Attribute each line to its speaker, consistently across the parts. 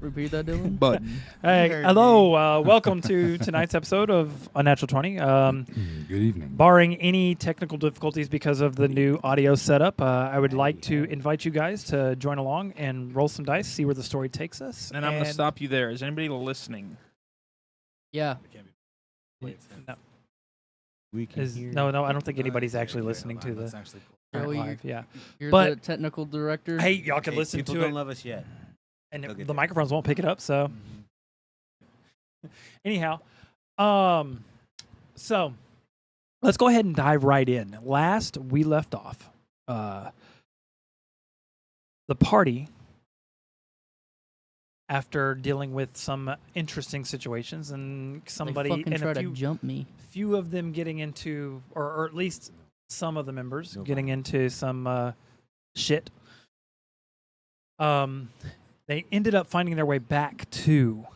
Speaker 1: Repeat that, Dylan.
Speaker 2: Button.
Speaker 3: Hey, hello. Welcome to tonight's episode of Unnatural 20.
Speaker 2: Good evening.
Speaker 3: Barring any technical difficulties because of the new audio setup, I would like to invite you guys to join along and roll some dice, see where the story takes us.
Speaker 4: And I'm going to stop you there. Is anybody listening?
Speaker 1: Yeah.
Speaker 3: No.
Speaker 2: We can hear.
Speaker 3: No, I don't think anybody's actually listening to the
Speaker 1: Joey,
Speaker 3: live. Yeah.
Speaker 1: You're
Speaker 3: But-
Speaker 1: the technical director.
Speaker 3: Hey, y'all can listen
Speaker 5: people
Speaker 3: to
Speaker 5: don't
Speaker 3: it.
Speaker 5: love us yet.
Speaker 3: And
Speaker 5: They'll get
Speaker 3: the
Speaker 5: there.
Speaker 3: microphones won't pick it up, so anyhow, so let's go ahead and dive right in. Last we left off, the party, after dealing with some interesting situations and somebody
Speaker 1: they fucking
Speaker 3: and
Speaker 1: try
Speaker 3: a
Speaker 1: to jump me.
Speaker 3: few of them getting into, or at least some of the members getting into some shit. They ended up finding their way back to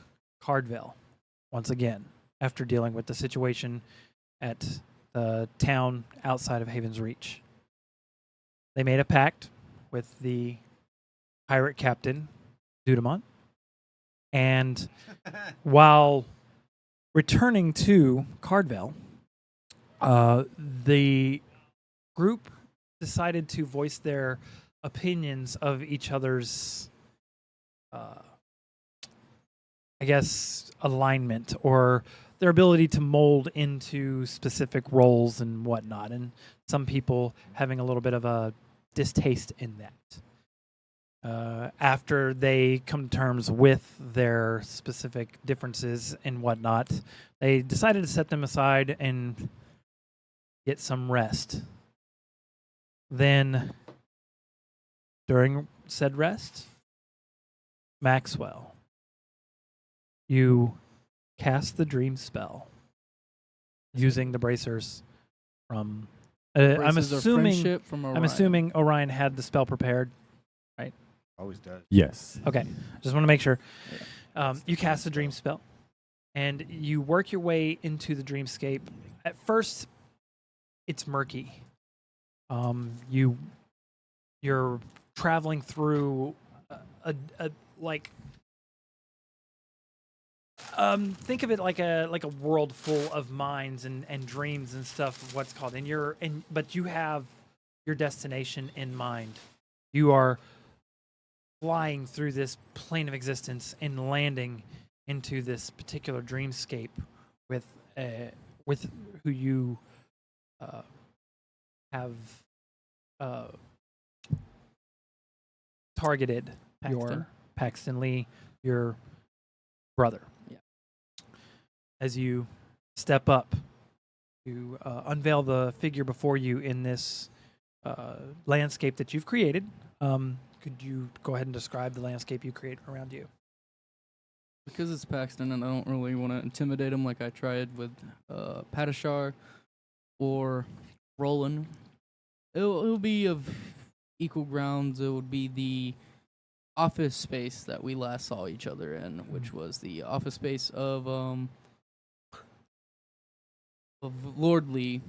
Speaker 3: Cardville once again after dealing with the situation at the town outside of Haven's Reach. They made a pact with the pirate captain, Dudamont, and while returning to Cardville, the group decided to voice their opinions of each other's I guess alignment or their ability to mold into specific roles and whatnot, and some people having a little bit of a distaste in that. After they come to terms with their specific differences and whatnot, they decided to set them aside and get some rest. Then, during said rest, Maxwell, you cast the dream spell using the bracers from. I'm
Speaker 1: Braces of
Speaker 3: assuming.
Speaker 1: friendship from
Speaker 3: I'm
Speaker 1: Orion.
Speaker 3: assuming Orion had the spell prepared.
Speaker 5: Always does.
Speaker 2: Yes.
Speaker 3: Okay, just want to make sure. You cast the dream spell, and you work your way into the dreamscape. At first, it's murky. You're traveling through a like. Think of it like a world full of minds and dreams and stuff of what's called, but you have your destination in mind. You are flying through this plane of existence and landing into this particular dreamscape with who you have targeted your Paxton Lee, your brother.
Speaker 1: Yeah.
Speaker 3: As you step up to unveil the figure before you in this landscape that you've created, could you go ahead and describe the landscape you create around you?
Speaker 1: Because it's Paxton and I don't really want to intimidate him like I tried with Padishar or Roland. It'll be of equal grounds. It would be the office space that we last saw each other in, which was the office space of Lord Lee,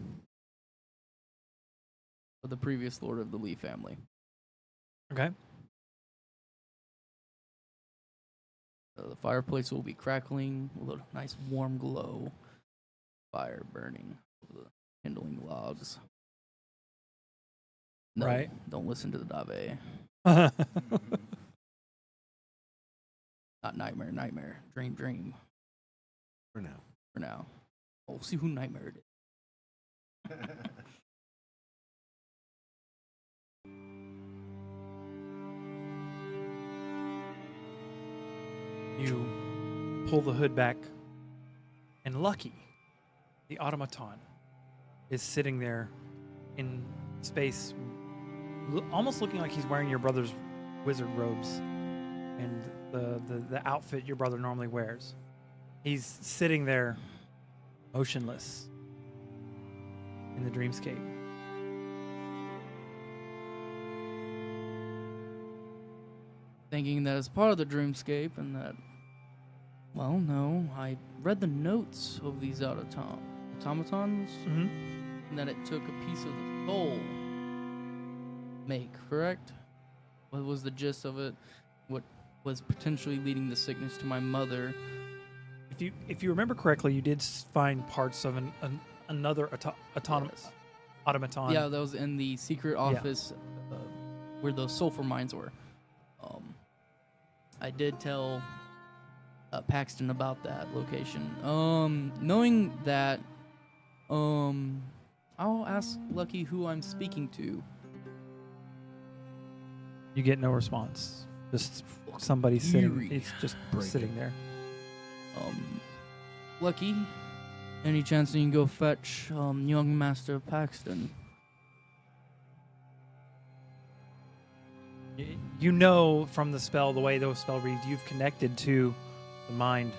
Speaker 1: of the previous Lord of the Lee family.
Speaker 3: Okay.
Speaker 1: The fireplace will be crackling, a little nice warm glow, fire burning, kindling logs. No,
Speaker 3: Right.
Speaker 1: Don't listen to the Dave. Not nightmare. Dream.
Speaker 2: For now.
Speaker 1: For now. We'll see who nightmared it.
Speaker 3: You pull the hood back, and Lucky, the automaton, is sitting there in space, almost looking like he's wearing your brother's wizard robes and the outfit your brother normally wears. He's sitting there, motionless, in the dreamscape.
Speaker 1: Thinking that it's part of the dreamscape and that, well, no, I read the notes of these automatons
Speaker 3: Mm-hmm.
Speaker 1: and that it took a piece of the soul make, correct? What was the gist of it? What was potentially leading the sickness to my mother?
Speaker 3: If you remember correctly, you did find parts of another
Speaker 1: Yes.
Speaker 3: automaton.
Speaker 1: Yeah, that was in the secret office where those sulfur mines were. I did tell Paxton about that location. Knowing that, I'll ask Lucky who I'm speaking to.
Speaker 3: You get no response. Just somebody sitting.
Speaker 1: Eerie.
Speaker 3: It's just sitting there.
Speaker 1: Lucky, any chance you can go fetch young Master Paxton?
Speaker 3: You know from the spell, the way the spell reads, you've connected to the mind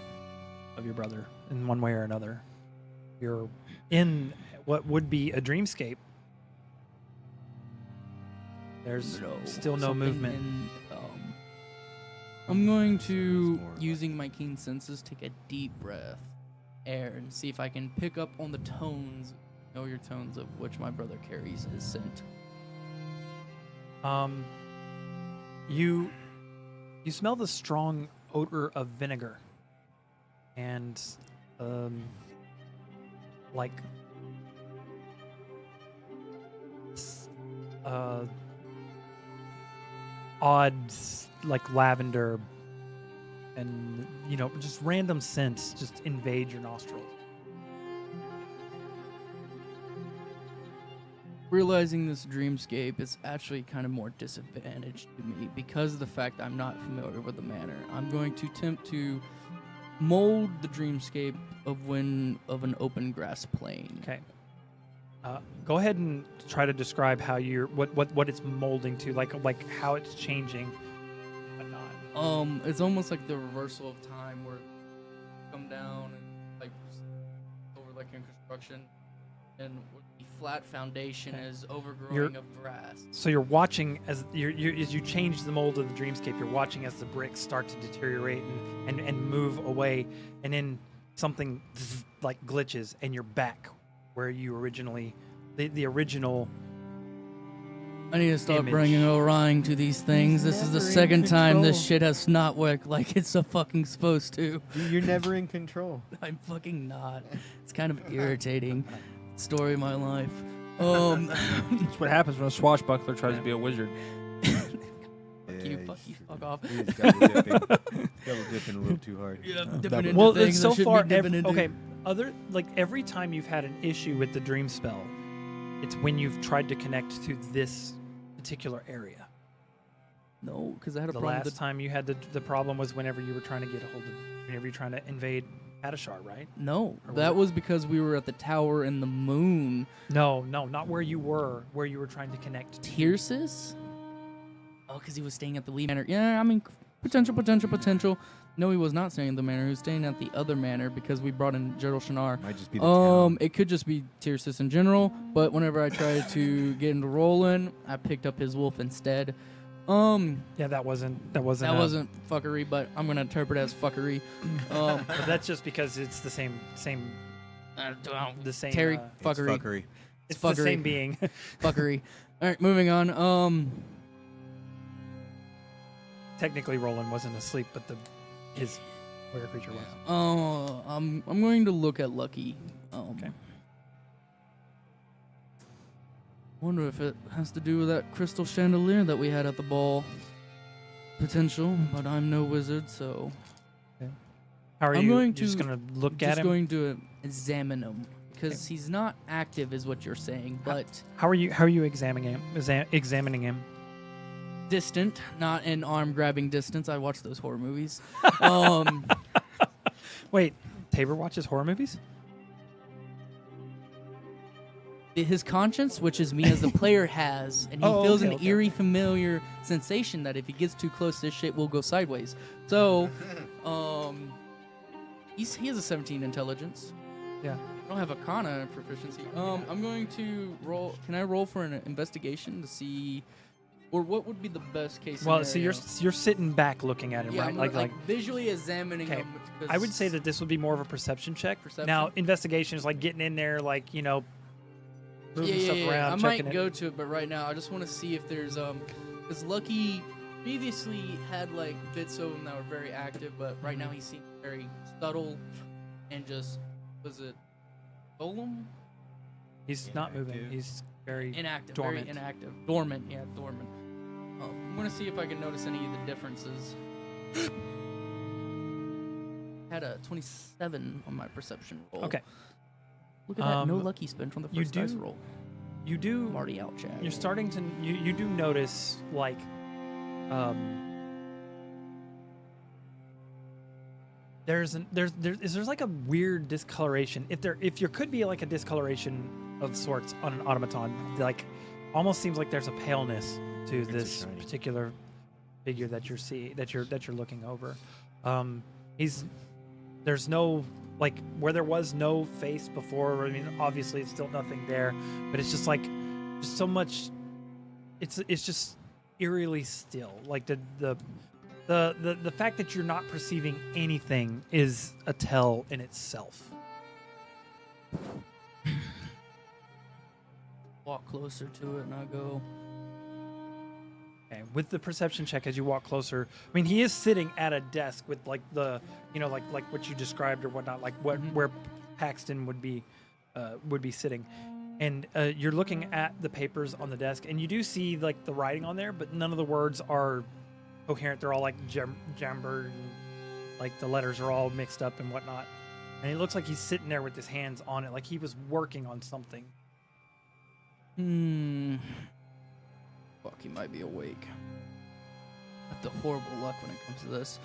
Speaker 3: of your brother in one way or another. You're in what would be a dreamscape. There's still no
Speaker 1: Something
Speaker 3: movement.
Speaker 1: I'm going to,
Speaker 2: Sounds more
Speaker 1: using my keen senses, take a deep breath, air, and see if I can pick up on the tones, your tones of which my brother carries his scent.
Speaker 3: You smell the strong odor of vinegar and like odd like lavender and just random scents just invade your nostrils.
Speaker 1: Realizing this dreamscape is actually kind of more disadvantaged to me because of the fact I'm not familiar with the manor. I'm going to attempt to mold the dreamscape of an open grass plain.
Speaker 3: Okay. Go ahead and try to describe how you're what it's molding to, like how it's changing. Whatnot.
Speaker 1: It's almost like the reversal of time where you come down and like over like in construction, and the flat foundation is overgrowing of grass.
Speaker 3: So you're watching as you change the mold of the dreamscape. You're watching as the bricks start to deteriorate and move away, and then something like glitches, and you're back where you originally, the original.
Speaker 1: I need to stop
Speaker 3: image.
Speaker 1: bringing Orion to these things. This is the
Speaker 5: never in
Speaker 1: second time this
Speaker 5: control.
Speaker 1: shit has not worked like it's a fucking supposed to.
Speaker 5: You're never in control.
Speaker 1: I'm fucking not. It's kind of irritating. Story of my life.
Speaker 4: That's what happens when a swashbuckler tries to be a wizard.
Speaker 1: Fuck off.
Speaker 5: He's double dipping a little too hard.
Speaker 1: Yeah,
Speaker 2: that
Speaker 1: dipping
Speaker 2: would-
Speaker 1: into
Speaker 3: Well,
Speaker 1: things I
Speaker 3: so
Speaker 1: shouldn't
Speaker 3: far,
Speaker 1: be dipping into.
Speaker 3: okay. Every time you've had an issue with the dream spell, it's when you've tried to connect to this particular area.
Speaker 1: No, because I had a
Speaker 3: The
Speaker 1: problem.
Speaker 3: last time you had the problem was whenever you were trying to get a hold of, whenever you're trying to invade Hadashar, right?
Speaker 1: No,
Speaker 3: Or
Speaker 1: that
Speaker 3: was
Speaker 1: was because we were at the tower in the moon.
Speaker 3: No, not where you were trying to connect to.
Speaker 1: Tircis? Oh, because he was staying at the Lee Manor. Yeah, I mean, potential. No, he was not staying at the manor. He was staying at the other manor because we brought in Gerald Shinar.
Speaker 2: Might just be the town.
Speaker 1: It could just be Tircis in general, but whenever I tried to get into Roland, I picked up his wolf instead.
Speaker 3: Yeah, that wasn't
Speaker 1: That wasn't fuckery, but I'm gonna interpret it as fuckery.
Speaker 3: But that's just because it's the same the same
Speaker 1: Terry
Speaker 3: uh,
Speaker 2: It's
Speaker 1: fuckery.
Speaker 2: fuckery.
Speaker 3: it's
Speaker 1: fuckery.
Speaker 3: the same being.
Speaker 1: Fuckery. All right, moving on.
Speaker 3: Technically Roland wasn't asleep, but his warrior creature was.
Speaker 1: I'm going to look at Lucky.
Speaker 3: Okay.
Speaker 1: Wonder if it has to do with that crystal chandelier that we had at the ball. Potential, but I'm no wizard, so
Speaker 3: How are
Speaker 1: I'm
Speaker 3: you
Speaker 1: going
Speaker 3: just
Speaker 1: to-
Speaker 3: going to look at
Speaker 1: just
Speaker 3: him?
Speaker 1: going to examine him because he's not active, is what you're saying, but
Speaker 3: How are you examining him? Examining him.
Speaker 1: distant, not in arm grabbing distance. I watch those horror movies.
Speaker 3: Wait, Tabor watches horror movies?
Speaker 1: His conscience, which is me as the player, has, and he
Speaker 3: Oh,
Speaker 1: feels
Speaker 3: okay,
Speaker 1: an
Speaker 3: okay.
Speaker 1: eerie, familiar sensation that if he gets too close, this shit will go sideways. So, he has a 17 intelligence.
Speaker 3: Yeah.
Speaker 1: I don't have Arcana proficiency. I'm going to roll. Can I roll for an investigation to see, or what would be the best case
Speaker 3: Well,
Speaker 1: scenario?
Speaker 3: so you're sitting back looking at him,
Speaker 1: yeah,
Speaker 3: right?
Speaker 1: I'm like visually examining
Speaker 3: Okay.
Speaker 1: him. because
Speaker 3: I would say that this would be more of a perception check.
Speaker 1: Perception?
Speaker 3: Now, investigation is like getting in there, like, moving stuff around,
Speaker 1: I
Speaker 3: checking
Speaker 1: might
Speaker 3: it.
Speaker 1: go to it, but right now I just want to see if there's because Lucky previously had like bits of him that were very active, but right now he seems very subtle and just was it golem
Speaker 3: He's not moving.
Speaker 2: Inactive.
Speaker 3: He's very
Speaker 1: inactive,
Speaker 3: dormant.
Speaker 1: very inactive, dormant. I'm gonna see if I can notice any of the differences. Had a 27 on my perception roll.
Speaker 3: Okay.
Speaker 1: Look at that, no
Speaker 3: Um,
Speaker 1: lucky spin from the
Speaker 3: you
Speaker 1: first dice
Speaker 3: do-
Speaker 1: roll.
Speaker 3: You do.
Speaker 1: I'm already out, Chad.
Speaker 3: You're starting to. You do notice like, there's like a weird discoloration. If there could be like a discoloration of sorts on an automaton, like almost seems like there's a paleness to
Speaker 2: It's
Speaker 3: this
Speaker 2: shiny.
Speaker 3: particular figure that you're looking over. There's no like where there was no face before. I mean, obviously it's still nothing there, but it's just like just so much. It's just eerily still. Like the fact that you're not perceiving anything is a tell in itself.
Speaker 1: Walk closer to it and I go.
Speaker 3: Okay. With the perception check as you walk closer, I mean he is sitting at a desk with like the like what you described or whatnot, like where Paxton would be sitting, and you're looking at the papers on the desk, and you do see like the writing on there, but none of the words are coherent. They're all like jambered, and like the letters are all mixed up and whatnot. And it looks like he's sitting there with his hands on it, like he was working on something.
Speaker 1: Fuck, he might be awake. I have the horrible luck when it comes to this.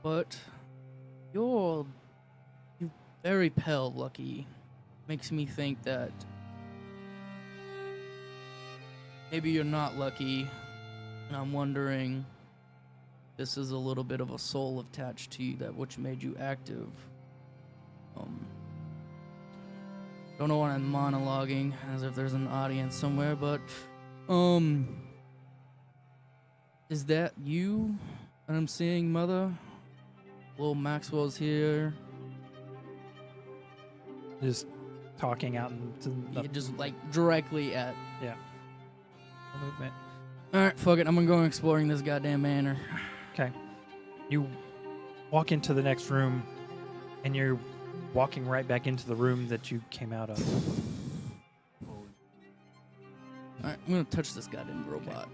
Speaker 1: But you're very pale, Lucky. Makes me think that maybe you're not lucky, and I'm wondering this is a little bit of a soul attached to you, that which made you active. Don't know why I'm monologuing as if there's an audience somewhere, but is that you that I'm seeing, Mother? Little Maxwell's here.
Speaker 3: Just talking out into the
Speaker 1: Yeah, just like directly at.
Speaker 3: movement.
Speaker 1: All right, fuck it. I'm gonna go exploring this goddamn manor.
Speaker 3: Okay. You walk into the next room, and you're walking right back into the room that you came out of.
Speaker 1: All right, I'm gonna touch this goddamn robot.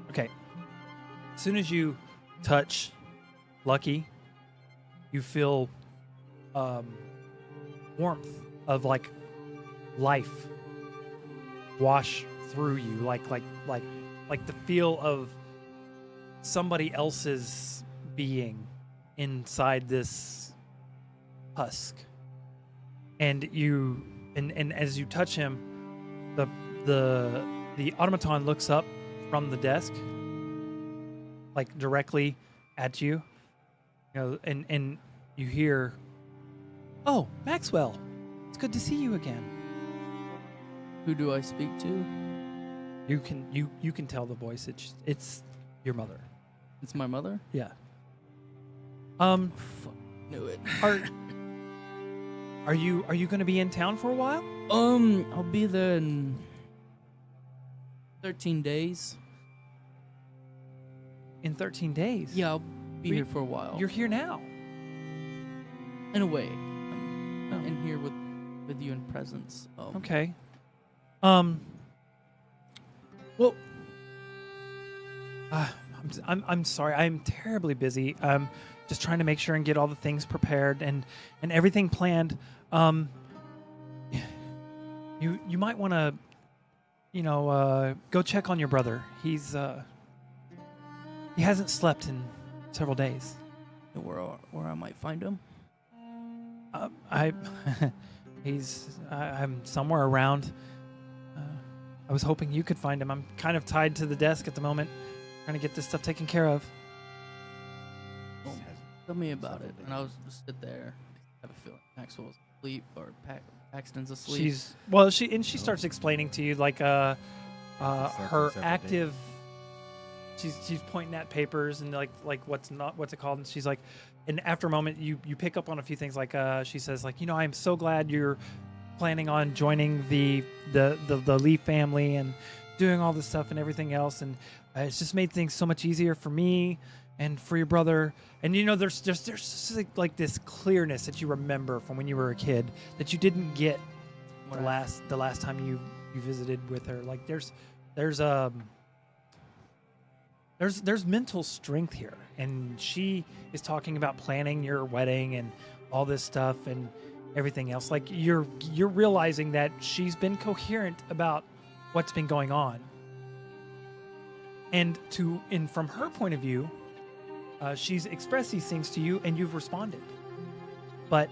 Speaker 3: Okay. As soon as you touch Lucky, you feel warmth of like life wash through you, like the feel of somebody else's being inside this husk. And as you touch him, the automaton looks up from the desk, like directly at you. You know, and you hear, "Oh, Maxwell, it's good to see you again."
Speaker 1: Who do I speak to?
Speaker 3: You can tell the voice. It's your mother.
Speaker 1: It's my mother?
Speaker 3: Yeah.
Speaker 1: Fuck, knew it.
Speaker 3: Are you going to be in town for a while?
Speaker 1: I'll be there in 13 days.
Speaker 3: In 13 days?
Speaker 1: Yeah, I'll be
Speaker 3: We-
Speaker 1: here for a while.
Speaker 3: You're here now.
Speaker 1: in a way. I'm in here with you in presence.
Speaker 3: Okay. Well, I'm sorry. I'm terribly busy. Just trying to make sure and get all the things prepared and everything planned. You might want to, go check on your brother. He hasn't slept in several days.
Speaker 1: Where I might find him?
Speaker 3: I'm somewhere around. I was hoping you could find him. I'm kind of tied to the desk at the moment, trying to get this stuff taken care of.
Speaker 1: Well, tell me about it, and I'll just sit there. I have a feeling Maxwell's asleep or Paxton's asleep.
Speaker 3: She starts explaining to you like her active. She's pointing at papers and like what's it called, and she's like, and after a moment you pick up on a few things, like she says like, I'm so glad you're planning on joining the Lee family and doing all this stuff and everything else, and it's just made things so much easier for me and for your brother. And there's just like this clearness that you remember from when you were a kid that you didn't get the last time you visited with her. Like there's mental strength here, and she is talking about planning your wedding and all this stuff and everything else. Like you're realizing that she's been coherent about what's been going on, and from her point of view, she's expressed these things to you and you've responded, but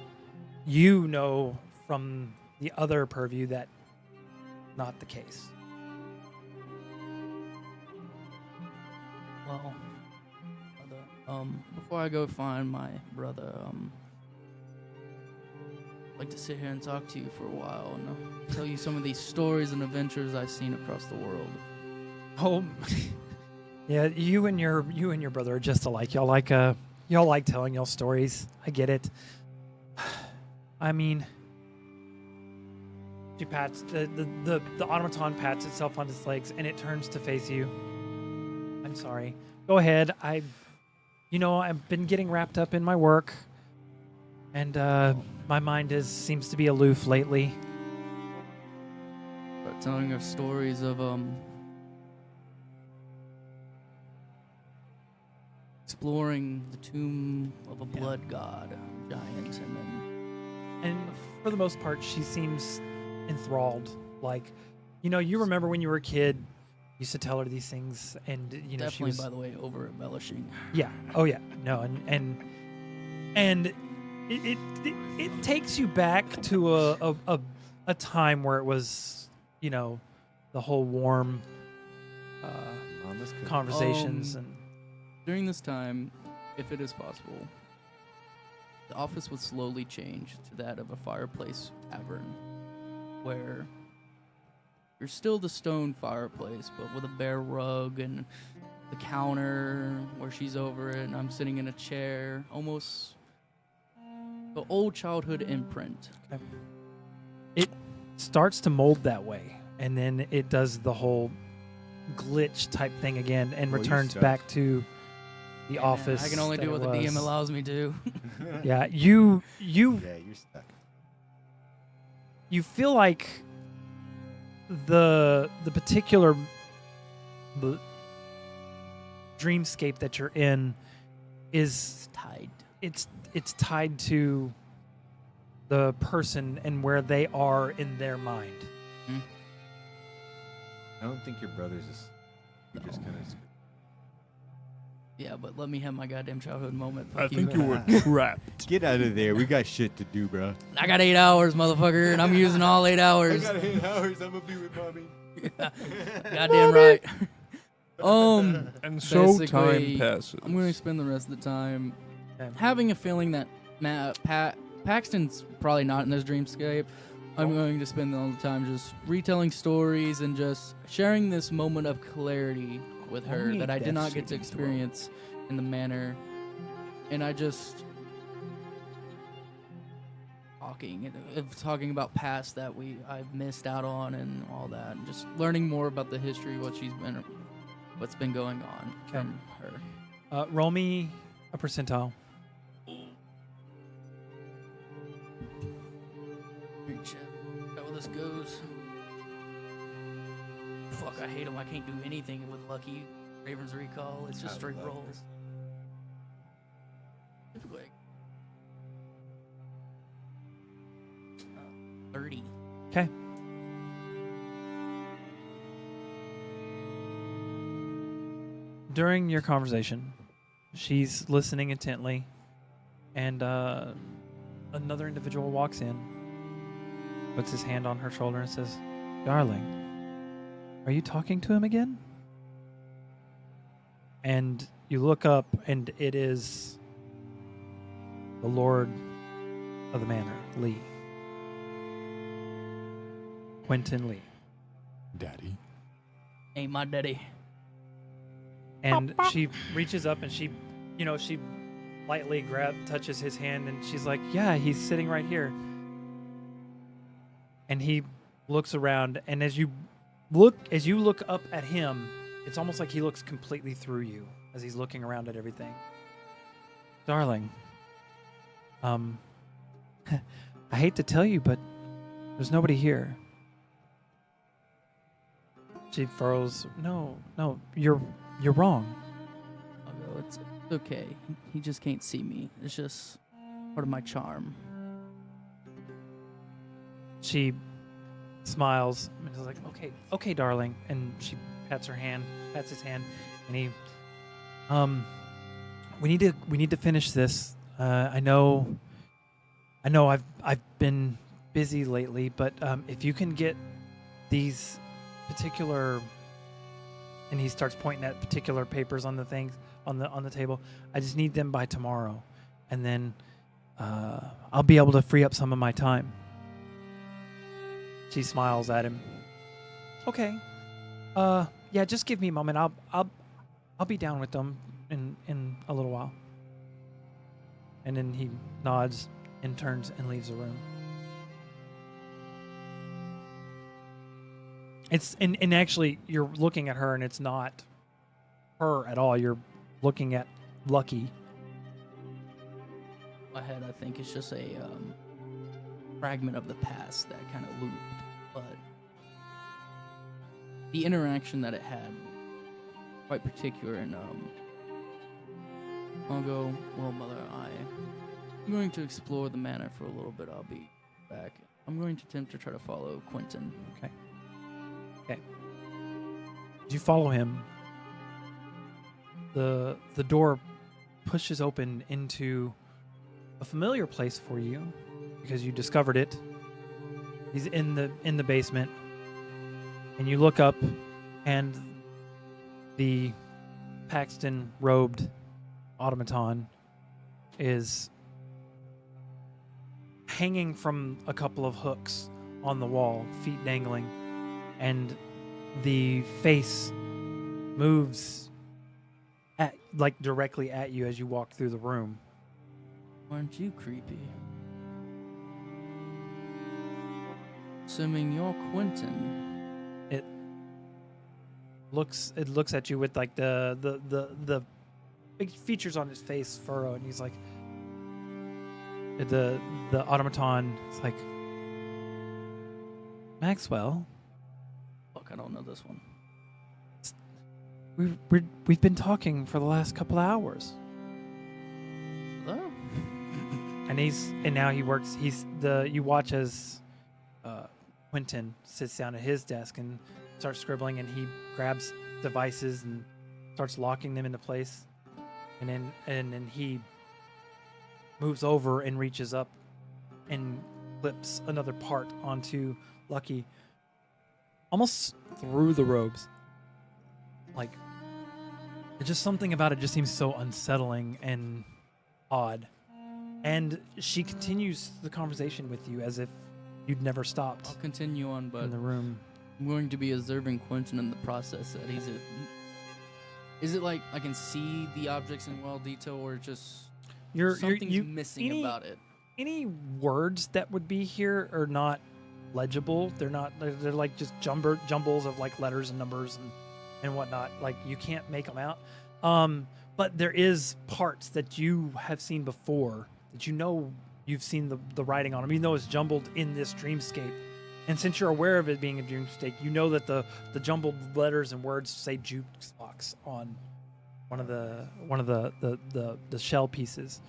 Speaker 3: from the other purview that not the case.
Speaker 1: Well, before I go find my brother, I'd like to sit here and talk to you for a while and tell you some of these stories and adventures I've seen across the world.
Speaker 3: Oh, yeah, you and your brother are just alike. Y'all like telling y'all stories. I get it. I mean, she pats the automaton pats itself on its legs and it turns to face you. I'm sorry. Go ahead. I've been getting wrapped up in my work, and my mind seems to be aloof lately.
Speaker 1: But telling her stories of exploring the tomb of a blood god giant,
Speaker 3: and for the most part, she seems enthralled. Like, you remember when you were a kid. Used to tell her these things, and
Speaker 1: definitely,
Speaker 3: she was,
Speaker 1: by the way, over embellishing.
Speaker 3: Yeah. Oh yeah. No. And it takes you back to a time where it was, the whole warm conversations and.
Speaker 1: During this time, if it is possible, the office would slowly change to that of a fireplace tavern, where you're still the stone fireplace, but with a bare rug and the counter where she's over it, and I'm sitting in a chair, almost the old childhood imprint.
Speaker 3: Okay. It starts to mold that way, and then it does the whole glitch type thing again, and returns back to the office.
Speaker 1: I can only do what the DM allows me to.
Speaker 3: Yeah, you.
Speaker 2: Yeah, you're stuck.
Speaker 3: You feel like the particular dreamscape that you're in is
Speaker 1: tied.
Speaker 3: it's tied to the person and where they are in their mind.
Speaker 2: I don't think your brother's just
Speaker 1: No.
Speaker 2: kind of.
Speaker 1: Yeah, but let me have my goddamn childhood moment.
Speaker 4: I
Speaker 1: Fuck
Speaker 4: think you were trapped.
Speaker 2: Get out of there. We got shit to do, bro.
Speaker 1: I got 8 hours, motherfucker, and I'm using all 8 hours.
Speaker 2: 8 hours. I'm gonna be with mommy.
Speaker 1: Goddamn right.
Speaker 4: And so
Speaker 1: Basically,
Speaker 4: time passes.
Speaker 1: I'm going to spend the rest of the time
Speaker 3: Okay.
Speaker 1: having a feeling that Paxton's probably not in this dreamscape. I'm going to spend all the time just retelling stories and just sharing this moment of clarity with her
Speaker 5: Only
Speaker 1: that I did
Speaker 5: death
Speaker 1: not get to
Speaker 5: saving throw.
Speaker 1: experience in the manor. And I just talking about past that I've missed out on and all that, and just learning more about the history, what's been going on from her.
Speaker 3: Roll me a percentile.
Speaker 1: Reach it. How this goes. Fuck, I hate him. I can't do anything with Lucky Raven's Recall. It's just
Speaker 2: I
Speaker 1: straight
Speaker 2: love
Speaker 1: rolls.
Speaker 2: this.
Speaker 1: Typically, 30.
Speaker 3: Okay. During your conversation, she's listening intently, and another individual walks in, puts his hand on her shoulder, and says, "Darling, are you talking to him again?" And you look up, and it is the Lord of the Manor, Lee. Quentin Lee.
Speaker 5: Daddy.
Speaker 1: Ain't my daddy.
Speaker 3: And she reaches up and she lightly touches his hand, and she's like, "Yeah, he's sitting right here." And he looks around, and as you look up at him, it's almost like he looks completely through you as he's looking around at everything. "Darling, I hate to tell you, but there's nobody here." She furrows, No, you're wrong."
Speaker 1: I'll go, it's okay. He just can't see me. It's just part of my charm.
Speaker 3: She smiles and is like, okay, darling. And she pats his hand, and he, we need to finish this. I know I've been busy lately, but if you can get these particular, and he starts pointing at particular papers on the things on the table. I just need them by tomorrow, and then I'll be able to free up some of my time. She smiles at him. "Okay, yeah, just give me a moment. I'll be down with them in a little while." And then he nods and turns and leaves the room. It's and actually you're looking at her and it's not her at all. You're looking at Lucky.
Speaker 1: My head, I think, is just a fragment of the past that kind of looped, but the interaction that it had, quite particular, and I'll go, "Well, Mother, I'm going to explore the manor for a little bit. I'll be back. I'm going to attempt to try to follow Quentin."
Speaker 3: As you follow him, the door pushes open into a familiar place for you because you discovered it. He's in the basement, and you look up, and the Paxton robed automaton is hanging from a couple of hooks on the wall, feet dangling, and the face moves directly at you as you walk through the room.
Speaker 1: Aren't you creepy? Assuming you're Quentin.
Speaker 3: It looks at you with like the big features on his face furrow, and he's like, the automaton is like, "Maxwell,
Speaker 1: Fuck, I don't know this one.
Speaker 3: we've been talking for the last couple of hours."
Speaker 1: Oh,
Speaker 3: and now he works. You watch as Quentin sits down at his desk and starts scribbling, and he grabs devices and starts locking them into place, and then he moves over and reaches up and clips another part onto Lucky, almost through the robes. Like, there's just something about it just seems so unsettling and odd. And she continues the conversation with you as if you'd never stopped
Speaker 1: I'll continue on, but
Speaker 3: in the room.
Speaker 1: I'm going to be observing Quentin in the process that he's is it like I can see the objects in well detail, or just something's missing about it?
Speaker 3: Any words that would be here are not legible. They're not. They're like just jumbles of like letters and numbers and whatnot. Like, you can't make them out. But there is parts that you have seen before that you know you've seen the writing on them. You know it's jumbled in this dreamscape. And since you're aware of it being a dreamscape, you know that the jumbled letters and words say jukebox on one of the shell pieces.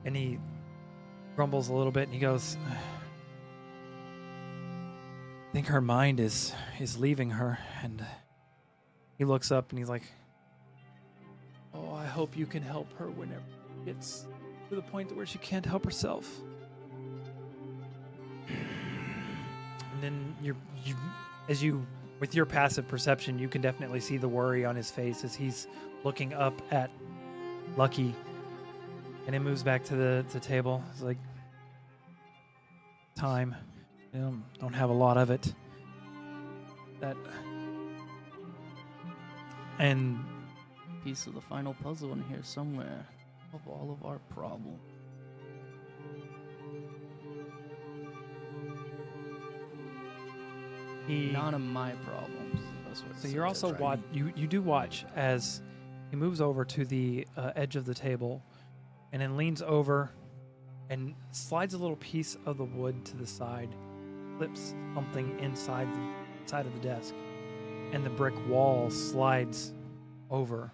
Speaker 3: And he grumbles a little bit and he goes, I think her mind is leaving her. And he looks up and he's like, oh, I hope you can help her whenever it gets to the point where she can't help herself. And then with your passive perception, you can definitely see the worry on his face as he's looking up at Lucky. And it moves back to the table. It's like, time. Don't have a lot of it. And
Speaker 1: Piece of the final puzzle in here somewhere of all of our problems. None of my problems.
Speaker 3: So you're also you do watch as he moves over to the edge of the table, and then leans over and slides a little piece of the wood to the side, flips something inside the side of the desk, and the brick wall slides over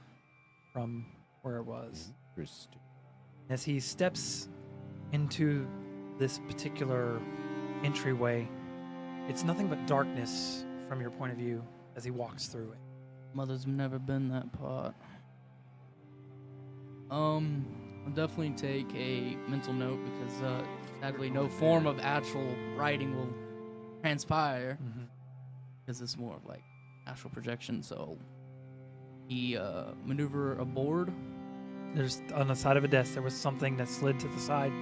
Speaker 3: from where it was.
Speaker 2: Interesting.
Speaker 3: As he steps into this particular entryway, it's nothing but darkness from your point of view as he walks through it.
Speaker 1: Mother's never been that part. I'll definitely take a mental note because sadly no form of actual writing will transpire because it's more of like astral projection. So he maneuver a board.
Speaker 3: There's on the side of a desk there was something that slid to the side.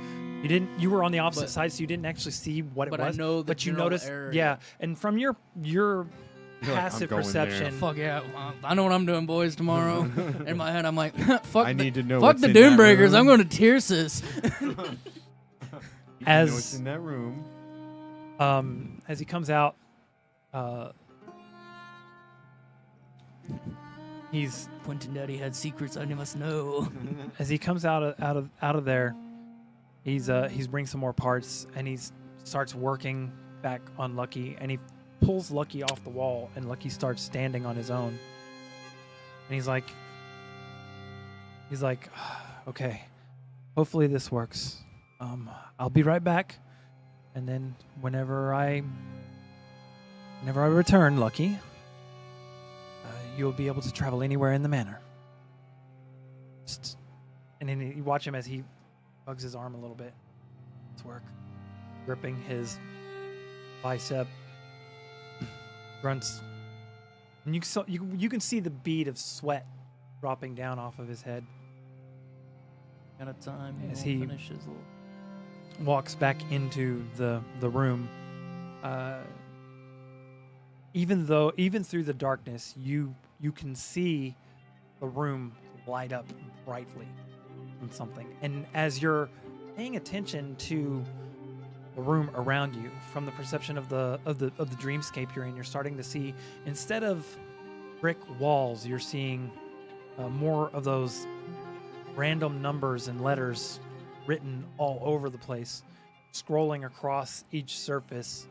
Speaker 3: You were on the opposite side, so you didn't actually see what it was.
Speaker 1: But I know
Speaker 3: but you noticed
Speaker 1: area.
Speaker 3: Yeah, and from your passive perception.
Speaker 1: Fuck yeah, I know what I'm doing, boys, tomorrow. In my head I'm like, fuck
Speaker 2: I need to know
Speaker 1: fuck
Speaker 2: what's
Speaker 1: the
Speaker 2: in that
Speaker 1: Doombreakers,
Speaker 2: room.
Speaker 1: I'm going to Tiersis.
Speaker 2: As know what's in that room.
Speaker 3: As he comes out, he's
Speaker 1: Quentin Daddy had secrets I must know.
Speaker 3: as he comes out of there, he's bringing some more parts and he starts working back on Lucky, and he pulls Lucky off the wall, and Lucky starts standing on his own. And he's like, okay, hopefully this works. I'll be right back, and then whenever I return, Lucky, you'll be able to travel anywhere in the manor. And then you watch him as he bugs his arm a little bit. It's work. Gripping his bicep. Grunts. And you can see the bead of sweat dropping down off of his head.
Speaker 1: Kind of time
Speaker 3: As he
Speaker 1: finishes.
Speaker 3: Walks back into the room. Even through the darkness, you can see the room light up brightly from something. And as you're paying attention to the room around you, from the perception of the dreamscape you're in, you're starting to see, instead of brick walls, you're seeing more of those random numbers and letters written all over the place, scrolling across each surface,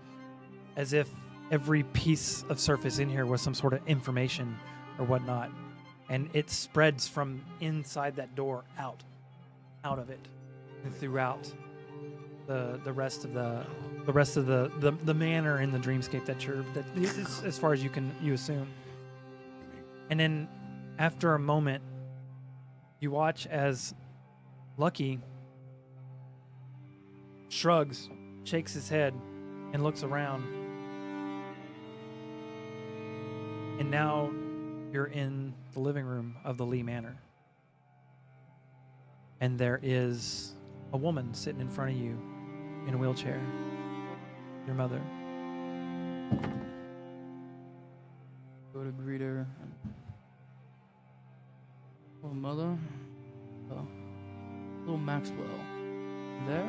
Speaker 3: as if every piece of surface in here was some sort of information or whatnot. And it spreads from inside that door out of it and throughout. the rest of the manor in the dreamscape that as far as you assume. And then after a moment, you watch as Lucky shrugs, shakes his head, and looks around. And now you're in the living room of the Lee Manor. And there is a woman sitting in front of you in a wheelchair. Your mother.
Speaker 1: Go to greet her. Oh, mother. Oh, little Maxwell. There?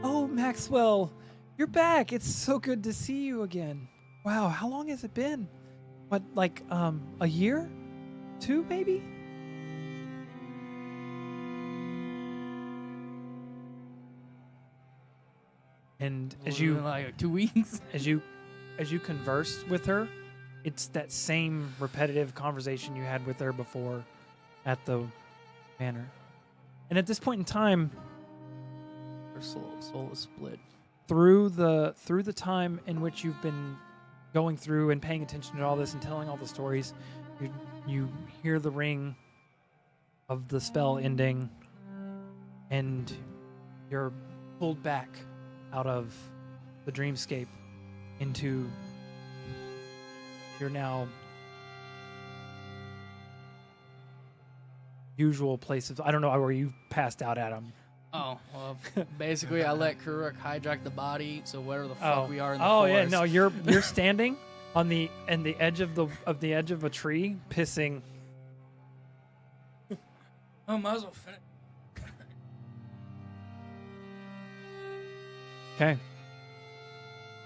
Speaker 3: Oh, Maxwell, you're back. It's so good to see you again. Wow, how long has it been? What, like, a year? 2, maybe? And as you
Speaker 1: like 2 weeks.
Speaker 3: as you converse with her, it's that same repetitive conversation you had with her before at the manor. And at this point in time,
Speaker 1: Her soul is split.
Speaker 3: through the time in which you've been going through and paying attention to all this and telling all the stories, you hear the ring of the spell ending, and you're pulled back out of the dreamscape into your now usual place of, I don't know where you passed out, Adam.
Speaker 1: Oh, well, basically I let Kuruk hijack the body, so wherever the fuck we are in the
Speaker 3: Oh
Speaker 1: forest.
Speaker 3: yeah, no, you're standing on the edge of the edge of a tree, pissing.
Speaker 1: Oh, might as well finish.
Speaker 3: Okay.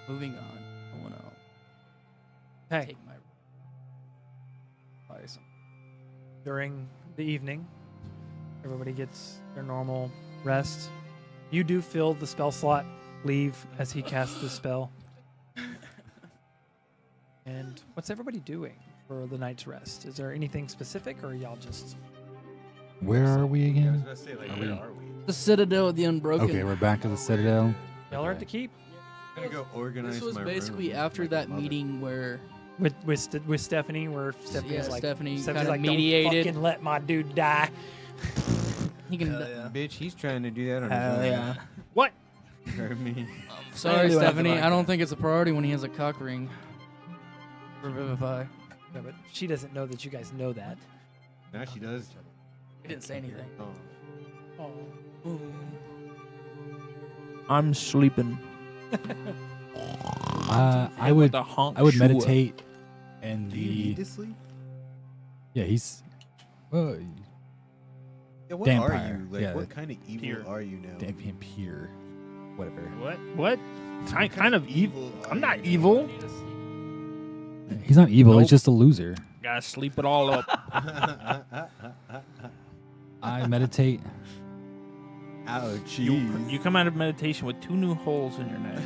Speaker 1: Moving on. I want to
Speaker 3: Hey,
Speaker 1: take my... Buy some.
Speaker 3: during the evening, everybody gets their normal rest. You do feel the spell slot leave as he casts the spell. And what's everybody doing for the night's rest? Is there anything specific, or are y'all just...
Speaker 5: Where are we
Speaker 2: I was
Speaker 5: again?
Speaker 2: about to say, like,
Speaker 5: Are
Speaker 2: where
Speaker 5: we-
Speaker 2: are we?
Speaker 1: The Citadel of the Unbroken.
Speaker 5: Okay, we're back to the Citadel.
Speaker 3: Y'all are at the keep?
Speaker 2: I'm gonna go organize
Speaker 1: This was
Speaker 2: my
Speaker 1: basically
Speaker 2: room
Speaker 1: after
Speaker 2: like
Speaker 1: that
Speaker 2: my mother.
Speaker 1: meeting where
Speaker 3: With Stephanie, where Stephanie's like...
Speaker 1: Stephanie
Speaker 3: Stephanie's
Speaker 1: kind of
Speaker 3: like,
Speaker 1: mediated.
Speaker 3: don't fucking let my dude die.
Speaker 1: He can.
Speaker 2: Bitch, he's trying to do that on
Speaker 4: Hell
Speaker 2: his own.
Speaker 4: yeah.
Speaker 3: What?
Speaker 2: For me.
Speaker 1: Sorry,
Speaker 4: do anything
Speaker 1: Stephanie.
Speaker 4: like
Speaker 1: I don't
Speaker 4: that.
Speaker 1: think it's a priority when he has a cock ring. For Vivify.
Speaker 3: No, but she doesn't know that you guys know that.
Speaker 2: Now she does.
Speaker 1: He didn't say anything.
Speaker 2: Oh.
Speaker 3: Oh.
Speaker 4: I'm sleeping.
Speaker 5: I would
Speaker 4: honk
Speaker 5: I would
Speaker 4: shua.
Speaker 5: meditate in
Speaker 2: Do you need
Speaker 5: the
Speaker 2: to sleep?
Speaker 5: yeah he's well
Speaker 2: Yeah, what
Speaker 5: Vampire,
Speaker 2: are you? Like,
Speaker 5: yeah.
Speaker 2: what kind of evil
Speaker 4: Pure.
Speaker 2: are you now?
Speaker 5: pure whatever.
Speaker 4: What? Kind of evil.
Speaker 2: are
Speaker 4: I'm not
Speaker 2: you now?
Speaker 4: evil.
Speaker 5: He's not evil.
Speaker 4: Nope.
Speaker 5: He's just a loser.
Speaker 4: Gotta sleep it all up.
Speaker 5: I meditate.
Speaker 2: Ouch.
Speaker 4: You come out of meditation with 2 new holes in your neck.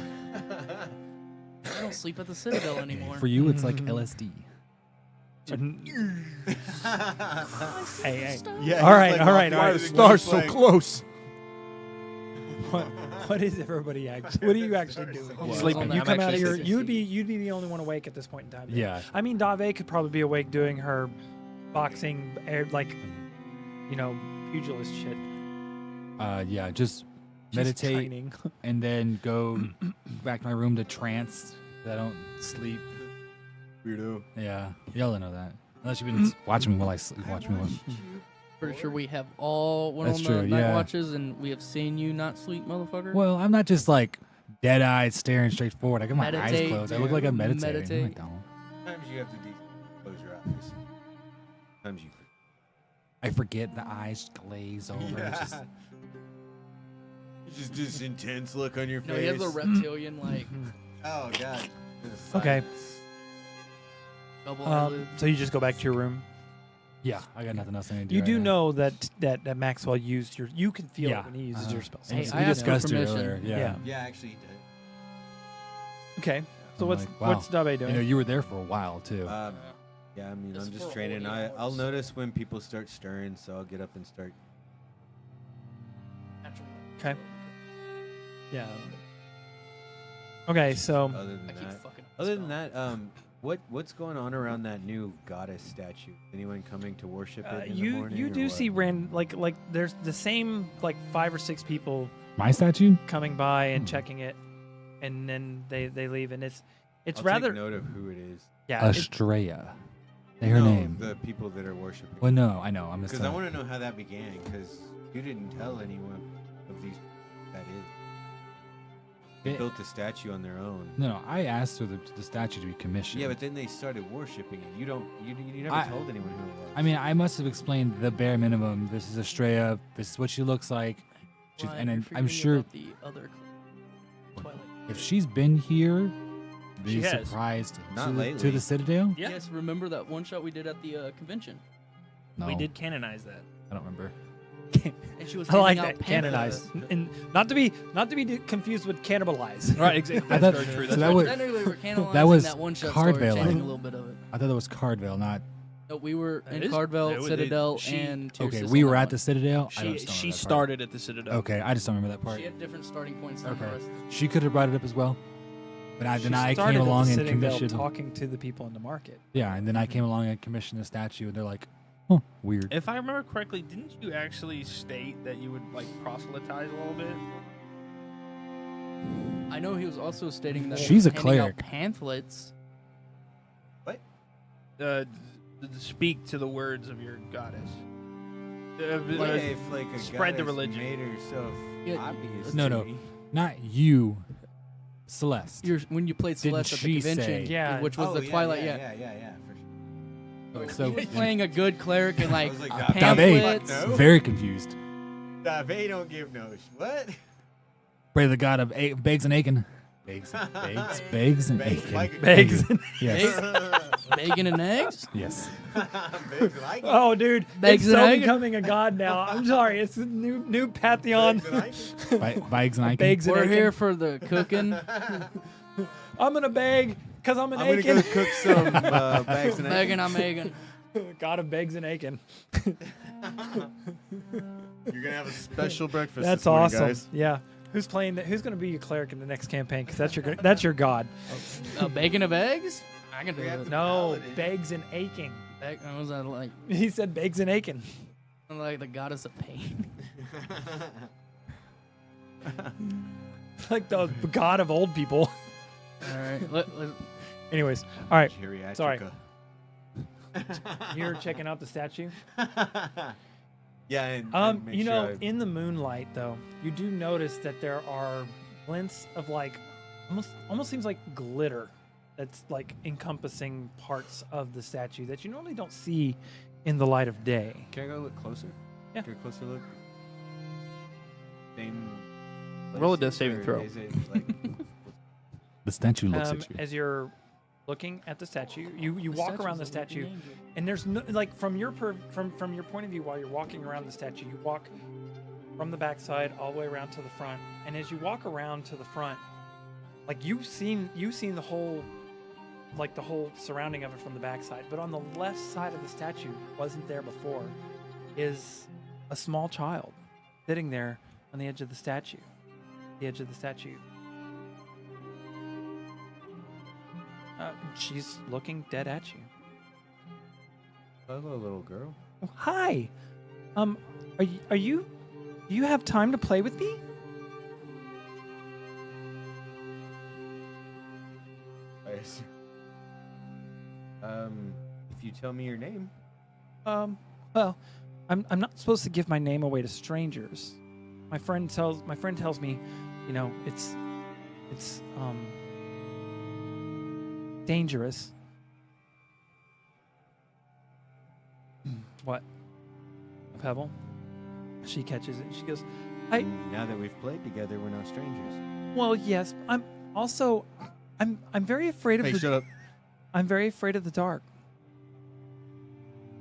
Speaker 1: I don't sleep at the Citadel anymore.
Speaker 5: For you, it's like LSD.
Speaker 3: Hey.
Speaker 2: Yeah,
Speaker 3: All
Speaker 2: he's
Speaker 3: right,
Speaker 2: like
Speaker 3: all right,
Speaker 2: walking
Speaker 3: all right.
Speaker 2: by the stars so
Speaker 4: close.
Speaker 3: What is everybody actually? What are you actually doing?
Speaker 1: Well,
Speaker 4: Sleeping.
Speaker 3: You
Speaker 4: I'm
Speaker 3: come out of
Speaker 4: actually
Speaker 3: your.
Speaker 4: sleeping.
Speaker 3: You'd be the only one awake at this point in time.
Speaker 5: Yeah.
Speaker 3: I mean, Dave could probably be awake doing her boxing, like, pugilist shit.
Speaker 5: Yeah. Just
Speaker 3: She's
Speaker 5: meditate
Speaker 3: training.
Speaker 5: and then go back to my room to trance. I don't sleep.
Speaker 2: Weirdo.
Speaker 5: Yeah. Y'all don't know that. Unless you've been watching me while I sleep. Watch me while.
Speaker 1: Pretty sure we have all went
Speaker 5: That's
Speaker 1: on
Speaker 5: true,
Speaker 1: the night
Speaker 5: yeah.
Speaker 1: watches and we have seen you not sleep, motherfucker.
Speaker 5: Well, I'm not just like dead-eyed staring straight forward. I got my eyes
Speaker 1: Meditate,
Speaker 5: closed. I look like I'm meditating.
Speaker 1: meditate.
Speaker 5: No, I don't.
Speaker 2: Sometimes you have to close your eyes. Sometimes you.
Speaker 5: I forget the eyes glaze over. It's just,
Speaker 2: Just this intense look on your face.
Speaker 1: No, he has the reptilian like
Speaker 2: Oh god.
Speaker 3: Okay.
Speaker 1: double eyelid.
Speaker 3: So you just go back to your room.
Speaker 5: yeah, I got nothing else I need to do.
Speaker 3: You
Speaker 5: right
Speaker 3: do
Speaker 5: now.
Speaker 3: know that Maxwell used your. You can feel
Speaker 5: Yeah.
Speaker 3: it when he uses your spells.
Speaker 1: Hey,
Speaker 5: We
Speaker 1: I asked for
Speaker 5: discussed it
Speaker 1: permission.
Speaker 5: earlier. Yeah.
Speaker 3: Yeah.
Speaker 2: Yeah, actually he did.
Speaker 3: Okay. So
Speaker 5: I'm
Speaker 3: what's
Speaker 5: like, wow.
Speaker 3: what's Dave doing?
Speaker 5: You know, you were there for a while too.
Speaker 2: Yeah, I mean,
Speaker 1: It's
Speaker 2: I'm just
Speaker 1: for
Speaker 2: training.
Speaker 1: audio
Speaker 2: I'll
Speaker 1: hours.
Speaker 2: notice when people start stirring, so I'll get up and start.
Speaker 3: Okay. Yeah. Okay, so
Speaker 2: Other than
Speaker 1: I keep
Speaker 2: that,
Speaker 1: fucking.
Speaker 2: other than that, what's going on around that new goddess statue? Anyone coming to worship it in the morning?
Speaker 3: you
Speaker 2: or
Speaker 3: do
Speaker 2: what?
Speaker 3: see like there's the same like 5 or 6 people
Speaker 5: My statue?
Speaker 3: coming by and
Speaker 5: Hmm.
Speaker 3: checking it, and then they leave, and it's
Speaker 2: I'll
Speaker 3: rather
Speaker 2: take note of who it is.
Speaker 3: yeah.
Speaker 5: Estrella. Say her
Speaker 2: No,
Speaker 5: name.
Speaker 2: The people that are worshiping.
Speaker 5: Well, no, I know. I'm just.
Speaker 2: Because I want to know how that began. Because you didn't tell anyone of these. That is. They
Speaker 5: It-
Speaker 2: built the statue on their own.
Speaker 5: No, I asked for the statue to be commissioned.
Speaker 2: Yeah, but then they started worshiping it. You never
Speaker 5: I-
Speaker 2: told anyone who it was.
Speaker 5: I mean, I must have explained the bare minimum. This is Estrella. This is what she looks like. She's,
Speaker 1: Ryan,
Speaker 5: and
Speaker 1: you're
Speaker 5: I'm
Speaker 1: forgetting
Speaker 5: sure
Speaker 1: about the other Twilight.
Speaker 5: if she's been here,
Speaker 4: She
Speaker 5: be
Speaker 4: has.
Speaker 5: surprised
Speaker 2: Not
Speaker 5: to
Speaker 2: lately.
Speaker 5: the Citadel.
Speaker 4: Yeah.
Speaker 1: Yes, remember that one shot we did at the convention?
Speaker 5: No,
Speaker 4: We did canonize that.
Speaker 5: I don't remember.
Speaker 1: And she was
Speaker 3: I like
Speaker 1: handing out
Speaker 3: that canonized, and not to be confused with cannibalize.
Speaker 4: Right, exactly.
Speaker 5: I
Speaker 4: That's
Speaker 5: thought-
Speaker 4: very true.
Speaker 5: so
Speaker 4: That's
Speaker 5: that
Speaker 4: very
Speaker 5: was-
Speaker 4: true.
Speaker 1: Technically, we're canonizing
Speaker 5: That was
Speaker 1: that one shot
Speaker 5: Cardvale,
Speaker 1: story,
Speaker 5: I
Speaker 1: changing
Speaker 5: think.
Speaker 1: a little bit of it.
Speaker 5: I thought that was Cardvale, not.
Speaker 1: No, we were
Speaker 4: That
Speaker 1: in
Speaker 4: is-
Speaker 1: Cardvale,
Speaker 4: that was-
Speaker 1: Citadel,
Speaker 4: she-
Speaker 1: and Tiersis
Speaker 5: Okay,
Speaker 1: on
Speaker 5: we were
Speaker 1: that
Speaker 5: at
Speaker 1: one.
Speaker 5: the Citadel. I
Speaker 4: She
Speaker 5: don't remember
Speaker 4: she
Speaker 5: that part.
Speaker 4: started at the Citadel.
Speaker 5: Okay, I just don't remember that part.
Speaker 1: She had different starting points than
Speaker 5: Okay.
Speaker 1: the rest.
Speaker 5: She could have brought it up as well. But I, then I
Speaker 3: started
Speaker 5: came
Speaker 3: at the
Speaker 5: along and
Speaker 3: Citadel
Speaker 5: commissioned.
Speaker 3: talking to the people in the market.
Speaker 5: Yeah, and then I came along and commissioned the statue, and they're like, "Huh, weird."
Speaker 4: If I remember correctly, didn't you actually state that you would like proselytize a little bit?
Speaker 1: I know he was also stating that
Speaker 5: She's a
Speaker 1: handing out
Speaker 5: cleric.
Speaker 1: pamphlets.
Speaker 4: Speak to the words of your goddess.
Speaker 2: If like a
Speaker 4: spread the
Speaker 2: goddess
Speaker 4: religion.
Speaker 2: made herself
Speaker 1: Yeah,
Speaker 2: obvious
Speaker 5: no,
Speaker 2: to
Speaker 5: no.
Speaker 2: me.
Speaker 5: Not you, Celeste.
Speaker 1: When you played
Speaker 5: Didn't
Speaker 1: Celeste at
Speaker 5: she
Speaker 1: the convention,
Speaker 5: say-
Speaker 3: Yeah.
Speaker 1: which was
Speaker 2: Oh,
Speaker 1: the Twilight, yeah.
Speaker 2: For sure.
Speaker 5: So
Speaker 1: He was playing a good cleric and like
Speaker 2: was like,
Speaker 1: pamphlets.
Speaker 2: Dave. No.
Speaker 5: very confused.
Speaker 2: They don't give no what?
Speaker 5: Pray the god of Begs and Aiken. Begs and
Speaker 2: Begs,
Speaker 5: Aiken.
Speaker 2: like a-
Speaker 3: Begs.
Speaker 5: Yes.
Speaker 1: Bacon and eggs.
Speaker 5: Yes.
Speaker 2: Begs like it.
Speaker 3: Oh, dude,
Speaker 1: Begs
Speaker 3: it's
Speaker 1: and
Speaker 3: so
Speaker 1: egg.
Speaker 3: becoming a god now. I'm sorry, it's a new pantheon.
Speaker 2: Begs like it.
Speaker 5: Begs and Aiken.
Speaker 3: Begs and
Speaker 1: We're
Speaker 3: Aiken.
Speaker 1: here for the cooking.
Speaker 3: I'm gonna beg because I'm an
Speaker 2: I'm gonna
Speaker 3: Aiken.
Speaker 2: go cook some bags and
Speaker 1: Megan,
Speaker 2: eggs.
Speaker 1: I'm Megan.
Speaker 3: God of Begs and Aiken.
Speaker 2: You're gonna have a special breakfast.
Speaker 3: That's
Speaker 2: this morning,
Speaker 3: awesome.
Speaker 2: guys.
Speaker 3: Yeah. Who's playing that? Who's gonna be your cleric in the next campaign? Because that's your god.
Speaker 1: Bacon of eggs? I can do
Speaker 2: We have
Speaker 1: it.
Speaker 2: to-
Speaker 3: No,
Speaker 2: Paladin.
Speaker 3: Begs and Aching.
Speaker 1: What was that like?
Speaker 3: He said Begs and Aiken.
Speaker 1: Like the goddess of pain.
Speaker 3: Like the god of old people.
Speaker 1: All right.
Speaker 3: Anyways, all right.
Speaker 2: Geriatrica.
Speaker 3: Sorry. You're checking out the statue.
Speaker 2: Yeah, and make
Speaker 3: You
Speaker 2: sure
Speaker 3: know, in the moonlight though, you do notice that there are glints of like almost seems like glitter that's like encompassing parts of the statue that you normally don't see in the light of day.
Speaker 2: Can I go look closer?
Speaker 3: Yeah.
Speaker 2: Get a closer look. Same.
Speaker 4: Roll a
Speaker 2: places,
Speaker 4: death saving
Speaker 2: or
Speaker 4: throw.
Speaker 2: Is it like
Speaker 5: The statue looks at you.
Speaker 3: As you're looking at the statue, you walk around the
Speaker 1: statue's a
Speaker 3: statue,
Speaker 1: living angel.
Speaker 3: and there's no like from your from your point of view while you're walking around the statue, you walk from the backside all the way around to the front, and as you walk around to the front, like you've seen the whole surrounding of it from the backside, but on the left side of the statue, wasn't there before, is a small child sitting there on the edge of the statue. She's looking dead at you.
Speaker 2: hello, little girl?
Speaker 3: Oh, hi. Are you do you have time to play with me?
Speaker 2: Yes. If you tell me your name.
Speaker 3: Well, I'm not supposed to give my name away to strangers. My friend tells me, you know, it's dangerous. What? A pebble? She catches it. She goes,
Speaker 2: Now that we've played together, we're not strangers.
Speaker 3: well, yes. I'm very afraid of
Speaker 2: Hey,
Speaker 3: the
Speaker 2: shut up.
Speaker 3: I'm very afraid of the dark.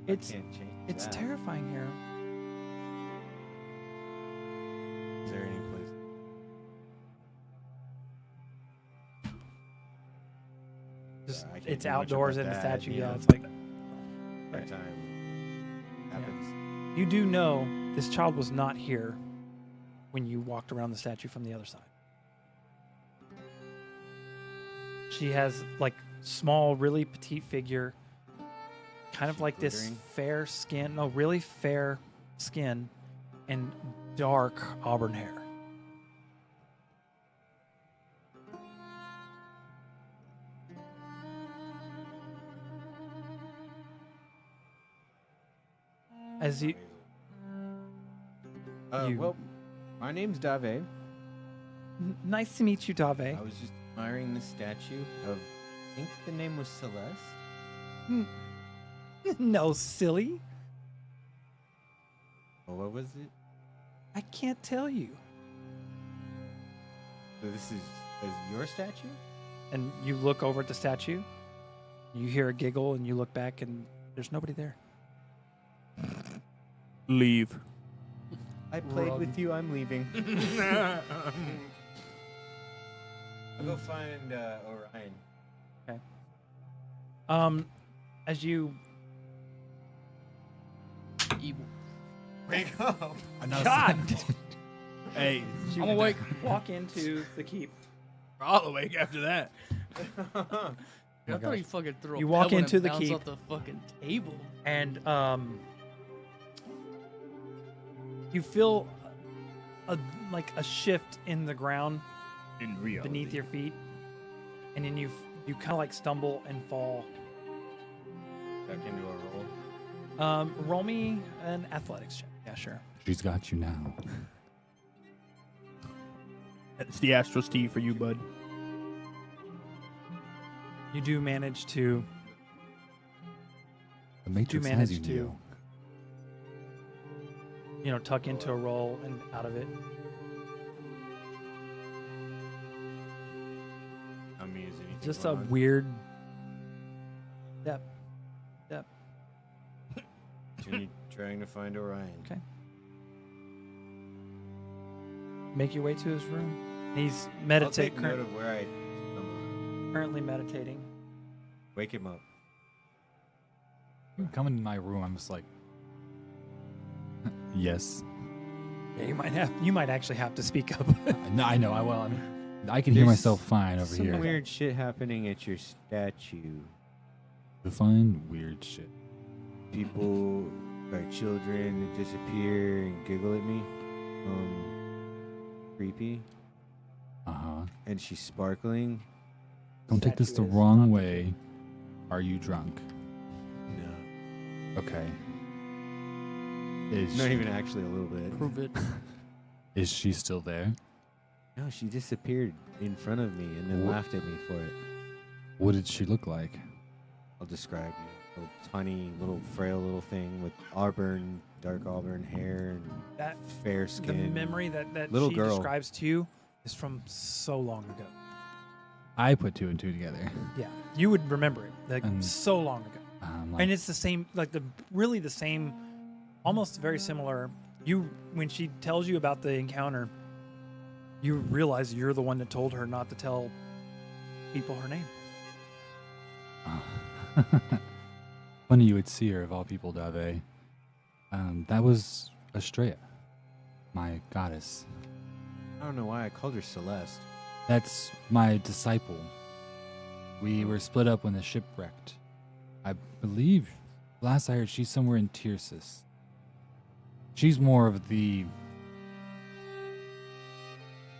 Speaker 2: I can't change
Speaker 3: It's
Speaker 2: that.
Speaker 3: terrifying here.
Speaker 2: Is there any place?
Speaker 3: Just
Speaker 2: I can't
Speaker 3: it's
Speaker 2: do much
Speaker 3: outdoors
Speaker 2: about
Speaker 3: in the
Speaker 2: that,
Speaker 3: statue.
Speaker 2: you
Speaker 3: Yeah,
Speaker 2: know.
Speaker 3: it's like
Speaker 2: That time happens.
Speaker 3: you do know this child was not here when you walked around the statue from the other side. She has like small, really petite figure, kind of
Speaker 2: She
Speaker 3: like this
Speaker 2: glittering?
Speaker 3: fair skin, no, really fair skin, and dark auburn hair. As you, you-
Speaker 2: Well, my name's Dave.
Speaker 3: nice to meet you, Dave.
Speaker 2: I was just admiring the statue of, I think the name was Celeste.
Speaker 3: No, silly.
Speaker 2: Oh, what was it?
Speaker 3: I can't tell you.
Speaker 2: So this is your statue?
Speaker 3: And you look over at the statue. You hear a giggle, and you look back, and there's nobody there.
Speaker 1: Leave.
Speaker 2: I played with you. I'm leaving. I'll go find Orion.
Speaker 3: As you
Speaker 1: Evil.
Speaker 2: Wake up!
Speaker 3: God,
Speaker 4: Hey,
Speaker 1: I'm awake.
Speaker 3: walk into the keep.
Speaker 4: we're all awake after that.
Speaker 1: I thought he fucking threw
Speaker 3: You
Speaker 1: a
Speaker 3: walk
Speaker 1: pebble
Speaker 3: into
Speaker 1: and
Speaker 3: the
Speaker 1: bounce
Speaker 3: keep.
Speaker 1: off the fucking table.
Speaker 3: And you feel like a shift in the ground
Speaker 4: In reality.
Speaker 3: beneath your feet, and then you kind of like stumble and fall.
Speaker 2: Back into a roll.
Speaker 3: Roll me an athletics check. Yeah, sure.
Speaker 5: She's got you now.
Speaker 4: It's the Astros tea for you, bud.
Speaker 3: You do manage to
Speaker 5: The Matrix
Speaker 3: manage
Speaker 5: has you,
Speaker 3: to-
Speaker 5: Neo.
Speaker 3: tuck into a roll and out of it.
Speaker 2: I mean, is anything
Speaker 3: Just a
Speaker 2: going on?
Speaker 3: weird step.
Speaker 2: Continue trying to find Orion.
Speaker 3: Okay. Make your way to his room. He's
Speaker 2: I'll take note of where I stumbled.
Speaker 3: currently meditating.
Speaker 2: Wake him up.
Speaker 5: You come into my room, I'm just like, yes.
Speaker 3: Yeah, you might actually have to speak up.
Speaker 5: No, I know. I can hear
Speaker 2: There's
Speaker 5: myself fine over
Speaker 2: Some
Speaker 5: here.
Speaker 2: weird shit happening at your statue.
Speaker 5: Define weird shit.
Speaker 2: People, like children, that disappear and giggle at me. Creepy. And she's sparkling.
Speaker 5: Don't take this the
Speaker 3: Statue is
Speaker 5: wrong
Speaker 3: not
Speaker 5: way. Are you drunk?
Speaker 2: No.
Speaker 5: Okay. Is
Speaker 2: Not
Speaker 5: she,
Speaker 2: even actually a little bit.
Speaker 1: Prove it.
Speaker 5: is she still there?
Speaker 2: No, she disappeared in front of me and then
Speaker 5: Wha-
Speaker 2: laughed at me for it.
Speaker 5: What did she look like?
Speaker 2: I'll describe you. Little tiny, little frail little thing with dark auburn hair and
Speaker 3: That
Speaker 2: fair
Speaker 3: the
Speaker 2: skin.
Speaker 3: memory that
Speaker 2: Little
Speaker 3: she
Speaker 2: girl.
Speaker 3: describes to you is from so long ago.
Speaker 5: I put two and two together.
Speaker 3: Yeah, you would remember it like
Speaker 5: Um,
Speaker 3: so long ago.
Speaker 5: Like,
Speaker 3: And it's the same, like really the same, almost very similar. When she tells you about the encounter, you realize you're the one that told her not to tell people her name.
Speaker 5: funny you would see her of all people, Dave. That was Estrella, my goddess.
Speaker 2: I don't know why I called her Celeste.
Speaker 5: That's my disciple. We were split up when the ship wrecked. I believe, last I heard, she's somewhere in Tirsus. She's more of the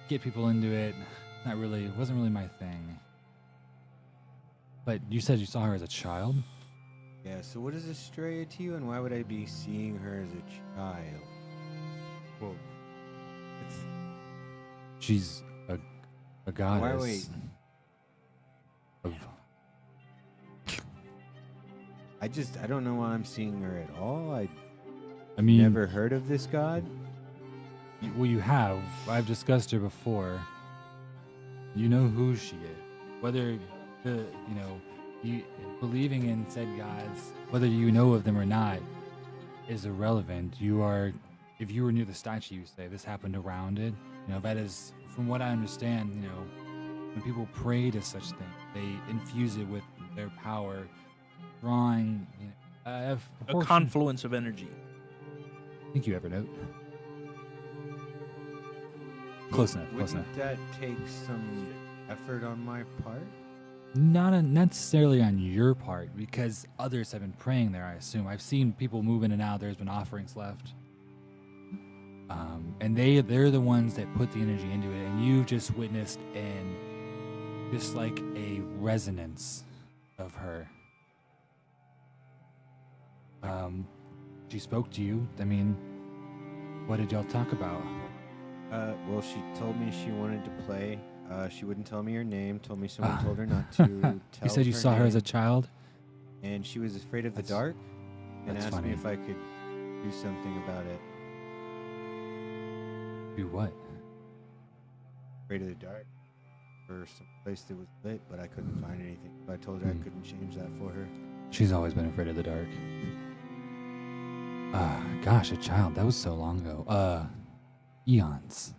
Speaker 5: get people into it. Not really, it wasn't really my thing. But you said you saw her as a child?
Speaker 2: Yeah, so what is Estrella to you, and why would I be seeing her as a child?
Speaker 5: Well, she's a goddess.
Speaker 2: wait.
Speaker 5: Of,
Speaker 2: I don't know why I'm seeing her at all. I
Speaker 5: I mean,
Speaker 2: never heard of this god.
Speaker 5: Well, you have. I've discussed her before. You know who she is. Whether you believing in said gods, whether you know of them or not, is irrelevant. If you were near the statue, you say this happened around it. That is, from what I understand, when people pray to such things, they infuse it with their power, drawing
Speaker 4: A
Speaker 5: portion-
Speaker 4: confluence of energy.
Speaker 5: Thank you, Evernote. Close enough. Close enough.
Speaker 2: Wouldn't that take some effort on my part?
Speaker 5: Not necessarily on your part, because others have been praying there, I assume. I've seen people move in and out. There's been offerings left. And they're the ones that put the energy into it, and you've just witnessed just like a resonance of her. She spoke to you. I mean, what did y'all talk about?
Speaker 2: Well, she told me she wanted to play. She wouldn't tell me her name. Told me someone told her not to tell.
Speaker 5: You said you saw her as a child?
Speaker 2: and she was afraid of the
Speaker 5: That's-
Speaker 2: dark, and
Speaker 5: that's
Speaker 2: asked
Speaker 5: funny.
Speaker 2: me if I could do something about it.
Speaker 5: Do what?
Speaker 2: Afraid of the dark, or some place that was lit, but I couldn't find anything. So I told her I couldn't change that for her.
Speaker 5: She's always been afraid of the dark. Gosh, a child. That was so long ago. Eons,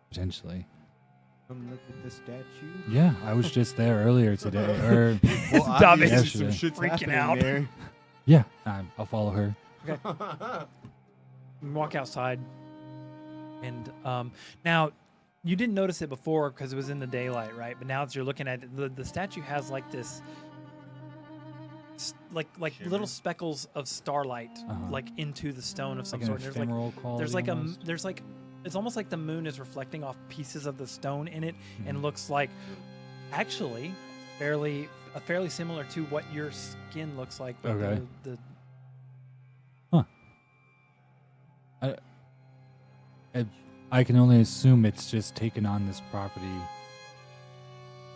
Speaker 5: potentially.
Speaker 2: Come look at the statue.
Speaker 5: Yeah, I was just there earlier today. Or
Speaker 2: Well,
Speaker 3: Dobby's
Speaker 2: obviously some
Speaker 5: yesterday.
Speaker 2: shit's
Speaker 3: freaking
Speaker 2: happening
Speaker 3: out.
Speaker 2: there.
Speaker 5: yeah, I'll follow her.
Speaker 3: You walk outside, and now you didn't notice it before because it was in the daylight, right? But now as you're looking at it, the statue has like this, like
Speaker 2: Shimmer.
Speaker 3: little speckles of starlight,
Speaker 5: Uh-huh.
Speaker 3: like into the stone of some
Speaker 5: Like an
Speaker 3: sort.
Speaker 5: ephemeral quality.
Speaker 3: There's like
Speaker 5: almost.
Speaker 3: there's like it's almost like the moon is reflecting off pieces of the stone in it, and
Speaker 5: Mhm.
Speaker 3: looks like actually fairly similar to what your skin looks like. But
Speaker 5: Okay.
Speaker 3: the
Speaker 5: I can only assume it's just taken on this property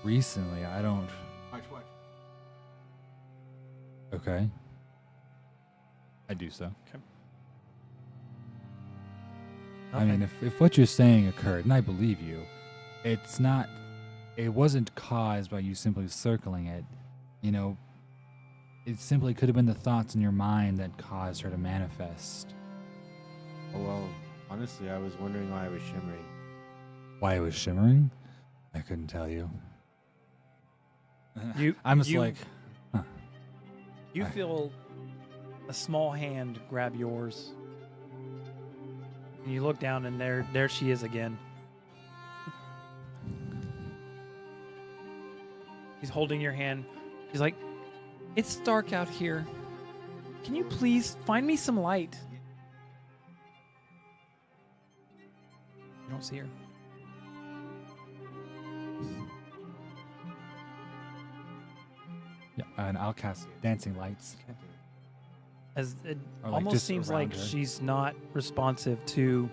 Speaker 5: recently. I don't.
Speaker 2: Watch.
Speaker 5: Okay. I do so. I mean, if what you're saying occurred, and I believe you, it wasn't caused by you simply circling it. You know, it simply could have been the thoughts in your mind that caused her to manifest.
Speaker 2: Oh, well, honestly, I was wondering why I was shimmering.
Speaker 5: Why it was shimmering? I couldn't tell you.
Speaker 3: You-
Speaker 5: I'm just
Speaker 3: you-
Speaker 5: like,
Speaker 3: You feel a small hand grab yours. And you look down, and there she is again. She's holding your hand. She's like, "It's dark out here. Can you please find me some light?" You don't see her.
Speaker 5: yeah, and I'll cast dancing lights.
Speaker 3: As it
Speaker 5: Or, like,
Speaker 3: almost
Speaker 5: just
Speaker 3: seems
Speaker 5: around
Speaker 3: like
Speaker 5: her.
Speaker 3: she's not responsive to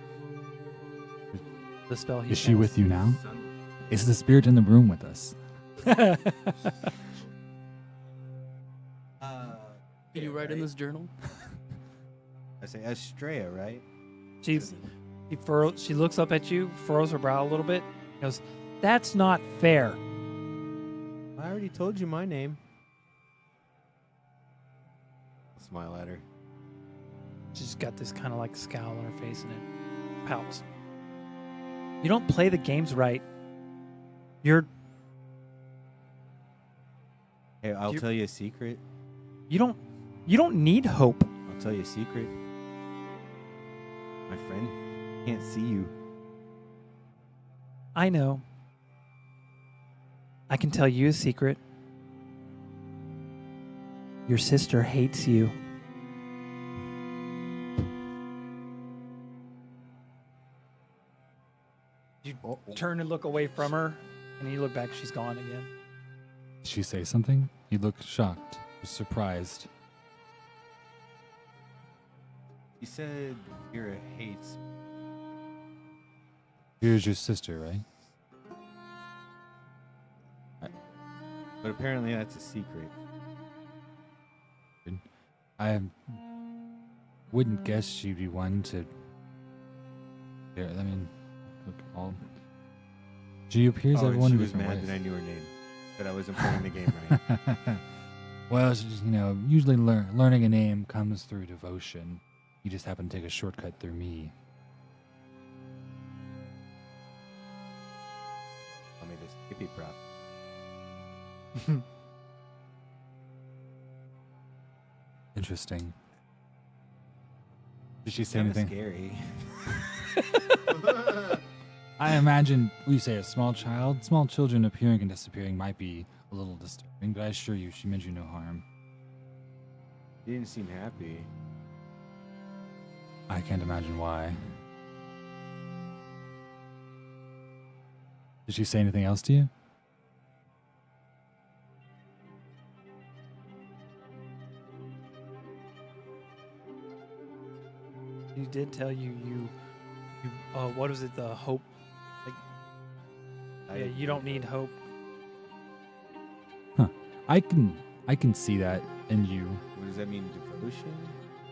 Speaker 3: the spell he
Speaker 5: Is she with
Speaker 3: cast.
Speaker 5: you now? Is the spirit in the room with us?
Speaker 1: Can you write in this journal?
Speaker 2: I say Estrella, right?
Speaker 3: She looks up at you, furrows her brow a little bit, goes, "That's not fair."
Speaker 2: I already told you my name. I'll smile at her.
Speaker 3: She's got this kind of like scowl on her face and it pouts. "You don't play the games right. You're
Speaker 2: Hey, I'll
Speaker 3: You-
Speaker 2: tell you a secret.
Speaker 3: you don't need hope."
Speaker 2: I'll tell you a secret. My friend can't see you.
Speaker 3: I know. I can tell you a secret. Your sister hates you. You turn and look away from her, and you look back, she's gone again.
Speaker 5: Did she say something? He looked shocked, surprised.
Speaker 2: He said Vera hates.
Speaker 5: Here's your sister, right?
Speaker 2: But apparently that's a secret.
Speaker 5: I wouldn't guess she'd be one to. Yeah, I mean, look, all. She appears
Speaker 2: Oh, and
Speaker 5: everyone
Speaker 2: she
Speaker 5: in
Speaker 2: was
Speaker 5: different
Speaker 2: mad
Speaker 5: ways.
Speaker 2: that I knew her name. That I wasn't playing the game right.
Speaker 5: Well, it's just, usually learning a name comes through devotion. You just happen to take a shortcut through me.
Speaker 2: Tell me this hippie prop.
Speaker 5: Interesting. Did she say
Speaker 2: Kinda
Speaker 5: anything?
Speaker 2: scary.
Speaker 5: I imagine we say a small child. Small children appearing and disappearing might be a little disturbing, but I assure you, she meant you no harm.
Speaker 2: He didn't seem happy.
Speaker 5: I can't imagine why. Did she say anything else to you?
Speaker 3: You did tell you what was it? The hope. Yeah, you don't need hope.
Speaker 5: I can see that in you.
Speaker 2: What does that mean? Devotion?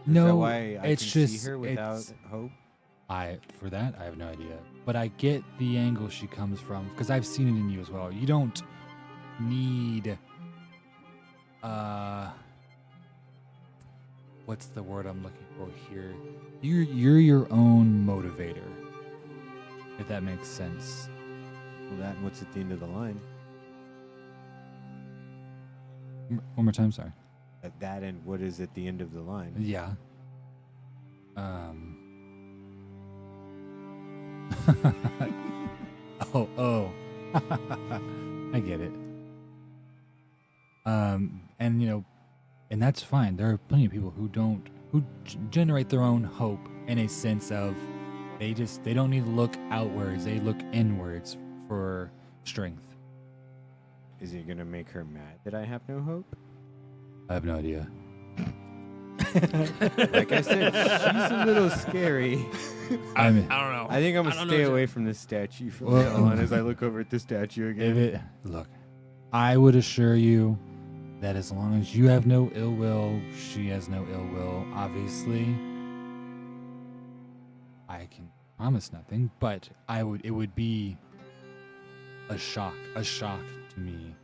Speaker 5: No,
Speaker 2: Is that why I
Speaker 5: it's
Speaker 2: can
Speaker 5: just
Speaker 2: see her without
Speaker 5: it's,
Speaker 2: hope?
Speaker 5: for that I have no idea, but I get the angle she comes from because I've seen it in you as well. You don't need what's the word I'm looking for here? You're your own motivator, if that makes sense.
Speaker 2: Well, that and what's at the end of the line?
Speaker 5: One more time, sorry.
Speaker 2: At that and what is at the end of the line?
Speaker 5: Yeah. oh. I get it. And and that's fine. There are plenty of people who generate their own hope in a sense of they don't need to look outwards. They look inwards for strength.
Speaker 2: Is it gonna make her mad that I have no hope?
Speaker 5: I have no idea.
Speaker 2: Like I said, she's a little scary.
Speaker 5: I mean,
Speaker 4: I don't know.
Speaker 2: I think I'm
Speaker 4: I
Speaker 2: gonna
Speaker 4: don't
Speaker 2: stay
Speaker 4: know.
Speaker 2: away from this statue from
Speaker 5: Well,
Speaker 2: now on as I look over at the statue again.
Speaker 5: look, I would assure you that as long as you have no ill will, she has no ill will. Obviously, I can promise nothing, but it would be a shock to me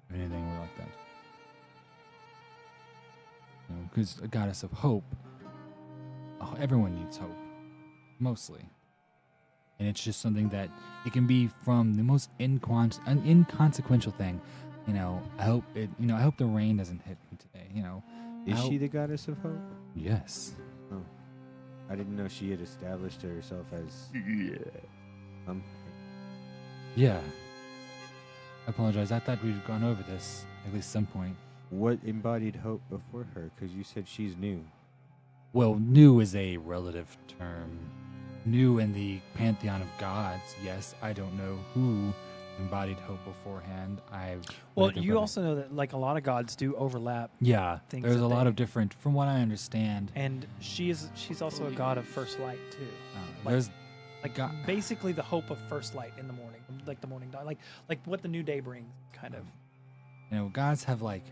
Speaker 5: if anything were like that. Because a goddess of hope, everyone needs hope, mostly. And it's just something that it can be from the most inconsequential thing. I hope the rain doesn't hit me today.
Speaker 2: Is
Speaker 5: I
Speaker 2: she
Speaker 5: hope-
Speaker 2: the goddess of hope?
Speaker 5: Yes.
Speaker 2: I didn't know she had established herself as
Speaker 5: Yeah. I apologize. I thought we'd gone over this at least some point.
Speaker 2: What embodied hope before her? Because you said she's new.
Speaker 5: Well, new is a relative term. New in the pantheon of gods. Yes, I don't know who embodied hope beforehand.
Speaker 3: Well, you also know that like a lot of gods do overlap,
Speaker 5: yeah.
Speaker 3: things
Speaker 5: There's
Speaker 3: that
Speaker 5: a lot
Speaker 3: they-
Speaker 5: of different, from what I understand.
Speaker 3: and she's also a god of first light too. like-
Speaker 5: There's
Speaker 3: Like
Speaker 5: God.
Speaker 3: basically the hope of first light in the morning, like the morning dawn, like what the new day brings, kind of.
Speaker 5: gods have like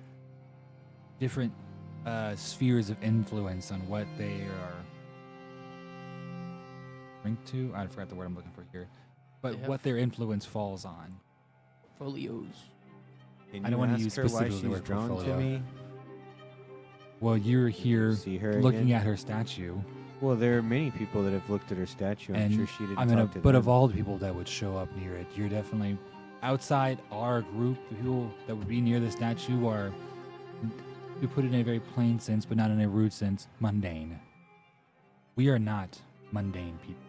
Speaker 5: different spheres of influence on what they are linked to. I forgot the word I'm looking for here, but
Speaker 1: They have-
Speaker 5: what their influence falls on.
Speaker 1: Folios.
Speaker 2: Can
Speaker 5: I don't
Speaker 2: you
Speaker 5: wanna
Speaker 2: ask
Speaker 5: use
Speaker 2: her why
Speaker 5: specifically the
Speaker 2: she's
Speaker 5: word
Speaker 2: drawn to
Speaker 5: portfolio.
Speaker 2: me?
Speaker 5: Well, you're here
Speaker 2: See her
Speaker 5: looking
Speaker 2: again?
Speaker 5: at her statue,
Speaker 2: Well, there are many people that have looked at her statue. I'm
Speaker 5: and
Speaker 2: sure she didn't
Speaker 5: I mean,
Speaker 2: talk to
Speaker 5: but
Speaker 2: them.
Speaker 5: of all the people that would show up near it, you're definitely outside our group. The people that would be near the statue are, to put it in a very plain sense, but not in a rude sense, mundane. We are not mundane people.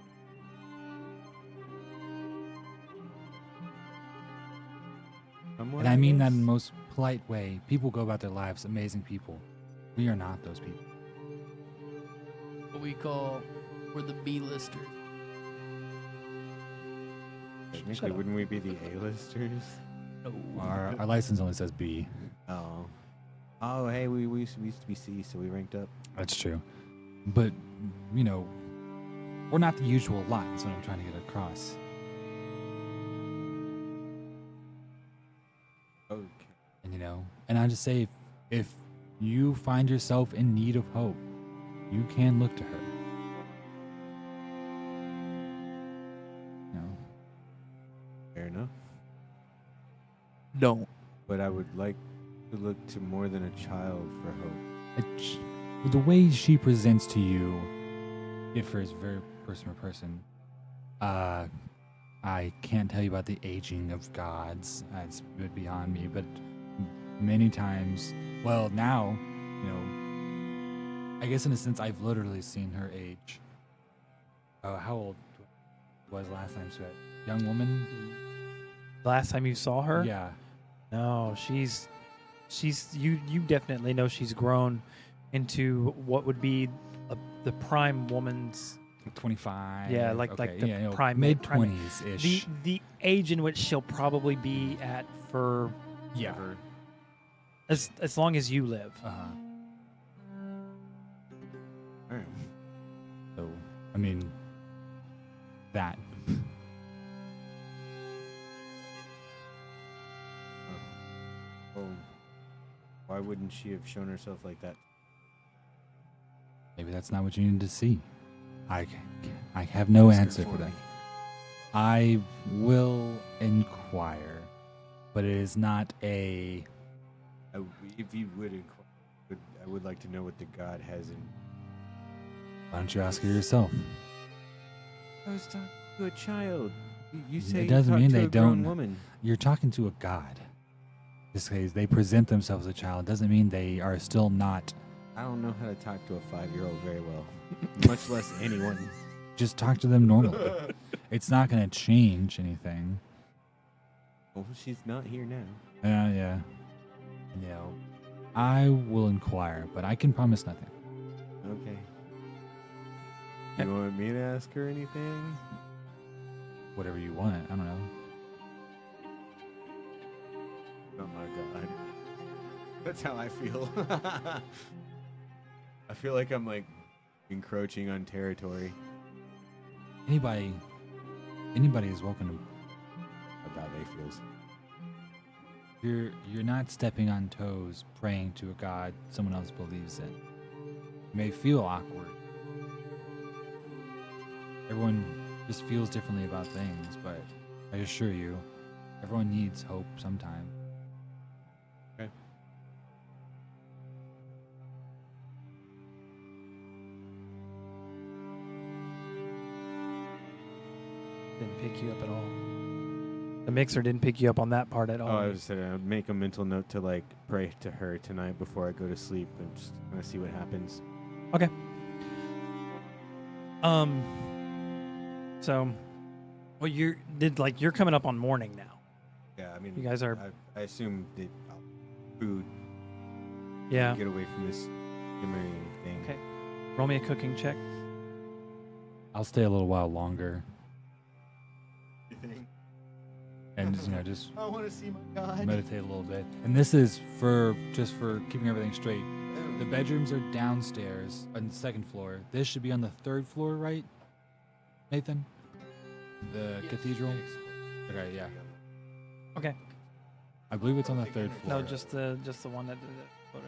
Speaker 2: Someone,
Speaker 5: And I mean that
Speaker 2: guess?
Speaker 5: in the most polite way. People go about their lives, amazing people. We are not those people.
Speaker 1: What we're the B-listers.
Speaker 2: Technically, wouldn't we be the A-listers?
Speaker 1: No.
Speaker 5: Our license only says B.
Speaker 2: Oh. Oh, hey, we used to be C, so we ranked up.
Speaker 5: That's true. But, we're not the usual lot. That's what I'm trying to get across.
Speaker 2: Okay.
Speaker 5: And, and I just say, if you find yourself in need of hope, you can look to her.
Speaker 2: Fair enough.
Speaker 1: Don't.
Speaker 2: But I would like to look to more than a child for hope.
Speaker 5: The way she presents to you differs very person to person. I can't tell you about the aging of gods. It's a bit beyond me, but many times, well, now, I guess in a sense, I've literally seen her age. How old? was last time she met. Young woman?
Speaker 3: Last time you saw her?
Speaker 5: Yeah.
Speaker 3: No, she's you definitely know she's grown into what would be the prime woman's
Speaker 5: 25.
Speaker 3: Yeah, like the prime
Speaker 5: mid
Speaker 3: prime-
Speaker 5: 20s ish.
Speaker 3: the age in which she'll probably be at for
Speaker 5: Yeah.
Speaker 3: as long as you live.
Speaker 5: Uh-huh.
Speaker 2: All right.
Speaker 5: So, I mean, that.
Speaker 2: Well, why wouldn't she have shown herself like that?
Speaker 5: Maybe that's not what you needed to see. I have no
Speaker 2: Ask her
Speaker 5: answer for
Speaker 2: for
Speaker 5: that.
Speaker 2: me.
Speaker 5: I will inquire, but it is not a.
Speaker 2: If you would inquire, I would like to know what the god has in.
Speaker 5: Why don't you ask her yourself?
Speaker 2: I was talking to a child. You say
Speaker 5: It doesn't
Speaker 2: you
Speaker 5: mean
Speaker 2: talk to
Speaker 5: they
Speaker 2: a grown
Speaker 5: don't.
Speaker 2: woman.
Speaker 5: You're talking to a god. Just because they present themselves as a child doesn't mean they are still not.
Speaker 2: I don't know how to talk to a 5-year-old very well, much less anyone.
Speaker 5: Just talk to them normally. It's not going to change anything.
Speaker 2: Well, she's not here now.
Speaker 5: Yeah. You know, I will inquire, but I can promise nothing.
Speaker 2: Okay. You want me to ask her anything?
Speaker 5: Whatever you want. I don't know.
Speaker 2: Oh my god. That's how I feel. I feel like I'm like encroaching on territory.
Speaker 5: Anybody is welcome to.
Speaker 2: About they feels.
Speaker 5: You're not stepping on toes praying to a god someone else believes in. You may feel awkward. Everyone just feels differently about things, but I assure you, everyone needs hope sometime.
Speaker 2: Okay.
Speaker 3: Didn't pick you up at all. The mixer didn't pick you up on that part at all.
Speaker 2: Oh, I was saying I'd make a mental note to like pray to her tonight before I go to sleep and just kind of see what happens.
Speaker 3: So, well, you're coming up on morning now.
Speaker 2: Yeah, I mean,
Speaker 3: You guys are,
Speaker 2: I assume that food.
Speaker 3: yeah.
Speaker 2: Get away from this shimmering thing.
Speaker 3: Okay. Roll me a cooking check.
Speaker 5: I'll stay a little while longer
Speaker 2: You think?
Speaker 5: and just
Speaker 2: I want to see my god.
Speaker 5: meditate a little bit. And this is for keeping everything straight. The bedrooms are downstairs on the second floor. This should be on the third floor, right, Nathan? The cathedral? Okay, yeah.
Speaker 3: Okay.
Speaker 5: I believe it's on the third floor.
Speaker 3: No, just the one that did it. Photo.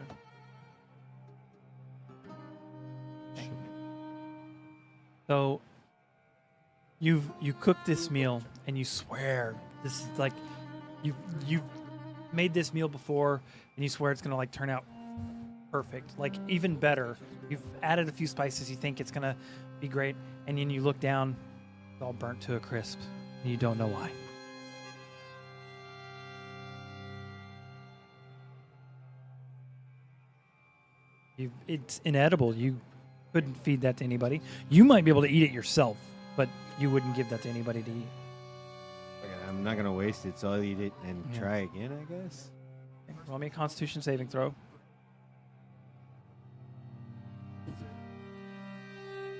Speaker 3: So you cooked this meal and you swear this is like you've made this meal before and you swear it's gonna like turn out perfect, like even better. You've added a few spices, you think it's gonna be great, and then you look down, it's all burnt to a crisp, and you don't know why. It's inedible. You couldn't feed that to anybody. You might be able to eat it yourself, but you wouldn't give that to anybody to eat.
Speaker 2: Okay, I'm not gonna waste it, so I'll eat it and
Speaker 3: Yeah.
Speaker 2: try again, I guess.
Speaker 3: Okay, roll me a Constitution saving throw.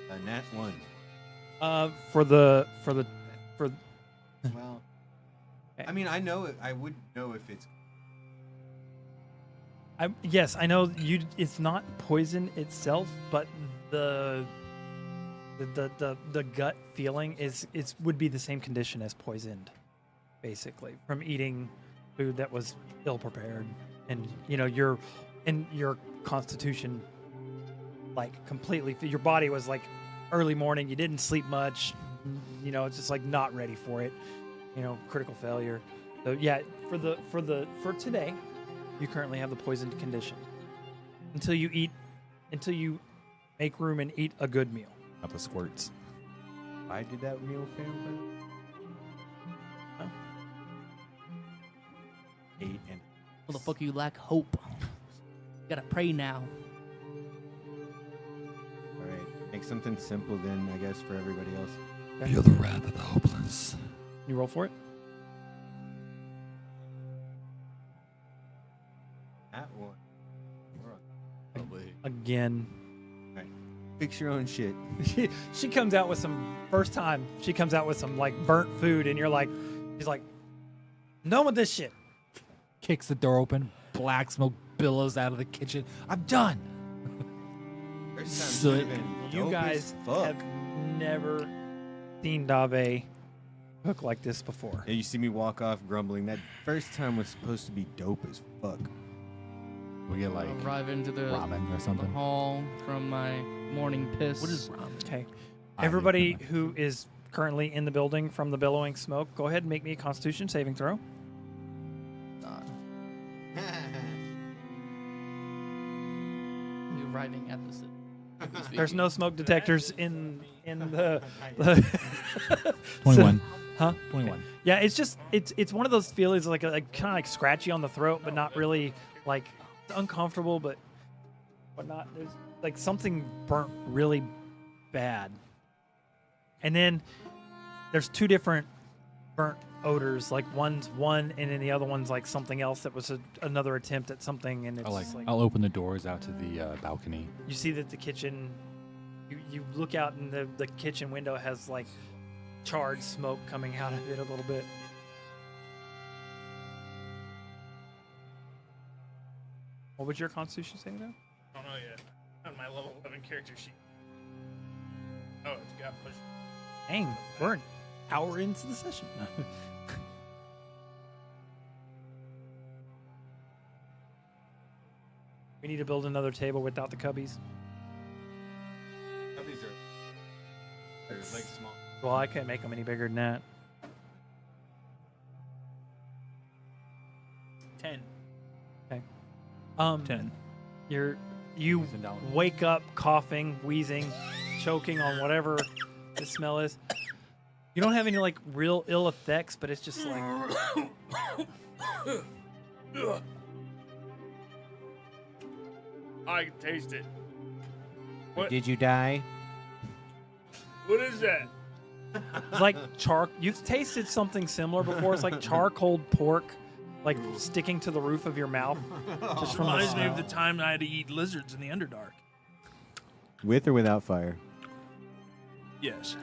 Speaker 2: A nat 1.
Speaker 3: For the
Speaker 2: Well, I mean, I know it. I would know if it's.
Speaker 3: yes, I know you. It's not poison itself, but the gut feeling would be the same condition as poisoned, basically, from eating food that was ill prepared, and your constitution, like completely, your body was like early morning. You didn't sleep much. It's just like not ready for it. Critical failure. So yeah, for today, you currently have the poisoned condition until you make room and eat a good meal.
Speaker 5: Not the squirts.
Speaker 2: Why did that meal fail?
Speaker 3: Huh?
Speaker 2: 8 and.
Speaker 1: Motherfucker, you lack hope. You gotta pray now.
Speaker 2: All right, make something simple then, I guess, for everybody else.
Speaker 5: Feel the wrath of the hopeless.
Speaker 3: You roll for it.
Speaker 2: That one.
Speaker 5: Probably.
Speaker 3: Again.
Speaker 2: Fix your own shit.
Speaker 3: She comes out with some first time. She comes out with some like burnt food, and you're like, she's like, no with this shit.
Speaker 5: Kicks the door open. Black smoke billows out of the kitchen. I'm done.
Speaker 2: First time
Speaker 5: Soot.
Speaker 2: serving
Speaker 3: You
Speaker 2: dope
Speaker 3: guys
Speaker 2: as fuck.
Speaker 3: have never seen Dave cook like this before.
Speaker 2: Yeah, you see me walk off grumbling. That first time was supposed to be dope as fuck.
Speaker 5: We get like
Speaker 1: Arrive into the
Speaker 5: ramen or something.
Speaker 1: hall from my morning piss.
Speaker 4: What is ramen?
Speaker 3: Okay.
Speaker 5: I
Speaker 3: Everybody
Speaker 5: didn't
Speaker 3: who is currently in the building from the billowing smoke, go ahead and make me a Constitution saving throw.
Speaker 1: You arriving at the city.
Speaker 3: There's no smoke detectors in the
Speaker 5: 21.
Speaker 3: Huh?
Speaker 5: 21.
Speaker 3: Yeah, it's just it's one of those feelings like kind of like scratchy on the throat, but not really like uncomfortable, but not. There's like something burnt really bad, and then there's two different burnt odors. Like one's one, and then the other one's like something else that was another attempt at something. And it's just like
Speaker 5: I'll open the doors out to the balcony.
Speaker 3: you see that the kitchen. You look out, and the kitchen window has like charred smoke coming out of it a little bit. What was your Constitution saving throw?
Speaker 4: I don't know yet. On my level 11 character sheet. Oh, it's got pushed.
Speaker 3: Dang, we're an hour into the session. We need to build another table without the cubbies.
Speaker 2: These are they're like small.
Speaker 3: Well, I can't make them any bigger than that.
Speaker 4: 10.
Speaker 3: 10. You
Speaker 5: Using down.
Speaker 3: wake up coughing, wheezing, choking on whatever the smell is. You don't have any like real ill effects, but it's just like
Speaker 4: I can taste it. What?
Speaker 2: Did you die?
Speaker 4: What is that?
Speaker 3: it's like You've tasted something similar before. It's like charcoal pork, like sticking to the roof of your mouth, just from the
Speaker 4: Reminds me of
Speaker 3: smell.
Speaker 4: the time I had to eat lizards in the Underdark.
Speaker 2: With or without fire?
Speaker 4: Yes.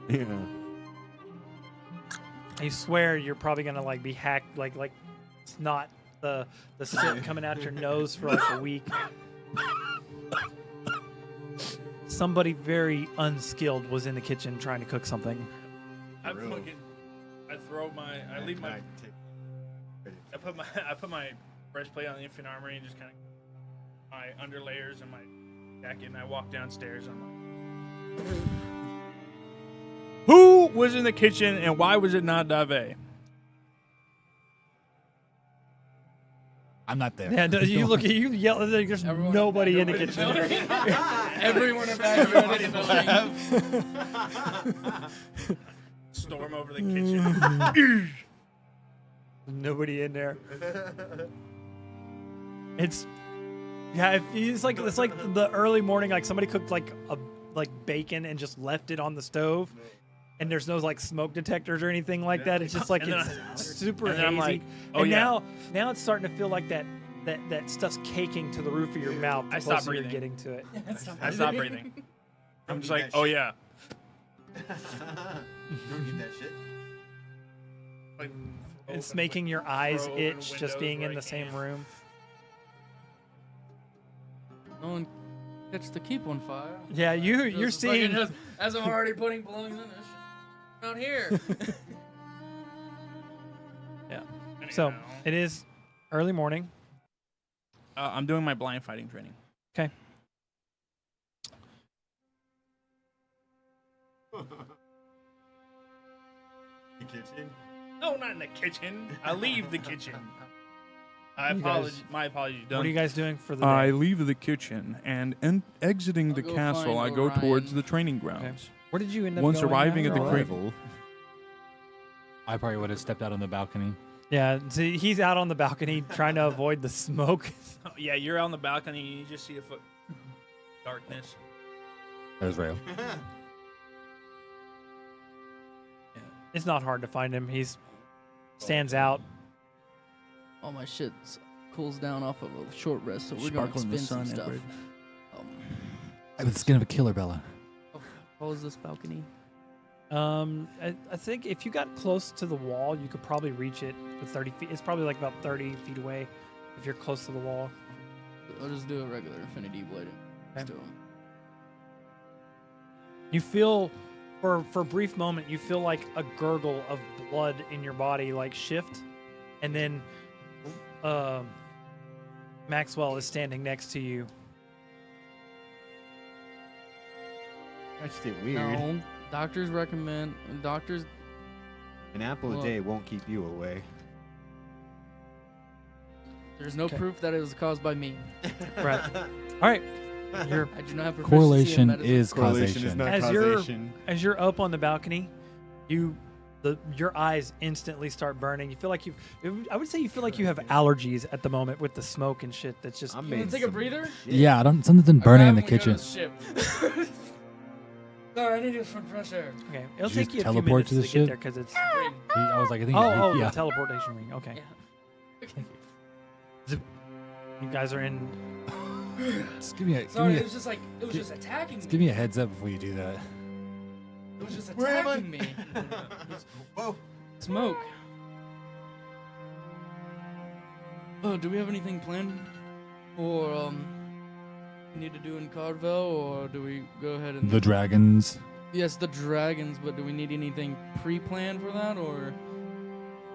Speaker 2: Yeah.
Speaker 3: I swear you're probably gonna like be hacked, like it's not the soot coming out your nose for like a week. Somebody very unskilled was in the kitchen trying to cook something.
Speaker 4: I
Speaker 2: Really?
Speaker 4: fucking, I leave my, I put my breastplate on the infant armory and just kind of my underlayers and my jacket, and I walk downstairs. I'm like, who was in the kitchen and why was it not Dave?
Speaker 5: I'm not there.
Speaker 3: Yeah, no, you look at you yell. There's nobody in the kitchen.
Speaker 1: Everyone in the
Speaker 4: Storm over the kitchen.
Speaker 3: Nobody in there. It's like the early morning. Like somebody cooked like bacon and just left it on the stove, and there's no like smoke detectors or anything like that. It's just like
Speaker 4: And then
Speaker 3: it's super
Speaker 4: and then I'm
Speaker 3: hazy.
Speaker 4: like, oh,
Speaker 3: and
Speaker 4: yeah.
Speaker 3: now it's starting to feel like that stuff's caking to the roof of your mouth. The
Speaker 4: I stopped
Speaker 3: closer you're
Speaker 4: breathing.
Speaker 3: getting to it.
Speaker 4: I stopped breathing. I'm just like, oh yeah.
Speaker 2: Don't eat that shit.
Speaker 4: Like,
Speaker 3: It's making your eyes
Speaker 4: throw over
Speaker 3: itch just
Speaker 4: windows
Speaker 3: being
Speaker 4: where
Speaker 3: in
Speaker 4: I
Speaker 3: the same
Speaker 4: can.
Speaker 3: room.
Speaker 1: No one catch the keep on fire.
Speaker 3: Yeah, you're
Speaker 1: Just fucking
Speaker 3: seeing.
Speaker 1: just- as I'm already putting belongings in this shit out here.
Speaker 3: Yeah. So
Speaker 4: anyhow,
Speaker 3: it is early morning.
Speaker 4: I'm doing my blind fighting training.
Speaker 3: Okay.
Speaker 2: The kitchen.
Speaker 4: No, not in the kitchen. I leave the kitchen. I
Speaker 3: You
Speaker 4: apologize.
Speaker 3: guys-
Speaker 4: My apologies.
Speaker 3: What are you guys doing for the
Speaker 4: I
Speaker 3: day?
Speaker 4: leave the kitchen and exiting the
Speaker 1: I'll go
Speaker 4: castle. I
Speaker 1: find
Speaker 4: go towards
Speaker 1: Orion.
Speaker 4: the training grounds.
Speaker 3: Where did you end up
Speaker 4: Once
Speaker 3: going
Speaker 4: arriving at
Speaker 3: after
Speaker 4: the
Speaker 3: all?
Speaker 4: crate.
Speaker 5: I probably would have stepped out on the balcony.
Speaker 3: Yeah, see, he's out on the balcony trying to avoid the smoke.
Speaker 4: Oh, yeah, you're on the balcony. You just see a foot darkness.
Speaker 5: There's Rail.
Speaker 3: It's not hard to find him. He's stands out.
Speaker 1: All my shit cools down off of a short rest, so we're going to
Speaker 6: Sparkle in the
Speaker 1: spin some
Speaker 6: sun,
Speaker 1: stuff.
Speaker 6: Edward.
Speaker 5: With the skin of a killer, Bella.
Speaker 1: What was this balcony?
Speaker 3: I think if you got close to the wall, you could probably reach it with 30 feet. It's probably like about 30 feet away if you're close to the wall.
Speaker 1: I'll just do a regular infinity blade.
Speaker 3: Okay.
Speaker 1: To him.
Speaker 3: You feel, for a brief moment, you feel like a gurgle of blood in your body, like shift, and then Maxwell is standing next to you.
Speaker 2: Touched it weird.
Speaker 1: No, doctors recommend. Doctors.
Speaker 2: An apple a
Speaker 1: Well-
Speaker 2: day won't keep you away.
Speaker 1: There's no
Speaker 3: Okay.
Speaker 1: proof that it was caused by me.
Speaker 3: Right. All right. You're
Speaker 1: I do not have proficiency in
Speaker 5: Correlation
Speaker 1: medicine.
Speaker 5: is
Speaker 2: Correlation
Speaker 5: causation.
Speaker 2: is not
Speaker 3: As you're-
Speaker 2: causation.
Speaker 3: as you're up on the balcony, your eyes instantly start burning. You feel like I would say you feel like you have allergies at the moment with the smoke and shit. That's just
Speaker 2: I'm
Speaker 1: You wanna
Speaker 2: made
Speaker 1: take a
Speaker 2: some
Speaker 1: breather?
Speaker 2: shit.
Speaker 5: Yeah, I don't. Something's burning in the kitchen.
Speaker 1: Sorry, I need some fresh air.
Speaker 3: okay. It'll
Speaker 5: Did you
Speaker 3: take you a few
Speaker 5: teleport
Speaker 3: minutes
Speaker 5: to
Speaker 3: to
Speaker 5: the
Speaker 3: get
Speaker 5: ship?
Speaker 3: there because it's.
Speaker 5: I was like, I think.
Speaker 3: Oh,
Speaker 5: yeah.
Speaker 3: the teleportation ring. Okay.
Speaker 1: Yeah.
Speaker 3: You guys are in.
Speaker 5: Just give me a.
Speaker 1: Sorry,
Speaker 5: give
Speaker 1: it
Speaker 5: me
Speaker 1: was just like it was just attacking
Speaker 5: just
Speaker 1: me.
Speaker 5: give me a heads up before you do that.
Speaker 1: It was just
Speaker 2: Where am I?
Speaker 1: attacking me.
Speaker 2: Whoa.
Speaker 1: Smoke. Oh, do we have anything planned for we need to do in Cardwell, or do we go ahead and
Speaker 5: The dragons.
Speaker 1: Yes, the dragons, but do we need anything pre-planned for that, or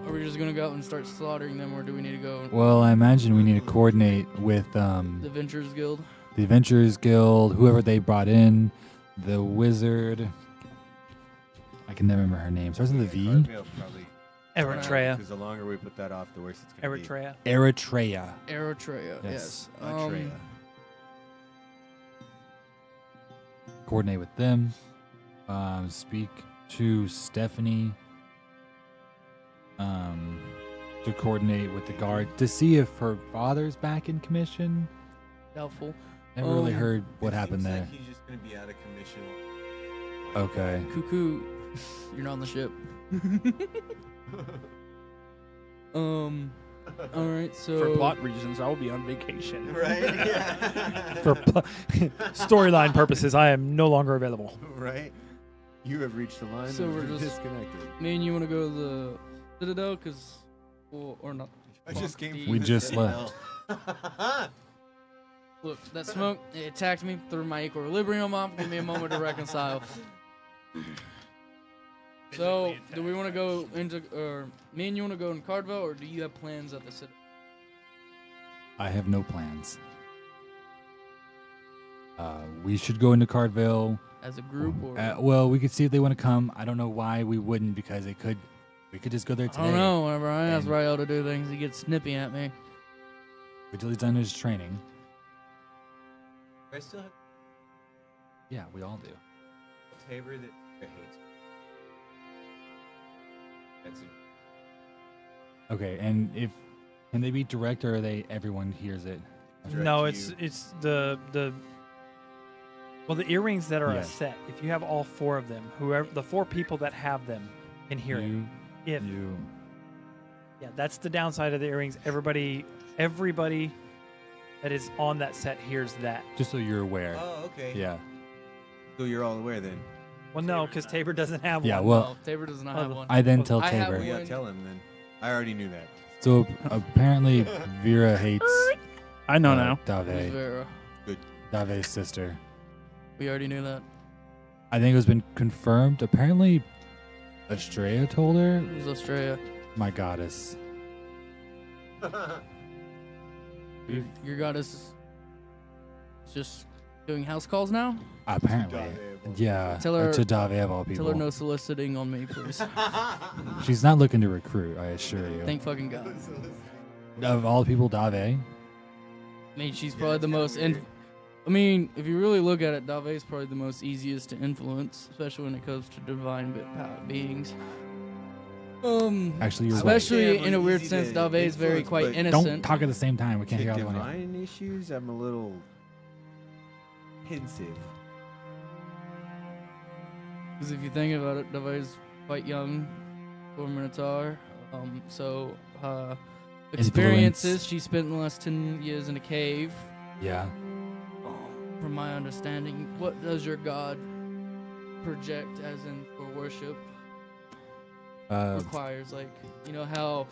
Speaker 1: are we just gonna go out and start slaughtering them, or do we need to go
Speaker 5: Well, I imagine we need to coordinate with
Speaker 1: the Adventurers Guild?
Speaker 5: the Adventurers Guild, whoever they brought in, the wizard. I can never remember her name. Starts with a V.
Speaker 3: Eritrea.
Speaker 2: Because the longer we put that off, the worse it's going to be.
Speaker 3: Eritrea.
Speaker 5: Eritrea.
Speaker 1: Eritrea,
Speaker 5: Yes.
Speaker 1: yes.
Speaker 2: Eritrea.
Speaker 5: Coordinate with them. Speak to Stephanie. To coordinate with the guard to see if her father's back in commission.
Speaker 1: Doubtful.
Speaker 5: Never really
Speaker 1: Um,
Speaker 5: heard what happened
Speaker 7: Seems
Speaker 5: there.
Speaker 7: like he's just gonna be out of commission.
Speaker 5: Okay.
Speaker 1: Cuckoo, you're not on the ship. All right, so
Speaker 6: For plot reasons, I will be on vacation.
Speaker 7: Right? Yeah.
Speaker 3: For storyline purposes, I am no longer available.
Speaker 2: Right? You have reached the line.
Speaker 1: So
Speaker 2: and
Speaker 1: we're
Speaker 2: been
Speaker 1: just-
Speaker 2: disconnected.
Speaker 1: me and you want to go to the Citadel, cause, or not?
Speaker 2: I just came
Speaker 1: the-
Speaker 2: from
Speaker 5: We
Speaker 2: the
Speaker 5: just
Speaker 2: Citadel.
Speaker 1: Look, that smoke, it attacked me, threw my equilibrium off, give me a moment to reconcile. So, do we want to go into, or me and you want to go in Cardwell, or do you have plans at the Citadel?
Speaker 5: I have no plans. We should go into Cardville.
Speaker 1: As a group, or?
Speaker 5: Well, we could see if they want to come. I don't know why we wouldn't, because they could. We could just go there
Speaker 1: I
Speaker 5: today.
Speaker 1: don't know, whenever I ask
Speaker 5: And-
Speaker 1: Rael to do things, he gets snippy at me.
Speaker 5: Until he's done his training.
Speaker 7: I still have
Speaker 5: Yeah, we all do.
Speaker 7: Tabor that hates. That's it.
Speaker 5: Okay, and if can they be direct, or are they everyone hears it?
Speaker 2: Direct
Speaker 3: No,
Speaker 2: to
Speaker 3: it's
Speaker 2: you.
Speaker 3: it's the the earrings that are
Speaker 5: Yeah.
Speaker 3: a set. If you have all four of them, whoever the four people that have them can hear it.
Speaker 5: you,
Speaker 3: If
Speaker 5: you.
Speaker 3: yeah, that's the downside of the earrings. Everybody that is on that set hears that.
Speaker 5: Just so you're aware.
Speaker 7: Oh, okay.
Speaker 5: Yeah.
Speaker 2: So you're all aware then.
Speaker 3: Well, no, because Tabor doesn't have
Speaker 5: Yeah.
Speaker 3: one.
Speaker 5: Well,
Speaker 1: No, Tabor does not
Speaker 3: Oh,
Speaker 1: have
Speaker 3: the-
Speaker 1: one.
Speaker 5: I then tell
Speaker 1: I have
Speaker 5: Tabor.
Speaker 1: one.
Speaker 2: Yeah, tell him then. I already knew that.
Speaker 5: So apparently, Vera hates
Speaker 6: I know now.
Speaker 1: Who's
Speaker 5: Dave.
Speaker 1: Vera?
Speaker 5: Dave's sister.
Speaker 1: We already knew that.
Speaker 5: I think it has been confirmed. Apparently, Estrella told her.
Speaker 1: Who's Australia?
Speaker 5: My goddess.
Speaker 1: Your goddess is just doing house calls now?
Speaker 5: Apparently. Yeah.
Speaker 1: Tell her-
Speaker 5: to Dave of all people.
Speaker 1: Tell her no soliciting on me, please.
Speaker 5: She's not looking to recruit, I assure you.
Speaker 1: Thank fucking God.
Speaker 5: Of all people, Dave.
Speaker 1: I mean, she's probably the most. I mean, if you really look at it, Dave is probably the most easiest to influence, especially when it comes to divine beings.
Speaker 5: Actually, you're right.
Speaker 1: Especially
Speaker 2: Yeah,
Speaker 1: in a
Speaker 2: but
Speaker 1: weird
Speaker 2: easy
Speaker 1: sense,
Speaker 2: to
Speaker 1: Dave is very
Speaker 2: influence,
Speaker 1: quite
Speaker 2: but
Speaker 1: innocent.
Speaker 5: Don't talk at the same time. We can't hear
Speaker 2: With
Speaker 5: all the one.
Speaker 2: divine issues, I'm a little pensive.
Speaker 1: Because if you think about it, Dave is quite young. for Minotaur. So
Speaker 5: Influence.
Speaker 1: experiences she spent in the last 10 years in a cave.
Speaker 5: Yeah.
Speaker 1: From my understanding, what does your god project as in for worship requires? Like, you know how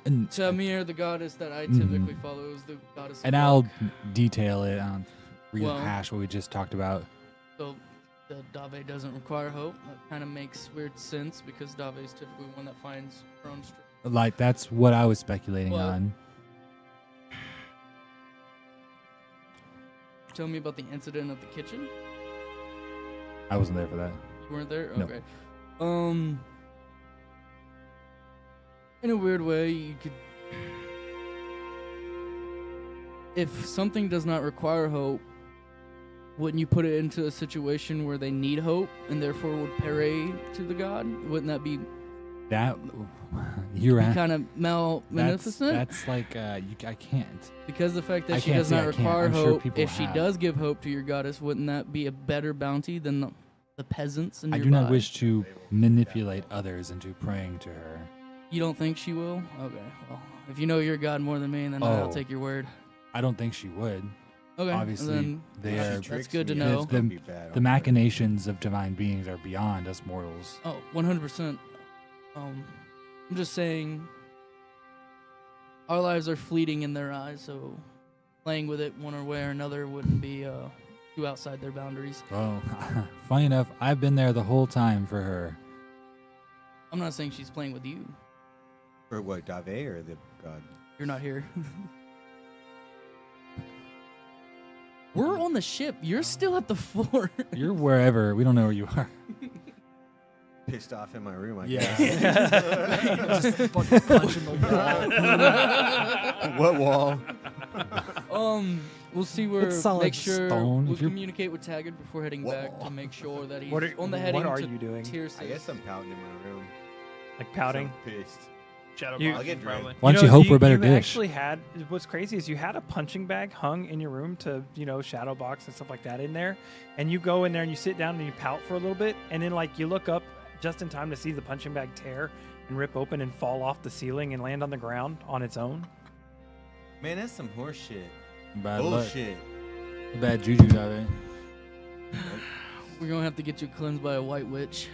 Speaker 5: And,
Speaker 1: Tamir, the goddess that I typically follow, is the goddess of
Speaker 5: and I'll
Speaker 1: luck.
Speaker 5: detail it, rehash what we just talked about.
Speaker 1: So the Dave doesn't require hope. That kind of makes weird sense because Dave is typically one that finds her own strength.
Speaker 5: Like, that's what I was speculating
Speaker 1: Well,
Speaker 5: on.
Speaker 1: Tell me about the incident at the kitchen.
Speaker 5: I wasn't there for that.
Speaker 1: You weren't there?
Speaker 5: No.
Speaker 1: Okay. In a weird way, you could. If something does not require hope, wouldn't you put it into a situation where they need hope and therefore would pray to the god? Wouldn't that be
Speaker 5: That you're at.
Speaker 1: kind of magnificent?
Speaker 5: That's like I can't.
Speaker 1: Because the fact that
Speaker 5: I
Speaker 1: she
Speaker 5: can't
Speaker 1: does
Speaker 5: say
Speaker 1: not
Speaker 5: I can't.
Speaker 1: require
Speaker 5: I'm sure
Speaker 1: hope,
Speaker 5: people
Speaker 1: if she
Speaker 5: have.
Speaker 1: does give hope to your goddess, wouldn't that be a better bounty than the peasants in
Speaker 5: I
Speaker 1: your
Speaker 5: do not wish to manipulate others into praying to her.
Speaker 1: You don't think she will? Okay. Well, if you know your god more than me, then I'll
Speaker 5: Oh.
Speaker 1: take your word.
Speaker 5: I don't think she would.
Speaker 1: Okay.
Speaker 5: Obviously,
Speaker 1: then
Speaker 5: they
Speaker 2: If she
Speaker 5: are
Speaker 1: That's
Speaker 2: tricks
Speaker 1: good to
Speaker 2: me,
Speaker 1: know.
Speaker 2: it's gonna be bad
Speaker 5: the
Speaker 2: on
Speaker 5: machinations of divine beings are beyond us mortals.
Speaker 1: Oh, 100%. I'm just saying, our lives are fleeting in their eyes, so playing with it one way or another wouldn't be too outside their boundaries.
Speaker 5: Well, funny enough, I've been there the whole time for her.
Speaker 1: I'm not saying she's playing with you.
Speaker 2: Or what, Dave or the god?
Speaker 1: You're not here. We're on the ship. You're still at the fort.
Speaker 5: You're wherever. We don't know where you are.
Speaker 2: Pissed off in my room, I
Speaker 5: Yeah.
Speaker 2: guess.
Speaker 3: Just fucking punching the wall.
Speaker 2: What wall?
Speaker 1: We'll see where.
Speaker 5: It's solid
Speaker 1: make sure
Speaker 5: stone.
Speaker 1: we'll
Speaker 5: If you're-
Speaker 1: communicate with Taggart before heading back to make sure that he's
Speaker 3: What are,
Speaker 1: on the heading
Speaker 3: what are
Speaker 1: to
Speaker 3: you doing?
Speaker 1: Tiersis.
Speaker 2: I guess I'm pouting in my room.
Speaker 3: Like pouting?
Speaker 2: I'm pissed.
Speaker 4: Shadow
Speaker 3: You-
Speaker 4: box,
Speaker 2: I'll get
Speaker 4: probably.
Speaker 5: Why don't you hope for a better
Speaker 3: you
Speaker 5: dish?
Speaker 3: actually had, what's crazy is you had a punching bag hung in your room to, shadow box and stuff like that in there. And you go in there and you sit down and you pout for a little bit. And then, like, you look up just in time to see the punching bag tear and rip open and fall off the ceiling and land on the ground on its own.
Speaker 2: Man, that's some horse shit.
Speaker 5: Bad luck.
Speaker 2: Bullshit.
Speaker 5: Bad juju out there.
Speaker 1: We're gonna have to get you cleansed by a white witch.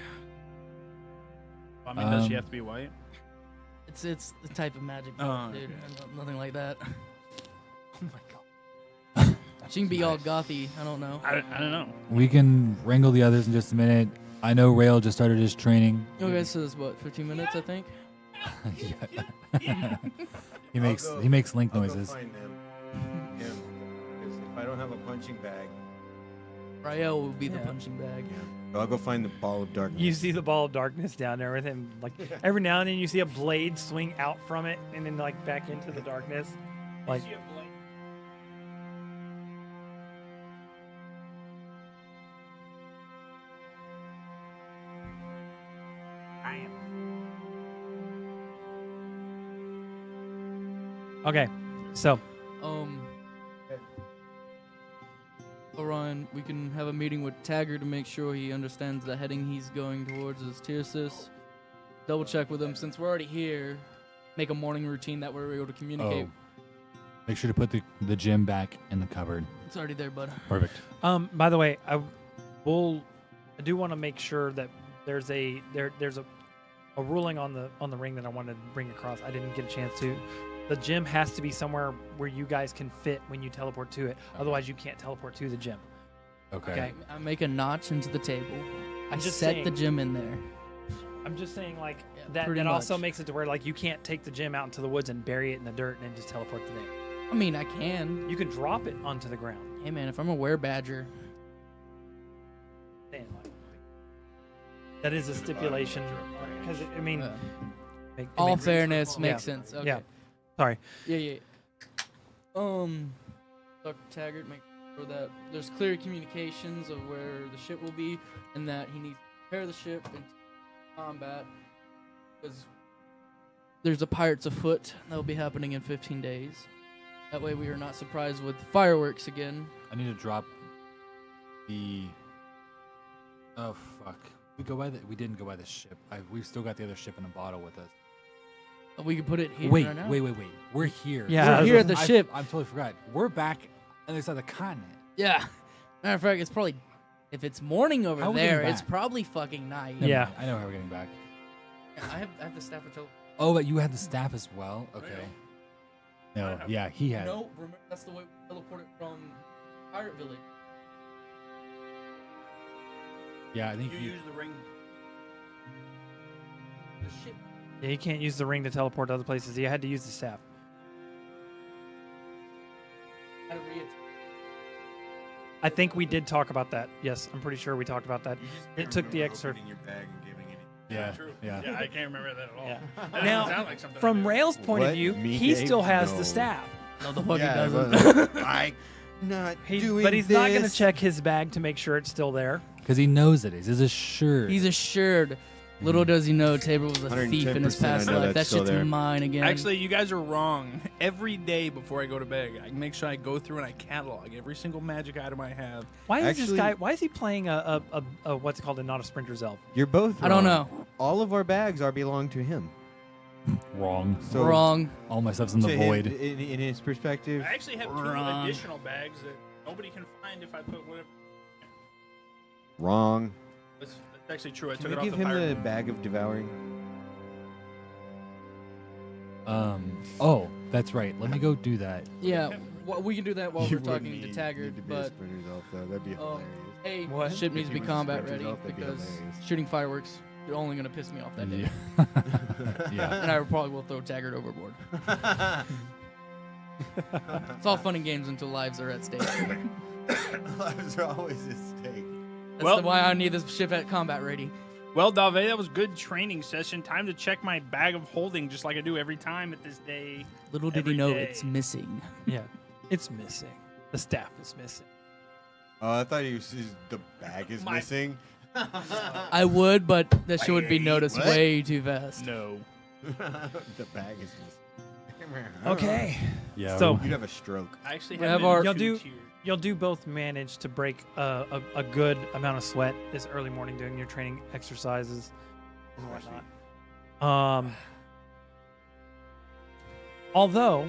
Speaker 4: I mean, does she
Speaker 5: Um,
Speaker 4: have to be white?
Speaker 1: It's the type of magic,
Speaker 4: Oh,
Speaker 1: dude.
Speaker 4: okay.
Speaker 1: Nothing like that.
Speaker 3: Oh my god.
Speaker 1: She can be all gothy. I don't know.
Speaker 4: I don't know.
Speaker 5: We can wrangle the others in just a minute. I know Rail just started his training.
Speaker 1: Okay, so it's what 15 minutes, I think.
Speaker 5: Yeah. he makes link
Speaker 2: I'll
Speaker 5: noises.
Speaker 2: go find them. Yeah. 'Cause if I don't have a punching bag,
Speaker 1: Rael will be the
Speaker 3: Yeah.
Speaker 1: punching bag.
Speaker 2: so I'll go find the ball of darkness.
Speaker 3: You see the ball of darkness down there with him. Like, every now and then you see a blade swing out from it and then, like, back into the darkness. Like, okay, so
Speaker 1: Orion, we can have a meeting with Taggart to make sure he understands the heading he's going towards is Tiersis. Double check with him since we're already here. Make a morning routine that we're able to communicate.
Speaker 5: Oh. Make sure to put the gym back in the cupboard.
Speaker 1: It's already there, bud.
Speaker 5: Perfect.
Speaker 3: by the way, I do want to make sure that there's a ruling on the ring that I wanted to bring across. I didn't get a chance to. The gym has to be somewhere where you guys can fit when you teleport to it. Otherwise, you can't teleport to the gym.
Speaker 5: Okay.
Speaker 3: Okay.
Speaker 1: I make a notch into the table. I
Speaker 3: I'm just
Speaker 1: set the
Speaker 3: saying.
Speaker 1: gym in there.
Speaker 3: I'm just saying, like,
Speaker 1: Yeah,
Speaker 3: that
Speaker 1: pretty
Speaker 3: also
Speaker 1: much.
Speaker 3: makes it to where, like, you can't take the gym out into the woods and bury it in the dirt and then just teleport to there.
Speaker 1: I mean, I can.
Speaker 3: You can drop it onto the ground.
Speaker 1: Hey, man, if I'm a were-badger,
Speaker 3: Saying, like, that is a stipulation. Because, I mean, it
Speaker 1: all
Speaker 3: makes-
Speaker 1: fairness makes
Speaker 3: Yeah.
Speaker 1: sense. Okay.
Speaker 3: Yeah. Sorry.
Speaker 1: Yeah. Dr. Taggart, make sure that there's clear communications of where the ship will be and that he needs to prepare the ship into combat because there's a pirates afoot that will be happening in 15 days. That way we are not surprised with fireworks again.
Speaker 5: I need to drop the. Oh fuck! We didn't go by the ship. We've still got the other ship in a bottle with us.
Speaker 1: We could put it here
Speaker 5: Wait,
Speaker 1: right now.
Speaker 5: wait. We're here.
Speaker 3: Yeah,
Speaker 1: We're here at the
Speaker 5: I
Speaker 1: ship.
Speaker 5: totally forgot. We're back on the other side of the continent.
Speaker 1: Yeah. Matter of fact, it's probably if it's morning over
Speaker 5: How we
Speaker 1: there,
Speaker 5: getting
Speaker 1: it's
Speaker 5: back?
Speaker 1: probably fucking night.
Speaker 3: Yeah.
Speaker 5: mind. I know how we're getting back.
Speaker 1: I have the staff until.
Speaker 5: Oh, but you had the staff as well? Okay.
Speaker 4: I
Speaker 5: No,
Speaker 4: have-
Speaker 5: yeah, he had.
Speaker 1: No, remember that's the way we teleported from Pirate Village.
Speaker 5: Yeah, I think
Speaker 4: You
Speaker 5: you.
Speaker 4: use the ring.
Speaker 1: The ship.
Speaker 3: Yeah, you can't use the ring to teleport to other places. You had to use the staff.
Speaker 1: Had to
Speaker 3: I think we did talk about that. Yes, I'm pretty sure we talked about that. It took the extra.
Speaker 2: Opening your bag and giving it.
Speaker 5: Yeah,
Speaker 4: True.
Speaker 5: yeah.
Speaker 4: Yeah, I can't remember that at all.
Speaker 3: Yeah.
Speaker 4: That doesn't
Speaker 3: Now,
Speaker 4: sound like something I
Speaker 3: From
Speaker 4: do.
Speaker 3: Rail's point of
Speaker 2: What?
Speaker 3: view,
Speaker 2: Me,
Speaker 3: he
Speaker 2: Dave?
Speaker 3: still has
Speaker 2: No.
Speaker 3: the staff.
Speaker 1: No, the fuck he
Speaker 2: Yeah,
Speaker 1: doesn't.
Speaker 2: but I not
Speaker 3: He,
Speaker 2: doing
Speaker 3: but he's not going to
Speaker 2: this.
Speaker 3: check his bag to make sure it's still there.
Speaker 5: Because he knows it is. He's assured.
Speaker 1: He's assured. Little does he know, Tabor was a thief in his
Speaker 2: 110% I
Speaker 1: past
Speaker 2: know
Speaker 1: life. That
Speaker 2: that's still
Speaker 1: shit's
Speaker 2: there.
Speaker 1: mine again.
Speaker 4: Actually, you guys are wrong. Every day before I go to bed, I make sure I go through and I catalog every single magic item I have.
Speaker 3: Why is this
Speaker 2: Actually-
Speaker 3: guy? Why is he playing a what's it called, a not a sprinter's elf?
Speaker 2: You're both.
Speaker 1: I don't
Speaker 2: wrong.
Speaker 1: know.
Speaker 2: All of our bags are belong to him.
Speaker 5: wrong.
Speaker 2: So
Speaker 1: Wrong.
Speaker 5: All my stuff's in
Speaker 2: to
Speaker 5: the
Speaker 2: him,
Speaker 5: void.
Speaker 2: in his perspective,
Speaker 4: I actually have
Speaker 1: Wrong.
Speaker 4: 2 additional bags that nobody can find if I put whatever.
Speaker 2: wrong.
Speaker 4: That's actually true. I
Speaker 2: Can
Speaker 4: took
Speaker 2: we
Speaker 4: it off
Speaker 2: give
Speaker 4: the
Speaker 2: him
Speaker 4: pirate.
Speaker 2: the bag of devouring?
Speaker 5: Oh, that's right. Let me go do that.
Speaker 1: Yeah, well, we can do that while
Speaker 2: You
Speaker 1: we're talking
Speaker 2: wouldn't
Speaker 1: to
Speaker 2: need
Speaker 1: Taggart,
Speaker 2: to be a
Speaker 1: but
Speaker 2: sprinter's elf, though. That'd be hilarious.
Speaker 1: hey,
Speaker 3: What?
Speaker 1: ship needs
Speaker 2: If
Speaker 1: to
Speaker 2: he
Speaker 1: be
Speaker 2: was a
Speaker 1: combat
Speaker 2: sprinter's
Speaker 1: ready
Speaker 2: elf, that'd be
Speaker 1: because
Speaker 2: hilarious.
Speaker 1: shooting fireworks are only going to piss me off that day.
Speaker 5: Yeah.
Speaker 1: And I probably will throw Taggart overboard. It's all fun and games until lives are at stake.
Speaker 2: Lives are always at stake.
Speaker 1: That's
Speaker 4: Well-
Speaker 1: why I need this ship at combat ready.
Speaker 4: Well, Dave, that was good training session. Time to check my bag of holding, just like I do every time at this day.
Speaker 1: Little did
Speaker 4: Every
Speaker 1: he know
Speaker 4: day.
Speaker 1: it's missing.
Speaker 3: Yeah, it's missing. The staff is missing.
Speaker 2: Oh, I thought the bag is
Speaker 4: My-
Speaker 2: missing.
Speaker 1: I would, but that shit would be
Speaker 2: Wait,
Speaker 1: noticed
Speaker 2: what?
Speaker 1: way too fast.
Speaker 4: No.
Speaker 2: The bag is missing.
Speaker 3: Okay.
Speaker 5: Yeah.
Speaker 3: So
Speaker 2: You'd have a stroke.
Speaker 4: I actually
Speaker 1: We
Speaker 4: have,
Speaker 1: have
Speaker 4: it in
Speaker 1: our-
Speaker 3: You'll
Speaker 4: 2
Speaker 3: do-
Speaker 4: tiers.
Speaker 3: you'll do both manage to break a good amount of sweat this early morning doing your training exercises and whatnot. Although,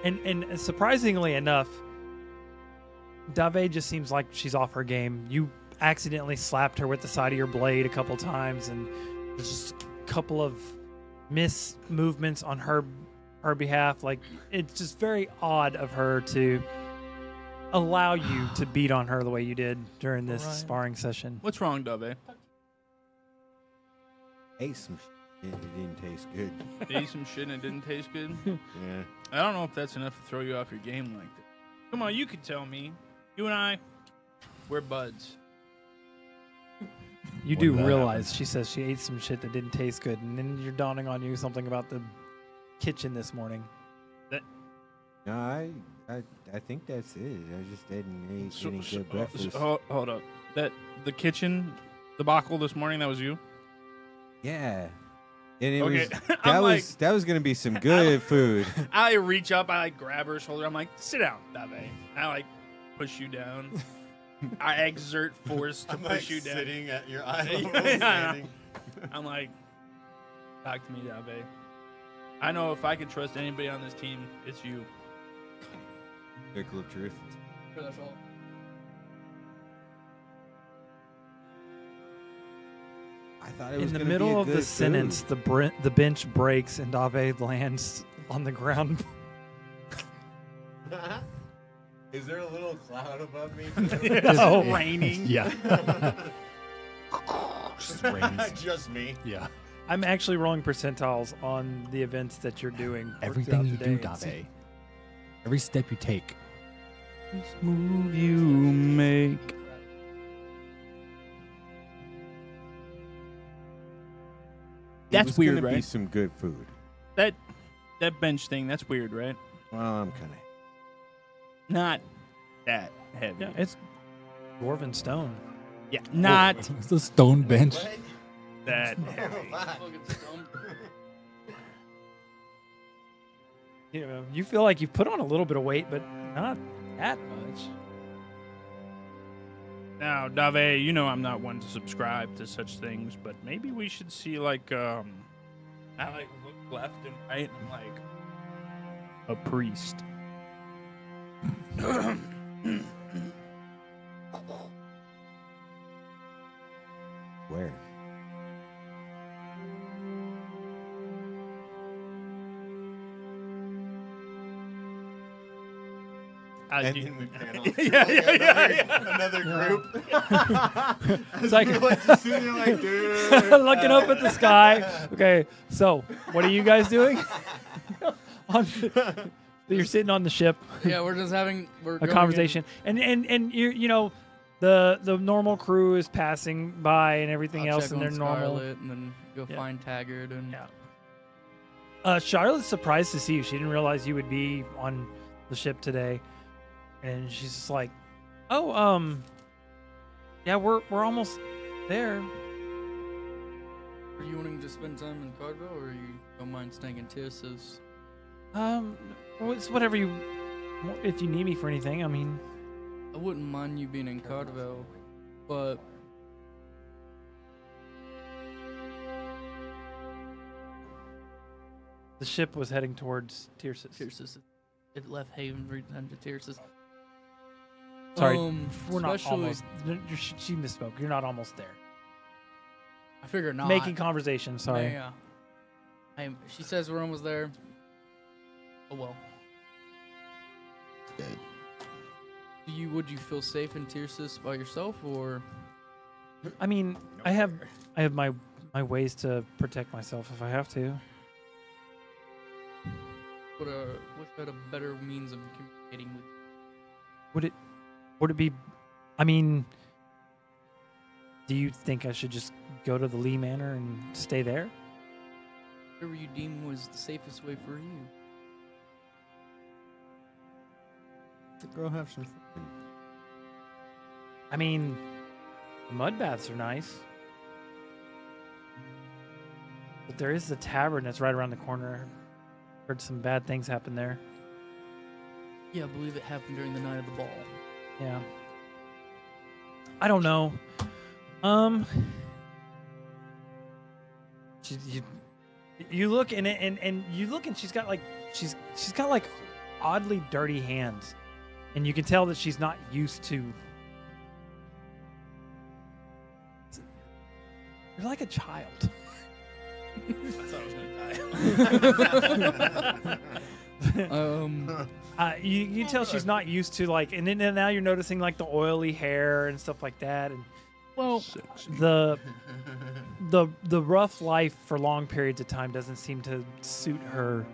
Speaker 3: and surprisingly enough, Dave just seems like she's off her game. You accidentally slapped her with the side of your blade a couple times, and there's just a couple of miss movements on her behalf. Like, it's just very odd of her to allow you to beat on her the way you did during this
Speaker 1: Right.
Speaker 3: sparring session.
Speaker 4: What's wrong, Dave?
Speaker 2: Ate some shit. It didn't taste good.
Speaker 4: Ate some shit and it didn't taste good.
Speaker 2: Yeah.
Speaker 4: I don't know if that's enough to throw you off your game like that. Come on, you could tell me. You and I, we're buds.
Speaker 3: You
Speaker 5: When
Speaker 3: do
Speaker 5: that
Speaker 3: realize she says she ate some shit that didn't taste good, and then you're dawning on you something about the kitchen this morning.
Speaker 2: No, I think that's it. I just didn't eat any good breakfast.
Speaker 4: Hold up. That the kitchen debacle this morning, that was you?
Speaker 2: Yeah. And it
Speaker 4: Okay.
Speaker 2: was
Speaker 4: I'm
Speaker 2: that was gonna be some good food.
Speaker 4: I reach up, I grab her shoulder. I'm like, sit down, Dave. I push you down. I exert force to push you down.
Speaker 2: at your
Speaker 4: Yeah. I'm like, talk to me, Dave. I know if I can trust anybody on this team, it's you.
Speaker 2: Circle of truth. I thought it was
Speaker 3: In the
Speaker 2: gonna be
Speaker 3: middle
Speaker 2: a
Speaker 3: of the
Speaker 2: good
Speaker 3: sentence,
Speaker 2: food.
Speaker 3: the bench breaks and Dave lands on the ground.
Speaker 2: Is there a little cloud above me?
Speaker 3: No.
Speaker 4: Raining.
Speaker 5: Yeah. Just rains.
Speaker 2: Just me.
Speaker 5: Yeah.
Speaker 3: I'm actually rolling percentiles on the events that you're doing.
Speaker 5: Everything you
Speaker 3: throughout
Speaker 5: do,
Speaker 3: the day.
Speaker 5: Dave. Every step you take.
Speaker 6: Move you make.
Speaker 4: That's
Speaker 2: It was
Speaker 4: weird,
Speaker 2: gonna Be
Speaker 4: right?
Speaker 2: some good food.
Speaker 4: That bench thing, that's weird, right?
Speaker 2: Well, I'm kind of.
Speaker 4: Not that heavy.
Speaker 3: Yeah, it's dwarven stone.
Speaker 4: Yeah, not
Speaker 5: It's a stone bench.
Speaker 4: that heavy.
Speaker 3: You know, you feel like you've put on a little bit of weight, but not that much.
Speaker 4: Now, Dave, you know I'm not one to subscribe to such things, but maybe we should see like I like look left and right and I'm like a priest.
Speaker 2: Where?
Speaker 7: And
Speaker 4: do-
Speaker 7: then we pan off.
Speaker 4: Yeah.
Speaker 7: Another group.
Speaker 3: It's like
Speaker 7: Just sitting there like, dude.
Speaker 3: looking up at the sky. Okay, so what are you guys doing? You're sitting on the ship,
Speaker 1: Yeah, we're just having
Speaker 3: a conversation, and you know, the normal crew is passing by and everything else, and they're normal.
Speaker 1: and then go
Speaker 3: Yeah.
Speaker 1: find Taggart and
Speaker 3: Yeah. Charlotte's surprised to see you. She didn't realize you would be on the ship today, and she's just like, "Oh, yeah, we're almost there."
Speaker 1: Are you wanting to spend time in Cardville, or you don't mind staying in Tiss's?
Speaker 3: Well, it's whatever you. If you need me for anything, I mean,
Speaker 1: I wouldn't mind you being in Cardville, but
Speaker 3: the ship was heading towards Tyrsis.
Speaker 1: Tiss's. It left Haven returned to Tiss's.
Speaker 3: Sorry, we're not
Speaker 1: especially-
Speaker 3: almost. She misspoke. You're not almost there.
Speaker 1: I figure not.
Speaker 3: Making conversation. Sorry.
Speaker 1: Yeah. She says we're almost there. Oh well.
Speaker 2: Good.
Speaker 1: Would you feel safe in Tyrsis by yourself, or
Speaker 3: I mean, I have my ways to protect myself if I have to.
Speaker 1: what a better means of communicating with?
Speaker 3: Would it be? I mean, do you think I should just go to the Lee Manor and stay there?
Speaker 1: Whatever you deem was the safest way for you.
Speaker 2: The girl have some fun.
Speaker 3: I mean, mud baths are nice, but there is the tavern that's right around the corner. Heard some bad things happen there.
Speaker 1: Yeah, I believe it happened during the night of the ball.
Speaker 3: Yeah. I don't know. You look in it, and you look, and she's got like oddly dirty hands, and you can tell that she's not used to. You're like a child.
Speaker 4: I thought I was gonna die.
Speaker 3: You can tell she's not used to like, and then now you're noticing like the oily hair and stuff like that, and
Speaker 1: Well,
Speaker 3: the rough life for long periods of time doesn't seem to suit her.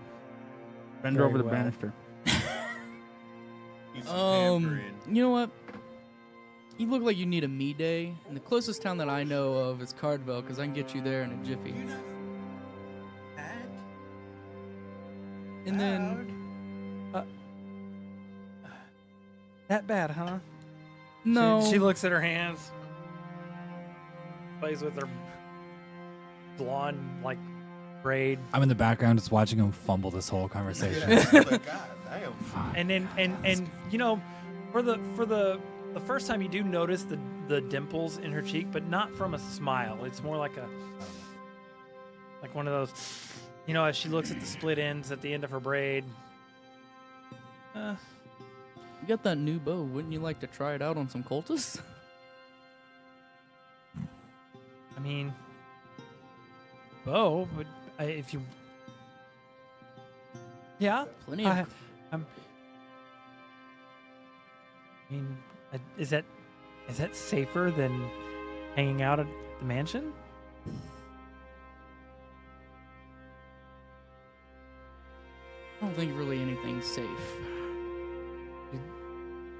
Speaker 6: Bend her over the
Speaker 3: Very well.
Speaker 6: banister.
Speaker 7: He's pampering.
Speaker 1: you know what? You look like you need a me day, and the closest town that I know of is Cardville, because I can get you there in a jiffy. And then
Speaker 3: That bad, huh?
Speaker 1: no,
Speaker 3: She looks at her hands, plays with her blonde like braid,
Speaker 5: I'm in the background just watching him fumble this whole conversation.
Speaker 7: Yeah, oh my God, damn.
Speaker 3: and then and you know, for the first time you do notice the dimples in her cheek, but not from a smile. It's more like one of those, you know, as she looks at the split ends at the end of her braid.
Speaker 1: you got that new bow. Wouldn't you like to try it out on some cultists?
Speaker 3: I mean, bow, but if you, yeah,
Speaker 1: Plenty of.
Speaker 3: I mean, is that safer than hanging out at the mansion?
Speaker 1: I don't think really anything's safe.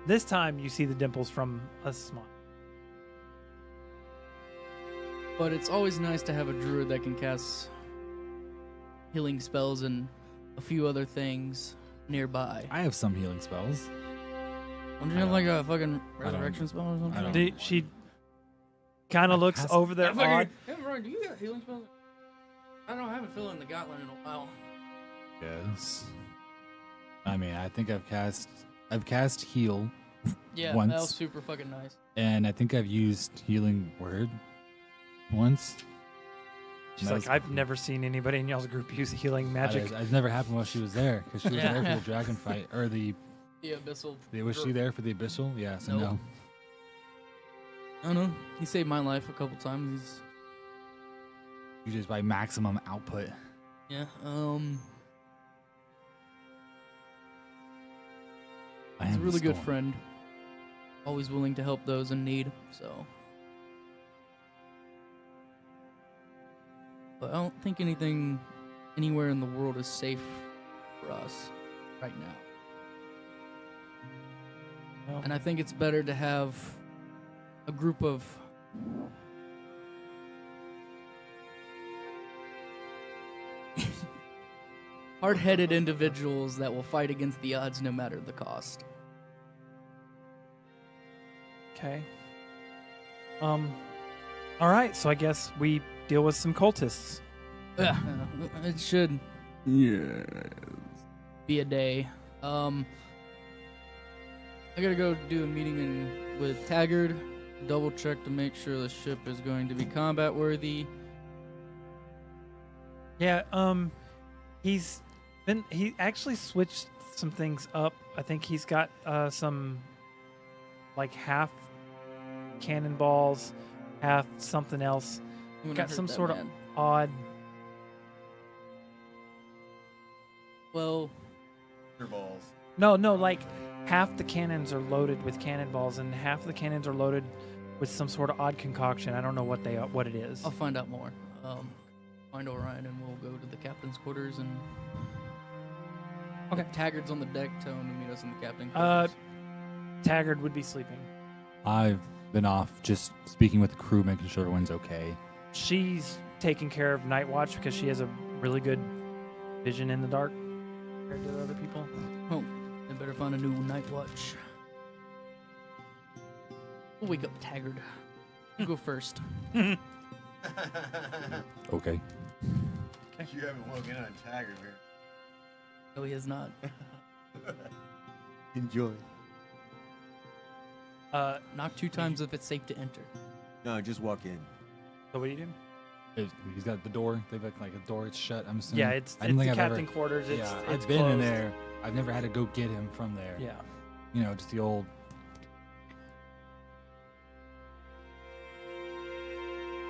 Speaker 3: This time you see the dimples from a smile.
Speaker 1: But it's always nice to have a druid that can cast healing spells and a few other things nearby.
Speaker 5: I have some healing spells.
Speaker 1: Don't you have like a fucking resurrection spell or something?
Speaker 5: I don't.
Speaker 3: She kind of looks
Speaker 5: That's-
Speaker 3: over there odd.
Speaker 1: Hey, Brian, do you got healing spells? I haven't filled in the gauntlet in a while.
Speaker 5: Yes. I mean, I think I've cast heal
Speaker 1: Yeah,
Speaker 5: once.
Speaker 1: that was super fucking nice.
Speaker 5: And I think I've used Healing Word once.
Speaker 3: She's
Speaker 5: That
Speaker 3: like,
Speaker 5: was
Speaker 3: I've
Speaker 5: cool.
Speaker 3: never seen anybody in y'all's group use healing magic.
Speaker 5: It's never happened while she was there because she was
Speaker 1: Yeah.
Speaker 5: there for the dragon fight or the.
Speaker 1: The abyssal.
Speaker 5: Was she there for the abyssal? Yeah, so
Speaker 1: Nope.
Speaker 5: no.
Speaker 1: I don't know. He saved my life a couple times.
Speaker 5: You just by maximum output.
Speaker 1: Yeah.
Speaker 5: I
Speaker 1: He's a
Speaker 5: am
Speaker 1: really good
Speaker 5: storm.
Speaker 1: friend. Always willing to help those in need. So. But I don't think anything anywhere in the world is safe for us right now.
Speaker 3: Well,
Speaker 1: And I think it's better to have a group of hard-headed individuals that will fight against the odds no matter the cost.
Speaker 3: okay. All right, so I guess we deal with some cultists.
Speaker 1: It should
Speaker 6: Yeah.
Speaker 1: be a day. I gotta go do a meeting with Taggart, double check to make sure the ship is going to be combat worthy.
Speaker 3: Yeah, he actually switched some things up. I think he's got some like half cannonballs, half something else.
Speaker 1: When I
Speaker 3: Got
Speaker 1: heard
Speaker 3: some
Speaker 1: that,
Speaker 3: sort of
Speaker 1: man.
Speaker 3: odd.
Speaker 1: Well,
Speaker 7: Balls.
Speaker 3: No, like half the cannons are loaded with cannonballs and half the cannons are loaded with some sort of odd concoction. I don't know what it is.
Speaker 1: I'll find out more. Find Orion and we'll go to the captain's quarters and.
Speaker 3: Okay.
Speaker 1: Taggart's on the deck, tell him to meet us in the captain's
Speaker 3: Uh,
Speaker 1: quarters.
Speaker 3: Taggart would be sleeping.
Speaker 5: I've been off just speaking with the crew, making sure everyone's okay.
Speaker 3: She's taking care of Night Watch because she has a really good vision in the dark compared to the other people.
Speaker 1: Oh, I better find a new night watch. We'll wake up Taggart. You go first.
Speaker 5: Okay.
Speaker 7: You haven't woken on Taggart here.
Speaker 1: No, he is not.
Speaker 2: Enjoy.
Speaker 1: Knock 2 times if it's safe to enter.
Speaker 2: No, just walk in.
Speaker 3: So what do you do?
Speaker 5: He's got the door. They've got like a door. It's shut. I'm assuming.
Speaker 3: Yeah, it's
Speaker 5: I don't
Speaker 3: the
Speaker 5: think I've
Speaker 3: captain quarters. It's,
Speaker 5: yeah,
Speaker 3: it's
Speaker 5: I've been in
Speaker 3: closed.
Speaker 5: there. I've never had to go get him from there.
Speaker 3: Yeah.
Speaker 5: You know, just the old.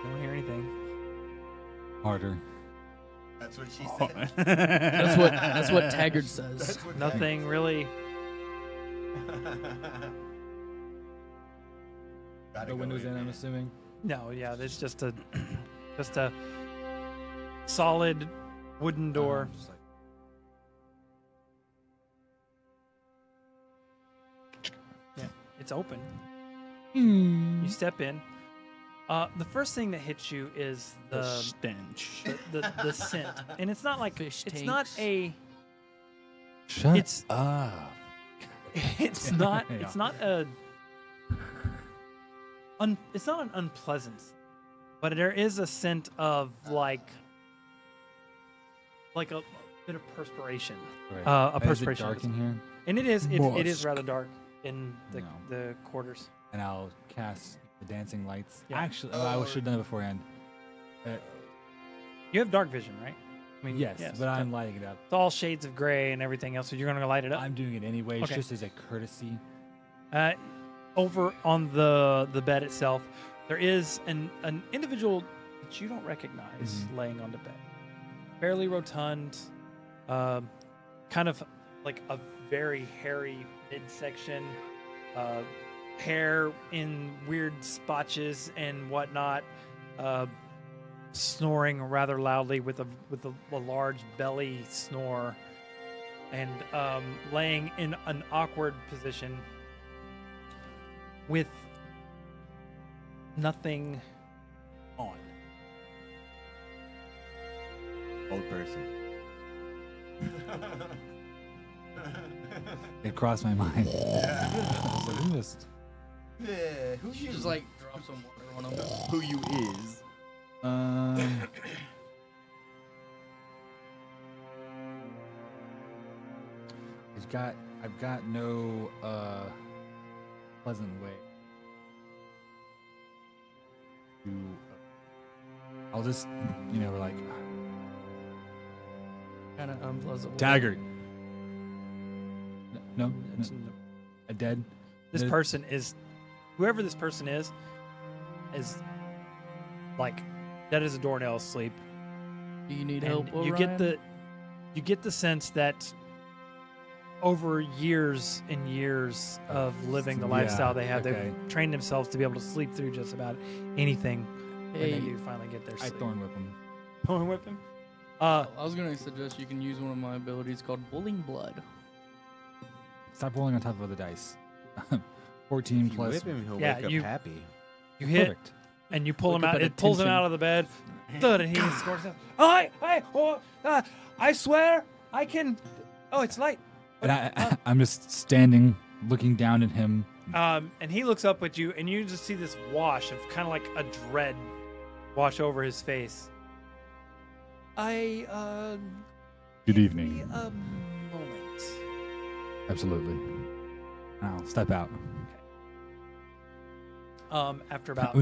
Speaker 3: Don't hear anything.
Speaker 5: Harder.
Speaker 7: That's what she said.
Speaker 1: That's what Taggart says.
Speaker 7: That's what
Speaker 3: Nothing really.
Speaker 7: Gotta
Speaker 5: No
Speaker 7: go
Speaker 5: windows in, I'm
Speaker 7: man.
Speaker 5: assuming.
Speaker 3: No, yeah, it's just a solid wooden door.
Speaker 5: Just like,
Speaker 3: It's open. You step in. The first thing that hits you is the
Speaker 6: stench.
Speaker 3: the scent, and it's not like
Speaker 1: Fish
Speaker 3: it's not
Speaker 1: tanks.
Speaker 3: a
Speaker 5: Shut
Speaker 3: It's-
Speaker 5: up.
Speaker 3: it's not it's not a it's not an unpleasant scent, but there is a scent of like a bit of perspiration.
Speaker 5: Right.
Speaker 3: A
Speaker 5: Is it
Speaker 3: perspiration.
Speaker 5: dark in here?
Speaker 3: And it is it is
Speaker 6: Musk.
Speaker 3: rather dark in the
Speaker 5: No.
Speaker 3: the quarters.
Speaker 5: And I'll cast the dancing lights.
Speaker 3: Yeah.
Speaker 5: Actually, I should have done it beforehand.
Speaker 3: You have dark vision, right? I mean,
Speaker 5: Yes, but I'm lighting it up.
Speaker 3: it's all shades of gray and everything else. So you're gonna light it up.
Speaker 5: I'm doing it anyway,
Speaker 3: Okay.
Speaker 5: just as a courtesy.
Speaker 3: Over on the bed itself, there is an individual that you don't recognize laying on the bed. Fairly rotund, kind of like a very hairy midsection, hair in weird spotches and whatnot, snoring rather loudly with a large belly snore, and laying in an awkward position with nothing on.
Speaker 2: Old person.
Speaker 5: It crossed my mind. I was like, who is-
Speaker 7: Yeah, who
Speaker 1: She
Speaker 7: you?
Speaker 1: just like drop some water on him.
Speaker 7: Who you is?
Speaker 5: I've got no pleasant way. To, I'll just, like,
Speaker 1: Kind of unpleasant.
Speaker 5: Taggart. No,
Speaker 3: It's-
Speaker 5: a dead.
Speaker 3: This
Speaker 5: The-
Speaker 3: person is, whoever this person is like dead as a doornail asleep.
Speaker 1: Do you need
Speaker 3: And
Speaker 1: help?
Speaker 3: you get the sense that over years and years of living the
Speaker 5: Yeah,
Speaker 3: lifestyle they have,
Speaker 5: okay.
Speaker 3: they've trained themselves to be able to sleep through just about anything when they
Speaker 1: Hey,
Speaker 3: do finally get their
Speaker 5: I
Speaker 3: sleep.
Speaker 5: thorn whip him.
Speaker 3: Thorn whip him.
Speaker 1: I was gonna suggest you can use one of my abilities called Bullying Blood.
Speaker 5: Stop rolling on top of the dice. 14
Speaker 2: If you
Speaker 5: plus.
Speaker 2: whip him, he'll
Speaker 3: Yeah,
Speaker 2: wake up
Speaker 3: you-
Speaker 2: happy.
Speaker 3: You hit
Speaker 5: Perfect.
Speaker 3: and you pull
Speaker 1: Look
Speaker 3: him
Speaker 1: up
Speaker 3: out.
Speaker 1: at
Speaker 3: It pulls him
Speaker 1: attention.
Speaker 3: out of the bed. Thud, and he scores out. I swear I can. Oh, it's light.
Speaker 5: And I'm just standing, looking down at him.
Speaker 3: And he looks up at you, and you just see this wash of kind of like a dread wash over his face.
Speaker 5: Good
Speaker 3: give me
Speaker 5: evening.
Speaker 3: a moment.
Speaker 5: Absolutely. I'll step out.
Speaker 3: After about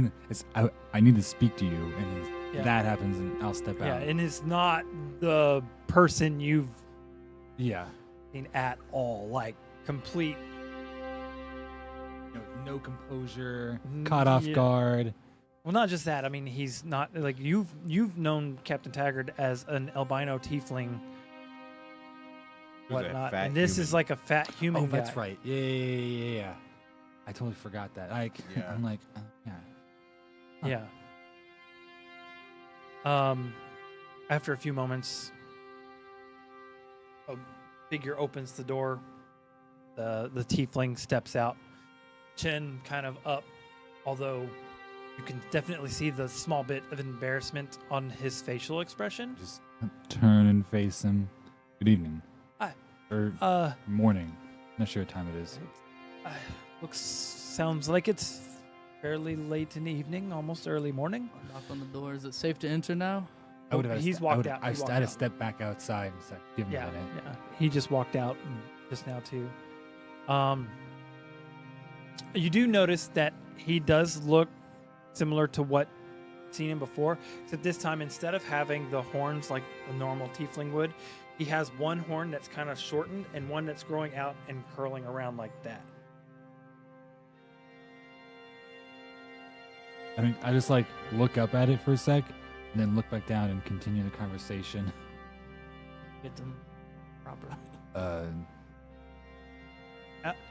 Speaker 5: I need to speak to you, and
Speaker 3: Yeah.
Speaker 5: that happens, and I'll step
Speaker 3: yeah,
Speaker 5: out.
Speaker 3: and it's not the person you've
Speaker 5: Yeah.
Speaker 3: seen at all. Like complete.
Speaker 5: No composure,
Speaker 3: Mm,
Speaker 5: caught off
Speaker 3: yeah.
Speaker 5: guard.
Speaker 3: Well, not just that. I mean, he's not like you've known Captain Taggart as an albino tiefling,
Speaker 2: Who's a
Speaker 3: whatnot,
Speaker 2: fat
Speaker 3: and this is
Speaker 2: human.
Speaker 3: like a fat human
Speaker 5: Oh,
Speaker 3: guy.
Speaker 5: that's right. Yeah. I totally forgot that. Like,
Speaker 2: Yeah.
Speaker 5: I'm like, yeah. Huh.
Speaker 3: Yeah. After a few moments, a figure opens the door. The tiefling steps out, chin kind of up, although you can definitely see the small bit of embarrassment on his facial expression.
Speaker 5: Just turn and face him. Good evening.
Speaker 3: Hi.
Speaker 5: Or morning. Not sure what time it is.
Speaker 3: Sounds like it's fairly late in the evening, almost early morning.
Speaker 1: Knock on the door. Is it safe to enter now?
Speaker 5: I would have.
Speaker 3: He's walked out.
Speaker 5: I
Speaker 3: He walked
Speaker 5: had to
Speaker 3: out.
Speaker 5: step back outside. So give him
Speaker 3: Yeah,
Speaker 5: a minute.
Speaker 3: yeah. He just walked out just now too. You do notice that he does look similar to what you've seen him before, except this time instead of having the horns like a normal tiefling would, he has one horn that's kind of shortened and one that's growing out and curling around like that.
Speaker 5: I mean, I just like look up at it for a sec, and then look back down and continue the conversation.
Speaker 1: Get them properly.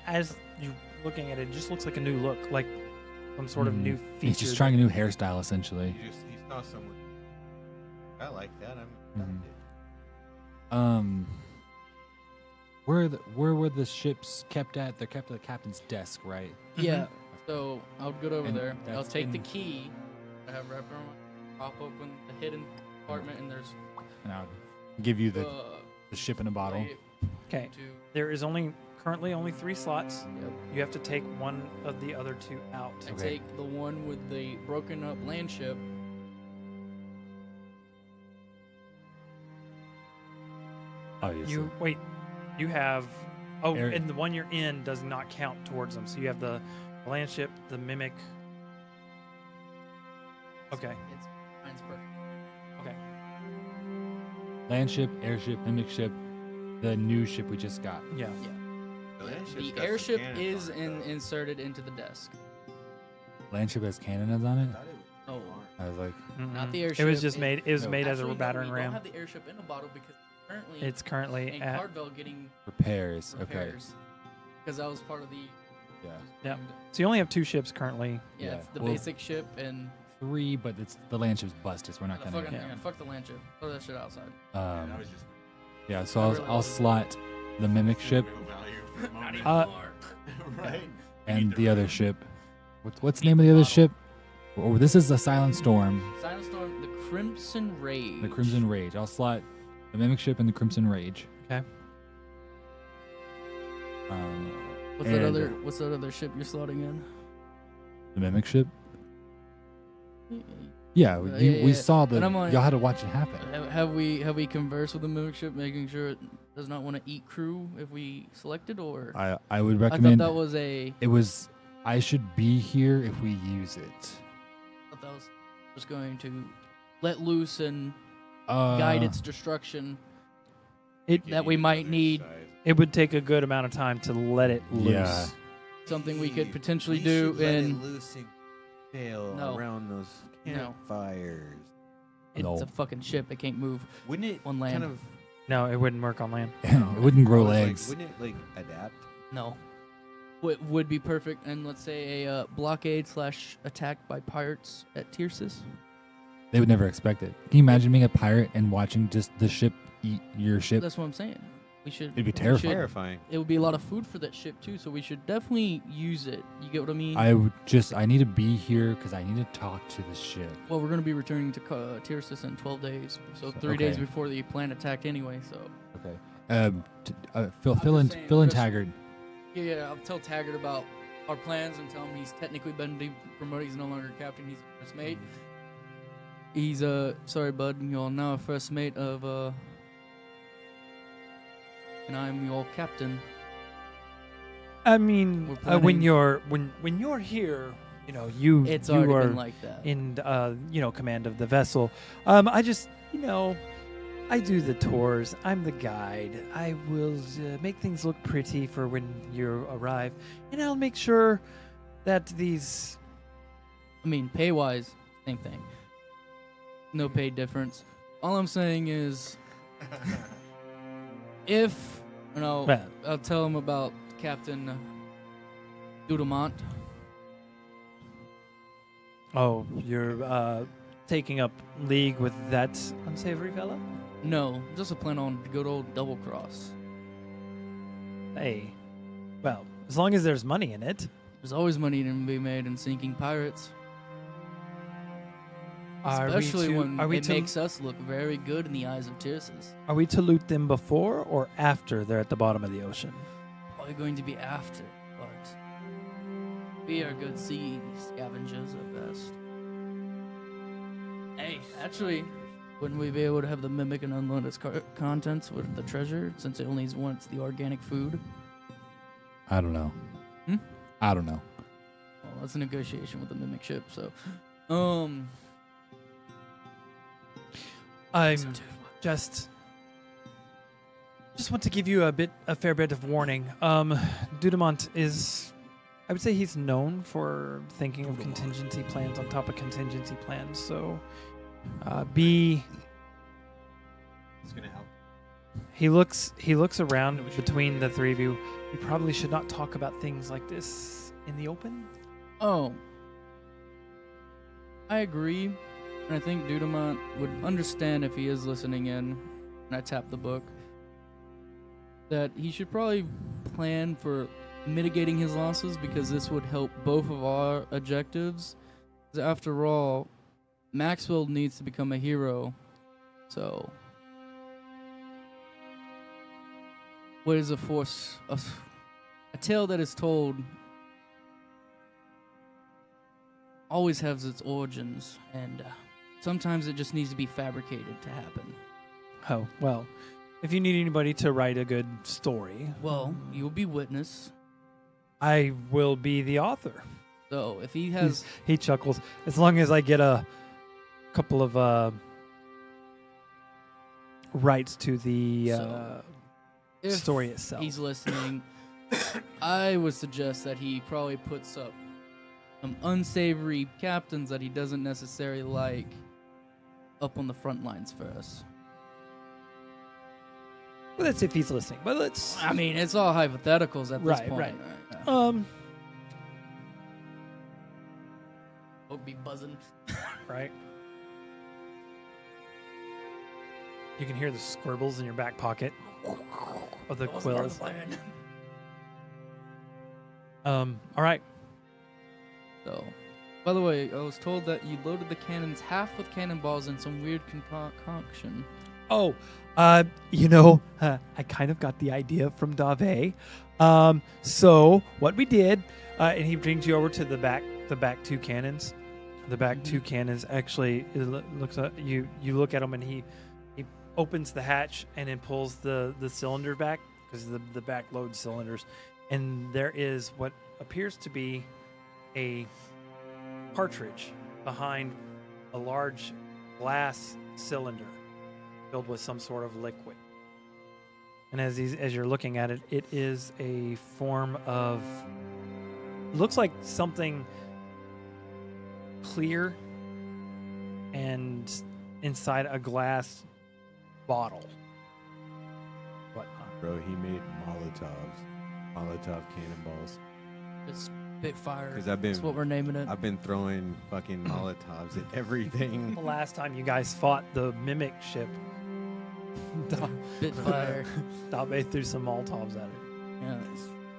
Speaker 3: As you looking at it, it just looks like a new look, like some sort of new feature.
Speaker 5: He's just trying a new hairstyle, essentially.
Speaker 2: He saw someone. I like that.
Speaker 5: Mhm.
Speaker 2: I'm.
Speaker 5: Where were the ships kept at? They're kept at the captain's desk, right?
Speaker 1: Yeah. So I would go over
Speaker 5: And
Speaker 1: there. I'll
Speaker 5: that's
Speaker 1: take the
Speaker 5: in-
Speaker 1: key I have wrapped around. Pop open the hidden compartment, and there's
Speaker 5: And I'll give you the
Speaker 1: uh,
Speaker 5: ship in a bottle.
Speaker 1: way
Speaker 3: Okay.
Speaker 1: to
Speaker 3: There is currently only 3 slots.
Speaker 1: Yep.
Speaker 3: You have to take one of the other 2 out.
Speaker 1: I
Speaker 5: Okay.
Speaker 1: take the one with the broken up land ship.
Speaker 5: Obviously.
Speaker 3: You have
Speaker 5: Air-
Speaker 3: and the one you're in does not count towards them. So you have the land ship, the mimic. Okay.
Speaker 1: It's mine's perfect.
Speaker 5: Land ship, airship, mimic ship, the new ship we just got.
Speaker 3: Yeah.
Speaker 2: The land ship's
Speaker 1: The
Speaker 2: got some
Speaker 1: airship
Speaker 2: cannons
Speaker 1: is
Speaker 2: on it, though.
Speaker 1: inserted into the desk.
Speaker 5: Land ship has cannons on it.
Speaker 2: I thought it was
Speaker 1: Oh,
Speaker 5: I was like,
Speaker 1: not the
Speaker 3: It
Speaker 1: airship.
Speaker 3: was just made. It was
Speaker 5: no.
Speaker 3: made as a
Speaker 1: Actually, no,
Speaker 3: battering
Speaker 1: we
Speaker 3: ram.
Speaker 1: don't have the airship in a bottle because currently
Speaker 3: It's currently
Speaker 1: in
Speaker 3: at.
Speaker 1: Cardwell getting
Speaker 5: repairs. Okay.
Speaker 1: repairs. Because that was part of the.
Speaker 5: Yeah.
Speaker 3: Yeah. So you only have 2 ships currently.
Speaker 1: Yeah,
Speaker 5: Yeah.
Speaker 1: it's the
Speaker 5: Well-
Speaker 1: basic ship and
Speaker 5: 3, but it's the land ship's busted. So we're not
Speaker 1: the
Speaker 5: gonna.
Speaker 1: fucking,
Speaker 3: Yeah.
Speaker 1: yeah, fuck the land ship. Throw that shit outside.
Speaker 2: that was just
Speaker 5: Yeah. So
Speaker 1: I
Speaker 5: I'll
Speaker 1: really
Speaker 5: I'll
Speaker 1: love it.
Speaker 5: slot the mimic ship
Speaker 7: Real value for the moment.
Speaker 2: right.
Speaker 5: and the other ship. What's the name of the other ship? Oh, this is the Silent Storm,
Speaker 1: Silent Storm, the Crimson Rage.
Speaker 5: the Crimson Rage. I'll slot the mimic ship and the Crimson Rage.
Speaker 3: Okay.
Speaker 1: What's that
Speaker 5: and-
Speaker 1: other? What's that other ship you're slotting in?
Speaker 5: The mimic ship. Yeah,
Speaker 1: yeah,
Speaker 5: we
Speaker 1: yeah.
Speaker 5: saw the.
Speaker 1: And I'm like-
Speaker 5: y'all had to watch it happen.
Speaker 1: Have we conversed with the mimic ship, making sure it does not want to eat crew if we select it, or
Speaker 5: I would
Speaker 1: I thought
Speaker 5: recommend.
Speaker 1: that was a.
Speaker 5: It was. I should be here if we use it.
Speaker 1: But that was going to let loose and
Speaker 5: Uh,
Speaker 1: guide its destruction
Speaker 3: It
Speaker 1: that we might need.
Speaker 3: it would take a good amount of time to let it loose.
Speaker 5: Yeah.
Speaker 1: Something we could potentially
Speaker 2: We
Speaker 1: do
Speaker 2: should let it
Speaker 1: in.
Speaker 2: loose and sail
Speaker 1: No.
Speaker 2: around those
Speaker 1: No.
Speaker 2: campfires.
Speaker 1: It's
Speaker 5: No.
Speaker 1: a fucking ship. It can't move
Speaker 2: Wouldn't it
Speaker 1: on land.
Speaker 2: kind of
Speaker 3: No, it wouldn't work on land.
Speaker 5: it wouldn't grow
Speaker 2: like,
Speaker 5: legs.
Speaker 2: wouldn't it like adapt?
Speaker 1: No. Would be perfect. And let's say a blockade / attack by pirates at Tyrsis.
Speaker 5: They would never expect it. Can you imagine being a pirate and watching just the ship eat your ship?
Speaker 1: That's what I'm saying. We should.
Speaker 5: It'd be
Speaker 1: we
Speaker 5: terrifying.
Speaker 1: should-
Speaker 2: Terrifying.
Speaker 1: It would be a lot of food for that ship too, so we should definitely use it. You get what I mean?
Speaker 5: I need to be here because I need to talk to the ship.
Speaker 1: Well, we're going to be returning to Tyrsis in 12 days, so 3 days
Speaker 5: Okay.
Speaker 1: before the plane attacked anyway. So
Speaker 5: Okay. Fill
Speaker 1: just saying,
Speaker 5: in
Speaker 1: just-
Speaker 5: Taggart.
Speaker 1: yeah, I'll tell Taggart about our plans and tell him he's technically been promoted. He's no longer captain. He's a first mate. He's sorry, bud. You're now a first mate of and I'm your captain.
Speaker 3: I mean,
Speaker 1: We're
Speaker 3: when
Speaker 1: planning-
Speaker 3: you're when you're here, you know, you
Speaker 1: It's
Speaker 3: you
Speaker 1: already
Speaker 3: are
Speaker 1: been like that.
Speaker 3: in command of the vessel. I just I do the tours. I'm the guide. I will make things look pretty for when you arrive, and I'll make sure that these.
Speaker 1: I mean, pay wise, same thing. No pay difference. All I'm saying is, if
Speaker 3: Well,
Speaker 1: I'll tell him about Captain Dudamont.
Speaker 3: oh, you're taking up league with that unsavory fellow.
Speaker 1: No, just a plan on good old double cross.
Speaker 3: Hey, well, as long as there's money in it.
Speaker 1: There's always money to be made in sinking pirates, especially when it makes us look very good in the eyes of Tyrsis.
Speaker 3: Are we to loot them before or after they're at the bottom of the ocean?
Speaker 1: Probably going to be after, but we are good sea scavengers at best. Hey, actually, wouldn't we be able to have the mimic and unload its contents with the treasure, since it only wants the organic food?
Speaker 5: I don't know.
Speaker 1: Hmm?
Speaker 5: I don't know.
Speaker 1: Well, that's a negotiation with the mimic ship, so
Speaker 3: I'm just want to give you a fair bit of warning. Dudamont is, I would say, he's known for thinking of contingency plans on top of contingency plans. So,
Speaker 2: It's gonna help.
Speaker 3: he looks around between the three of you. You probably should not talk about things like this in the open.
Speaker 1: Oh, I agree, and I think Dudamont would understand if he is listening in, and I tap the book, that he should probably plan for mitigating his losses, because this would help both of our objectives. 'Cause after all, Maxwell needs to become a hero, so what is a force? A tale that is told always has its origins, and sometimes it just needs to be fabricated to happen.
Speaker 3: Oh, well, if you need anybody to write a good story,
Speaker 1: Well, you'll be witness.
Speaker 3: I will be the author.
Speaker 1: So if he has,
Speaker 3: He chuckles. As long as I get a couple of rights to the
Speaker 1: So, if
Speaker 3: story itself.
Speaker 1: he's listening, I would suggest that he probably puts up some unsavory captains that he doesn't necessarily like up on the front lines for us.
Speaker 3: Well, that's if he's listening. But let's.
Speaker 1: I mean, it's all hypotheticals at this
Speaker 3: Right,
Speaker 1: point.
Speaker 3: right.
Speaker 1: Would be buzzing.
Speaker 3: Right. You can hear the squirbles in your back pocket of the
Speaker 1: That wasn't part of
Speaker 3: quills.
Speaker 1: the plan.
Speaker 3: All right.
Speaker 1: So, by the way, I was told that you loaded the cannons half with cannonballs and some weird concoction.
Speaker 3: Oh, I kind of got the idea from Dave. So what we did, and he brings you over to the back two cannons. The back two cannons actually looks at you. You look at them, and he opens the hatch and then pulls the cylinder back, because the back loads cylinders, and there is what appears to be a cartridge behind a large glass cylinder filled with some sort of liquid. And as you're looking at it, it is a form of, looks like something clear and inside a glass bottle. Whatnot.
Speaker 2: Bro, he made Molotov cannonballs.
Speaker 1: It's Spitfire.
Speaker 2: Because
Speaker 1: That's what we're naming it.
Speaker 2: I've been throwing fucking Molotovs at everything.
Speaker 3: The last time you guys fought the mimic ship,
Speaker 1: Spitfire.
Speaker 3: Dave threw some Molotovs at it.
Speaker 1: Yeah.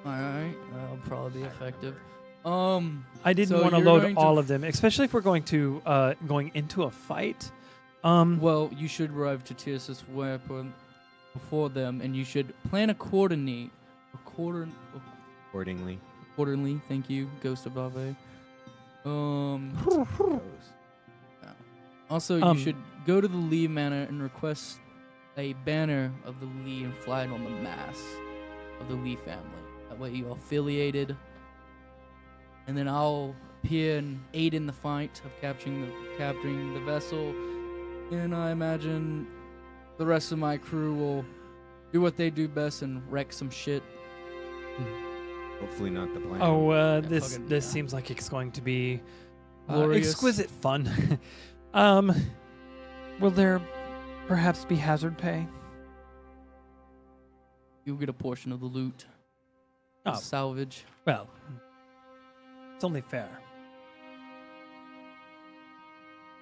Speaker 1: All right. That'll probably be effective.
Speaker 3: I didn't
Speaker 1: So
Speaker 3: want to
Speaker 1: you're
Speaker 3: load
Speaker 1: going to-
Speaker 3: all of them, especially if we're going into a fight.
Speaker 1: Well, you should arrive to Tyrsis weapon before them, and you should plan accordingly.
Speaker 2: Accordingly.
Speaker 1: Thank you, Ghost of Ave. Also, you should go to the Lee Manor and request a banner of the Lee and fly it on the mast of the Lee family. That way you're affiliated. And then I'll appear and aid in the fight of capturing the vessel. And I imagine the rest of my crew will do what they do best and wreck some shit.
Speaker 2: Hopefully not the plan.
Speaker 3: This
Speaker 1: yeah.
Speaker 3: seems like it's going to be
Speaker 1: Glorious.
Speaker 3: exquisite fun. Will there perhaps be hazard pay?
Speaker 1: You'll get a portion of the loot.
Speaker 3: Oh.
Speaker 1: Salvage.
Speaker 3: Well, it's only fair.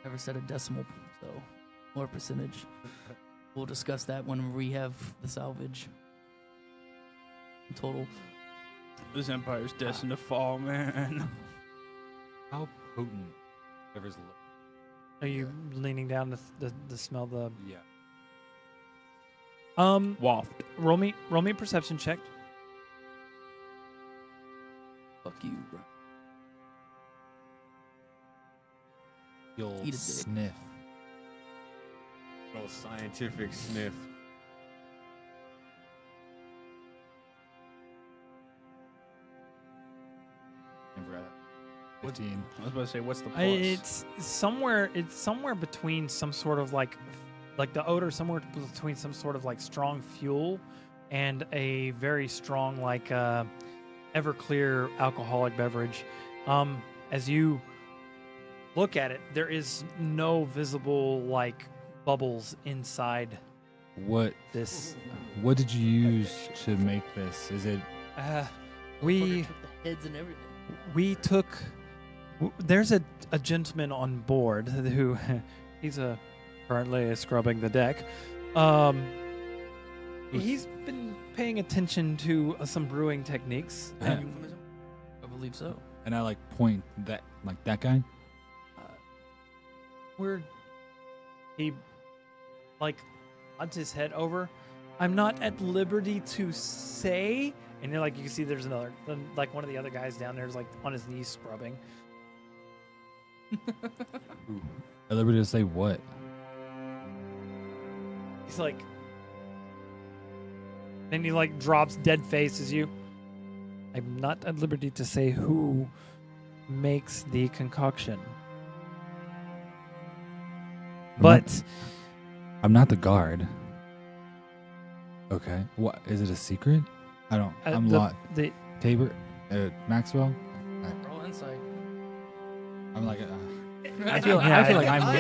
Speaker 1: Never said a decimal, so more percentage. We'll discuss that when we have the salvage. Total.
Speaker 6: This empire's destined to fall, man.
Speaker 5: How potent whatever's
Speaker 3: Are you leaning down to smell the?
Speaker 5: yeah.
Speaker 6: Waft.
Speaker 3: Roll me a perception check.
Speaker 1: Fuck you, bro.
Speaker 5: You'll
Speaker 1: Eat a dick.
Speaker 5: sniff.
Speaker 2: Little scientific sniff.
Speaker 5: I forgot that. 15.
Speaker 6: I was about to say, what's the plus?
Speaker 3: It's somewhere between some sort of like the odor somewhere between some sort of like strong fuel and a very strong like Everclear alcoholic beverage. As you look at it, there is no visible like bubbles inside
Speaker 5: What
Speaker 3: this.
Speaker 5: What did you use to make this? Is it
Speaker 3: We
Speaker 1: Took the heads and everything.
Speaker 3: there's a gentleman on board who he's currently scrubbing the deck. He's been paying attention to some brewing techniques.
Speaker 5: Yeah.
Speaker 3: And
Speaker 1: I believe so.
Speaker 5: and I like point that like that guy?
Speaker 3: he like nods his head over. I'm not at liberty to say. And you're like, you can see there's another, like one of the other guys down there is like on his knees scrubbing.
Speaker 5: At liberty to say what?
Speaker 3: He's like, then he like drops dead face as you. I'm not at liberty to say who makes the concoction. But
Speaker 5: I'm not the guard. Okay. What is it? A secret? I don't. I'm
Speaker 3: the,
Speaker 5: lot.
Speaker 3: the
Speaker 5: Tabor, Maxwell.
Speaker 1: Roll insight.
Speaker 5: I'm like.
Speaker 3: I
Speaker 5: feel like I'm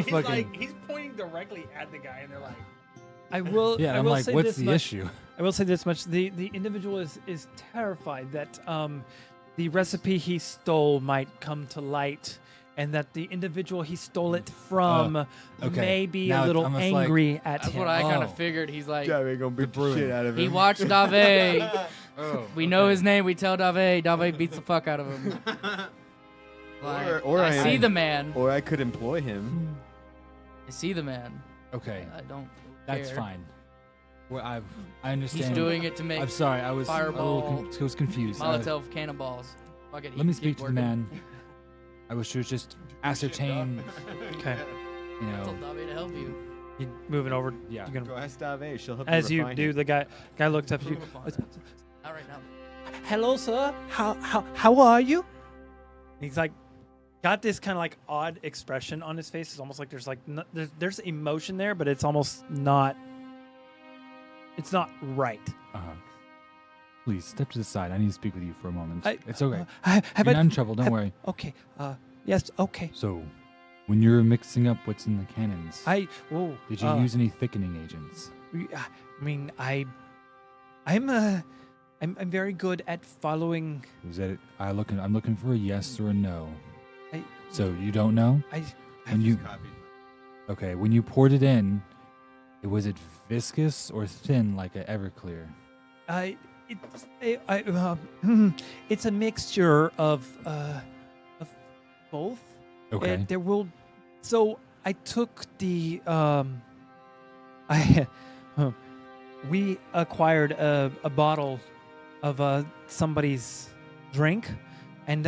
Speaker 4: He's
Speaker 5: fucking.
Speaker 4: like, he's pointing directly at the guy, and they're like,
Speaker 3: I will.
Speaker 5: Yeah,
Speaker 3: I
Speaker 5: I'm
Speaker 3: will
Speaker 5: like,
Speaker 3: say
Speaker 5: what's
Speaker 3: this
Speaker 5: the
Speaker 3: much.
Speaker 5: issue?
Speaker 3: I will say this much: the individual is terrified that the recipe he stole might come to light, and that the individual he stole it from
Speaker 5: okay.
Speaker 3: may be
Speaker 5: Now
Speaker 3: a
Speaker 5: it's
Speaker 3: little
Speaker 5: almost like-
Speaker 3: angry at
Speaker 1: That's
Speaker 3: him.
Speaker 1: what I kind
Speaker 5: Oh.
Speaker 1: of figured. He's like,
Speaker 2: Yeah, we're gonna beat the
Speaker 5: brewing.
Speaker 2: shit out of him.
Speaker 1: he watched Dave.
Speaker 5: Oh,
Speaker 1: We know his name. We tell Dave. Dave beats the fuck out of him. Like,
Speaker 2: Or
Speaker 1: I see
Speaker 2: am.
Speaker 1: the man.
Speaker 2: Or I could employ him.
Speaker 1: I see the man.
Speaker 5: Okay,
Speaker 1: I don't.
Speaker 5: that's
Speaker 1: care.
Speaker 5: fine. Well, I understand.
Speaker 1: He's doing it to make
Speaker 5: I'm sorry. I was a little
Speaker 1: fireball,
Speaker 5: I was confused.
Speaker 1: Molotov cannonballs. Fuck it, he
Speaker 5: Let me
Speaker 1: can
Speaker 5: speak
Speaker 1: keep
Speaker 5: to the
Speaker 1: working.
Speaker 5: man. I was sure just ascertain.
Speaker 3: Okay,
Speaker 5: You
Speaker 1: I
Speaker 5: know.
Speaker 1: told Dave to help you.
Speaker 3: you moving over.
Speaker 5: Yeah.
Speaker 3: You're
Speaker 2: Go
Speaker 3: gonna,
Speaker 2: ask Dave. She'll help
Speaker 3: as
Speaker 2: you
Speaker 3: you
Speaker 2: refine
Speaker 3: do,
Speaker 2: it.
Speaker 3: the guy looks up at you.
Speaker 1: Not right now.
Speaker 3: Hello, sir. How are you? He's like got this kind of like odd expression on his face. It's almost like there's like there's emotion there, but it's almost not. It's not right.
Speaker 5: Please step to the side. I need to speak with you for a moment. It's okay.
Speaker 3: Have
Speaker 5: You're not in trouble. Don't worry.
Speaker 3: Okay. Yes. Okay.
Speaker 5: So, when you're mixing up what's in the cannons, did you use any thickening agents?
Speaker 3: I mean, I'm very good at following.
Speaker 5: Was that it? I'm looking for a yes or a no.
Speaker 3: I-
Speaker 5: So you don't know? When you
Speaker 2: Copied.
Speaker 5: okay, when you poured it in, was it viscous or thin like an Everclear?
Speaker 3: It's a mixture of both.
Speaker 5: Okay.
Speaker 3: There will. So I took the we acquired a bottle of somebody's drink, and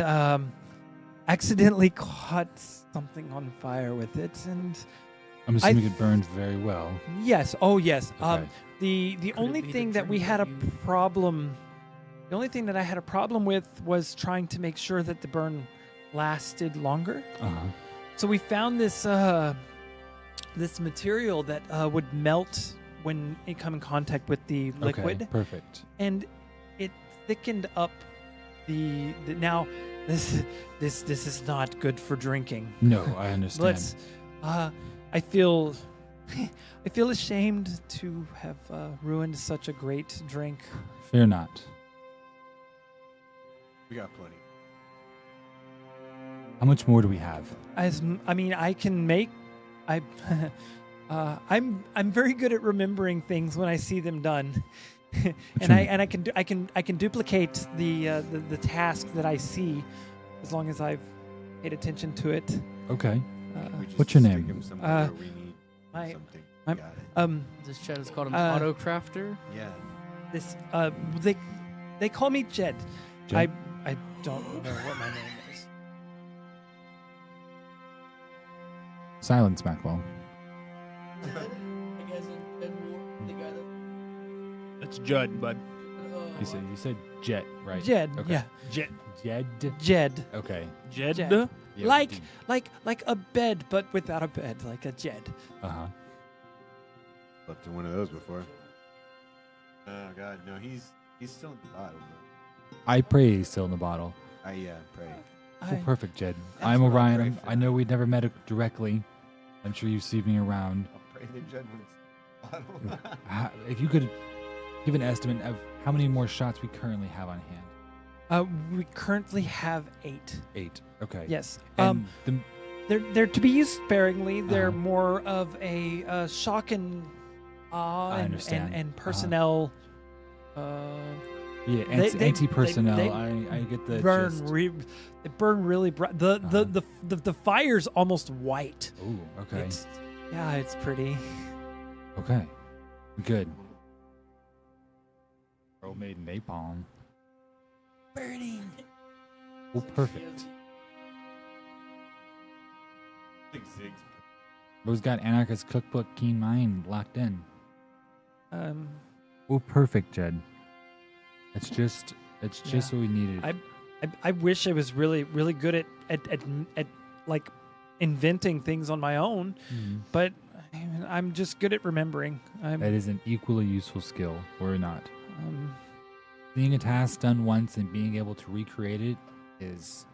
Speaker 3: accidentally caught something on fire with it, and
Speaker 5: I'm assuming it burned very well.
Speaker 3: yes, oh yes.
Speaker 5: Okay.
Speaker 3: The
Speaker 1: Could
Speaker 3: only
Speaker 1: it be the
Speaker 3: thing that we
Speaker 1: drink
Speaker 3: had a
Speaker 1: that you-
Speaker 3: problem. The only thing that I had a problem with was trying to make sure that the burn lasted longer.
Speaker 5: Uh-huh.
Speaker 3: So we found this this material that would melt when it come in contact with the liquid,
Speaker 5: Okay, perfect.
Speaker 3: and it thickened up the now this is not good for drinking.
Speaker 5: No, I understand.
Speaker 3: Let's I feel I feel ashamed to have ruined such a great drink.
Speaker 5: Fear not.
Speaker 2: We got plenty.
Speaker 5: How much more do we have?
Speaker 3: I mean, I can make. I'm very good at remembering things when I see them done, and I can duplicate the task that I see, as long as I've paid attention to it.
Speaker 5: Okay.
Speaker 2: We just
Speaker 5: What's your
Speaker 2: stick
Speaker 5: name?
Speaker 2: him somewhere where we need
Speaker 3: my-
Speaker 2: something.
Speaker 3: my-
Speaker 2: Got it.
Speaker 1: This chat is called an
Speaker 3: Uh,
Speaker 1: auto crafter.
Speaker 2: Yeah.
Speaker 3: This they call me Jed.
Speaker 5: Jed?
Speaker 3: I don't know what my name is.
Speaker 5: Silence, Maxwell.
Speaker 6: That's Judd, bud.
Speaker 5: You said Jet, right?
Speaker 3: Jed,
Speaker 5: Okay.
Speaker 3: yeah,
Speaker 6: Jed.
Speaker 5: Jed.
Speaker 3: Jed.
Speaker 5: Okay.
Speaker 6: Jed?
Speaker 3: Jed.
Speaker 5: Yeah,
Speaker 3: like a bed, but without a bed, like a Jed.
Speaker 5: Uh-huh.
Speaker 2: Slept in one of those before. Oh God, no, he's still in the bottle.
Speaker 5: I pray he's still in the bottle.
Speaker 2: I pray.
Speaker 5: Oh, perfect, Jed.
Speaker 2: That's
Speaker 5: I'm
Speaker 2: what I'll
Speaker 5: Orion.
Speaker 2: pray
Speaker 5: I
Speaker 2: for.
Speaker 5: know we'd never met directly. I'm sure you've seen me around.
Speaker 2: I'll pray that Jed wins the bottle.
Speaker 5: If you could give an estimate of how many more shots we currently have on hand.
Speaker 3: We currently have 8.
Speaker 5: 8. Okay.
Speaker 3: Yes.
Speaker 5: And
Speaker 3: They're to be used sparingly. They're
Speaker 5: Uh-huh.
Speaker 3: more of a shock and awe
Speaker 5: I
Speaker 3: and,
Speaker 5: understand.
Speaker 3: and
Speaker 5: Uh-huh.
Speaker 3: personnel.
Speaker 5: yeah,
Speaker 3: they-
Speaker 5: anti-personnel.
Speaker 3: they
Speaker 5: I get the
Speaker 3: Burn.
Speaker 5: gist.
Speaker 3: They burn really bright. The fire's almost white.
Speaker 5: Ooh, okay.
Speaker 3: It's pretty.
Speaker 5: Okay. Good. Girl made napalm.
Speaker 3: Burning.
Speaker 5: Oh, perfect.
Speaker 2: Big zigs.
Speaker 5: Rose got Anarchist Cookbook Keen Mind locked in. Oh, perfect, Jed. It's just what we needed.
Speaker 3: I wish I was really good at like inventing things on my own,
Speaker 5: Mhm.
Speaker 3: but I'm just good at remembering.
Speaker 5: That is an equally useful skill, or not.
Speaker 3: Um,
Speaker 5: Seeing a task done once and being able to recreate it is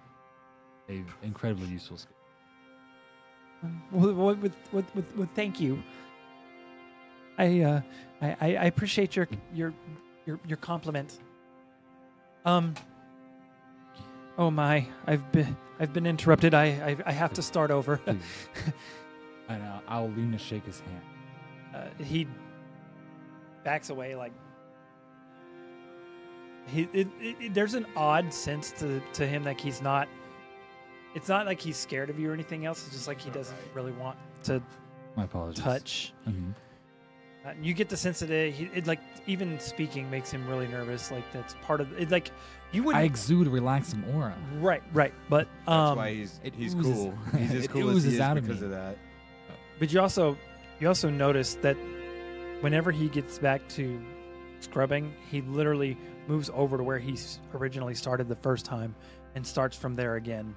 Speaker 5: a incredibly useful skill.
Speaker 3: with thank you. I appreciate your compliment. Oh my, I've been interrupted. I have to start over.
Speaker 5: Please. And I'll lean to shake his hand.
Speaker 3: He backs away like there's an odd sense to him that he's not. It's not like he's scared of you or anything else. It's just like he doesn't really want to
Speaker 5: My apologies.
Speaker 3: touch.
Speaker 5: Mhm.
Speaker 3: You get the sense that it like even speaking makes him really nervous. Like that's part of it. Like you
Speaker 5: I
Speaker 3: wouldn't.
Speaker 5: exude a relaxing aura.
Speaker 3: Right. But
Speaker 2: That's why he's
Speaker 5: it
Speaker 2: he's
Speaker 5: oozes-
Speaker 2: cool. He's as
Speaker 5: it
Speaker 2: cool as
Speaker 5: oozes
Speaker 2: he is
Speaker 5: out of
Speaker 2: because
Speaker 5: me.
Speaker 2: of that.
Speaker 3: But you also notice that whenever he gets back to scrubbing, he literally moves over to where he originally started the first time and starts from there again.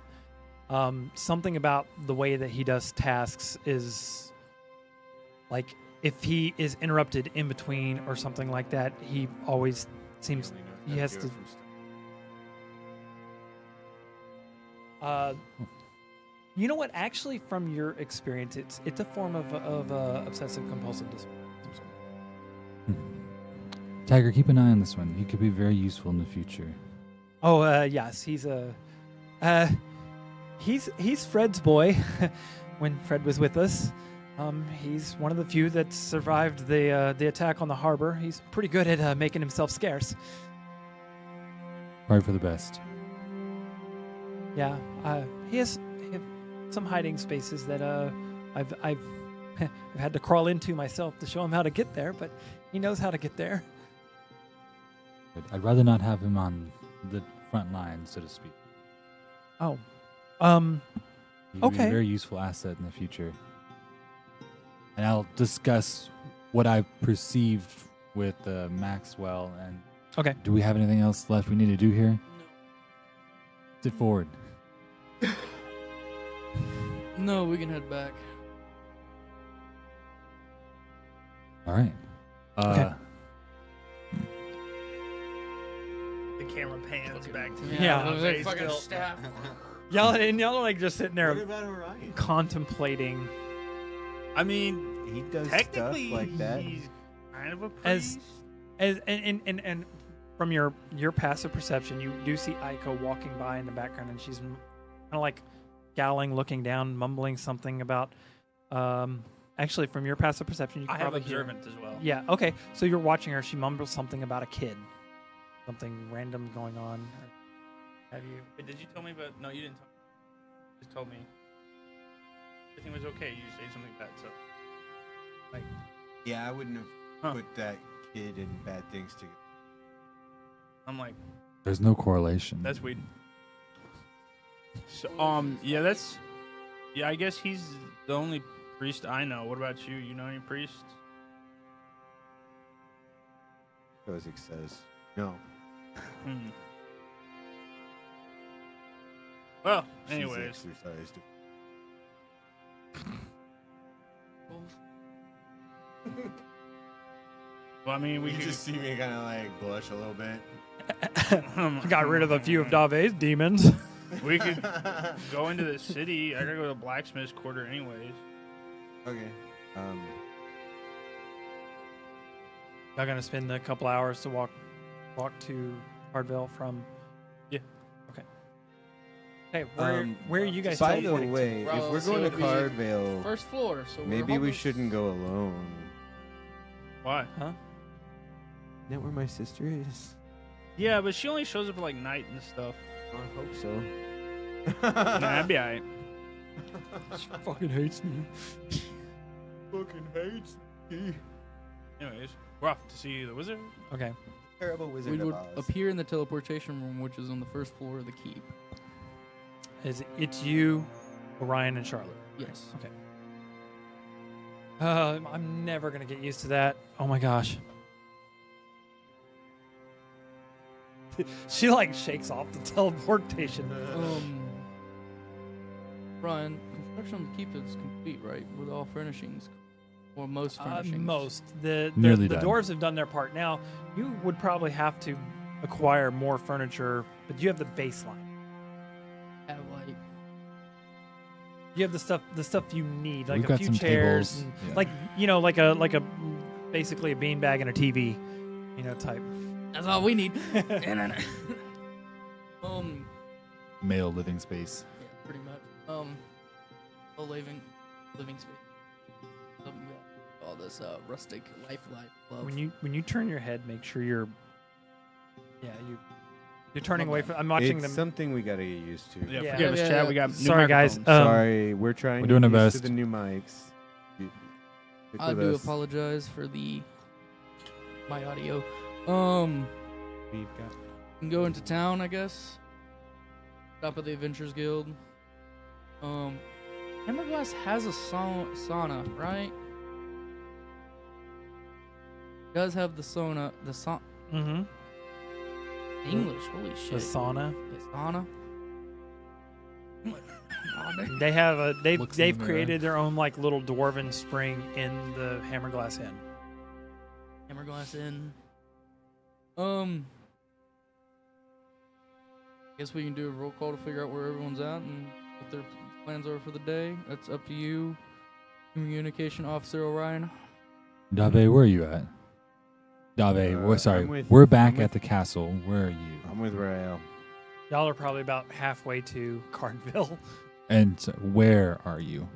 Speaker 3: Something about the way that he does tasks is like if he is interrupted in between or something like that, he always seems he has to. You know what? Actually, from your experience, it's a form of obsessive compulsive disorder.
Speaker 5: Tiger, keep an eye on this one. He could be very useful in the future.
Speaker 3: Oh, yes, he's Fred's boy. When Fred was with us, he's one of the few that survived the attack on the harbor. He's pretty good at making himself scarce.
Speaker 5: Probably for the best.
Speaker 3: Yeah, he has some hiding spaces that I've I've had to crawl into myself to show him how to get there, but he knows how to get there.
Speaker 5: But I'd rather not have him on the front line, so to speak.
Speaker 3: Oh,
Speaker 5: He could be
Speaker 3: Okay.
Speaker 5: a very useful asset in the future. And I'll discuss what I perceived with Maxwell. And
Speaker 3: Okay.
Speaker 5: do we have anything else left we need to do here? Sit forward.
Speaker 1: No, we can head back.
Speaker 5: All right.
Speaker 3: Okay.
Speaker 4: The camera pans back to me.
Speaker 3: Yeah.
Speaker 1: it was like
Speaker 4: Face
Speaker 1: fucking
Speaker 4: still.
Speaker 1: staff.
Speaker 3: Y'all are like just sitting there
Speaker 7: What about Orion?
Speaker 3: contemplating.
Speaker 4: I mean,
Speaker 2: He does
Speaker 4: technically,
Speaker 2: stuff like that.
Speaker 4: he's kind of a
Speaker 3: As-
Speaker 4: priest.
Speaker 3: And from your passive perception, you do see Aiko walking by in the background, and she's kind of like scowling, looking down, mumbling something about. Actually, from your passive perception, you can
Speaker 4: I have
Speaker 3: probably hear.
Speaker 4: observant as well.
Speaker 3: Yeah. Okay. So you're watching her. She mumbles something about a kid, something random going on. Have you?
Speaker 4: Wait, did you tell me about? No, you didn't tell me. You just told me everything was okay. You just say something bad. So, like,
Speaker 2: Yeah, I wouldn't have
Speaker 4: Huh.
Speaker 2: put that kid and bad things together.
Speaker 4: I'm like,
Speaker 5: There's no correlation.
Speaker 4: that's weird. So, yeah, that's, yeah. I guess he's the only priest I know. What about you? You know any priests?
Speaker 2: Kozik says, no.
Speaker 4: Hmm. Well,
Speaker 2: She's
Speaker 4: anyways,
Speaker 2: exercised.
Speaker 4: well, I mean, we
Speaker 2: You
Speaker 4: could.
Speaker 2: just see me kind of like blush a little bit.
Speaker 3: Got rid of a few of Dave's demons.
Speaker 4: We could go into the city. I gotta go to blacksmith's quarter anyways.
Speaker 2: Okay.
Speaker 3: Y'all gonna spend a couple hours to walk to Hardville from.
Speaker 4: Yeah.
Speaker 3: Okay. Hey, where are you guys
Speaker 2: By the
Speaker 3: teleporting to?
Speaker 2: way,
Speaker 1: Bro,
Speaker 2: if we're
Speaker 1: so
Speaker 2: going to
Speaker 1: it'd be
Speaker 2: Cardvale,
Speaker 1: First floor, so
Speaker 2: maybe we shouldn't go alone.
Speaker 4: Why?
Speaker 2: Isn't that where my sister is?
Speaker 4: Yeah, but she only shows up at like night and stuff.
Speaker 2: I hope so.
Speaker 4: Nah, that'd be alright.
Speaker 3: She fucking hates me.
Speaker 2: Fucking hates me.
Speaker 4: Anyways, we're off to see the wizard.
Speaker 3: Okay.
Speaker 2: Terrible Wizard
Speaker 1: We
Speaker 2: of
Speaker 1: would
Speaker 2: Oz.
Speaker 1: appear in the teleportation room, which is on the first floor of the keep.
Speaker 3: It's you, Orion, and Charlotte.
Speaker 1: Yes.
Speaker 3: I'm never gonna get used to that. Oh my gosh. She like shakes off the teleportation.
Speaker 1: Brian, construction of the keep is complete, right? With all furnishings, or most furnishings.
Speaker 3: Most. The
Speaker 5: Nearly
Speaker 3: the
Speaker 5: done.
Speaker 3: dwarves have done their part. Now you would probably have to acquire more furniture, but you have the baseline.
Speaker 1: Have like
Speaker 3: You have the stuff you need, like
Speaker 5: We've
Speaker 3: a
Speaker 5: got
Speaker 3: few
Speaker 5: some
Speaker 3: chairs,
Speaker 5: tables.
Speaker 3: and
Speaker 5: Yeah.
Speaker 3: like a basically a beanbag and a TV, type.
Speaker 1: that's all we need.
Speaker 5: Male living space.
Speaker 1: Yeah, pretty much. A living space. All this rustic life love.
Speaker 3: When you turn your head, make sure you're turning away from. I'm watching
Speaker 2: It's
Speaker 3: them.
Speaker 2: something we gotta get used to.
Speaker 4: Yeah,
Speaker 3: Yeah.
Speaker 4: forgive us,
Speaker 1: Yeah,
Speaker 4: Chad.
Speaker 1: yeah.
Speaker 4: We got new
Speaker 3: Sorry, guys.
Speaker 4: microphones.
Speaker 2: Sorry, we're trying
Speaker 5: We're
Speaker 2: to
Speaker 5: doing
Speaker 2: get
Speaker 5: our
Speaker 2: used to
Speaker 5: best.
Speaker 2: the new mics. Stick
Speaker 1: I
Speaker 2: with
Speaker 1: do
Speaker 2: us.
Speaker 1: apologize for my audio.
Speaker 2: We've got
Speaker 1: Can go into town, I guess. Stop at the Adventures Guild. Hammerglass has a sauna, right? Does have the sauna,
Speaker 3: Mm-hmm.
Speaker 1: English. Holy shit.
Speaker 3: The sauna.
Speaker 1: The sauna.
Speaker 3: They have a they've
Speaker 5: Looks in the mirror.
Speaker 3: created their own like little dwarven spring in the Hammerglass Inn.
Speaker 1: Hammerglass Inn. Guess we can do a roll call to figure out where everyone's at and what their plans are for the day. That's up to you, Communication Officer Orion.
Speaker 5: Dave, where are you at? Dave,
Speaker 2: I'm
Speaker 5: we're back
Speaker 2: I'm with-
Speaker 5: at the castle. Where are you?
Speaker 2: I'm with Rael.
Speaker 3: Y'all are probably about halfway to Cardville.
Speaker 5: And so where are you?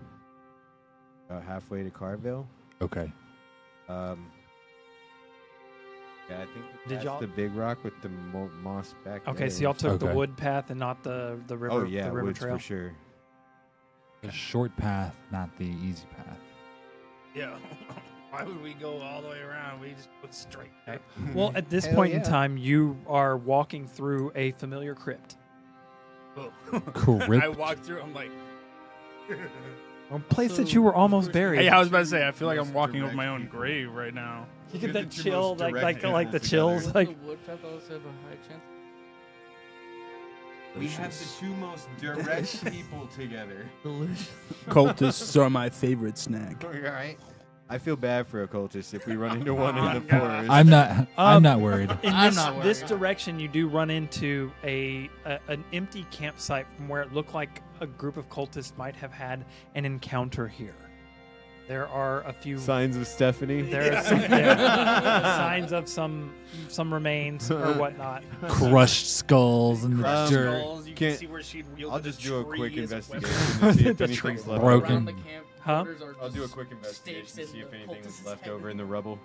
Speaker 2: About halfway to Carville.
Speaker 5: Okay.
Speaker 2: Yeah, I think
Speaker 3: Did
Speaker 2: that's
Speaker 3: y'all-
Speaker 2: the big rock with the moss back
Speaker 3: Okay,
Speaker 2: there.
Speaker 3: so y'all took the
Speaker 5: Okay.
Speaker 3: wood path and not the river.
Speaker 2: Oh yeah,
Speaker 3: the river
Speaker 2: woods
Speaker 3: trail.
Speaker 2: for sure.
Speaker 5: The short path, not the easy path.
Speaker 4: Yeah. Why would we go all the way around? We just went straight.
Speaker 3: Okay. Well, at this
Speaker 2: Hell
Speaker 3: point in
Speaker 2: yeah.
Speaker 3: time, you are walking through a familiar crypt.
Speaker 5: Crypt?
Speaker 4: I walked through. I'm like,
Speaker 3: A place that
Speaker 1: So,
Speaker 3: you were almost
Speaker 1: first-
Speaker 3: buried.
Speaker 4: hey, I was about to say. I feel like I'm
Speaker 7: Most
Speaker 4: walking over
Speaker 7: direct
Speaker 4: my own
Speaker 7: people.
Speaker 4: grave right now.
Speaker 3: You
Speaker 7: You're
Speaker 3: get that
Speaker 7: the two
Speaker 3: chill,
Speaker 7: most
Speaker 3: like
Speaker 7: direct
Speaker 3: the
Speaker 7: people
Speaker 3: chills,
Speaker 7: together.
Speaker 3: like
Speaker 1: the wood path also have a high chance.
Speaker 7: We have the two most direct people together.
Speaker 1: Delicious.
Speaker 6: Cultists are my favorite snack.
Speaker 2: Alright. I feel bad for occultists if we run into one in the forest.
Speaker 5: I'm not worried.
Speaker 3: in
Speaker 1: I'm
Speaker 3: this,
Speaker 1: not
Speaker 3: this
Speaker 1: worried.
Speaker 3: direction, you do run into an empty campsite from where it looked like a group of cultists might have had an encounter here. There are a few
Speaker 2: Signs of Stephanie.
Speaker 3: there are some, signs of some remains or whatnot.
Speaker 5: Crushed skulls in the
Speaker 4: Crushed
Speaker 5: dirt.
Speaker 4: skulls. You
Speaker 2: Can't-
Speaker 4: can see where she'd wielded
Speaker 2: I'll just
Speaker 4: a
Speaker 2: do a
Speaker 4: tree
Speaker 2: quick
Speaker 4: as a weapon.
Speaker 2: investigation to see if
Speaker 3: The
Speaker 2: anything's
Speaker 3: tree.
Speaker 2: left
Speaker 5: Broken.
Speaker 1: Around
Speaker 2: over.
Speaker 1: the camp
Speaker 3: Huh?
Speaker 1: quarters are
Speaker 2: I'll do a
Speaker 1: just
Speaker 2: quick investigation to
Speaker 1: stakes
Speaker 2: see
Speaker 1: in
Speaker 2: if
Speaker 1: the
Speaker 2: anything was
Speaker 1: cultist's
Speaker 2: left
Speaker 1: head.
Speaker 2: over in the rubble.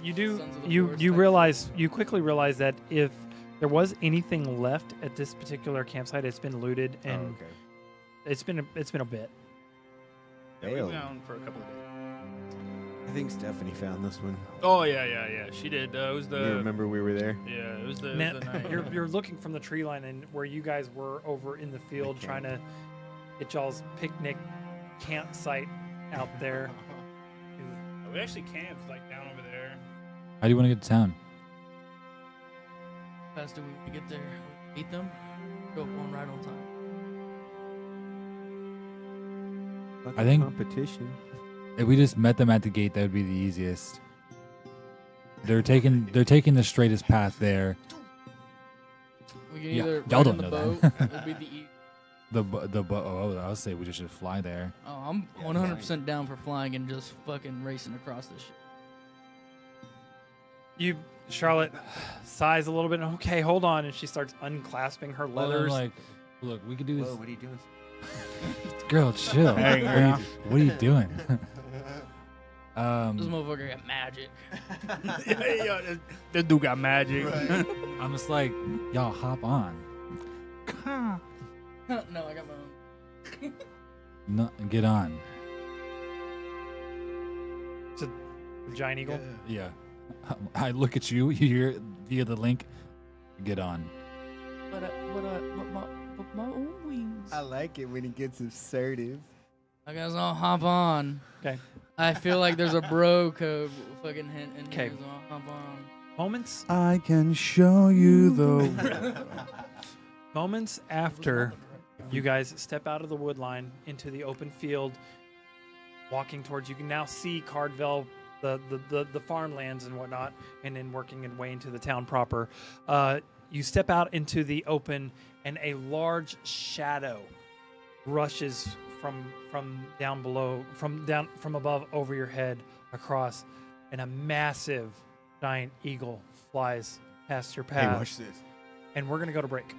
Speaker 3: You do
Speaker 1: Sons of the
Speaker 3: you
Speaker 1: forest
Speaker 3: you
Speaker 1: type
Speaker 3: realize you quickly realize that if there was anything left at this particular campsite, it's been looted and
Speaker 2: Oh, okay.
Speaker 3: it's been a bit.
Speaker 4: Yeah, we
Speaker 2: Damn.
Speaker 4: went down for a couple of days.
Speaker 2: I think Stephanie found this one.
Speaker 4: Oh yeah. She did. It was the.
Speaker 2: You remember we were there?
Speaker 4: Yeah, it was the.
Speaker 3: Now,
Speaker 4: It was the night.
Speaker 3: you're looking from the tree line and where you guys were over in the field
Speaker 2: Okay.
Speaker 3: trying to get y'all's picnic campsite out there.
Speaker 4: We actually camped like down over there.
Speaker 5: How do you want to get to town?
Speaker 1: fast do we get there? We beat them. Go up one right on time.
Speaker 5: I think-
Speaker 2: competition.
Speaker 5: If we just met them at the gate, that would be the easiest. They're taking the straightest path there.
Speaker 1: We can
Speaker 5: Yeah,
Speaker 1: either
Speaker 5: y'all
Speaker 1: ride in
Speaker 5: don't
Speaker 1: the
Speaker 5: know
Speaker 1: boat.
Speaker 5: that.
Speaker 1: It'll be the
Speaker 5: I would say we just should fly there.
Speaker 1: Oh, I'm 100% down for flying and just fucking racing across this shit.
Speaker 3: Charlotte sighs a little bit. Okay, hold on, and she starts unclasping her
Speaker 5: Well,
Speaker 3: leathers.
Speaker 5: I'm like, look, we could do this.
Speaker 2: Whoa, what are you doing?
Speaker 5: Girl, chill.
Speaker 6: Hey, girl.
Speaker 5: What are you doing?
Speaker 1: This motherfucker got magic.
Speaker 4: Yeah, this dude got magic.
Speaker 5: I'm just like, y'all hop on.
Speaker 1: No, I got my own.
Speaker 5: No, get on.
Speaker 3: Giant eagle.
Speaker 5: Yeah. I look at you, you hear via the link, get on.
Speaker 1: But my own wings.
Speaker 7: I like it when he gets assertive.
Speaker 1: I guess I'll hop on.
Speaker 3: Okay.
Speaker 1: I feel like there's a bro code fucking hint in
Speaker 3: Okay.
Speaker 1: here, so I'll hop on.
Speaker 3: Moments
Speaker 6: I can show you the.
Speaker 3: moments after you guys step out of the wood line into the open field, walking towards, you can now see Cardville, the farmlands and whatnot, and then working its way into the town proper. You step out into the open, and a large shadow rushes from down below, from above over your head across, and a massive giant eagle flies past your
Speaker 7: Hey,
Speaker 3: path.
Speaker 7: watch this.
Speaker 3: And we're gonna go to break.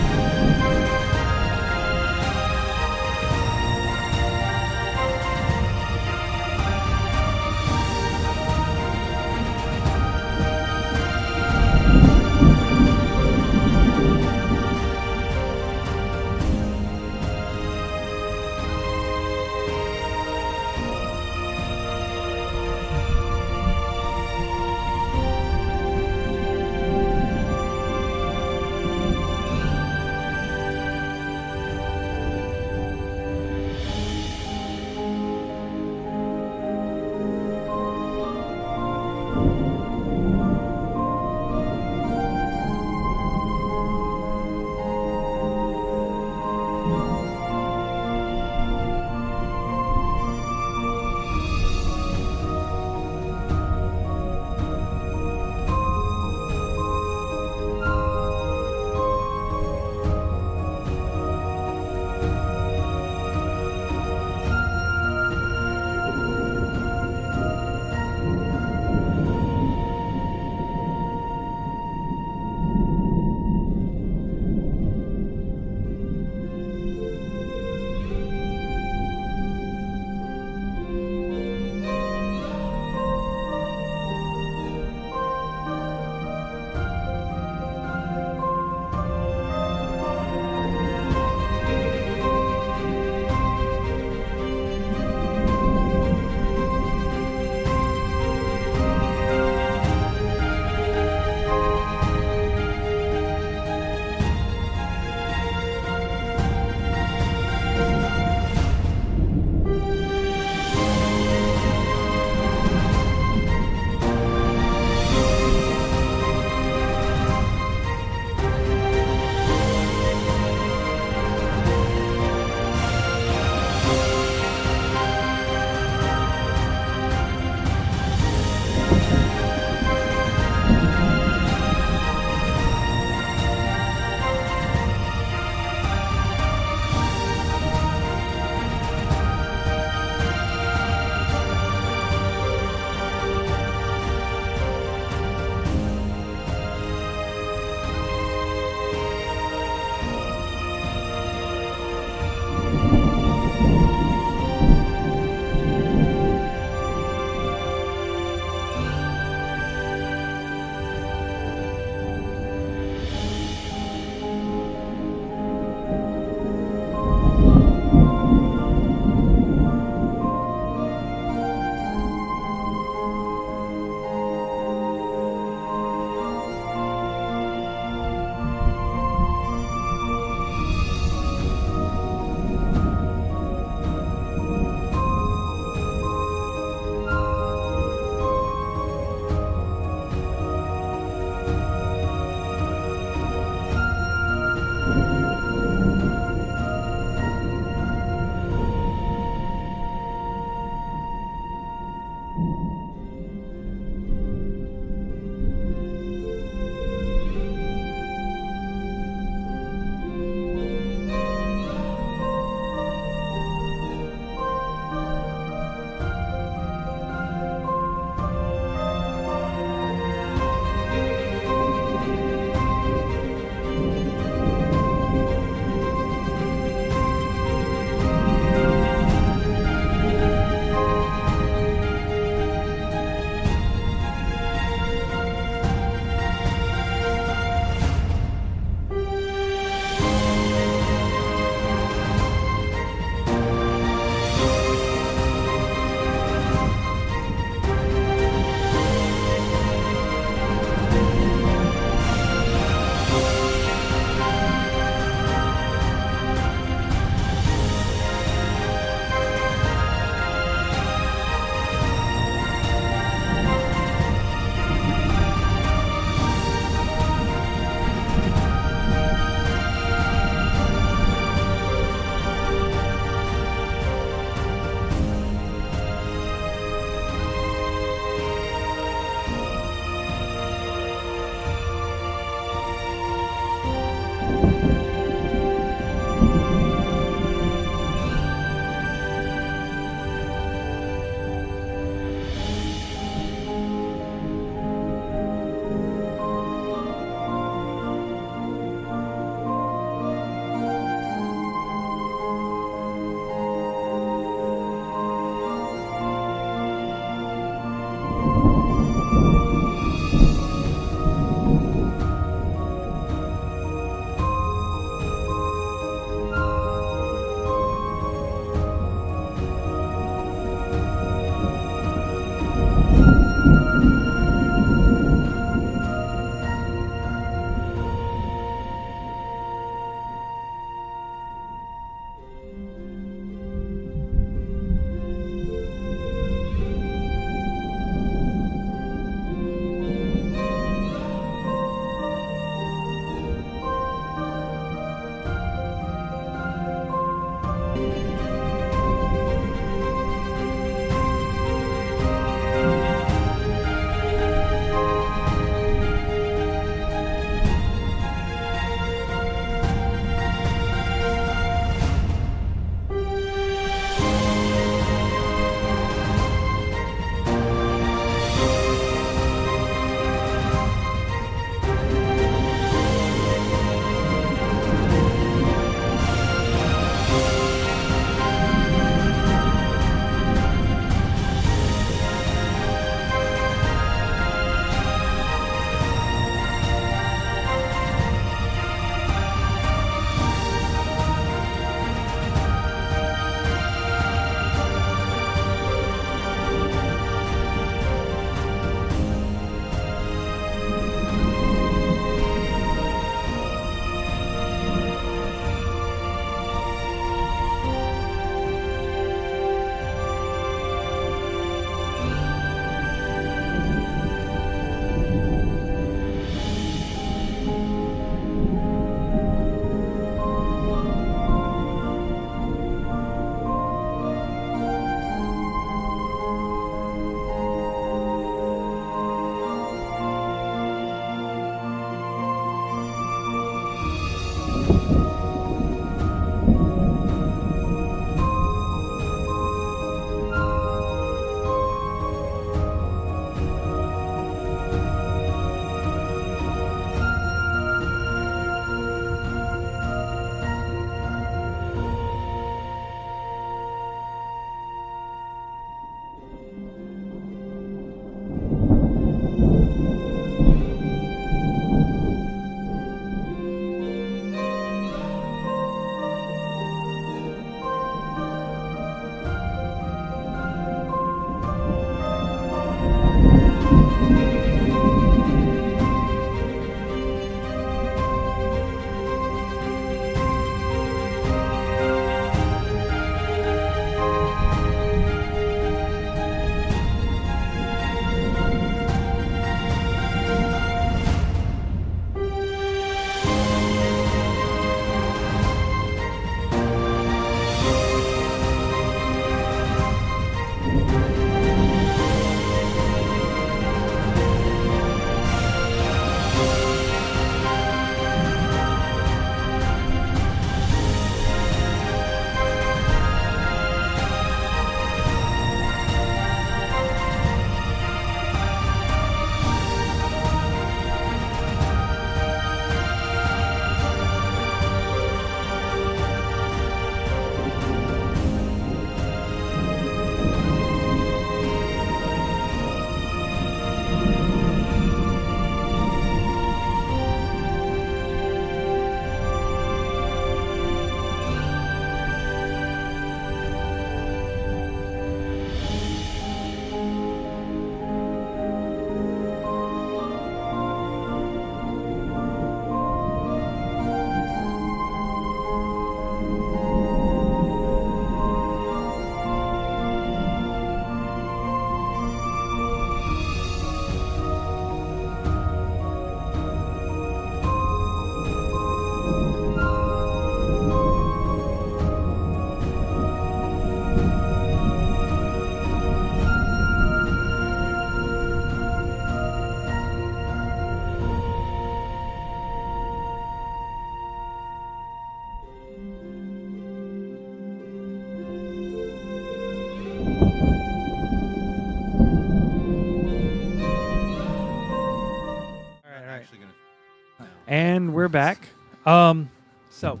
Speaker 3: And we're back. So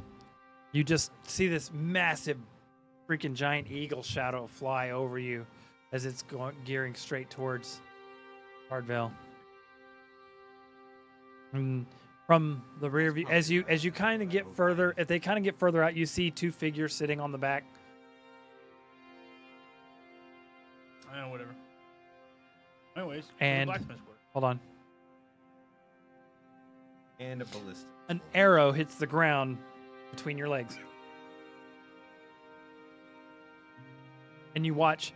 Speaker 3: you just see this massive, freaking giant eagle shadow fly over you as it's gearing straight towards Hardvale. And from the rear view, as you kind of get further, if they kind of get further out, you see two figures sitting on the back.
Speaker 4: Whatever. Anyways,
Speaker 3: And-
Speaker 4: blacksmith's work.
Speaker 3: Hold on.
Speaker 7: And a ballista.
Speaker 3: An arrow hits the ground between your legs. And you watch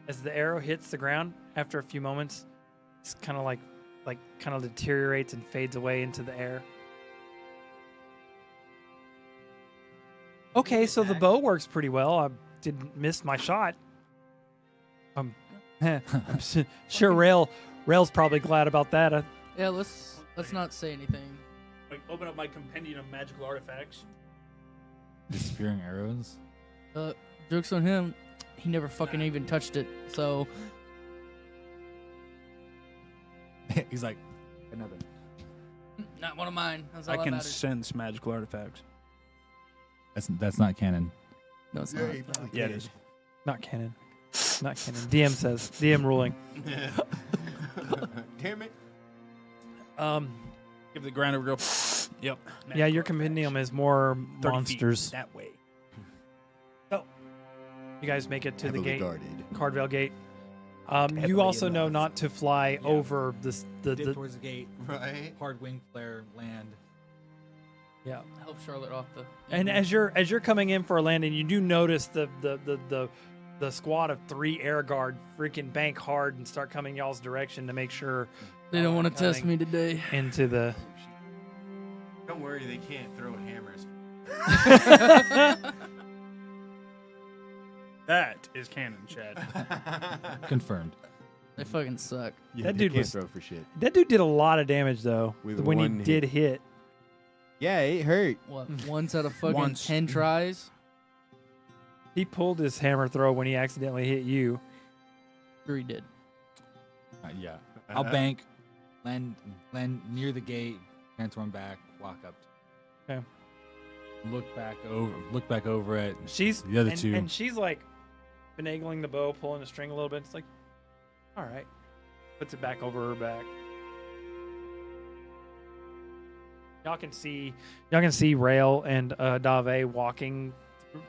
Speaker 3: as the arrow hits the ground. After a few moments, it's kind of like kind of deteriorates and fades away into the air. Okay, so the bow works pretty well. I didn't miss my shot. I'm sure Rail's probably glad about that.
Speaker 1: Yeah, let's not say anything.
Speaker 4: Like, open up my compendium of magical artifacts.
Speaker 5: Disappearing arrows.
Speaker 1: Joke's on him. He never fucking even touched it. So
Speaker 5: He's like, another.
Speaker 1: not one of mine. That's all
Speaker 6: I
Speaker 1: that
Speaker 6: can
Speaker 1: matters.
Speaker 6: sense magical artifacts.
Speaker 5: That's not canon.
Speaker 1: No, it's
Speaker 2: Yeah,
Speaker 1: not.
Speaker 2: you probably
Speaker 6: Yeah, it
Speaker 2: can.
Speaker 6: is.
Speaker 3: Not canon. Not canon. DM says. DM ruling.
Speaker 7: Damn it.
Speaker 6: Give the ground a real. Yep.
Speaker 3: Yeah, your compendium is more
Speaker 6: 30 feet
Speaker 3: monsters.
Speaker 6: that way.
Speaker 3: You guys make it to the
Speaker 2: Heavily
Speaker 3: gate,
Speaker 2: guarded.
Speaker 3: Cardvale Gate.
Speaker 6: Heavily
Speaker 3: You also know
Speaker 6: enough.
Speaker 3: not to fly
Speaker 5: Yeah.
Speaker 3: over this.
Speaker 5: Dip
Speaker 3: The
Speaker 5: towards the gate.
Speaker 7: Right?
Speaker 5: Hard wing flare land.
Speaker 3: yeah.
Speaker 1: Help Charlotte off the.
Speaker 3: And as you're coming in for a landing, you do notice the squad of 3 air guard freaking bank hard and start coming y'all's direction to make sure
Speaker 1: They don't want to test
Speaker 3: coming
Speaker 1: me today.
Speaker 3: into the.
Speaker 7: Don't worry, they can't throw hammers.
Speaker 4: That is canon, Chad.
Speaker 5: Confirmed.
Speaker 1: They fucking suck.
Speaker 2: Yeah,
Speaker 3: That
Speaker 2: they
Speaker 3: dude
Speaker 2: can't
Speaker 3: was-
Speaker 2: throw for shit.
Speaker 3: That dude did a lot of damage though
Speaker 2: With
Speaker 3: when he
Speaker 2: one
Speaker 3: did hit.
Speaker 2: Yeah, it hurt.
Speaker 1: What? Once out of fucking
Speaker 6: Once.
Speaker 1: 10 tries.
Speaker 3: He pulled his hammer throw when he accidentally hit you.
Speaker 1: Sure he did.
Speaker 5: Yeah. I'll bank, land near the gate, transform back, walk up.
Speaker 3: Okay.
Speaker 5: Look back over at
Speaker 3: She's
Speaker 5: the other
Speaker 3: and,
Speaker 5: two.
Speaker 3: and she's like finagling the bow, pulling the string a little bit. It's like, all right, puts it back over her back. Y'all can see Rail and Dave walking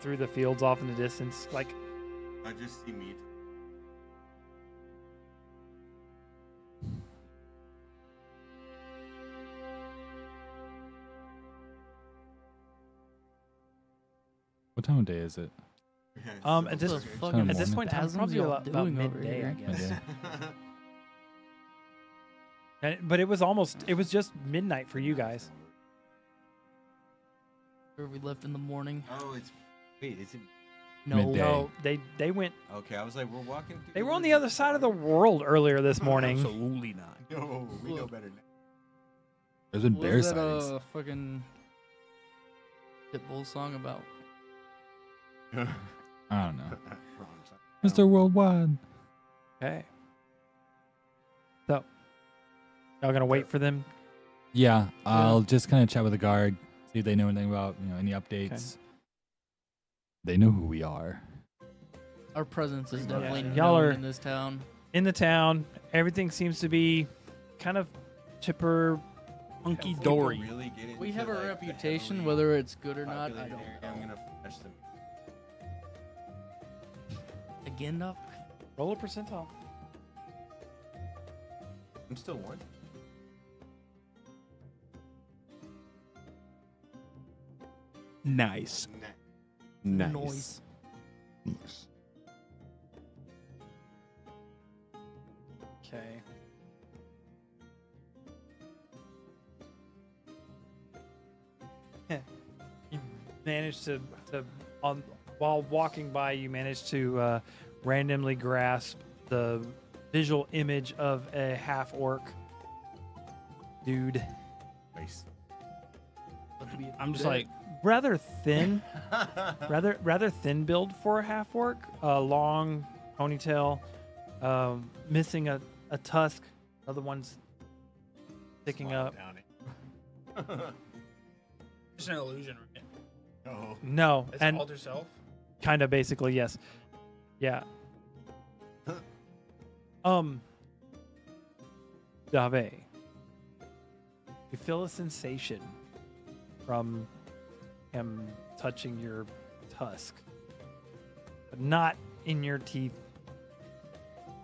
Speaker 3: through the fields off in the distance. Like,
Speaker 7: I just see me.
Speaker 5: What time of day is it?
Speaker 3: at this
Speaker 1: What the fuck
Speaker 5: Kind of
Speaker 3: at this
Speaker 5: morning.
Speaker 3: point in time,
Speaker 1: spasms
Speaker 3: probably
Speaker 1: y'all
Speaker 3: about
Speaker 1: doing over
Speaker 3: midday, I
Speaker 1: here?
Speaker 3: guess.
Speaker 5: Midday.
Speaker 3: But it was just midnight for you guys.
Speaker 1: Or we left in the morning.
Speaker 7: Oh, it's. Wait, is it.
Speaker 1: No.
Speaker 5: Midday.
Speaker 3: No, they went.
Speaker 7: Okay, I was like, we're walking through.
Speaker 3: They were on the other side of the world earlier this morning.
Speaker 6: Absolutely not.
Speaker 7: No, we know better now.
Speaker 5: There's been
Speaker 1: What
Speaker 5: bear
Speaker 1: was that
Speaker 5: sightings.
Speaker 1: fucking Pitbull song about?
Speaker 5: I don't know.
Speaker 2: Wrong side.
Speaker 5: Mr. Worldwide.
Speaker 3: Okay. So, y'all gonna wait for them?
Speaker 5: Yeah, I'll just kind of chat with the guard, see if they know anything about any updates. They know who we are.
Speaker 1: Our presence is
Speaker 3: Yeah.
Speaker 1: definitely
Speaker 3: Y'all
Speaker 1: known
Speaker 3: are-
Speaker 1: in this town.
Speaker 3: In the town, everything seems to be kind of chipper.
Speaker 6: Hunky
Speaker 7: If
Speaker 6: dory.
Speaker 7: people really get
Speaker 1: We
Speaker 7: into,
Speaker 1: have a
Speaker 7: like, the
Speaker 1: reputation,
Speaker 7: heavily
Speaker 1: whether it's good or not, I
Speaker 7: populated
Speaker 1: don't
Speaker 7: area,
Speaker 1: know.
Speaker 7: I'm gonna flash them.
Speaker 1: Again, up?
Speaker 3: Roll a percentile.
Speaker 7: I'm still one.
Speaker 6: Nice.
Speaker 2: Nice.
Speaker 1: Noise.
Speaker 3: Okay. You managed to while walking by, you managed to randomly grasp the visual image of a half orc dude.
Speaker 2: Nice.
Speaker 6: I'm just like,
Speaker 3: Rather thin, rather thin build for a half orc. Long ponytail, missing a tusk. Other one's sticking up.
Speaker 4: Just an illusion, right?
Speaker 2: Oh.
Speaker 3: No,
Speaker 4: It's
Speaker 3: and
Speaker 4: alter self.
Speaker 3: kind of basically yes. Yeah. Dave, you feel a sensation from him touching your tusk, but not in your teeth.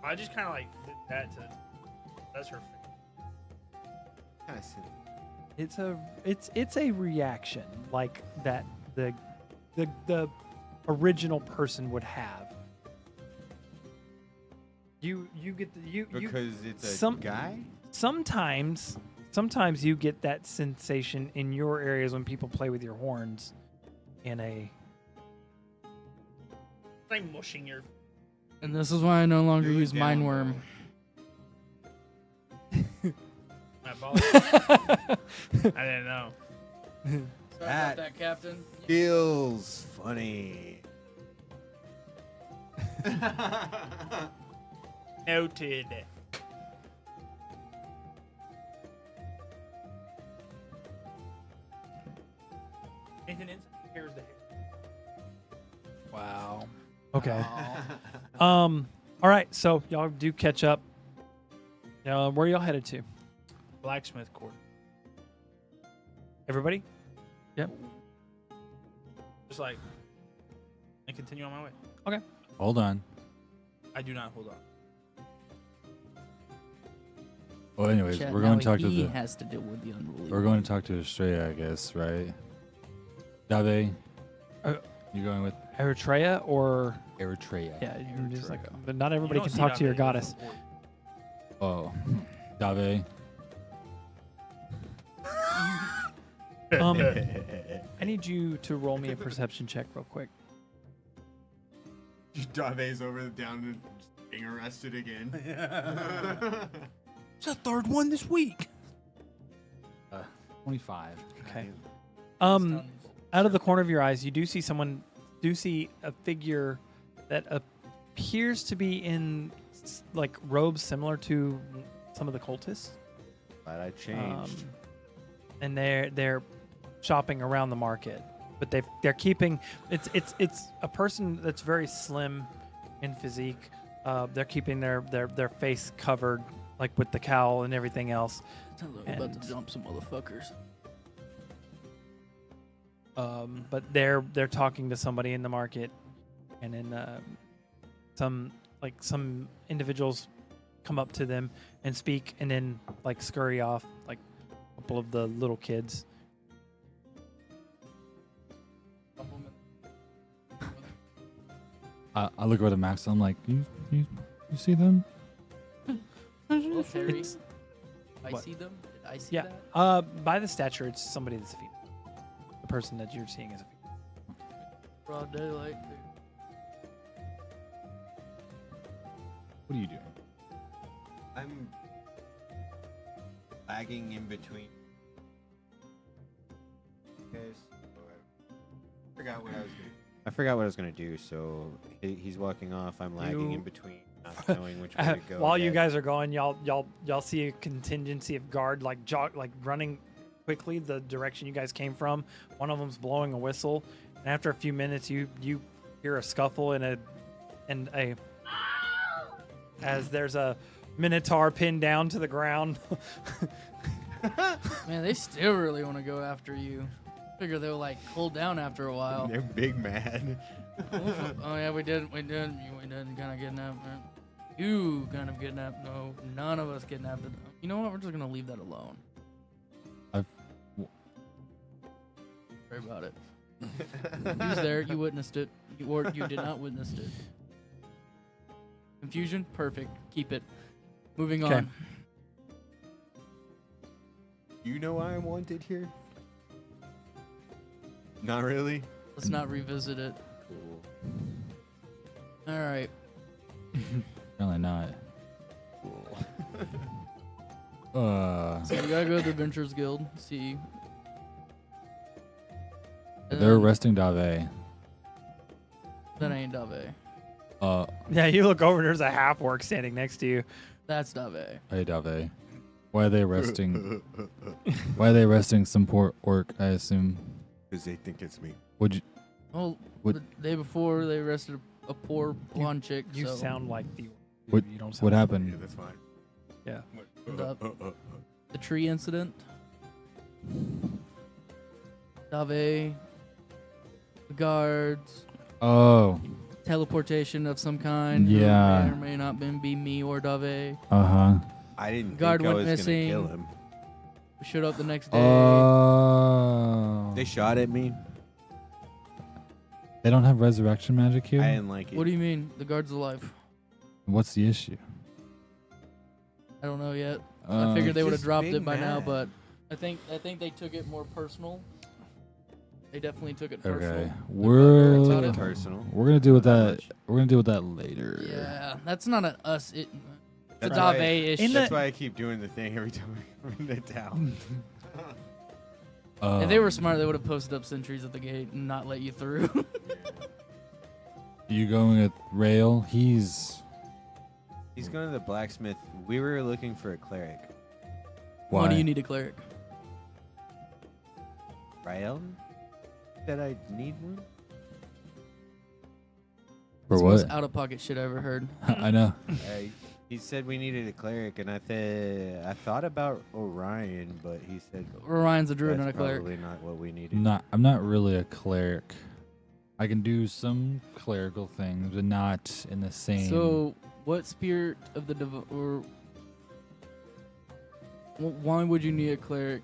Speaker 4: I just kind of like did that to. That's her face.
Speaker 2: Kind of silly.
Speaker 3: It's a reaction like that the original person would have. You get the you
Speaker 2: Because it's a
Speaker 3: some-
Speaker 2: guy?
Speaker 3: sometimes you get that sensation in your areas when people play with your horns in a
Speaker 4: Like mushing your.
Speaker 1: And this is why I no longer
Speaker 2: Do it
Speaker 1: use
Speaker 2: down
Speaker 1: Mindworm.
Speaker 4: My apologies. I didn't know.
Speaker 1: Sorry
Speaker 2: That-
Speaker 1: about that, Captain.
Speaker 2: Feels funny.
Speaker 4: Noted. Anything inside? Here's the hair.
Speaker 3: wow. Okay. All right, so y'all do catch up. Where y'all headed to?
Speaker 4: Blacksmith court.
Speaker 3: Everybody?
Speaker 4: Just like. And continue on my way.
Speaker 5: Hold on.
Speaker 4: I do not hold on.
Speaker 5: Well, anyways,
Speaker 1: Chat,
Speaker 5: we're
Speaker 1: now
Speaker 5: going to talk to
Speaker 1: he
Speaker 5: the.
Speaker 1: has to deal with the unruly.
Speaker 5: We're going to talk to Estrella, I guess, right? Dave,
Speaker 3: Uh,
Speaker 5: you going with
Speaker 3: Eritrea or
Speaker 5: Eritrea?
Speaker 3: yeah, you're just like,
Speaker 1: Eritrea.
Speaker 3: but not
Speaker 4: You
Speaker 3: everybody
Speaker 4: don't
Speaker 3: can
Speaker 4: see
Speaker 3: talk to your
Speaker 4: Dave in the
Speaker 3: goddess.
Speaker 4: court.
Speaker 5: Oh, Dave.
Speaker 3: I need you to roll me a perception check real quick.
Speaker 2: Dave's over down and being arrested again.
Speaker 6: It's the third one this week.
Speaker 5: 25.
Speaker 3: Okay. Out of the corner of your eyes, you do see a figure that appears to be in like robes similar to some of the cultists.
Speaker 2: But I changed.
Speaker 3: And they're shopping around the market, but they're keeping it's a person that's very slim in physique. They're keeping their face covered like with the cowl and everything else.
Speaker 1: Sounds like we're about
Speaker 3: and-
Speaker 1: to jump some motherfuckers.
Speaker 3: But they're talking to somebody in the market, and then some individuals come up to them and speak, and then like scurry off, like a couple of the little kids.
Speaker 5: I look over to Maxwell. I'm like, you see them?
Speaker 1: Well, Terry,
Speaker 3: It's-
Speaker 1: I
Speaker 3: what?
Speaker 1: see them. Did I see
Speaker 3: Yeah.
Speaker 1: that?
Speaker 3: By the stature, it's somebody that's a female. The person that you're seeing is a female.
Speaker 1: Broad daylight.
Speaker 5: What are you doing?
Speaker 2: I'm lagging in between. Guys, I forgot what I was doing. I forgot what I was gonna do. So he's walking off. I'm lagging
Speaker 3: You-
Speaker 2: in between, not knowing which way to go.
Speaker 3: While you
Speaker 2: yet.
Speaker 3: guys are going, y'all see a contingency of guard like running quickly the direction you guys came from. One of them's blowing a whistle, and after a few minutes, you hear a scuffle and a as there's a minotaur pinned down to the ground.
Speaker 1: Man, they still really want to go after you. Figure they'll like cool down after a while.
Speaker 2: They're big mad.
Speaker 1: Oh yeah, we did kind of kidnap. You kind of kidnapped. No, none of us kidnapped. You know what? We're just gonna leave that alone. Sorry about it. You was there. You witnessed it. You did not witness it. Confusion? Perfect. Keep it. Moving
Speaker 3: Okay.
Speaker 1: on.
Speaker 2: You know why I'm wanted here? Not really.
Speaker 1: Let's not revisit it.
Speaker 2: Cool.
Speaker 1: All right.
Speaker 5: Apparently not.
Speaker 2: Cool.
Speaker 1: So you gotta go to the Adventurers Guild. See. And
Speaker 5: They're
Speaker 1: then-
Speaker 5: arresting Dave.
Speaker 1: That ain't Dave.
Speaker 3: Yeah, you look over. There's a half orc standing next to you.
Speaker 1: That's Dave.
Speaker 5: Hey, Dave. Why are they arresting? Why are they arresting some poor orc? I assume.
Speaker 2: Because they think it's me.
Speaker 5: Would you?
Speaker 1: Well,
Speaker 5: What-
Speaker 1: the day before they arrested a poor blonde chick.
Speaker 3: You
Speaker 1: so
Speaker 3: sound like the.
Speaker 5: What-
Speaker 3: You don't sound
Speaker 5: What
Speaker 3: like-
Speaker 5: happened?
Speaker 2: Yeah, that's fine.
Speaker 3: Yeah.
Speaker 1: the tree incident. Dave, the guards,
Speaker 5: Oh.
Speaker 1: teleportation of some kind. who
Speaker 5: Yeah.
Speaker 1: May or may not be me or Dave.
Speaker 5: Uh huh.
Speaker 2: I didn't
Speaker 1: Guard
Speaker 2: think I
Speaker 1: went
Speaker 2: was going to kill
Speaker 1: missing.
Speaker 2: him.
Speaker 1: We showed up the next day.
Speaker 5: Oh.
Speaker 2: They shot at me.
Speaker 5: They don't have resurrection magic here.
Speaker 2: I didn't like it.
Speaker 1: What do you mean? The guard's alive.
Speaker 5: What's the issue?
Speaker 1: I don't know yet. I figured they would have
Speaker 2: Just
Speaker 1: dropped
Speaker 2: being
Speaker 1: it by now,
Speaker 2: mad.
Speaker 1: but I think they took it more personal. They definitely took it personal.
Speaker 5: Okay,
Speaker 1: It's not
Speaker 5: we're
Speaker 1: a-
Speaker 2: personal.
Speaker 5: we're gonna deal with
Speaker 2: Not
Speaker 5: that.
Speaker 2: much.
Speaker 5: We're gonna deal with that later.
Speaker 1: Yeah, that's not an us. It's a
Speaker 2: That's why-
Speaker 1: Dave issue.
Speaker 3: In
Speaker 2: That's
Speaker 3: the-
Speaker 2: why I keep doing the thing every time I'm in the town.
Speaker 1: If they were smart, they would have posted up sentries at the gate and not let you through.
Speaker 5: You going with Rail? He's
Speaker 2: He's going to the blacksmith. We were looking for a cleric.
Speaker 5: why?
Speaker 1: Why do you need a cleric?
Speaker 2: Rael? That I need one?
Speaker 5: For
Speaker 1: It's the most
Speaker 5: what?
Speaker 1: out of pocket shit I ever heard.
Speaker 5: I know.
Speaker 2: He said we needed a cleric, and I thought about Orion, but he said
Speaker 1: Orion's a druid,
Speaker 2: that's
Speaker 1: not a cleric.
Speaker 2: probably not what we needed.
Speaker 5: I'm not really a cleric. I can do some clerical things, but not in the same.
Speaker 1: So, what spirit of the or why would you need a cleric?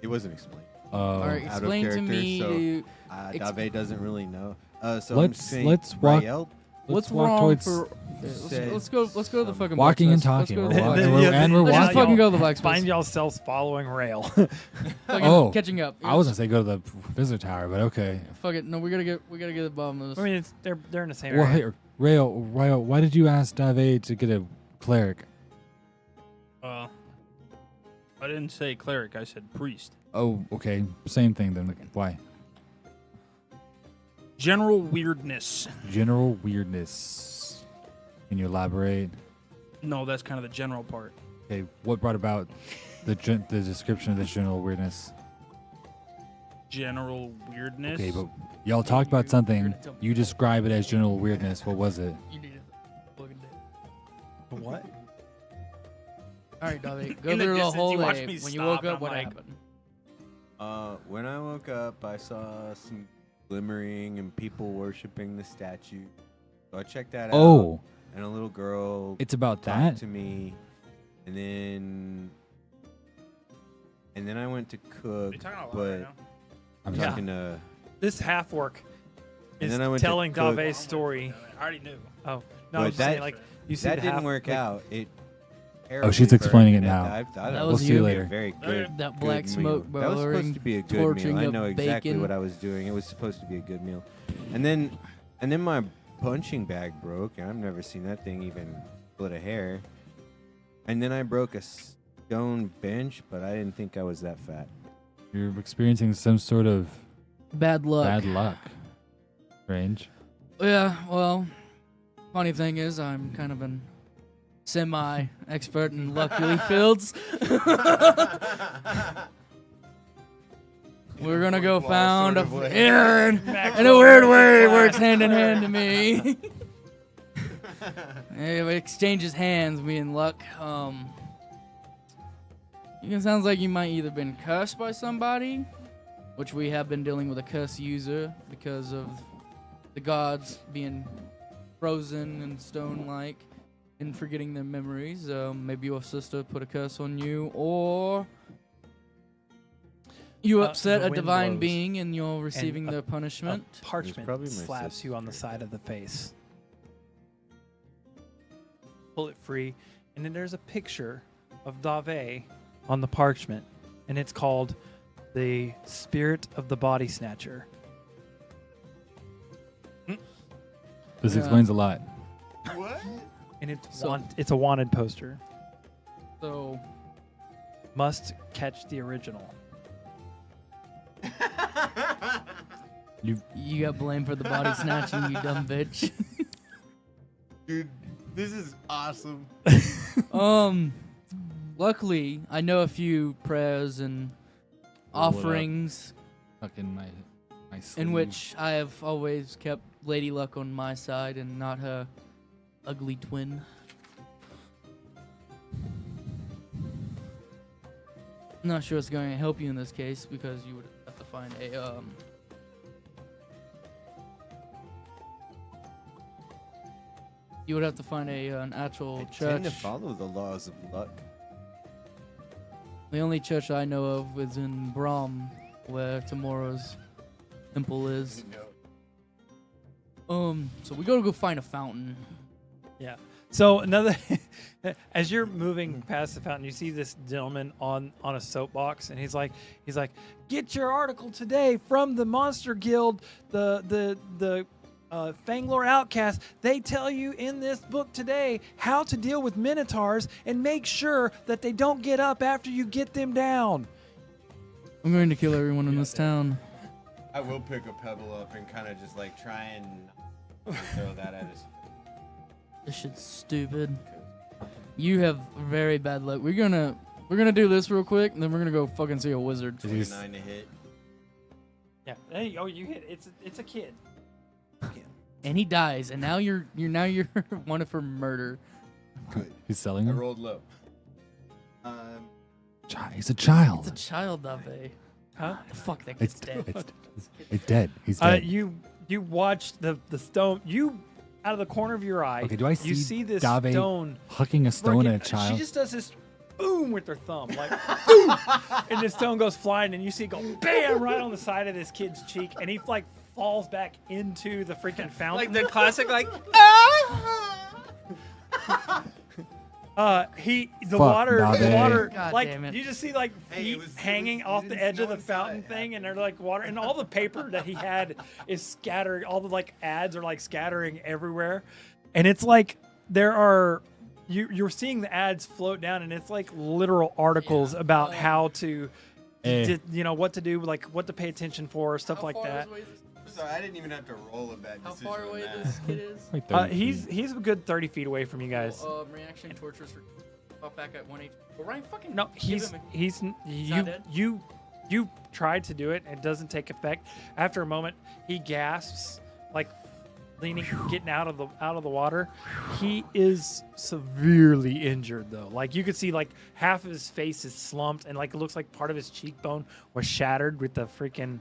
Speaker 2: It wasn't explained.
Speaker 1: All right,
Speaker 2: Out of
Speaker 1: explain to
Speaker 2: character,
Speaker 1: me.
Speaker 2: so- Dave doesn't really know. So
Speaker 5: Let's-
Speaker 2: I'm saying
Speaker 5: let's walk-
Speaker 2: Rael,
Speaker 1: what's
Speaker 5: walk
Speaker 1: wrong
Speaker 5: towards
Speaker 1: for?
Speaker 2: said
Speaker 1: Let's go to the
Speaker 2: some-
Speaker 1: fucking
Speaker 5: walking and
Speaker 1: blacksmith. Let's
Speaker 5: talking.
Speaker 1: go
Speaker 5: We're
Speaker 1: to the
Speaker 5: walking,
Speaker 1: blacksmith.
Speaker 5: and we're
Speaker 1: Let's just
Speaker 5: walking.
Speaker 1: fucking go to the blacksmith.
Speaker 3: Find yourselves following Rail.
Speaker 1: Fucking
Speaker 5: Oh,
Speaker 1: catching up.
Speaker 5: I was gonna say go to the visitor tower, but okay.
Speaker 1: Fuck it. No, we gotta get the bottom of this.
Speaker 3: I mean, they're in the same
Speaker 5: Well,
Speaker 3: area.
Speaker 5: hey, Rail, why did you ask Dave to get a cleric?
Speaker 6: I didn't say cleric. I said priest.
Speaker 5: Oh, okay, same thing then. Why?
Speaker 6: General weirdness.
Speaker 5: General weirdness. Can you elaborate?
Speaker 6: No, that's kind of the general part.
Speaker 5: Okay, what brought about the description of this general weirdness?
Speaker 6: General weirdness.
Speaker 5: Okay, but y'all talked about something. You describe it as general weirdness. What was it?
Speaker 1: You need it. Fucking dick.
Speaker 3: What?
Speaker 1: All right, David. Go
Speaker 6: In the
Speaker 1: through the
Speaker 6: distance,
Speaker 1: whole
Speaker 6: you watch
Speaker 1: day.
Speaker 6: me
Speaker 1: When you
Speaker 6: stop,
Speaker 1: woke
Speaker 6: and
Speaker 1: up,
Speaker 6: I'm
Speaker 1: what
Speaker 6: like-
Speaker 1: happened?
Speaker 2: when I woke up, I saw some glimmering and people worshiping the statue. So I checked that out.
Speaker 5: Oh,
Speaker 2: And a little girl
Speaker 5: it's about
Speaker 2: talked
Speaker 5: that.
Speaker 2: to me, and then I went to
Speaker 6: Are
Speaker 2: cook,
Speaker 6: you talking out loud
Speaker 2: but
Speaker 6: right now?
Speaker 5: I'm
Speaker 3: Yeah.
Speaker 2: talking to.
Speaker 3: This half orc
Speaker 2: And
Speaker 3: is
Speaker 2: then I went to
Speaker 3: telling
Speaker 2: cook.
Speaker 3: Dave's story.
Speaker 6: I already knew.
Speaker 3: Oh, no,
Speaker 2: But
Speaker 3: I was just saying,
Speaker 2: that-
Speaker 3: like, you see
Speaker 2: That
Speaker 3: the
Speaker 2: didn't
Speaker 3: half,
Speaker 2: work
Speaker 3: like,
Speaker 2: out. It.
Speaker 5: Oh, she's
Speaker 2: terribly
Speaker 5: explaining
Speaker 2: burned,
Speaker 5: it
Speaker 2: and
Speaker 5: now.
Speaker 2: I thought
Speaker 1: That
Speaker 2: it
Speaker 1: was
Speaker 2: was
Speaker 5: We'll see you
Speaker 1: you.
Speaker 5: later.
Speaker 2: a very good.
Speaker 1: That black
Speaker 2: good
Speaker 1: smoke
Speaker 2: meal. That was supposed
Speaker 1: billowing,
Speaker 2: to be a good
Speaker 1: torching
Speaker 2: meal. I
Speaker 1: of
Speaker 2: know exactly
Speaker 1: bacon.
Speaker 2: what I was doing. It was supposed to be a good meal, and then my punching bag broke, and I've never seen that thing even split a hair. And then I broke a stone bench, but I didn't think I was that fat.
Speaker 5: You're experiencing some sort of
Speaker 1: Bad luck.
Speaker 5: bad luck. Strange.
Speaker 1: Yeah, well, funny thing is, I'm kind of an semi-expert in luckily fields. We're gonna go
Speaker 2: Law
Speaker 1: found
Speaker 2: sort of way.
Speaker 1: Aaron in a weird way. It works hand in hand to me. It exchanges hands, me and Luck. It sounds like you might either been cursed by somebody, which we have been dealing with a curse user because of the gods being frozen and stone-like and forgetting their memories. Maybe your sister put a curse on you, or you upset
Speaker 3: the
Speaker 1: a
Speaker 3: wind
Speaker 1: divine
Speaker 3: blows,
Speaker 1: being and you're receiving
Speaker 3: a-
Speaker 1: their punishment.
Speaker 3: A parchment
Speaker 2: probably my
Speaker 3: slaps you on the
Speaker 2: sister.
Speaker 3: side of the face. Pull it free, and then there's a picture of Dave on the parchment, and it's called the Spirit of the Body Snatcher.
Speaker 5: This
Speaker 1: Yeah.
Speaker 5: explains a lot.
Speaker 3: And it's
Speaker 1: So-
Speaker 3: it's a wanted poster.
Speaker 1: So
Speaker 3: Must catch the original.
Speaker 1: you got blamed for the body snatching, you dumb bitch.
Speaker 2: Dude,
Speaker 7: This is awesome.
Speaker 1: Luckily, I know a few prayers and
Speaker 5: Roll it up.
Speaker 1: offerings
Speaker 5: Fucking my
Speaker 1: in
Speaker 5: sleeve.
Speaker 1: which I have always kept Lady Luck on my side and not her ugly twin. Not sure it's going to help you in this case because you would have to find a you would have to find an actual
Speaker 2: I
Speaker 1: church.
Speaker 2: tend to follow the laws of luck.
Speaker 1: The only church I know of is in Brahm, where tomorrow's temple is. So we gotta go find a fountain.
Speaker 3: Yeah. So another, as you're moving past the fountain, you see this gentleman on a soapbox, and he's like, get your article today from the Monster Guild, the Fanglore Outcast. They tell you in this book today how to deal with minotaurs and make sure that they don't get up after you get them down.
Speaker 1: I'm going to kill everyone in this town.
Speaker 7: I will pick a pebble up and kind of just like try and throw that at his.
Speaker 1: This shit's stupid. You have very bad luck. We're gonna do this real quick, and then we're gonna go fucking see a wizard.
Speaker 7: 29 to hit.
Speaker 3: Yeah. Hey, oh, you hit. It's a kid.
Speaker 1: And he dies, and now you're wanted for murder.
Speaker 7: Good.
Speaker 5: He's selling
Speaker 7: I
Speaker 5: them.
Speaker 7: rolled low.
Speaker 5: He's a child.
Speaker 1: It's a child, Dave.
Speaker 3: Huh?
Speaker 1: Fuck, that
Speaker 5: It's
Speaker 1: kid's dead.
Speaker 5: it's dead. He's dead.
Speaker 3: You watched the stone. You out of the corner of your eye.
Speaker 5: Okay, do I
Speaker 3: You
Speaker 5: see
Speaker 3: see this
Speaker 5: Dave
Speaker 3: stone.
Speaker 5: hucking a stone at a
Speaker 3: Freaking-
Speaker 5: child?
Speaker 3: She just does this boom with her thumb, like boom, and the stone goes flying, and you see it go bam right on the side of this kid's cheek, and he like falls back into the freaking fountain.
Speaker 6: Like the classic, like
Speaker 3: The
Speaker 5: Fuck,
Speaker 3: water,
Speaker 5: Dave.
Speaker 1: God
Speaker 3: like
Speaker 1: damn it.
Speaker 3: you just see like
Speaker 7: Hey,
Speaker 3: feet
Speaker 7: it was-
Speaker 3: hanging
Speaker 7: you
Speaker 3: off the
Speaker 7: didn't
Speaker 3: edge of
Speaker 7: snow
Speaker 3: the fountain
Speaker 7: inside.
Speaker 3: thing, and they're like water, and all the paper that he had is scattering. All the like ads are like scattering everywhere, and it's like there are you're seeing the ads float down, and it's like literal articles about how to, what to do, like what to pay attention for, stuff like that.
Speaker 7: Sorry, I didn't even have to roll a bad
Speaker 1: How
Speaker 7: decision.
Speaker 1: far
Speaker 7: on
Speaker 1: away
Speaker 7: that.
Speaker 1: this kid is?
Speaker 5: Like 30 feet.
Speaker 3: He's a good 30 feet away from you guys.
Speaker 1: Reaction tortures for up back at 1 HP. But Ryan fucking
Speaker 3: No,
Speaker 1: give
Speaker 3: he's
Speaker 1: him
Speaker 3: you
Speaker 1: dead?
Speaker 3: you tried to do it and it doesn't take effect. After a moment, he gasps, like leaning, getting out of the water. He is severely injured though. Like you could see like half of his face is slumped and like it looks like part of his cheekbone was shattered with the freaking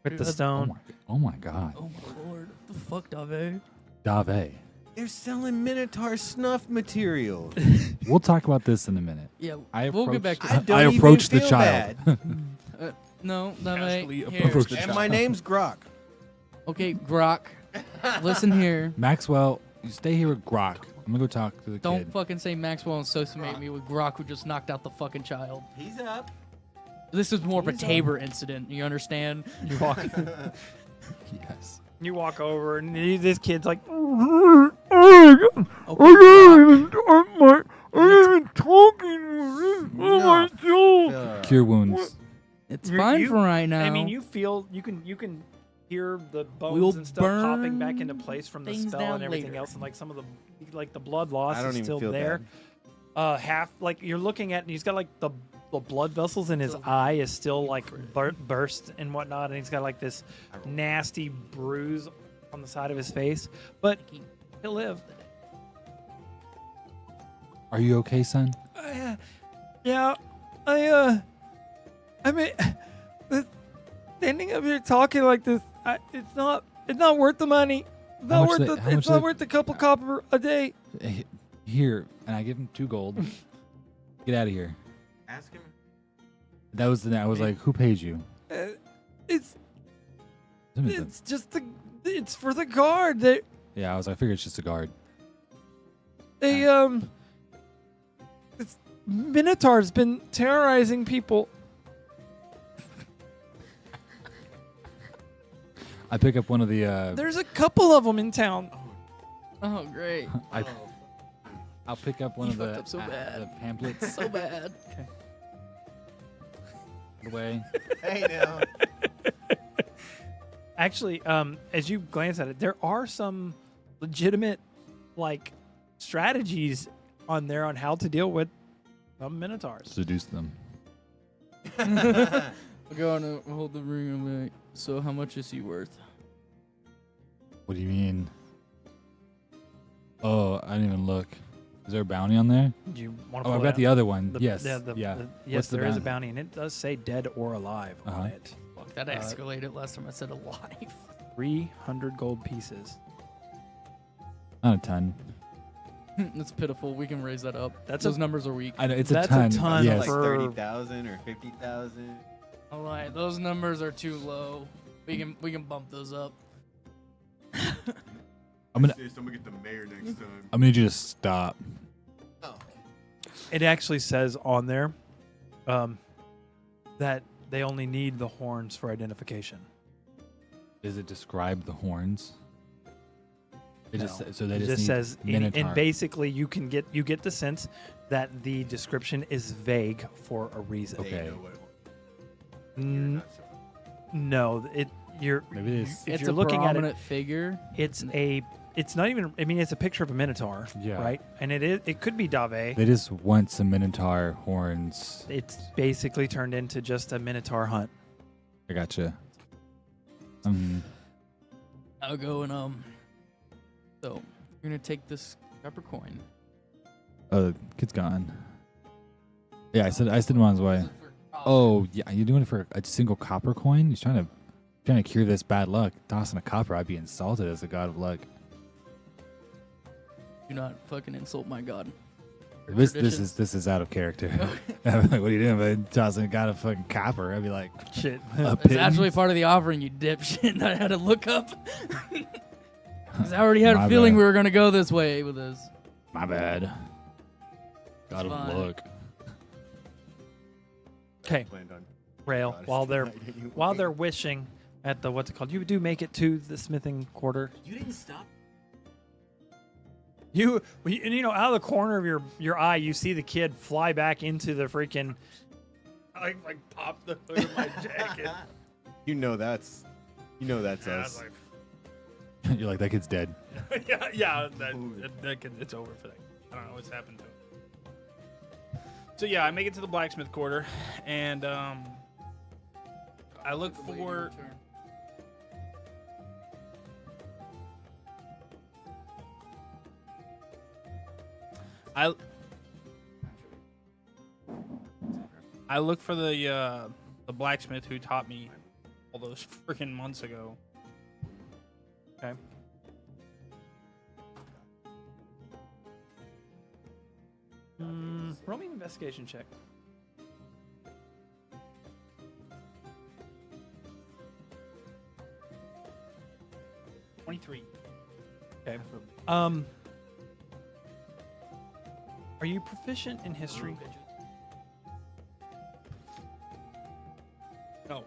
Speaker 3: with the stone.
Speaker 5: Oh my god.
Speaker 1: Oh my lord. What the fuck, Dave?
Speaker 5: Dave.
Speaker 2: They're selling Minotaur snuff material.
Speaker 5: We'll talk about this in a minute.
Speaker 1: Yeah,
Speaker 5: I
Speaker 1: we'll get back
Speaker 5: approached-
Speaker 1: to
Speaker 2: I
Speaker 1: that.
Speaker 2: don't even
Speaker 5: approached the
Speaker 2: feel
Speaker 5: child.
Speaker 1: No,
Speaker 6: Casually
Speaker 1: Dave.
Speaker 6: approached
Speaker 1: Here.
Speaker 6: the
Speaker 2: And my name's Grok.
Speaker 1: Okay, Grok. Listen here.
Speaker 5: Maxwell, you stay here with Grok. I'm gonna go talk to the
Speaker 1: Don't
Speaker 5: kid.
Speaker 1: fucking say Maxwell and associate me with Grok, who just knocked out the fucking child.
Speaker 7: He's up.
Speaker 1: This is more of a Tabor incident. You understand?
Speaker 3: You walk
Speaker 5: Yes.
Speaker 3: you walk over and this kid's like
Speaker 5: Cure wounds.
Speaker 1: It's
Speaker 3: You're-
Speaker 1: fine
Speaker 3: you-
Speaker 1: for right now.
Speaker 3: I mean, you feel you can hear the bones
Speaker 1: We'll
Speaker 3: and stuff popping back into
Speaker 1: burn
Speaker 3: place from the
Speaker 1: things
Speaker 3: spell
Speaker 1: down
Speaker 3: and everything
Speaker 1: later.
Speaker 3: else, and like some of the blood loss
Speaker 2: I don't
Speaker 3: is
Speaker 2: even
Speaker 3: still
Speaker 2: feel
Speaker 3: there. Half like you're looking at, and he's got like the blood vessels in his eye is still like burst and whatnot, and he's got like this nasty bruise on the side of his face, but he'll live.
Speaker 5: Are you okay, son?
Speaker 3: Yeah, I mean, standing up here talking like this, it's not worth the money. It's
Speaker 5: How
Speaker 3: not
Speaker 5: much
Speaker 3: worth
Speaker 5: they- how much
Speaker 3: it's not
Speaker 5: they-
Speaker 3: worth a couple copper a day.
Speaker 5: Here, and I give him 2 gold. Get out of here.
Speaker 7: Ask him.
Speaker 5: That was I was like, who paid you?
Speaker 3: It's just it's for the guard.
Speaker 5: Yeah, I was like, I figured it's just a guard.
Speaker 3: It's Minotaur's been terrorizing people.
Speaker 5: I pick up one of the.
Speaker 3: There's a couple of them in town.
Speaker 1: Oh, great.
Speaker 5: I'll pick up one
Speaker 1: You
Speaker 5: of the,
Speaker 1: fucked up so bad.
Speaker 5: the pamphlets.
Speaker 1: So bad.
Speaker 5: Away.
Speaker 7: Hey now.
Speaker 3: Actually, as you glance at it, there are some legitimate, like, strategies on there on how to deal with some minotaurs.
Speaker 5: Seduce them.
Speaker 1: I'll go on and hold the ring. I'm like, so how much is he worth?
Speaker 5: What do you mean? Oh, I didn't even look. Is there a bounty on there?
Speaker 3: Do you want to
Speaker 5: Oh,
Speaker 3: pull
Speaker 5: I've
Speaker 3: it
Speaker 5: got
Speaker 3: out?
Speaker 5: the other one.
Speaker 3: The-
Speaker 5: Yes.
Speaker 3: the-
Speaker 5: Yeah.
Speaker 3: yes,
Speaker 5: What's the
Speaker 3: there is a
Speaker 5: bounty?
Speaker 3: bounty, and it does say dead or alive
Speaker 5: Uh-huh.
Speaker 3: on it.
Speaker 1: Fuck, that escalated last time I said alive.
Speaker 3: 300 gold pieces.
Speaker 5: Not a ton.
Speaker 1: That's pitiful. We can raise that up.
Speaker 3: That's
Speaker 1: Those
Speaker 3: a-
Speaker 1: numbers are weak.
Speaker 5: I know it's
Speaker 3: That's
Speaker 5: a
Speaker 3: a
Speaker 5: ton.
Speaker 3: ton
Speaker 5: Yes.
Speaker 7: Like
Speaker 3: for-
Speaker 7: 30,000 or 50,000.
Speaker 1: All right, those numbers are too low. We can bump those up.
Speaker 5: I'm gonna
Speaker 7: get the mayor next time.
Speaker 5: I'm gonna need you to stop.
Speaker 3: It actually says on there that they only need the horns for identification.
Speaker 5: Does it describe the horns? It just
Speaker 3: No.
Speaker 5: so they
Speaker 3: It
Speaker 5: just
Speaker 3: just
Speaker 5: need
Speaker 3: says,
Speaker 5: Minotaur.
Speaker 3: and basically you get the sense that the description is vague for a reason.
Speaker 5: Okay.
Speaker 3: N- no, you're
Speaker 5: Maybe it is.
Speaker 3: if
Speaker 1: It's
Speaker 3: you're
Speaker 1: a
Speaker 3: looking at it,
Speaker 1: prominent figure.
Speaker 3: it's not even. I mean, it's a picture of a minotaur,
Speaker 5: Yeah.
Speaker 3: right? And it could be Dave.
Speaker 5: They just want some Minotaur horns.
Speaker 3: It's basically turned into just a minotaur hunt.
Speaker 5: I gotcha.
Speaker 1: I'll go and So you're gonna take this copper coin.
Speaker 5: Oh, the kid's gone. Yeah, I said him on his way. Oh, yeah, you're doing it for a single copper coin? He's trying to cure this bad luck. Tossing a copper, I'd be insulted as a god of luck.
Speaker 1: Do not fucking insult my god.
Speaker 5: This
Speaker 1: Traditions.
Speaker 5: is out of character. I'm like, what are you doing? But tossing a god of fucking copper, I'd be like,
Speaker 3: Shit.
Speaker 5: a
Speaker 1: It's actually part of the offering, you dipshit. I had to look up. 'Cause I already had
Speaker 5: My
Speaker 1: a feeling
Speaker 5: bad.
Speaker 1: we were gonna go this way with this.
Speaker 5: My bad. God of
Speaker 1: fine.
Speaker 5: luck.
Speaker 3: Okay,
Speaker 7: Planned on
Speaker 3: Rail.
Speaker 7: goddess
Speaker 3: While they're
Speaker 7: tonight anyway.
Speaker 3: while they're wishing at the what's it called, you do make it to the smithing quarter.
Speaker 6: You didn't stop.
Speaker 3: You out of the corner of your eye, you see the kid fly back into the freaking.
Speaker 4: I like pop the hood of my jacket.
Speaker 2: You know that's
Speaker 4: And I was
Speaker 2: us.
Speaker 4: like,
Speaker 5: You're like, that kid's dead.
Speaker 4: yeah, that kid, it's over for that. I don't know what's happened to him. So yeah, I make it to the blacksmith quarter, and I look for. I look for the blacksmith who taught me all those freaking months ago.
Speaker 3: Okay. Roll me an investigation check.
Speaker 4: $23.
Speaker 3: Okay. Are you proficient in history?
Speaker 4: No.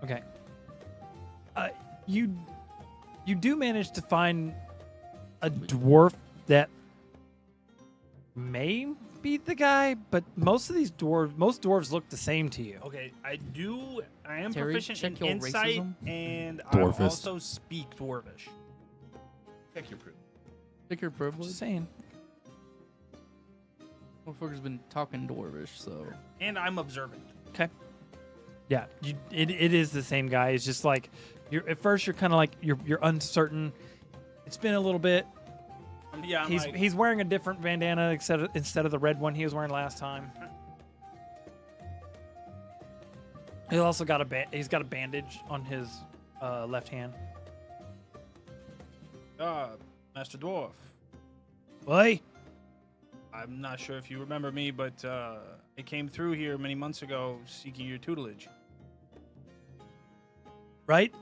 Speaker 3: Okay. You do manage to find a dwarf that may be the guy, but most dwarves look the same to you.
Speaker 4: Okay, I am
Speaker 1: Terry,
Speaker 4: proficient
Speaker 1: check
Speaker 4: in
Speaker 1: your
Speaker 4: insight,
Speaker 1: racism.
Speaker 4: and
Speaker 5: Dwarfist.
Speaker 4: I also speak Dwarvish.
Speaker 7: Check your proof.
Speaker 1: Pick your privilege.
Speaker 3: Just saying.
Speaker 1: Motherfucker's been talking dwarvish, so.
Speaker 4: And I'm observant.
Speaker 3: Yeah, it is the same guy. It's just like at first you're kind of like you're uncertain. It's been a little bit.
Speaker 4: Yeah, I'm like,
Speaker 3: He's wearing a different bandana instead of the red one he was wearing last time. He's also got he's got a bandage on his left hand.
Speaker 4: Master Dwarf.
Speaker 3: Boy,
Speaker 4: I'm not sure if you remember me, but I came through here many months ago seeking your tutelage.
Speaker 3: right?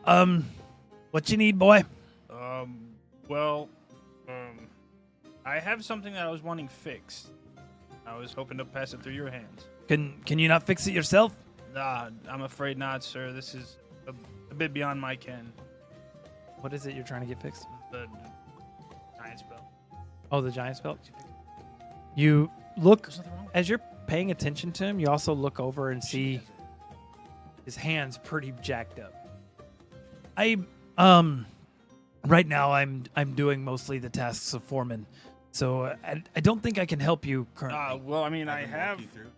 Speaker 3: What you need, boy?
Speaker 4: I have something that I was wanting fixed. I was hoping to pass it through your hands.
Speaker 3: Can you not fix it yourself?
Speaker 4: Nah, I'm afraid not, sir. This is a bit beyond my ken.
Speaker 3: What is it you're trying to get fixed?
Speaker 4: The giant spell.
Speaker 3: Oh, the giant spell. You look
Speaker 4: There's nothing wrong with
Speaker 3: as you're paying attention to him. You also look over and see his hands pretty jacked up. Right now I'm doing mostly the tasks of foreman. So I don't think I can help you currently.
Speaker 4: Well, I mean, I
Speaker 7: can walk
Speaker 4: have
Speaker 7: you through.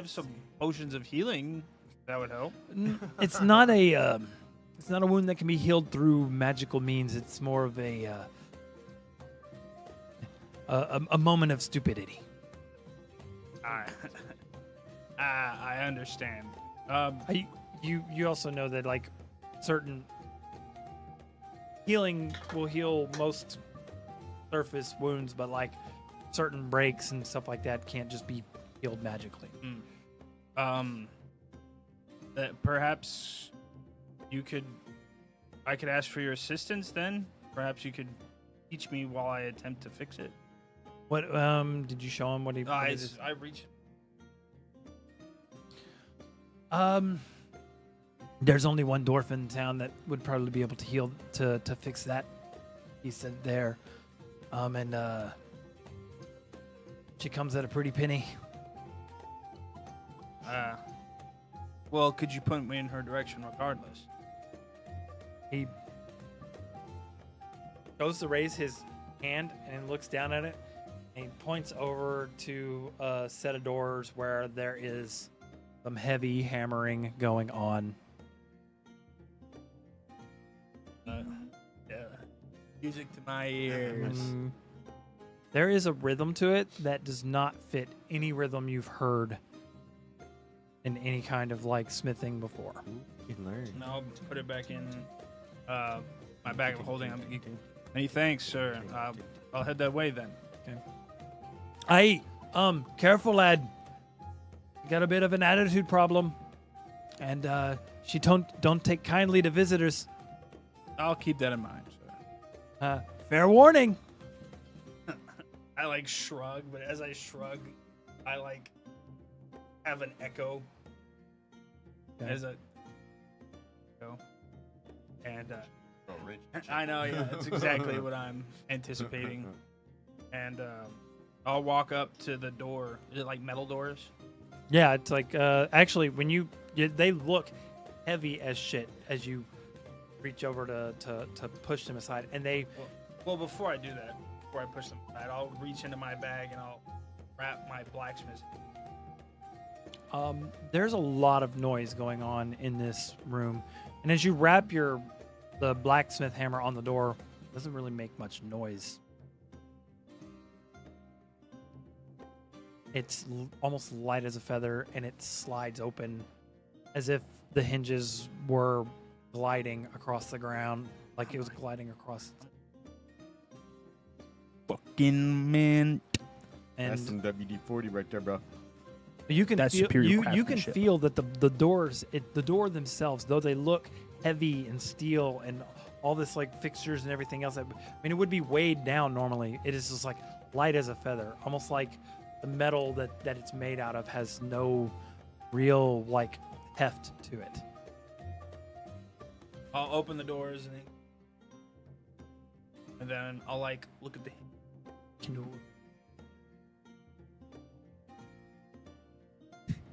Speaker 4: some potions of healing. That would help.
Speaker 3: It's not a wound that can be healed through magical means. It's more of a moment of stupidity.
Speaker 4: I understand.
Speaker 3: You also know that like certain healing will heal most surface wounds, but like certain breaks and stuff like that can't just be healed magically.
Speaker 4: That perhaps I could ask for your assistance then. Perhaps you could teach me while I attempt to fix it.
Speaker 3: What did you show him? What he? What
Speaker 4: I
Speaker 3: it is?
Speaker 4: reach.
Speaker 3: There's only one dwarf in town that would probably be able to heal to fix that. He said there, and she comes at a pretty penny.
Speaker 4: Well, could you point me in her direction regardless?
Speaker 3: He goes to raise his hand and looks down at it, and he points over to a set of doors where there is some heavy hammering going on.
Speaker 4: Yeah. Music to my ears.
Speaker 3: There is a rhythm to it that does not fit any rhythm you've heard in any kind of like smithing before.
Speaker 2: You can learn.
Speaker 4: And I'll put it back in my bag of holding. Many thanks, sir. I'll head that way then.
Speaker 3: Hey, careful, lad. You got a bit of an attitude problem, and she don't take kindly to visitors.
Speaker 4: I'll keep that in mind, sir.
Speaker 3: Fair warning.
Speaker 4: I like shrug, but as I shrug, I like have an echo as a go. And
Speaker 7: Oh, Rich.
Speaker 4: I know, yeah, that's exactly what I'm anticipating. And I'll walk up to the door. Is it like metal doors?
Speaker 3: Yeah, it's like actually when they look heavy as shit as you reach over to push them aside, and they.
Speaker 4: Well, before I do that, before I push them aside, I'll reach into my bag and I'll wrap my blacksmith.
Speaker 3: There's a lot of noise going on in this room, and as you wrap the blacksmith hammer on the door, it doesn't really make much noise. It's almost light as a feather, and it slides open as if the hinges were gliding across the ground, like it was gliding across.
Speaker 6: Fucking man.
Speaker 2: That's
Speaker 3: And
Speaker 2: some WD-40 right there, bro.
Speaker 3: you can
Speaker 6: That's
Speaker 3: feel
Speaker 6: superior
Speaker 3: you can
Speaker 6: craftsmanship.
Speaker 3: feel that the doors, the door themselves, though they look heavy and steel and all this like fixtures and everything else. I mean, it would be weighed down normally. It is just like light as a feather, almost like the metal that it's made out of has no real like heft to it.
Speaker 4: I'll open the doors and then I'll like look at the.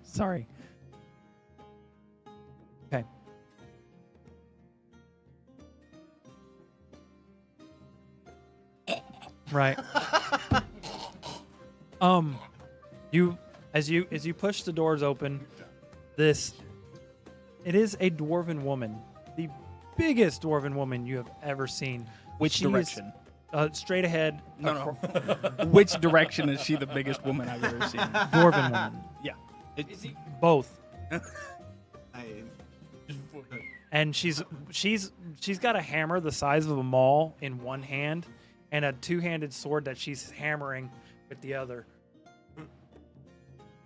Speaker 3: Sorry. Okay. Right. You as you push the doors open, it is a dwarven woman, the biggest dwarven woman you have ever seen.
Speaker 6: Which
Speaker 3: She is,
Speaker 6: direction?
Speaker 3: straight ahead.
Speaker 4: No.
Speaker 6: Which direction is she the biggest woman I've ever seen?
Speaker 3: Dwarven woman.
Speaker 4: Yeah.
Speaker 3: Both.
Speaker 7: I
Speaker 3: And she's got a hammer the size of a maul in one hand and a two-handed sword that she's hammering with the other.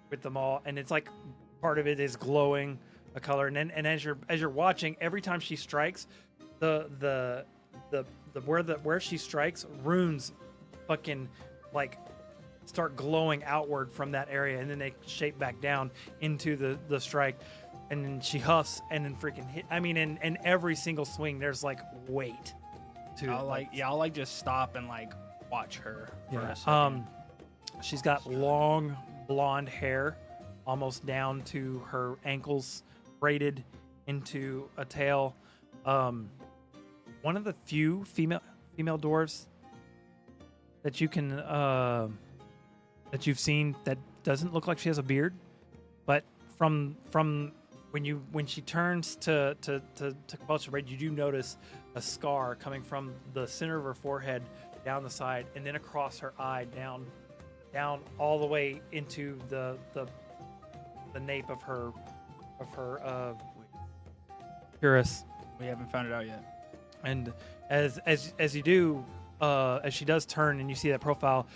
Speaker 3: With the maul, and it's like part of it is glowing a color, and then as you're watching, every time she strikes, the where she strikes, runes fucking like start glowing outward from that area, and then they shape back down into the strike, and then she huffs and then freaking hit. I mean, in every single swing, there's like weight to it.
Speaker 4: I'll like just stop and like watch her for a second.
Speaker 3: She's got long blonde hair, almost down to her ankles, braided into a tail. one of the few female dwarves that you can that you've seen that doesn't look like she has a beard, but from when she turns to Belcherade, you do notice a scar coming from the center of her forehead down the side and then across her eye down all the way into the nape of her cuirass.
Speaker 6: We haven't found it out yet.
Speaker 3: And as you do, as she does turn and you see that profile,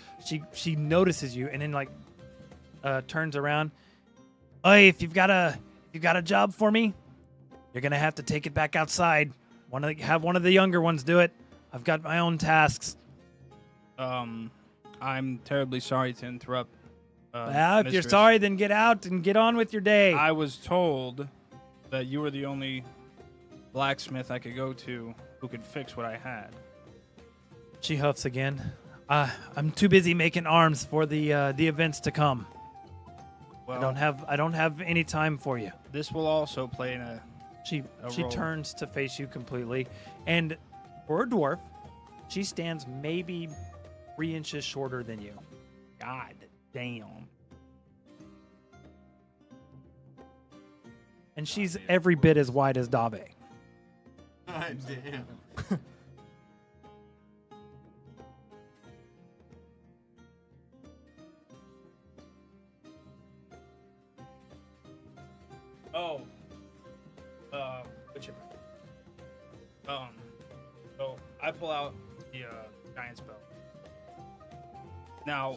Speaker 3: she notices you and then like turns around. Hey, if you've got a job for me, you're gonna have to take it back outside. Have one of the younger ones do it. I've got my own tasks.
Speaker 6: I'm terribly sorry to interrupt.
Speaker 3: Well, if you're
Speaker 6: mistress.
Speaker 3: sorry, then get out and get on with your day.
Speaker 6: I was told that you were the only blacksmith I could go to who could fix what I had.
Speaker 3: She huffs again. I'm too busy making arms for the events to come.
Speaker 6: Well,
Speaker 3: I don't have any time for you.
Speaker 6: this will also play in a.
Speaker 3: She
Speaker 6: role.
Speaker 3: turns to face you completely, and for a dwarf, she stands maybe 3 inches shorter than you.
Speaker 6: God damn.
Speaker 3: And she's every bit as wide as Dave.
Speaker 7: God damn.
Speaker 4: Oh. Whichever. So I pull out the giant spell. Now,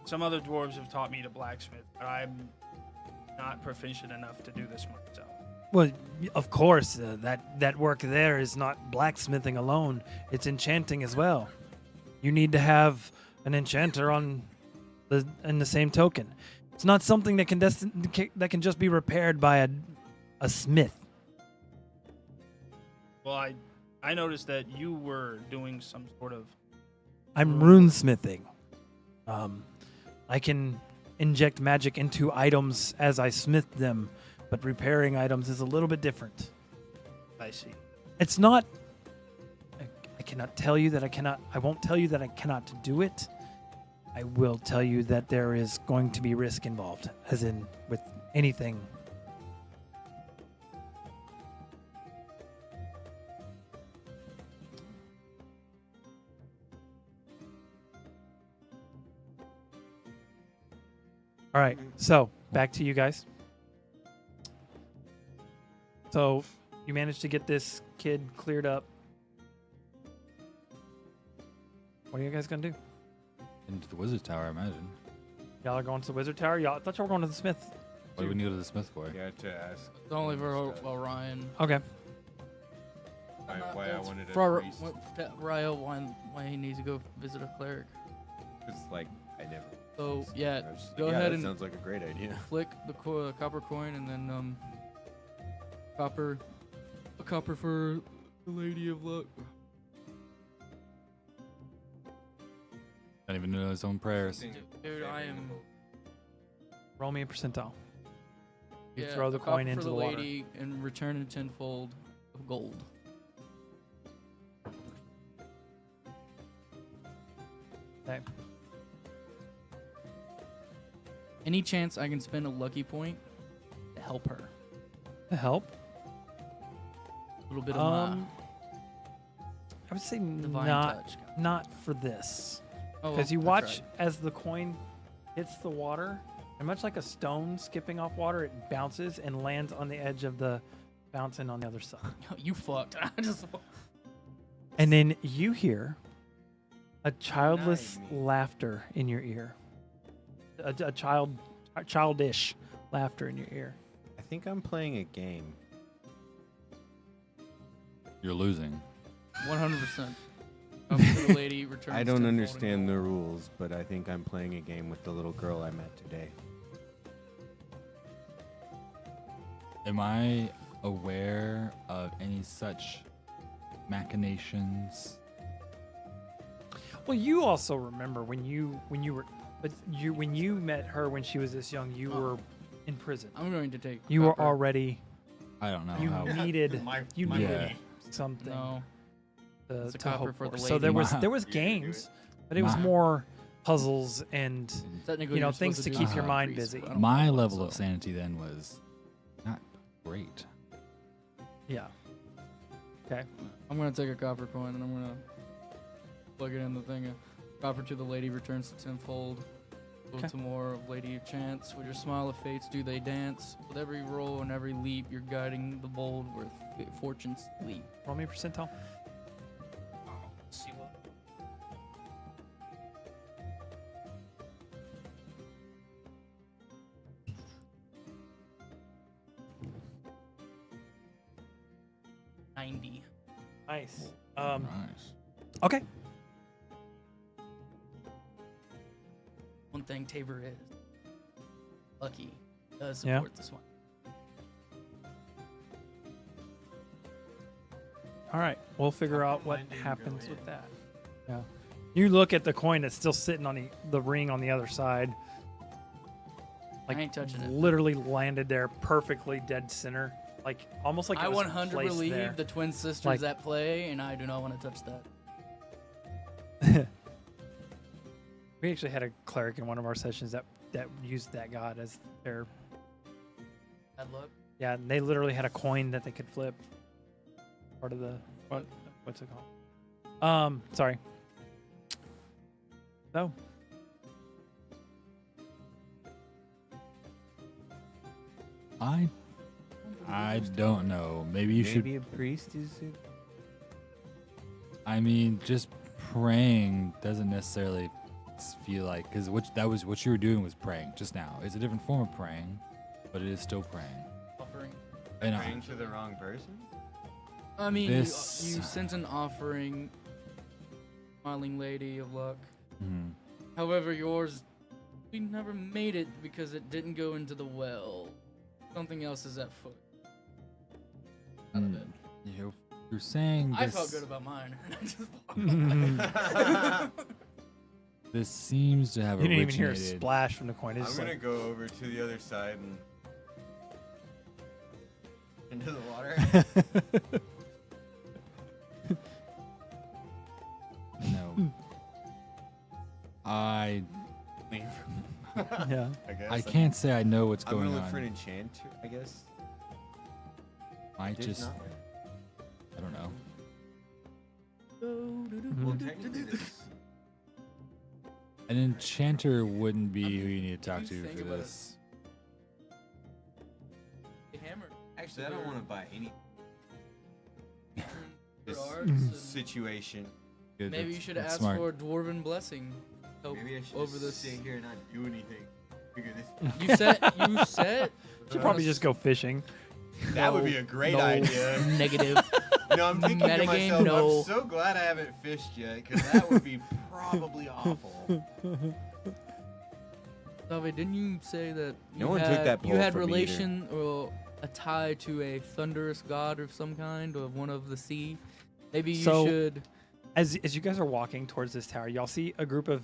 Speaker 4: some other dwarves have taught me to blacksmith, but I'm not proficient enough to do this myself.
Speaker 3: Well, of course, that work there is not blacksmithing alone; it's enchanting as well. You need to have an enchanter in the same token. It's not something that can just be repaired by a smith.
Speaker 6: Well, I noticed that you were doing some sort of.
Speaker 3: I'm runesmithing. I can inject magic into items as I smith them, but repairing items is a little bit different.
Speaker 6: I see.
Speaker 3: It's not. I cannot tell you that I cannot. I won't tell you that I cannot do it. I will tell you that there is going to be risk involved, as in with anything. All right, so back to you guys. So you managed to get this kid cleared up. What are you guys gonna do?
Speaker 5: Into the wizard tower, I imagine.
Speaker 3: Y'all are going to the wizard tower? I thought y'all were going to the smith.
Speaker 5: What do we need to go to the smith for?
Speaker 7: Yeah, to ask.
Speaker 1: It's only for Orion.
Speaker 3: Okay.
Speaker 7: Why I wanted to.
Speaker 1: For Ryo, why he needs to go visit a cleric.
Speaker 7: It's like I never.
Speaker 1: So yeah,
Speaker 7: I was just
Speaker 1: go
Speaker 7: like,
Speaker 1: ahead
Speaker 7: that
Speaker 1: and
Speaker 7: sounds like a great idea.
Speaker 1: flick the copper coin and then a copper for the Lady of Luck.
Speaker 5: Don't even know his own prayers.
Speaker 1: Dude, I am.
Speaker 3: Roll me a percentile. You
Speaker 1: Yeah,
Speaker 3: throw the
Speaker 1: a
Speaker 3: coin
Speaker 1: copper
Speaker 3: into
Speaker 1: for
Speaker 3: the
Speaker 1: the
Speaker 3: water.
Speaker 1: lady and return a tenfold of gold.
Speaker 3: Okay.
Speaker 1: Any chance I can spend a lucky point to help her?
Speaker 3: To help?
Speaker 1: A little bit of
Speaker 3: I would say
Speaker 1: my divine
Speaker 3: not
Speaker 1: touch.
Speaker 3: not for this.
Speaker 1: Oh,
Speaker 3: Because you
Speaker 1: I
Speaker 3: watch
Speaker 1: tried.
Speaker 3: as the coin hits the water, and much like a stone skipping off water, it bounces and lands on the edge of the fountain on the other side.
Speaker 1: You fucked. I just.
Speaker 3: And then you hear a childless
Speaker 7: Nice.
Speaker 3: laughter in your ear. A childish laughter in your ear.
Speaker 2: I think I'm playing a game.
Speaker 5: You're losing.
Speaker 1: 100%. The lady returns
Speaker 2: I don't
Speaker 1: tenfold
Speaker 2: understand
Speaker 1: in
Speaker 2: the
Speaker 1: gold.
Speaker 2: rules, but I think I'm playing a game with the little girl I met today.
Speaker 5: Am I aware of any such machinations?
Speaker 3: Well, you also remember when you met her when she was this young, you
Speaker 1: Oh.
Speaker 3: were in prison.
Speaker 1: I'm going to take.
Speaker 3: You were
Speaker 1: copper.
Speaker 3: already
Speaker 5: I don't know
Speaker 3: you
Speaker 5: how.
Speaker 3: needed
Speaker 7: My
Speaker 3: you
Speaker 5: my
Speaker 3: needed
Speaker 5: Yeah.
Speaker 3: something.
Speaker 1: No. It's a
Speaker 3: to
Speaker 1: copper
Speaker 3: hope
Speaker 1: for the
Speaker 3: So there
Speaker 1: lady.
Speaker 3: was
Speaker 7: You
Speaker 3: games, but it was
Speaker 5: My-
Speaker 3: more puzzles and
Speaker 1: Technically,
Speaker 3: you know,
Speaker 1: you're
Speaker 3: things
Speaker 1: supposed
Speaker 3: to
Speaker 1: do
Speaker 3: keep your
Speaker 1: the
Speaker 3: mind
Speaker 1: increase,
Speaker 3: busy.
Speaker 1: but I don't
Speaker 5: My
Speaker 1: know what,
Speaker 5: level of
Speaker 1: so-
Speaker 5: sanity then was not great.
Speaker 3: yeah. Okay.
Speaker 1: I'm gonna take a copper coin and I'm gonna plug it in the thing. Copper to the lady returns to tenfold. Go
Speaker 3: Okay.
Speaker 1: to more of Lady of Chance. With your smile of fates, do they dance? With every roll and every leap, you're guiding the bold with fortune's leap.
Speaker 3: Roll me a percentile.
Speaker 1: Let's see what. $90.
Speaker 3: Nice.
Speaker 5: Nice.
Speaker 3: Okay.
Speaker 1: One thing Tabor is lucky does
Speaker 3: Yeah.
Speaker 1: support this one.
Speaker 3: All right. We'll figure
Speaker 7: How
Speaker 3: out
Speaker 7: come
Speaker 3: what
Speaker 7: mine didn't go
Speaker 3: happens
Speaker 7: in?
Speaker 3: with that. Yeah. You look at the coin that's still sitting on the ring on the other side. Like,
Speaker 1: I ain't touching it.
Speaker 3: literally landed there perfectly dead center. Like almost like it
Speaker 1: I
Speaker 3: was
Speaker 1: 100
Speaker 3: placed
Speaker 1: believe
Speaker 3: there.
Speaker 1: the twin sisters
Speaker 3: Like-
Speaker 1: at play, and I do not want to touch that.
Speaker 3: We actually had a cleric in one of our sessions that used that god as their
Speaker 1: Bad luck.
Speaker 3: yeah. And they literally had a coin that they could flip. Part of the what's it called? Sorry. No.
Speaker 5: I don't know. Maybe you should.
Speaker 2: Maybe a priest is it?
Speaker 5: I mean, just praying doesn't necessarily feel like because that was what you were doing was praying just now. It's a different form of praying, but it is still praying.
Speaker 1: Offering.
Speaker 5: And
Speaker 7: Praying to the wrong person?
Speaker 1: I mean,
Speaker 5: This-
Speaker 1: you sent an offering, smiling lady of luck.
Speaker 5: mhm.
Speaker 1: However, yours, we never made it because it didn't go into the well. Something else is at foot. Out of it.
Speaker 5: You're saying
Speaker 1: I
Speaker 5: this,
Speaker 1: felt good about mine. I just walked away.
Speaker 5: this seems to have
Speaker 3: You didn't even hear a
Speaker 5: originated.
Speaker 3: splash from the coin. It's
Speaker 7: I'm
Speaker 3: just
Speaker 7: gonna
Speaker 3: like,
Speaker 7: go over to the other side and into the water.
Speaker 5: No. I
Speaker 3: yeah.
Speaker 7: I guess.
Speaker 5: I can't say I know what's
Speaker 7: I'm
Speaker 5: going
Speaker 7: gonna look for an
Speaker 5: on.
Speaker 7: enchanter, I guess.
Speaker 5: Might
Speaker 7: Did
Speaker 5: just
Speaker 7: not.
Speaker 5: I don't know.
Speaker 7: Well, technically, this.
Speaker 5: An enchanter wouldn't be who you need to talk
Speaker 1: you
Speaker 5: to
Speaker 1: think
Speaker 5: for
Speaker 1: about it.
Speaker 5: this.
Speaker 1: Hammer.
Speaker 7: Actually, I don't want to buy any
Speaker 1: For
Speaker 7: this
Speaker 1: arts and
Speaker 5: Good,
Speaker 7: situation.
Speaker 1: maybe
Speaker 5: that's-
Speaker 1: you should
Speaker 5: that's
Speaker 1: ask
Speaker 5: smart.
Speaker 1: for a dwarven blessing. Help
Speaker 7: Maybe I should
Speaker 1: over
Speaker 7: just
Speaker 1: this.
Speaker 7: sit here and not do anything. Figure this.
Speaker 1: You said.
Speaker 3: Should probably just go fishing.
Speaker 7: That would
Speaker 1: No,
Speaker 7: be a great
Speaker 1: no,
Speaker 7: idea.
Speaker 1: Negative.
Speaker 7: No, I'm thinking to
Speaker 1: Metagame,
Speaker 7: myself,
Speaker 1: no.
Speaker 7: I'm so glad I haven't fished yet, because that would be probably awful.
Speaker 1: Dave, didn't you say that
Speaker 2: No
Speaker 1: you
Speaker 2: one took
Speaker 1: had,
Speaker 2: that
Speaker 1: you
Speaker 2: poll
Speaker 1: had
Speaker 2: from either.
Speaker 1: relation or a tie to a thunderous god of some kind or one of the sea? Maybe you
Speaker 3: So-
Speaker 1: should.
Speaker 3: As you guys are walking towards this tower, y'all see a group of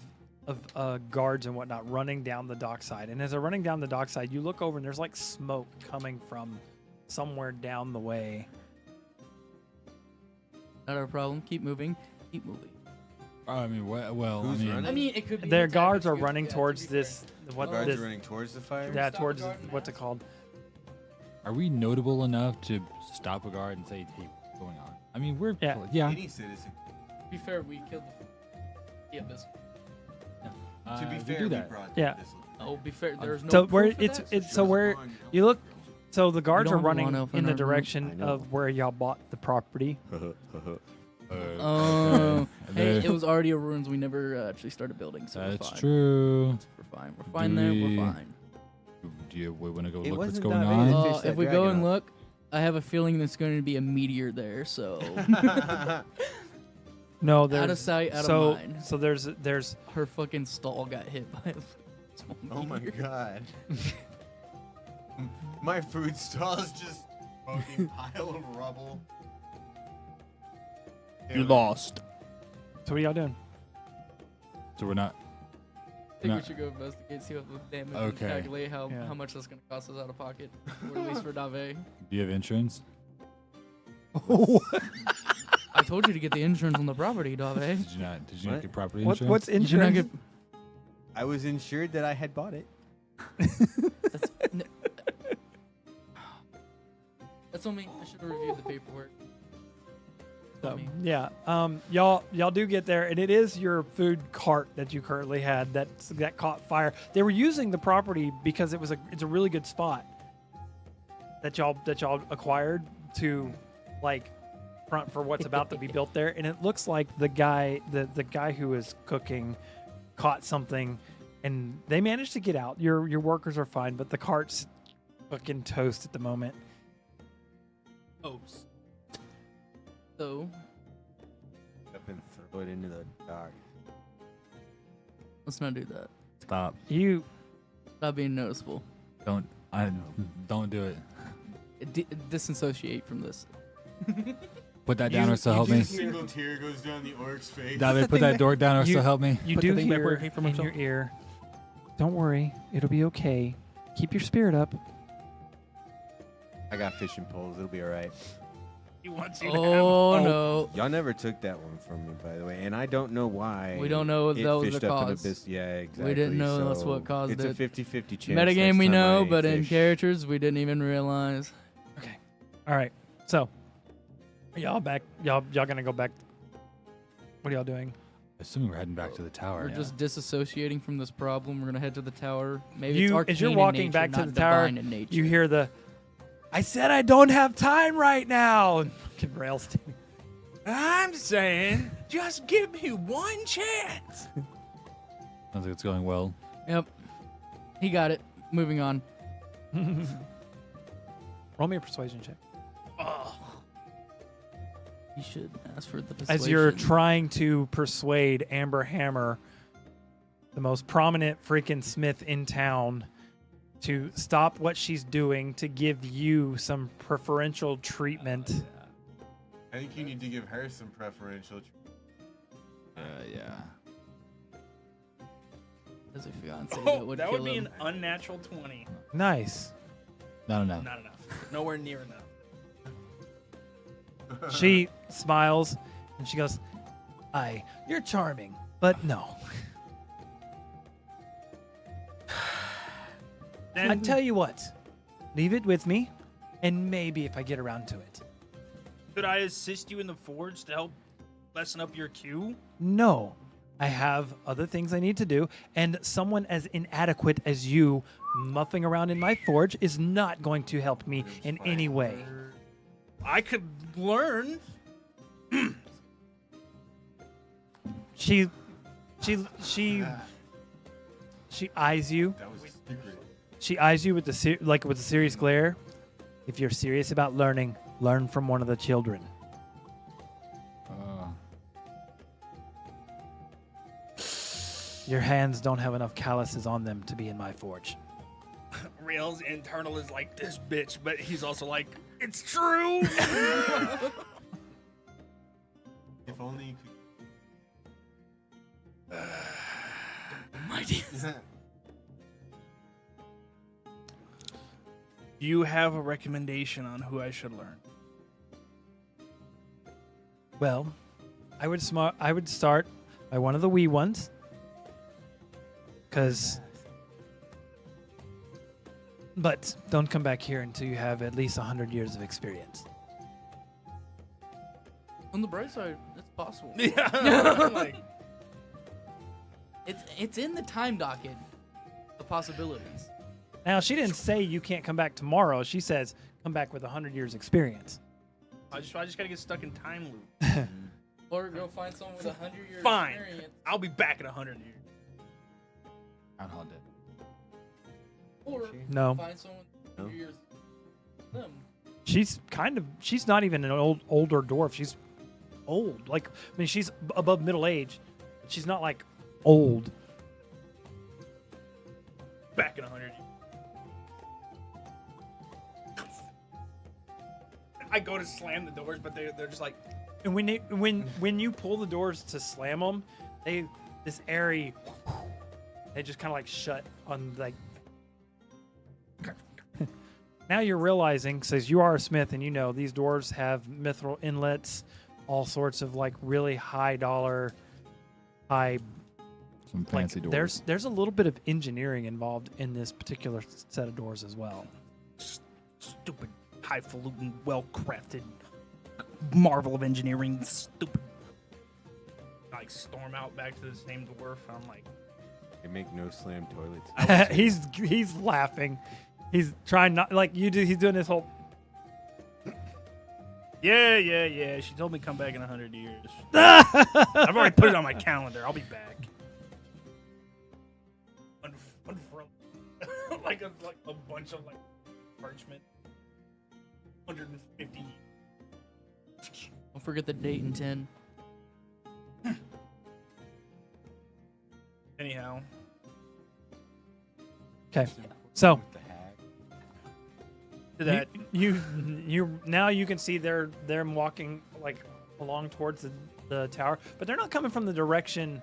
Speaker 3: guards and whatnot running down the dockside. And as they're running down the dockside, you look over and there's like smoke coming from somewhere down the way.
Speaker 1: Not our problem. Keep moving. Keep moving.
Speaker 5: I mean, well,
Speaker 2: Who's
Speaker 5: I mean,
Speaker 2: running?
Speaker 1: I mean, it could be.
Speaker 3: Their
Speaker 1: the
Speaker 3: guards are
Speaker 1: tactics,
Speaker 3: running
Speaker 1: yeah, to
Speaker 3: towards
Speaker 1: be fair.
Speaker 3: this. What
Speaker 7: Guards
Speaker 3: this?
Speaker 7: are running towards the fire.
Speaker 3: Yeah,
Speaker 1: Stop a
Speaker 3: towards
Speaker 1: guard and
Speaker 3: what's it
Speaker 1: ask.
Speaker 3: called?
Speaker 5: are we notable enough to stop a guard and say, "Hey, what's going on?" I mean, we're
Speaker 3: Yeah.
Speaker 5: yeah.
Speaker 7: Any citizen.
Speaker 1: To be fair, we killed the abyss.
Speaker 7: To be
Speaker 5: we
Speaker 7: fair,
Speaker 5: do
Speaker 7: we
Speaker 5: that.
Speaker 7: brought
Speaker 3: Yeah.
Speaker 7: this.
Speaker 1: Oh, be fair. There's no.
Speaker 3: So where
Speaker 1: proof of
Speaker 3: it's
Speaker 1: that,
Speaker 3: it's so
Speaker 1: sure.
Speaker 3: where you look. So the guards
Speaker 1: don't
Speaker 3: are
Speaker 1: have a
Speaker 3: running
Speaker 1: lawn elf
Speaker 3: in
Speaker 1: in
Speaker 3: the
Speaker 1: our group?
Speaker 3: direction
Speaker 2: I know.
Speaker 3: of where y'all bought the property.
Speaker 1: Oh,
Speaker 5: okay.
Speaker 1: hey,
Speaker 5: There-
Speaker 1: it was already a ruins. We never actually started building, so we're
Speaker 5: That's
Speaker 1: fine.
Speaker 5: true.
Speaker 1: We're fine. We're fine there.
Speaker 5: we-
Speaker 1: We're fine.
Speaker 5: Do you want to go
Speaker 2: It
Speaker 5: look what's
Speaker 2: wasn't
Speaker 5: going
Speaker 2: that
Speaker 5: on?
Speaker 2: big. Fish that
Speaker 1: If we go
Speaker 2: dragon
Speaker 1: and
Speaker 2: up.
Speaker 1: look, I have a feeling there's going to be a meteor there. So
Speaker 3: No,
Speaker 1: out
Speaker 3: there's
Speaker 1: of sight, out
Speaker 3: so
Speaker 1: of mind.
Speaker 3: so there's
Speaker 1: Her fucking stall got hit by a small
Speaker 7: Oh my
Speaker 1: meteor.
Speaker 7: god. My food stall is just a smoking pile of rubble.
Speaker 1: You lost.
Speaker 3: so what are y'all doing?
Speaker 5: So we're not.
Speaker 1: I think
Speaker 5: No.
Speaker 1: we should go investigate, see what the damage,
Speaker 5: Okay.
Speaker 1: and calculate how
Speaker 3: Yeah.
Speaker 1: much that's going to cost us out of pocket, or at least for Dave.
Speaker 5: Do you have insurance?
Speaker 1: I told you to get the insurance on the property, Dave.
Speaker 5: Did you not? Did you not
Speaker 2: What?
Speaker 5: get property
Speaker 3: What's
Speaker 5: insurance?
Speaker 1: Did you not
Speaker 3: insurance?
Speaker 1: get?
Speaker 2: I was insured that I had bought it.
Speaker 1: That's on me. I should have reviewed the paperwork.
Speaker 3: So,
Speaker 1: On me.
Speaker 3: yeah, y'all do get there, and it is your food cart that you currently had that caught fire. They were using the property because it's a really good spot that y'all acquired to like front for what's about to be built there, and it looks like the guy who is cooking caught something, and they managed to get out. Your workers are fine, but the cart's fucking toast at the moment.
Speaker 1: Oops. So
Speaker 2: Up and throw it into the dock.
Speaker 1: let's not do that.
Speaker 5: Stop.
Speaker 3: You
Speaker 1: Stop being noticeable.
Speaker 5: Don't do it.
Speaker 1: Disassociate from this.
Speaker 5: Put that down or so help me.
Speaker 7: A single tear goes down the orc's face.
Speaker 5: David, put that door down or
Speaker 3: You-
Speaker 5: so help me.
Speaker 3: You
Speaker 1: Put
Speaker 3: do
Speaker 1: the thing back where
Speaker 3: hear
Speaker 1: it came from
Speaker 3: in
Speaker 1: himself.
Speaker 3: your ear, don't worry, it'll be okay. Keep your spirit up.
Speaker 2: I got fishing poles. It'll be all right.
Speaker 4: He wants you to have.
Speaker 1: Oh no.
Speaker 2: Y'all never took that one from me, by the way, and I don't know why.
Speaker 1: We don't know
Speaker 2: it
Speaker 1: that was
Speaker 2: fished
Speaker 1: the
Speaker 2: up in
Speaker 1: cause.
Speaker 2: abyss. Yeah, exactly.
Speaker 1: We didn't know that's
Speaker 2: so
Speaker 1: what caused
Speaker 2: it's
Speaker 1: it.
Speaker 2: It's a 50-50 chance.
Speaker 1: Metagame
Speaker 2: next
Speaker 1: we
Speaker 2: time
Speaker 1: know,
Speaker 2: I
Speaker 1: but in
Speaker 2: fish.
Speaker 1: characters we didn't even realize.
Speaker 3: All right, so y'all back? Y'all gonna go back? What are y'all doing?
Speaker 5: Assuming we're heading back to the tower.
Speaker 1: We're
Speaker 5: Yeah.
Speaker 1: just disassociating from this problem. We're gonna head to the tower. Maybe it's
Speaker 3: You,
Speaker 1: arcane
Speaker 3: as you're
Speaker 1: in
Speaker 3: walking
Speaker 1: nature,
Speaker 3: back to
Speaker 1: not
Speaker 3: the tower,
Speaker 1: divine in nature.
Speaker 3: you hear the, "I said I don't have time right now." And fucking Railstein.
Speaker 6: I'm saying, just give me one chance.
Speaker 5: Sounds like it's going well.
Speaker 1: Yep. He got it. Moving on.
Speaker 3: Roll me a persuasion check.
Speaker 1: You should ask for the persuasion.
Speaker 3: As you're trying to persuade Amber Hammer, the most prominent freaking smith in town, to stop what she's doing to give you some preferential treatment.
Speaker 7: I think you need to give her some preferential.
Speaker 5: Yeah.
Speaker 1: As a fiance,
Speaker 4: Oh,
Speaker 1: that would
Speaker 4: that
Speaker 1: kill
Speaker 4: would be
Speaker 1: him.
Speaker 4: an unnatural 20.
Speaker 3: Nice.
Speaker 5: Not enough.
Speaker 4: Not enough. Nowhere near enough.
Speaker 3: She smiles and she goes, you're charming, but no. I
Speaker 4: Then
Speaker 3: tell you what, leave it with me, and maybe if I get around to it.
Speaker 4: could I assist you in the forge to help lessen up your queue?
Speaker 3: No, I have other things I need to do, and someone as inadequate as you muffing around in my forge is not going to help me in any way.
Speaker 4: I could learn.
Speaker 3: She eyes you.
Speaker 7: That was a secret.
Speaker 3: She eyes you with with a serious glare. If you're serious about learning, learn from one of the children. Your hands don't have enough calluses on them to be in my forge.
Speaker 4: Rail's internal is like this bitch, but he's also like, it's true.
Speaker 7: If only you could.
Speaker 4: Do you have a recommendation on who I should learn?
Speaker 3: Well, I would start by one of the wee ones, but don't come back here until you have at least 100 years of experience.
Speaker 1: On the bright side, it's possible.
Speaker 4: Yeah. I'm like,
Speaker 1: It's in the time docket. The possibilities.
Speaker 3: Now, she didn't say you can't come back tomorrow. She says come back with 100 years experience.
Speaker 4: I just gotta get stuck in time loop.
Speaker 1: Or go find someone with 100 years
Speaker 4: Fine.
Speaker 1: experience.
Speaker 4: I'll be back in 100 years.
Speaker 5: Groundhog Day.
Speaker 1: Or
Speaker 3: No.
Speaker 1: find someone with 100 years. Them.
Speaker 3: She's not even an older dwarf. She's old. She's above middle age. But she's not like old.
Speaker 4: Back in 100 years. I go to slam the doors, but they're just like,
Speaker 3: And when you pull the doors to slam them, they just kind of like shut on like. Now you're realizing, says you are a smith, and you know these doors have mithril inlets all sorts of like really high dollar, high
Speaker 5: Some
Speaker 3: like
Speaker 5: fancy doors.
Speaker 3: there's a little bit of engineering involved in this particular set of doors as well.
Speaker 6: Stupid, highfalutin, well-crafted marvel of engineering. Stupid.
Speaker 4: Like storm out back to the same dwarf. I'm like,
Speaker 2: They make no slam toilets.
Speaker 3: He's laughing. He's trying not like you do. He's doing this whole.
Speaker 4: yeah. She told me come back in 100 years. I've already put it on my calendar. I'll be back. Unfurl like a bunch of like parchment. 150.
Speaker 1: Don't forget the date in 10.
Speaker 4: Anyhow,
Speaker 3: Okay, so
Speaker 4: to that.
Speaker 3: you now you can see they're walking like along towards the tower, but they're not coming from the direction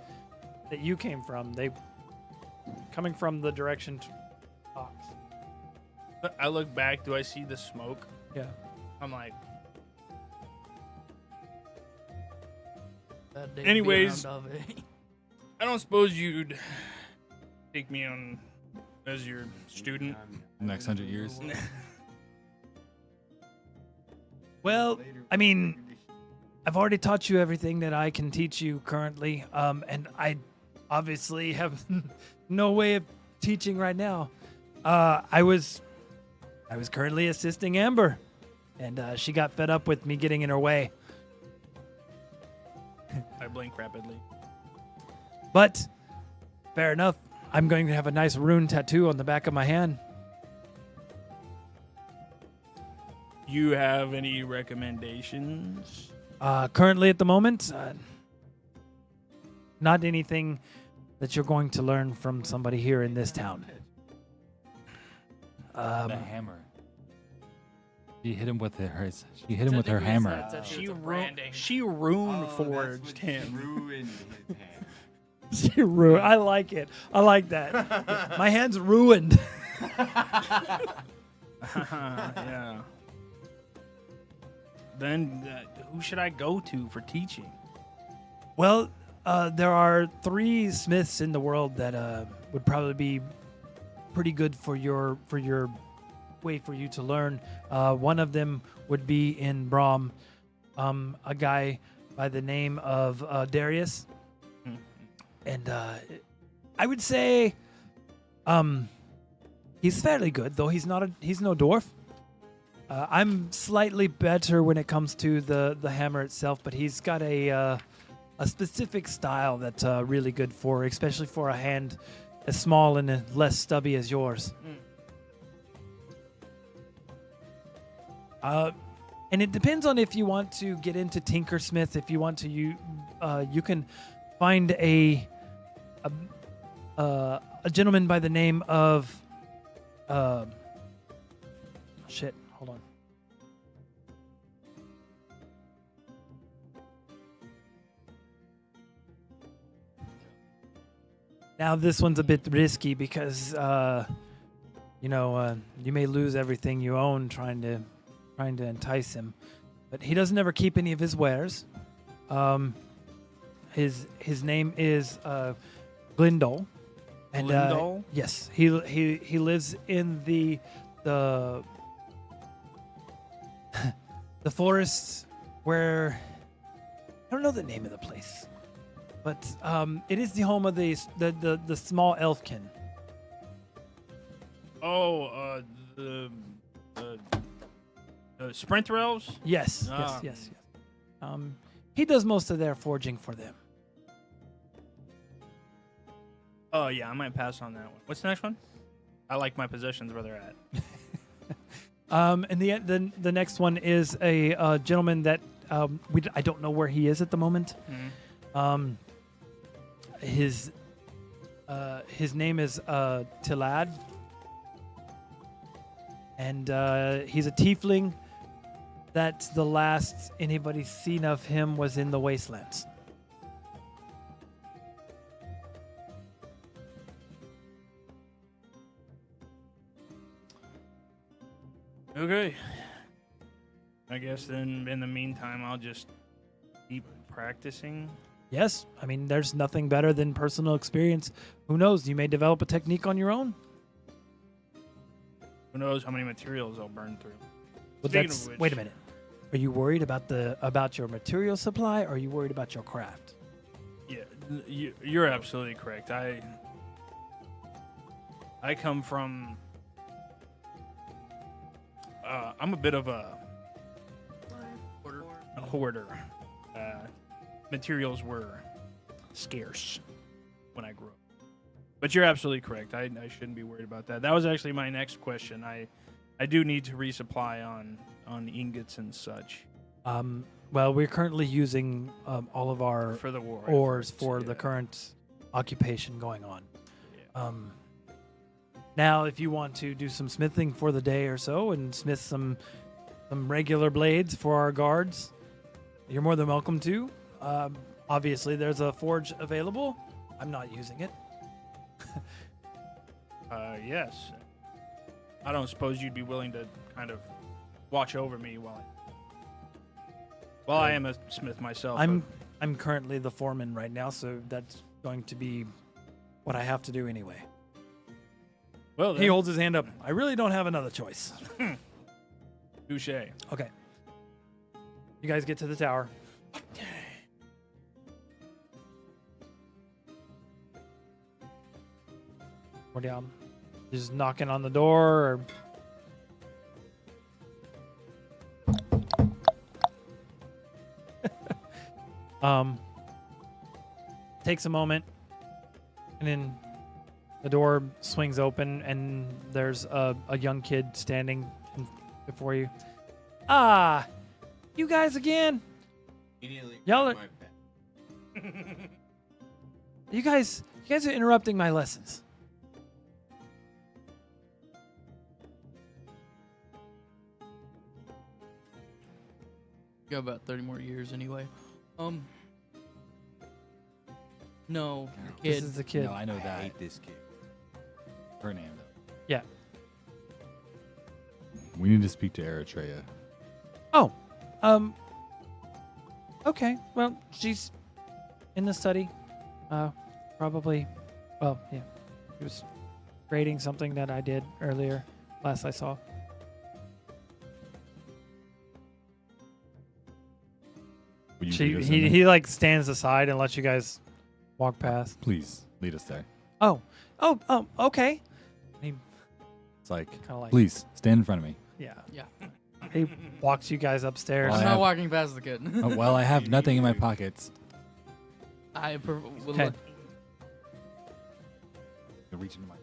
Speaker 3: that you came from. They coming from the direction. Fox.
Speaker 4: I look back. Do I see the smoke?
Speaker 3: Yeah.
Speaker 4: I'm like,
Speaker 1: That date be
Speaker 4: Anyways.
Speaker 1: around Ave.
Speaker 4: I don't suppose you'd take me on as your student.
Speaker 5: Next 100 years.
Speaker 3: Well, I mean, I've already taught you everything that I can teach you currently, and I obviously have no way of teaching right now. I was currently assisting Amber, and she got fed up with me getting in her way.
Speaker 4: I blink rapidly.
Speaker 3: But fair enough. I'm going to have a nice rune tattoo on the back of my hand.
Speaker 4: You have any recommendations?
Speaker 3: Currently, at the moment, not anything that you're going to learn from somebody here in this town.
Speaker 5: The hammer. She hit him with her. She hit him with her hammer.
Speaker 4: She rune forged him.
Speaker 7: Ruined his hand.
Speaker 3: I like it. I like that. My hand's ruined.
Speaker 4: Yeah. Then who should I go to for teaching?
Speaker 3: Well, there are 3 smiths in the world that would probably be pretty good for your way for you to learn. One of them would be in Brom, a guy by the name of Darius, and I would say he's fairly good, though he's no dwarf. I'm slightly better when it comes to the hammer itself, but he's got a specific style that's really good for, especially for a hand as small and less stubby as yours. And it depends on if you want to get into Tinkersmith. If you want to, you can find a gentleman by the name of shit. Hold on. Now this one's a bit risky because you may lose everything you own trying to entice him, but he doesn't ever keep any of his wares. His name is Glindol, and
Speaker 4: Glindol?
Speaker 3: yes, he lives in the the forests where I don't know the name of the place, but it is the home of the small elfkin.
Speaker 4: Oh, the sprint rails?
Speaker 3: Yes,
Speaker 4: Ah.
Speaker 3: yes. He does most of their forging for them.
Speaker 4: Oh yeah, I might pass on that one. What's the next one? I like my possessions where they're at.
Speaker 3: And the next one is a gentleman that I don't know where he is at the moment. His name is Tilad, and he's a tiefling. That's the last anybody's seen of him was in the wastelands.
Speaker 4: Okay. I guess then in the meantime I'll just
Speaker 6: keep practicing.
Speaker 3: Yes, I mean, there's nothing better than personal experience. Who knows? You may develop a technique on your own.
Speaker 6: Who knows how many materials I'll burn through.
Speaker 3: But
Speaker 6: Speaking
Speaker 3: that's
Speaker 6: of which-
Speaker 3: wait a minute. Are you worried about your material supply, or are you worried about your craft?
Speaker 6: Yeah, you're absolutely correct. I come from. I'm a bit of a hoarder. Materials were scarce when I grew up. But you're absolutely correct. I shouldn't be worried about that. That was actually my next question. I do need to resupply on ingots and such
Speaker 3: Well, we're currently using all of our
Speaker 6: for the war
Speaker 3: ores
Speaker 6: efforts,
Speaker 3: for
Speaker 6: yeah.
Speaker 3: the current occupation going on.
Speaker 6: Yeah.
Speaker 3: Now, if you want to do some smithing for the day or so and smith some regular blades for our guards, you're more than welcome to. Obviously, there's a forge available. I'm not using it.
Speaker 6: Yes. I don't suppose you'd be willing to kind of watch over me while I am a smith myself.
Speaker 3: I'm currently the foreman right now, so that's going to be what I have to do anyway.
Speaker 6: Well,
Speaker 3: He holds his hand up. I really don't have another choice.
Speaker 6: touche.
Speaker 3: Okay. You guys get to the tower. We're down. Just knocking on the door or takes a moment, and then the door swings open and there's a young kid standing before you. Ah, you guys again?
Speaker 7: Immediately
Speaker 3: Y'all
Speaker 7: grab
Speaker 3: are-
Speaker 7: my pen.
Speaker 3: You guys are interrupting my lessons.
Speaker 1: Got about 30 more years anyway. No, the
Speaker 3: This
Speaker 1: kid.
Speaker 3: is the kid.
Speaker 5: No, I know
Speaker 2: I
Speaker 5: that.
Speaker 2: hate this kid.
Speaker 5: Her name though.
Speaker 3: Yeah.
Speaker 5: We need to speak to Eritrea.
Speaker 3: Oh, okay. Well, she's in the study. Probably. Well, yeah. She was grading something that I did earlier. Last I saw.
Speaker 5: Would you lead us in there?
Speaker 3: He like stands aside and lets you guys walk past.
Speaker 5: Please lead us there.
Speaker 3: Oh, okay. He
Speaker 5: It's like,
Speaker 3: kind of like
Speaker 5: please stand in front of me.
Speaker 3: Yeah.
Speaker 1: Yeah.
Speaker 3: He walks you guys upstairs.
Speaker 5: Well,
Speaker 1: I'm
Speaker 5: I
Speaker 1: not
Speaker 5: have-
Speaker 1: walking past the kid.
Speaker 5: Oh, well, I have nothing in my pockets.
Speaker 1: Will
Speaker 3: Okay.
Speaker 5: You'll reach into my.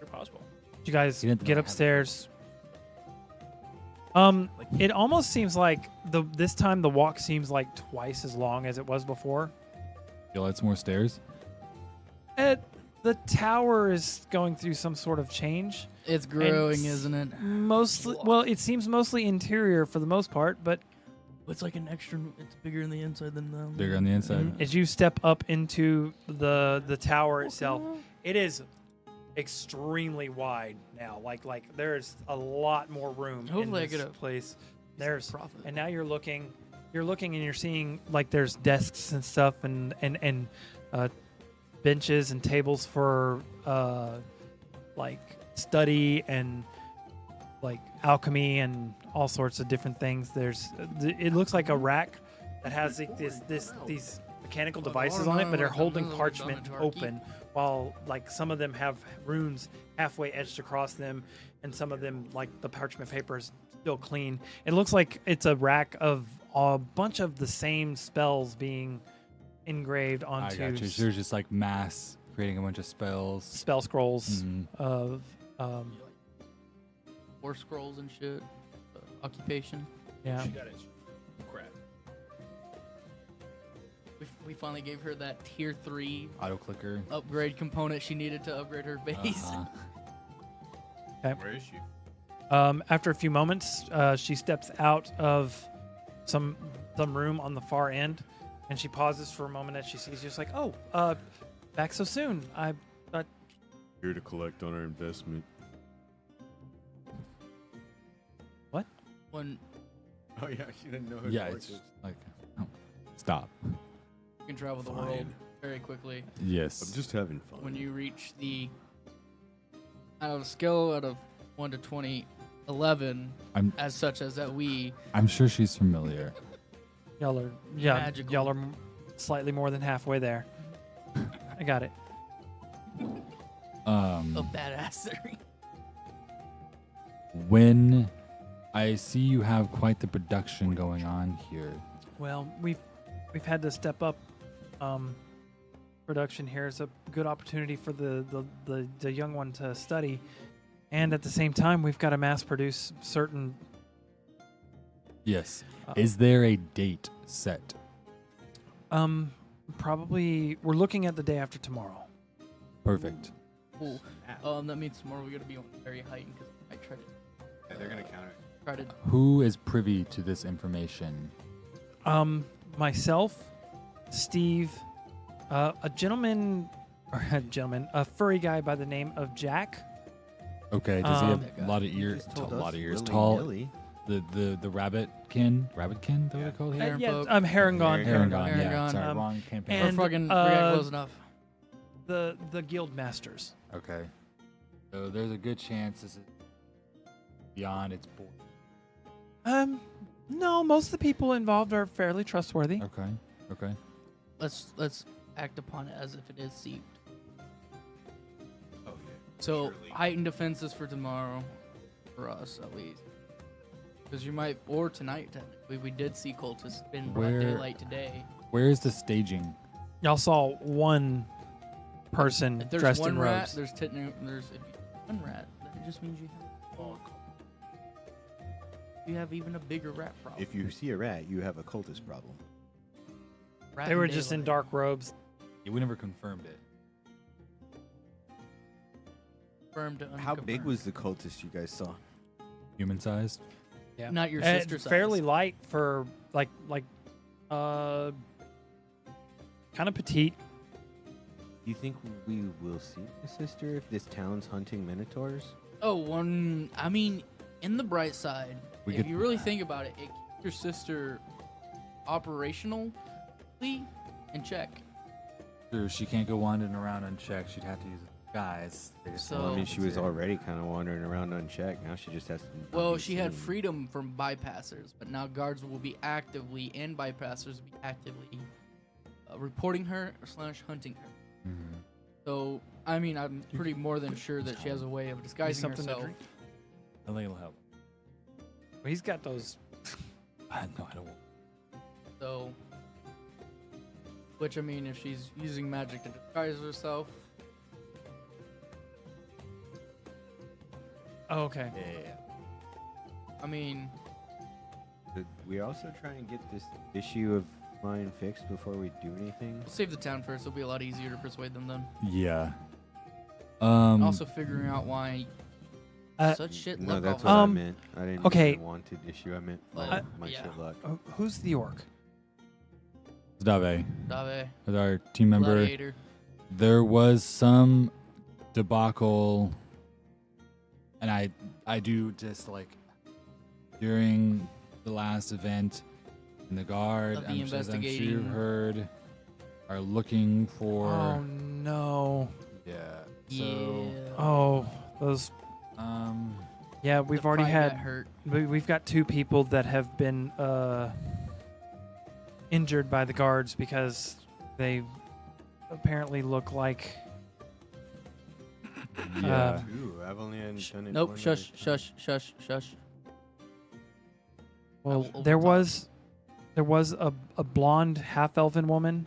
Speaker 6: If possible.
Speaker 3: You guys
Speaker 5: He didn't
Speaker 3: get
Speaker 5: know I had
Speaker 3: upstairs. It almost seems like this time the walk seems like twice as long as it was before.
Speaker 5: You'll add some more stairs.
Speaker 3: The tower is going through some sort of change.
Speaker 1: It's growing,
Speaker 3: s-
Speaker 1: isn't it?
Speaker 3: Mostly, well, it seems mostly interior for the most part, but
Speaker 1: It's like an extra. It's bigger on the inside than the.
Speaker 5: Bigger on the inside.
Speaker 3: as you step up into the tower itself, it is extremely wide now. Like there's a lot more room
Speaker 1: Hopefully I
Speaker 3: in
Speaker 1: get
Speaker 3: this
Speaker 1: a
Speaker 3: place. There's
Speaker 1: profit.
Speaker 3: and now you're looking and you're seeing like there's desks and stuff and benches and tables for like study and like alchemy and all sorts of different things. It looks like a rack that has like these mechanical devices on it, but they're holding parchment open, while like some of them have runes halfway etched across them, and some of them like the parchment paper is still clean. It looks like it's a rack of a bunch of the same spells being engraved
Speaker 5: I
Speaker 3: onto
Speaker 5: got you. So there's just like mass creating a bunch of spells.
Speaker 3: spell scrolls
Speaker 5: Mhm.
Speaker 3: of
Speaker 1: War scrolls and shit. Occupation.
Speaker 3: yeah.
Speaker 6: She got it. Crap.
Speaker 1: We finally gave her that tier 3
Speaker 5: Auto clicker.
Speaker 1: upgrade component she needed to upgrade her base.
Speaker 7: Where is she?
Speaker 3: After a few moments, she steps out of some room on the far end, and she pauses for a moment as she sees you. Just like, oh, back so soon. I thought
Speaker 8: Here to collect on our investment.
Speaker 1: When
Speaker 2: Oh yeah, she didn't know who
Speaker 5: Yeah,
Speaker 2: Clark
Speaker 5: it's
Speaker 2: is.
Speaker 5: like Stop.
Speaker 1: You can travel the world very quickly.
Speaker 5: Yes.
Speaker 8: I'm just having fun.
Speaker 1: When you reach the out of scale out of 1 to 20, 11,
Speaker 5: I'm
Speaker 1: as such as that
Speaker 5: I'm sure she's familiar.
Speaker 3: Y'all are
Speaker 1: Magical.
Speaker 3: y'all are slightly more than halfway there. I got it.
Speaker 1: a badassery.
Speaker 5: When I see you have quite the production going on here.
Speaker 3: Well, we've had to step up production here. It's a good opportunity for the young one to study, and at the same time, we've got to mass produce certain.
Speaker 5: Yes. Is there a date set?
Speaker 3: Probably we're looking at the day after tomorrow.
Speaker 5: Perfect.
Speaker 1: Cool. That means tomorrow we gotta be on very heightened because I tried to.
Speaker 7: Yeah, they're gonna counter.
Speaker 1: Try to.
Speaker 5: Who is privy to this information?
Speaker 3: Myself, Steve, a gentleman, a furry guy by the name of Jack.
Speaker 5: Okay. Does he have
Speaker 1: That guy.
Speaker 5: a lot of
Speaker 2: You
Speaker 5: ears?
Speaker 2: just told
Speaker 5: A lot
Speaker 2: us
Speaker 5: of ears.
Speaker 2: willy-nilly.
Speaker 5: Tall. The rabbitkin. Rabbitkin. That what they call it?
Speaker 1: Heron
Speaker 3: Yeah,
Speaker 1: folk.
Speaker 3: I'm Herringon.
Speaker 5: Herringon.
Speaker 1: Herringon.
Speaker 5: Yeah. Sorry.
Speaker 3: Um,
Speaker 5: Wrong campaign.
Speaker 1: Or
Speaker 3: and,
Speaker 1: fucking we got close enough.
Speaker 3: The guild masters.
Speaker 5: Okay. So there's a good chance this is beyond its board.
Speaker 3: No, most of the people involved are fairly trustworthy.
Speaker 5: Okay. Okay.
Speaker 1: Let's act upon it as if it is seeped.
Speaker 7: Oh yeah.
Speaker 1: So
Speaker 7: Surely.
Speaker 1: heightened defenses for tomorrow, for us at least. Because you might, or tonight technically, we did see cultists in broad
Speaker 5: Where-
Speaker 1: daylight today.
Speaker 5: Where is the staging?
Speaker 3: Y'all saw one person
Speaker 1: If there's
Speaker 3: dressed
Speaker 1: one
Speaker 3: in
Speaker 1: rat,
Speaker 3: robes.
Speaker 1: there's if you one rat, then it just means you have a dog. You have even a bigger rat problem.
Speaker 2: If you see a rat, you have a cultist problem.
Speaker 1: Rat
Speaker 3: They were
Speaker 1: in
Speaker 3: just in
Speaker 1: daylight.
Speaker 3: dark robes.
Speaker 5: Yeah, we never confirmed it.
Speaker 1: Confirmed to
Speaker 2: How big
Speaker 1: unconfirmed.
Speaker 2: was the cultist you guys saw?
Speaker 5: Human sized.
Speaker 3: Yeah.
Speaker 1: Not your
Speaker 3: And
Speaker 1: sister size.
Speaker 3: fairly light for like kind of petite.
Speaker 2: Do you think we will see the sister if this town's hunting minotaurs?
Speaker 1: Oh, I mean, in the bright side,
Speaker 5: We
Speaker 1: if
Speaker 5: could-
Speaker 1: you really think about it, it keeps your sister operationally in check.
Speaker 5: Sure, she can't go wandering around unchecked. She'd have to use guys.
Speaker 1: So-
Speaker 2: Well, I mean, she was
Speaker 5: Yeah.
Speaker 2: already kind of wandering around unchecked. Now she just has to. not
Speaker 1: Well,
Speaker 2: be
Speaker 1: she had
Speaker 2: seen.
Speaker 1: freedom from bypassers, but now guards will be actively, and bypassers will be actively reporting her / hunting her.
Speaker 5: Mhm.
Speaker 1: So, I mean, I'm pretty more than sure that she has a way of disguising
Speaker 3: something to
Speaker 1: herself.
Speaker 3: drink?
Speaker 5: I think it'll help.
Speaker 3: Well, he's got those.
Speaker 5: No, I don't.
Speaker 1: So, which I mean, if she's using magic to disguise herself,
Speaker 3: Oh, okay.
Speaker 5: Yeah.
Speaker 1: I mean,
Speaker 2: Did we also try and get this issue of mine fixed before we do anything?
Speaker 1: we'll save the town first. It'll be a lot easier to persuade them then.
Speaker 5: Yeah.
Speaker 1: And also figuring out why
Speaker 3: Uh,
Speaker 1: such shit
Speaker 2: No,
Speaker 1: luck
Speaker 2: that's
Speaker 1: all
Speaker 2: what I
Speaker 3: Um,
Speaker 2: meant. I didn't
Speaker 3: okay.
Speaker 2: mean a wanted issue. I meant
Speaker 1: Uh,
Speaker 2: my
Speaker 1: yeah.
Speaker 2: shit luck.
Speaker 3: Who's the orc?
Speaker 5: Dave,
Speaker 1: Dave,
Speaker 5: with our team member,
Speaker 1: gladiator.
Speaker 5: there was some debacle, and I do just like during the last event, in the guard,
Speaker 1: Of the
Speaker 5: I'm sure you've
Speaker 1: investigating.
Speaker 5: heard, are looking for.
Speaker 3: Oh no.
Speaker 5: Yeah.
Speaker 1: Yeah.
Speaker 5: So,
Speaker 3: Oh, those. Yeah, we've
Speaker 1: The
Speaker 3: already
Speaker 1: pride
Speaker 3: had.
Speaker 1: got hurt.
Speaker 3: We've got 2 people that have been injured by the guards because they apparently look like.
Speaker 5: yeah.
Speaker 2: Ooh, I've only done it.
Speaker 1: Nope.
Speaker 2: one
Speaker 1: Shush.
Speaker 2: other time.
Speaker 1: Shush. Shush.
Speaker 3: Well,
Speaker 1: will
Speaker 3: there
Speaker 1: overtalk.
Speaker 3: was a blonde half-elven woman,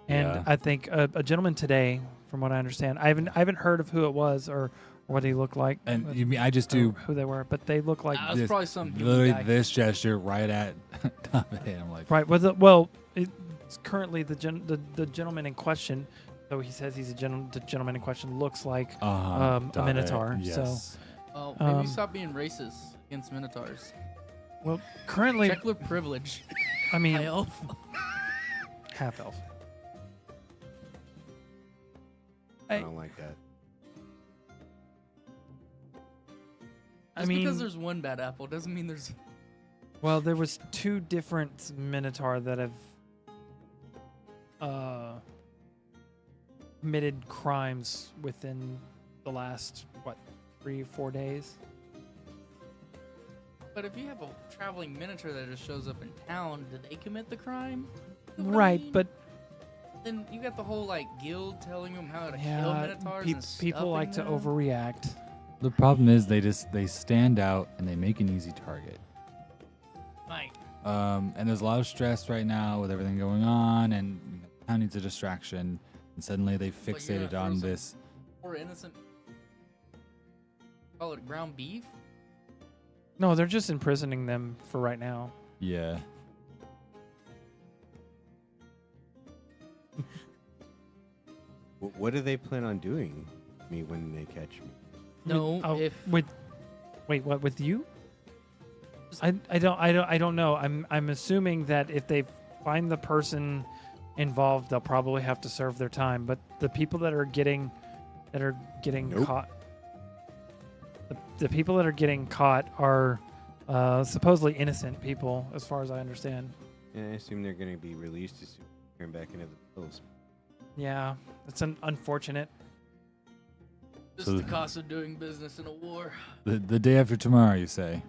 Speaker 3: and
Speaker 5: Yeah.
Speaker 3: I think a gentleman today, from what I understand. I haven't heard of who it was or what he looked like.
Speaker 5: And you mean I just do
Speaker 3: who they were, but they look like
Speaker 1: That was
Speaker 5: this-
Speaker 1: probably some human
Speaker 5: literally
Speaker 1: guy.
Speaker 5: this gesture right at Dave. I'm like,
Speaker 3: right. It's currently the gentleman in question. So he says he's the gentleman in question looks like a
Speaker 5: Dave,
Speaker 3: minotaur.
Speaker 5: Yes.
Speaker 1: Oh, maybe
Speaker 3: Um,
Speaker 1: stop being racist against minotaurs.
Speaker 3: currently.
Speaker 1: Check their privilege.
Speaker 3: I mean,
Speaker 1: High elf.
Speaker 3: half elf.
Speaker 2: I don't like that.
Speaker 3: I
Speaker 1: Just
Speaker 3: mean,
Speaker 1: because there's one bad apple doesn't mean there's.
Speaker 3: well, there was 2 different minotaur that have committed crimes within the last 3-4 days.
Speaker 1: But if you have a traveling minotaur that just shows up in town, did they commit the crime? You know what I
Speaker 3: Right,
Speaker 1: mean?
Speaker 3: but
Speaker 1: then you got the whole like guild telling them how to kill
Speaker 3: yeah,
Speaker 1: minotaurs. and
Speaker 3: people like to
Speaker 1: stuffing them.
Speaker 3: overreact.
Speaker 5: The problem is they stand out and they make an easy target.
Speaker 1: Like,
Speaker 5: And there's a lot of stress right now with everything going on, and town needs a distraction. And suddenly they
Speaker 1: you're
Speaker 5: fixated
Speaker 1: gonna
Speaker 5: on
Speaker 1: throw some-
Speaker 5: this.
Speaker 1: poor innocent. Call it ground beef.
Speaker 3: No, they're just imprisoning them for right now.
Speaker 5: Yeah.
Speaker 2: What do they plan on doing to me when they catch me?
Speaker 1: No,
Speaker 3: Oh,
Speaker 1: if
Speaker 3: wait, what with you? I don't know. I'm assuming that if they find the person involved, they'll probably have to serve their time. But the people that are getting
Speaker 2: Nope.
Speaker 3: caught, the people that are getting caught are supposedly innocent people, as far as I understand.
Speaker 2: Yeah, I assume they're going to be released as soon as they turn back into the hills.
Speaker 3: Yeah, it's unfortunate.
Speaker 1: just
Speaker 5: So
Speaker 1: the cost of doing business in a war.
Speaker 5: The day after tomorrow, you say?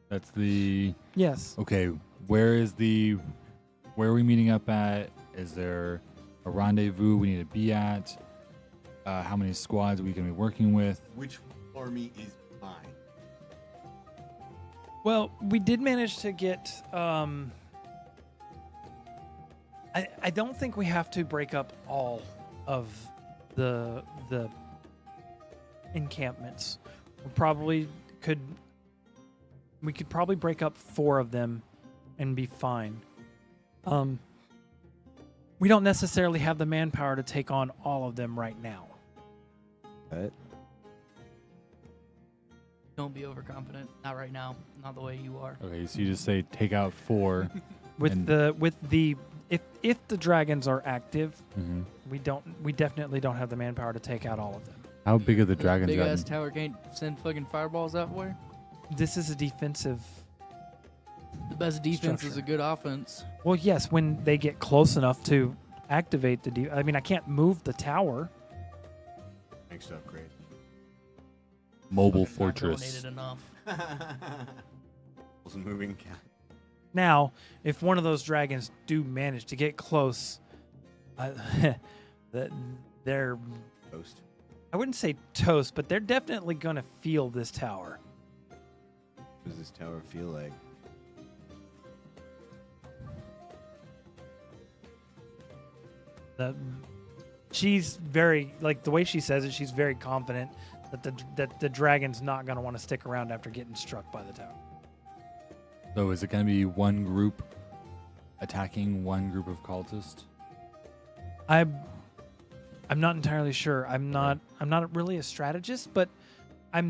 Speaker 5: That's the...
Speaker 3: Yes.
Speaker 5: Okay, where are we meeting up at? Is there a rendezvous we need to be at? How many squads are we going to be working with?
Speaker 7: Which army is mine?
Speaker 3: Well, we did manage to get. I don't think we have to break up all of the encampments. We could probably break up 4 of them and be fine. We don't necessarily have the manpower to take on all of them right now.
Speaker 2: But
Speaker 1: Don't be overconfident. Not right now. Not the way you are.
Speaker 5: Okay, so you just say take out 4.
Speaker 3: With
Speaker 5: And-
Speaker 3: the if the dragons are active,
Speaker 5: Mhm.
Speaker 3: we definitely don't have the manpower to take out all of them.
Speaker 5: How big are the
Speaker 1: This
Speaker 5: dragons?
Speaker 1: big ass
Speaker 5: gotten?
Speaker 1: tower can't send fucking fireballs that way.
Speaker 3: This is a defensive.
Speaker 1: The best defense is
Speaker 3: Structure.
Speaker 1: a good offense.
Speaker 3: Well, yes, when they get close enough to activate the. I mean, I can't move the tower.
Speaker 7: Next upgrade.
Speaker 5: Mobile
Speaker 1: Fucking not
Speaker 5: fortress.
Speaker 1: donated enough.
Speaker 2: was moving cat.
Speaker 3: Now, if one of those dragons do manage to get close, they're.
Speaker 2: Toast.
Speaker 3: I wouldn't say toast, but they're definitely gonna feel this tower.
Speaker 2: What does this tower feel like?
Speaker 3: She's very like the way she says it. She's very confident that the dragon's not gonna want to stick around after getting struck by the tower.
Speaker 5: So is it going to be one group attacking one group of cultists?
Speaker 3: I'm not entirely sure. I'm not really a strategist, but I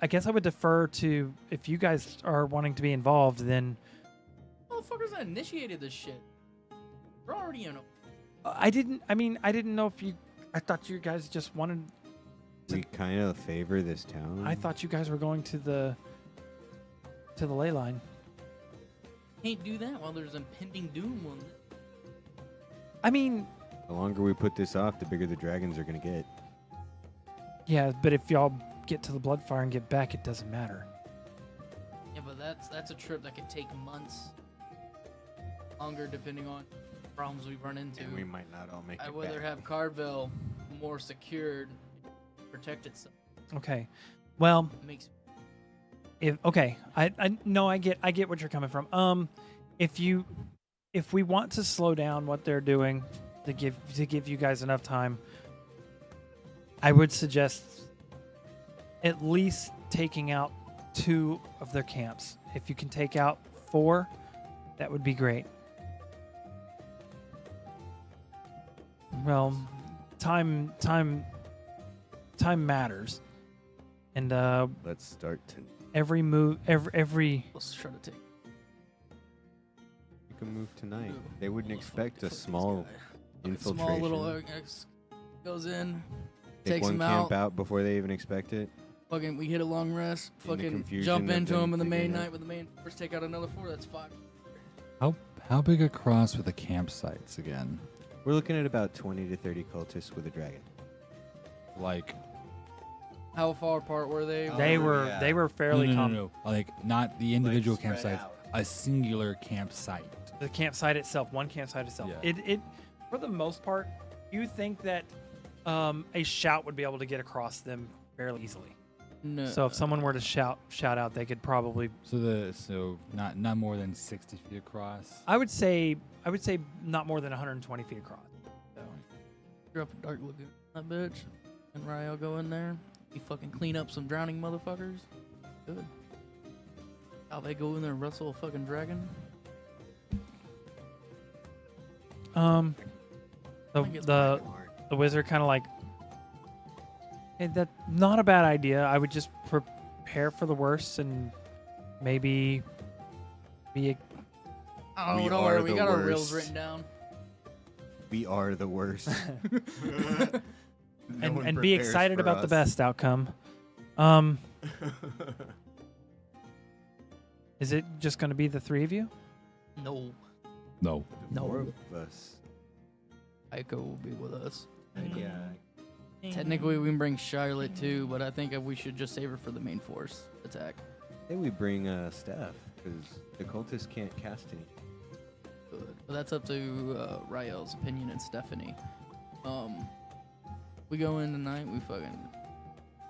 Speaker 3: guess I would defer to if you guys are wanting to be involved. Then
Speaker 1: Motherfuckers that initiated this shit. We're already in a.
Speaker 3: I didn't know if you. I thought you guys just wanted.
Speaker 2: We kind of favor this town.
Speaker 3: I thought you guys were going to the ley line.
Speaker 1: Can't do that while there's impending doom on it.
Speaker 3: I mean,
Speaker 2: The longer we put this off, the bigger the dragons are going to get.
Speaker 3: yeah, but if y'all get to the Bloodfire and get back, it doesn't matter.
Speaker 1: Yeah, but that's a trip that could take months. Longer, depending on problems we run into.
Speaker 2: And we might not all make
Speaker 1: I'd
Speaker 2: it
Speaker 1: rather
Speaker 2: back.
Speaker 1: have Carvel more secured, protect itself.
Speaker 3: Okay, well,
Speaker 1: Makes
Speaker 3: I get what you're coming from. If we want to slow down what they're doing to give you guys enough time, I would suggest at least taking out 2 of their camps. If you can take out 4, that would be great. Well, time matters, and
Speaker 2: Let's start to.
Speaker 3: every move, every
Speaker 1: let's try to take.
Speaker 2: You can move tonight.
Speaker 1: Ooh,
Speaker 2: They wouldn't
Speaker 1: fuck
Speaker 2: expect a
Speaker 1: this
Speaker 2: small
Speaker 1: guy.
Speaker 2: infiltration.
Speaker 1: Small little goes in,
Speaker 2: Take
Speaker 1: takes
Speaker 2: one
Speaker 1: him
Speaker 2: camp
Speaker 1: out.
Speaker 2: out before they even expect it.
Speaker 1: Fucking, we hit a long rest.
Speaker 2: In the
Speaker 1: Fucking
Speaker 2: confusion
Speaker 1: jump
Speaker 2: of
Speaker 1: into
Speaker 2: them
Speaker 1: him in the main
Speaker 2: figuring out-
Speaker 1: night with the main. First take out another 4. That's 5.
Speaker 5: How big across were the campsites again?
Speaker 2: We're looking at about 20 to 30 cultists with a dragon.
Speaker 5: Like
Speaker 1: How far apart were they?
Speaker 3: They
Speaker 7: Oh,
Speaker 3: were
Speaker 7: yeah.
Speaker 3: they were fairly
Speaker 5: no. Like not the individual
Speaker 7: spread
Speaker 5: campsites,
Speaker 7: out.
Speaker 5: a singular campsite.
Speaker 3: The campsite itself, one campsite itself.
Speaker 5: Yeah.
Speaker 3: It for the most part, you think that a shout would be able to get across them fairly easily.
Speaker 1: No.
Speaker 3: So if someone were to shout out, they could probably.
Speaker 5: So not more than 60 feet across.
Speaker 3: I would say not more than 120 feet across. So
Speaker 1: drop a dark lagoon, that bitch, and Ryo go in there. You fucking clean up some drowning motherfuckers. Good. How they go in there and wrestle a fucking dragon?
Speaker 3: the
Speaker 1: think it's
Speaker 3: the, the wizard kind of like, hey, that's not a bad idea. I would just prepare for the worst and maybe be.
Speaker 1: Oh,
Speaker 2: We
Speaker 1: don't
Speaker 2: are
Speaker 1: worry, we
Speaker 2: the
Speaker 1: got our reels
Speaker 2: worst.
Speaker 1: written down.
Speaker 2: We are the worst. No one
Speaker 3: and be
Speaker 2: prepares
Speaker 3: excited
Speaker 2: for
Speaker 3: about the
Speaker 2: us.
Speaker 3: best outcome. Is it just going to be the three of you?
Speaker 1: No,
Speaker 5: No.
Speaker 1: no.
Speaker 2: Four of us.
Speaker 1: Aiko will be with us.
Speaker 2: Yeah.
Speaker 1: Technically, we can bring Charlotte too, but I think we should just save her for the main force attack.
Speaker 2: Then we bring staff because the cultists can't cast any.
Speaker 1: Good. But that's up to Rael's opinion and Stephanie. We go in tonight. We fucking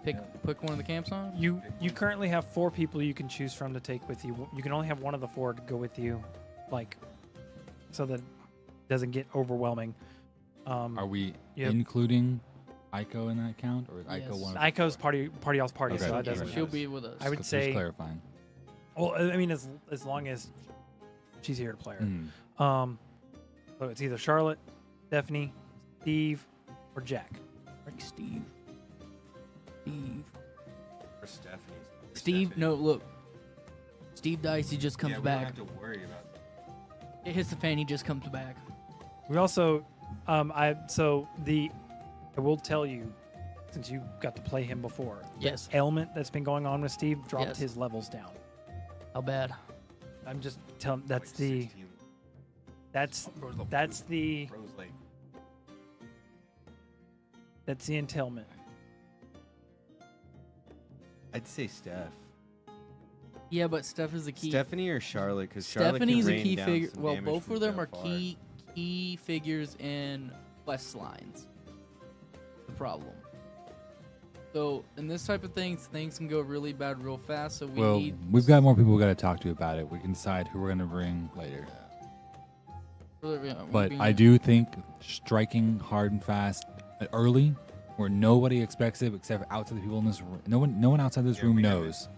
Speaker 1: pick one of the camp songs.
Speaker 3: You currently have 4 people you can choose from to take with you. You can only have one of the 4 to go with you, like, so that it doesn't get overwhelming.
Speaker 5: Are we
Speaker 3: Yep.
Speaker 5: including Aiko in that count, or is
Speaker 1: Yes.
Speaker 5: Aiko one of
Speaker 3: Ico's party y'all's party,
Speaker 5: Okay,
Speaker 3: so that
Speaker 5: okay,
Speaker 3: doesn't.
Speaker 5: okay.
Speaker 1: She'll be with us.
Speaker 3: I would
Speaker 5: Just
Speaker 3: say.
Speaker 5: clarifying.
Speaker 3: Well, I mean, as long as she's here to play her.
Speaker 5: Mm.
Speaker 3: So it's either Charlotte, Stephanie, Steve, or Jack.
Speaker 1: Like Steve.
Speaker 7: For Stephanie's. For
Speaker 1: Steve.
Speaker 7: Stephanie.
Speaker 1: No, look. Steve dies. He just comes
Speaker 7: Yeah, we
Speaker 1: back.
Speaker 7: don't have to worry about that.
Speaker 1: It hits the fan. He just comes back.
Speaker 3: We also, I will tell you, since you got to play him before,
Speaker 1: Yes.
Speaker 3: the ailment that's been going on with Steve dropped
Speaker 1: Yes.
Speaker 3: his levels down.
Speaker 1: How bad?
Speaker 3: I'm just telling. That's
Speaker 7: Like
Speaker 3: the
Speaker 7: 16.
Speaker 3: that's
Speaker 7: Froze the-
Speaker 3: that's the
Speaker 7: froze like
Speaker 3: that's the entailment.
Speaker 2: I'd say Steph.
Speaker 1: Yeah, but Steph is the key.
Speaker 2: Stephanie or Charlotte, because Charlotte
Speaker 1: Stephanie's
Speaker 2: can
Speaker 1: a
Speaker 2: rain
Speaker 1: key
Speaker 2: down
Speaker 1: figure.
Speaker 2: some
Speaker 1: Well,
Speaker 2: damage
Speaker 1: both
Speaker 2: from
Speaker 1: of them
Speaker 2: that
Speaker 1: are
Speaker 2: far.
Speaker 1: key figures in quest lines. The problem. So in this type of things can go really bad real fast. So we
Speaker 5: Well,
Speaker 1: need.
Speaker 5: we've got more people we got to talk to about it. We can decide who we're going to bring later. But I do think striking hard and fast early, where nobody expects it except for outside the people in this room. No one outside this
Speaker 7: Yeah,
Speaker 5: room
Speaker 7: we gotta-
Speaker 5: knows.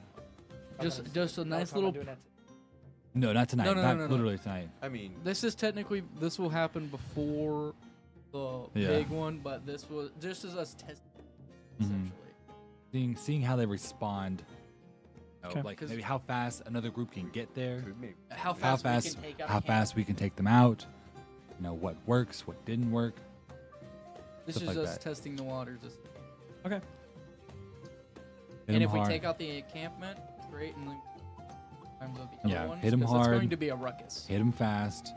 Speaker 1: just a nice little.
Speaker 5: No, not tonight.
Speaker 1: No, no,
Speaker 5: not
Speaker 1: no, no, no.
Speaker 5: literally tonight.
Speaker 2: I mean,
Speaker 1: This is technically this will happen before the
Speaker 5: Yeah.
Speaker 1: big one, but this was just as us testing
Speaker 5: Mhm.
Speaker 1: essentially.
Speaker 5: Seeing how they respond.
Speaker 3: Okay.
Speaker 5: Like
Speaker 1: 'Cause-
Speaker 5: maybe how fast another group can get there.
Speaker 2: could maybe.
Speaker 1: How
Speaker 5: How
Speaker 1: fast,
Speaker 5: fast?
Speaker 1: we can take out
Speaker 5: How
Speaker 1: a camp.
Speaker 5: fast we can take them out. You know what works, what didn't work.
Speaker 1: This
Speaker 5: stuff
Speaker 1: is
Speaker 5: like
Speaker 1: us
Speaker 5: that.
Speaker 1: testing the waters.
Speaker 3: Okay.
Speaker 5: Hit
Speaker 1: And
Speaker 5: 'em
Speaker 1: if we
Speaker 5: hard.
Speaker 1: take out the encampment, great. And then times of the
Speaker 5: Yeah,
Speaker 1: other ones,
Speaker 5: hit 'em
Speaker 1: 'cause
Speaker 5: hard.
Speaker 1: It's going to be a ruckus.
Speaker 5: Hit them fast,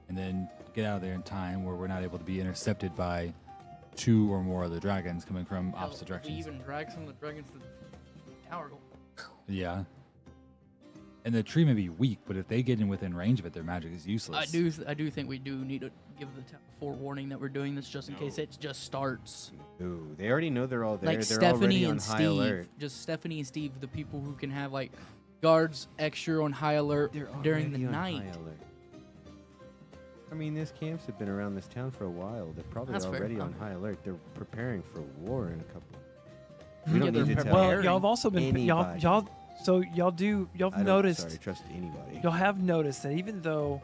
Speaker 5: and then get out of there in time where we're not able to be intercepted by 2 or more of the dragons coming from
Speaker 1: Hell,
Speaker 5: opposite
Speaker 1: We
Speaker 5: directions.
Speaker 1: even drag some of the dragons to the tower.
Speaker 5: Yeah. And the tree may be weak, but if they get in within range of it, their magic is useless.
Speaker 1: I do think we do need to give the forewarning that we're doing this just in case it just starts.
Speaker 2: Ooh, they already know they're all there.
Speaker 1: Like
Speaker 2: they're
Speaker 1: Stephanie
Speaker 2: already on
Speaker 1: and
Speaker 2: high
Speaker 1: Steve,
Speaker 2: alert.
Speaker 1: just Stephanie and Steve, the people who can have like guards extra on high alert
Speaker 2: They're
Speaker 1: during the
Speaker 2: already on
Speaker 1: night.
Speaker 2: high alert. I mean, these camps have been around this town for a while. They're probably
Speaker 1: That's fair.
Speaker 2: already on
Speaker 1: Okay.
Speaker 2: high alert. They're preparing for war in a couple.
Speaker 1: Yeah,
Speaker 2: We don't
Speaker 1: they're
Speaker 2: need to tell.
Speaker 1: preparing.
Speaker 3: Well, y'all have also been
Speaker 2: Anybody.
Speaker 3: y'all. So y'all
Speaker 2: I don't
Speaker 3: noticed.
Speaker 2: trust anybody.
Speaker 3: You'll have noticed that even though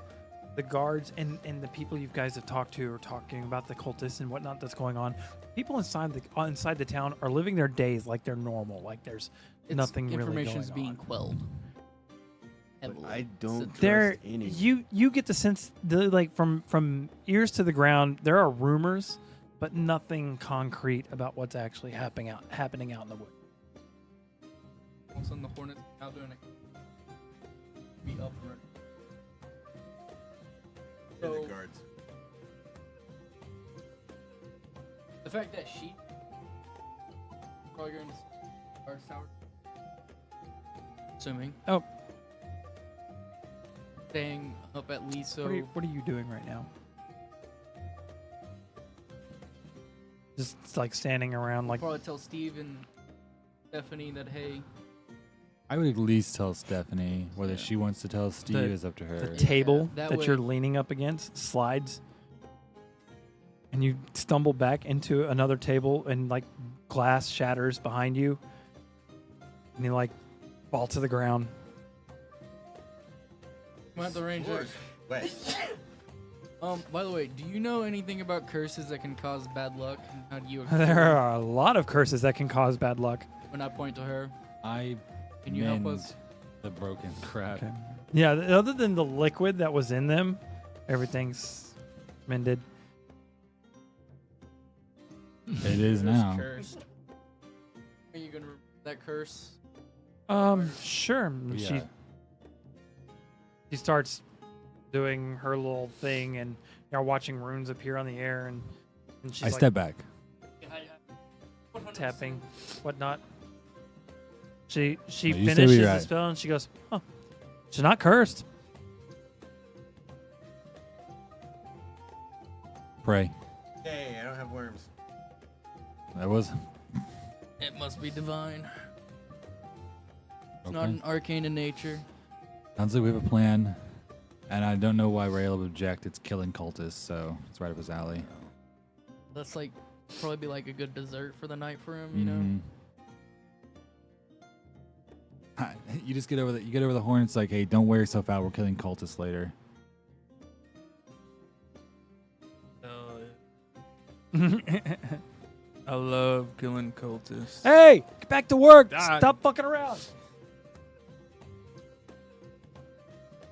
Speaker 3: the guards and the people you guys have talked to are talking about the cultists and whatnot that's going on, people inside the town are living their days like they're normal, like there's nothing really
Speaker 1: Information's
Speaker 3: going
Speaker 1: being
Speaker 3: on.
Speaker 1: quelled.
Speaker 2: But
Speaker 1: Heavily.
Speaker 2: I don't
Speaker 1: Since-
Speaker 3: There,
Speaker 2: trust any.
Speaker 3: you get the sense like from ears to the ground, there are rumors, but nothing concrete about what's actually happening out in the woods.
Speaker 1: All of a sudden the hornets out doing it. Be up and ready. So-
Speaker 7: the guards.
Speaker 1: The fact that she probably going to guards tower. Assuming.
Speaker 3: Oh.
Speaker 1: Staying up at least so.
Speaker 3: What are you doing right now? Just like standing around, like
Speaker 1: Probably tell Steve and Stephanie that hey,
Speaker 5: I would at least tell Stephanie. Whether
Speaker 1: Yeah.
Speaker 5: she wants to tell Steve is up to her.
Speaker 3: the table
Speaker 1: that
Speaker 3: that you're
Speaker 1: way-
Speaker 3: leaning up against slides, and you stumble back into another table, and like glass shatters behind you, and you like fall to the ground.
Speaker 1: come out the ranger.
Speaker 7: Wait.
Speaker 1: By the way, do you know anything about curses that can cause bad luck? And how do you
Speaker 3: There are a lot of curses that can cause bad luck.
Speaker 1: when I point to her?
Speaker 5: I
Speaker 1: Can you help
Speaker 5: mend
Speaker 1: us?
Speaker 5: the broken crap.
Speaker 3: Okay. Yeah, other than the liquid that was in them, everything's mended.
Speaker 5: It is
Speaker 1: Curse
Speaker 5: now.
Speaker 1: Cursed. Are you gonna remove that curse?
Speaker 3: Sure.
Speaker 5: Yeah.
Speaker 3: She starts doing her little thing, and you're watching runes appear on the air, and she's
Speaker 5: I
Speaker 3: like
Speaker 5: step back.
Speaker 3: tapping, whatnot. She
Speaker 5: No, you stay where
Speaker 3: finishes
Speaker 5: you're
Speaker 3: the
Speaker 5: at.
Speaker 3: spell, and she goes, "Huh, she's not cursed."
Speaker 5: Pray.
Speaker 7: Hey, I don't have worms.
Speaker 5: That was
Speaker 1: It must be divine. It's not
Speaker 5: okay.
Speaker 1: an arcane in nature.
Speaker 5: Sounds like we have a plan, and I don't know why Rail would object. It's killing cultists, so it's right up his alley.
Speaker 1: That's like probably be like a good dessert for the night for him, you know.
Speaker 5: Mhm. You just get over the horn. It's like, hey, don't wear yourself out. We're killing cultists later.
Speaker 6: I love killing cultists.
Speaker 3: Hey, get back to work!
Speaker 6: Ah.
Speaker 3: Stop fucking around.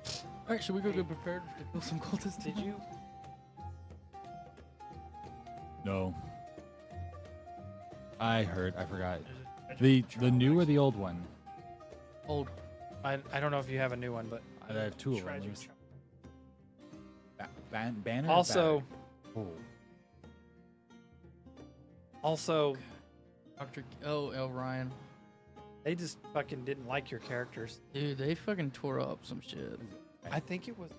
Speaker 1: All right, should we go get prepared to kill some cultists?
Speaker 3: Did you?
Speaker 5: No. I heard. I forgot. The new or the old one?
Speaker 1: Old.
Speaker 3: I don't know if you have a new one, but
Speaker 5: I have two of them. Banner. or
Speaker 3: also,
Speaker 5: bag?
Speaker 3: also,
Speaker 1: Dr. L. Ryan.
Speaker 3: they just fucking didn't like your characters.
Speaker 1: Dude, they fucking tore up some shit.
Speaker 3: I think it was.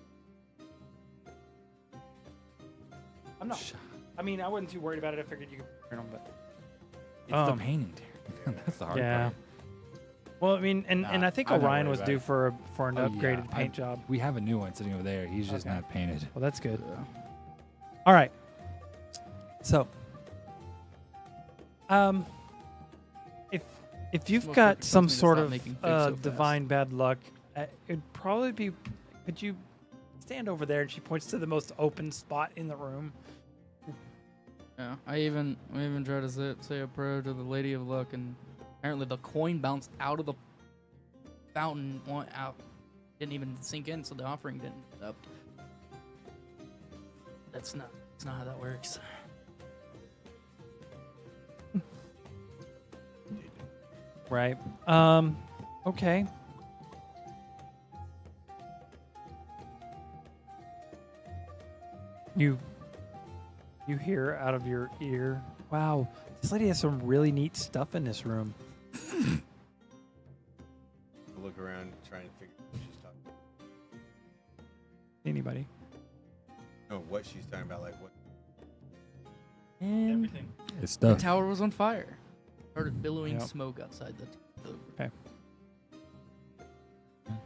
Speaker 3: I'm not. I mean, I wasn't too worried about it. I figured you could print them, but
Speaker 5: It's the painting, Darren. That's the hard
Speaker 3: yeah.
Speaker 5: part.
Speaker 3: Well, I mean, and
Speaker 5: Nah,
Speaker 3: I think
Speaker 5: I'm not
Speaker 3: Orion
Speaker 5: worried
Speaker 3: was
Speaker 5: about
Speaker 3: due
Speaker 5: it.
Speaker 3: for an
Speaker 5: Oh,
Speaker 3: upgraded
Speaker 5: yeah,
Speaker 3: paint job.
Speaker 5: We have a new one sitting over there. He's just
Speaker 3: Okay.
Speaker 5: not painted.
Speaker 3: Well, that's good.
Speaker 1: Yeah.
Speaker 3: All right. So, if you've
Speaker 1: Most
Speaker 3: got
Speaker 1: likely
Speaker 3: some
Speaker 1: tells me to
Speaker 3: sort
Speaker 1: stop
Speaker 3: of
Speaker 1: making figs so fast.
Speaker 3: divine bad luck, it'd probably be. Could you stand over there? And she points to the most open spot in the room.
Speaker 1: Yeah, I even tried to say a prayer to the Lady of Luck, and apparently the coin bounced out of the fountain, went out, didn't even sink in, so the offering didn't up. That's not how that works.
Speaker 3: Right. Okay. You hear out of your ear, wow, this lady has some really neat stuff in this room.
Speaker 7: I look around, try and figure out what she's talking about.
Speaker 3: Anybody?
Speaker 7: No, what she's talking about, like what.
Speaker 1: And
Speaker 6: Everything.
Speaker 5: It's
Speaker 1: the
Speaker 5: stuff.
Speaker 1: tower was on fire. Started billowing
Speaker 3: Yep.
Speaker 1: smoke outside the.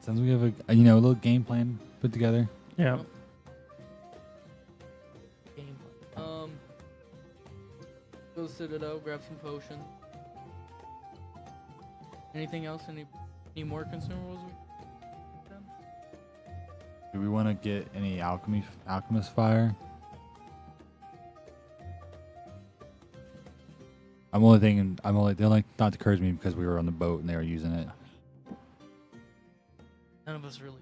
Speaker 5: Sounds like we have a little game plan put together.
Speaker 3: Yeah.
Speaker 1: Game. Go to Citadel, grab some potion. Anything else? Any more consumables?
Speaker 5: Do we want to get any alchemist fire? They're like not to encourage me because we were on the boat and they were using it.
Speaker 1: None of us really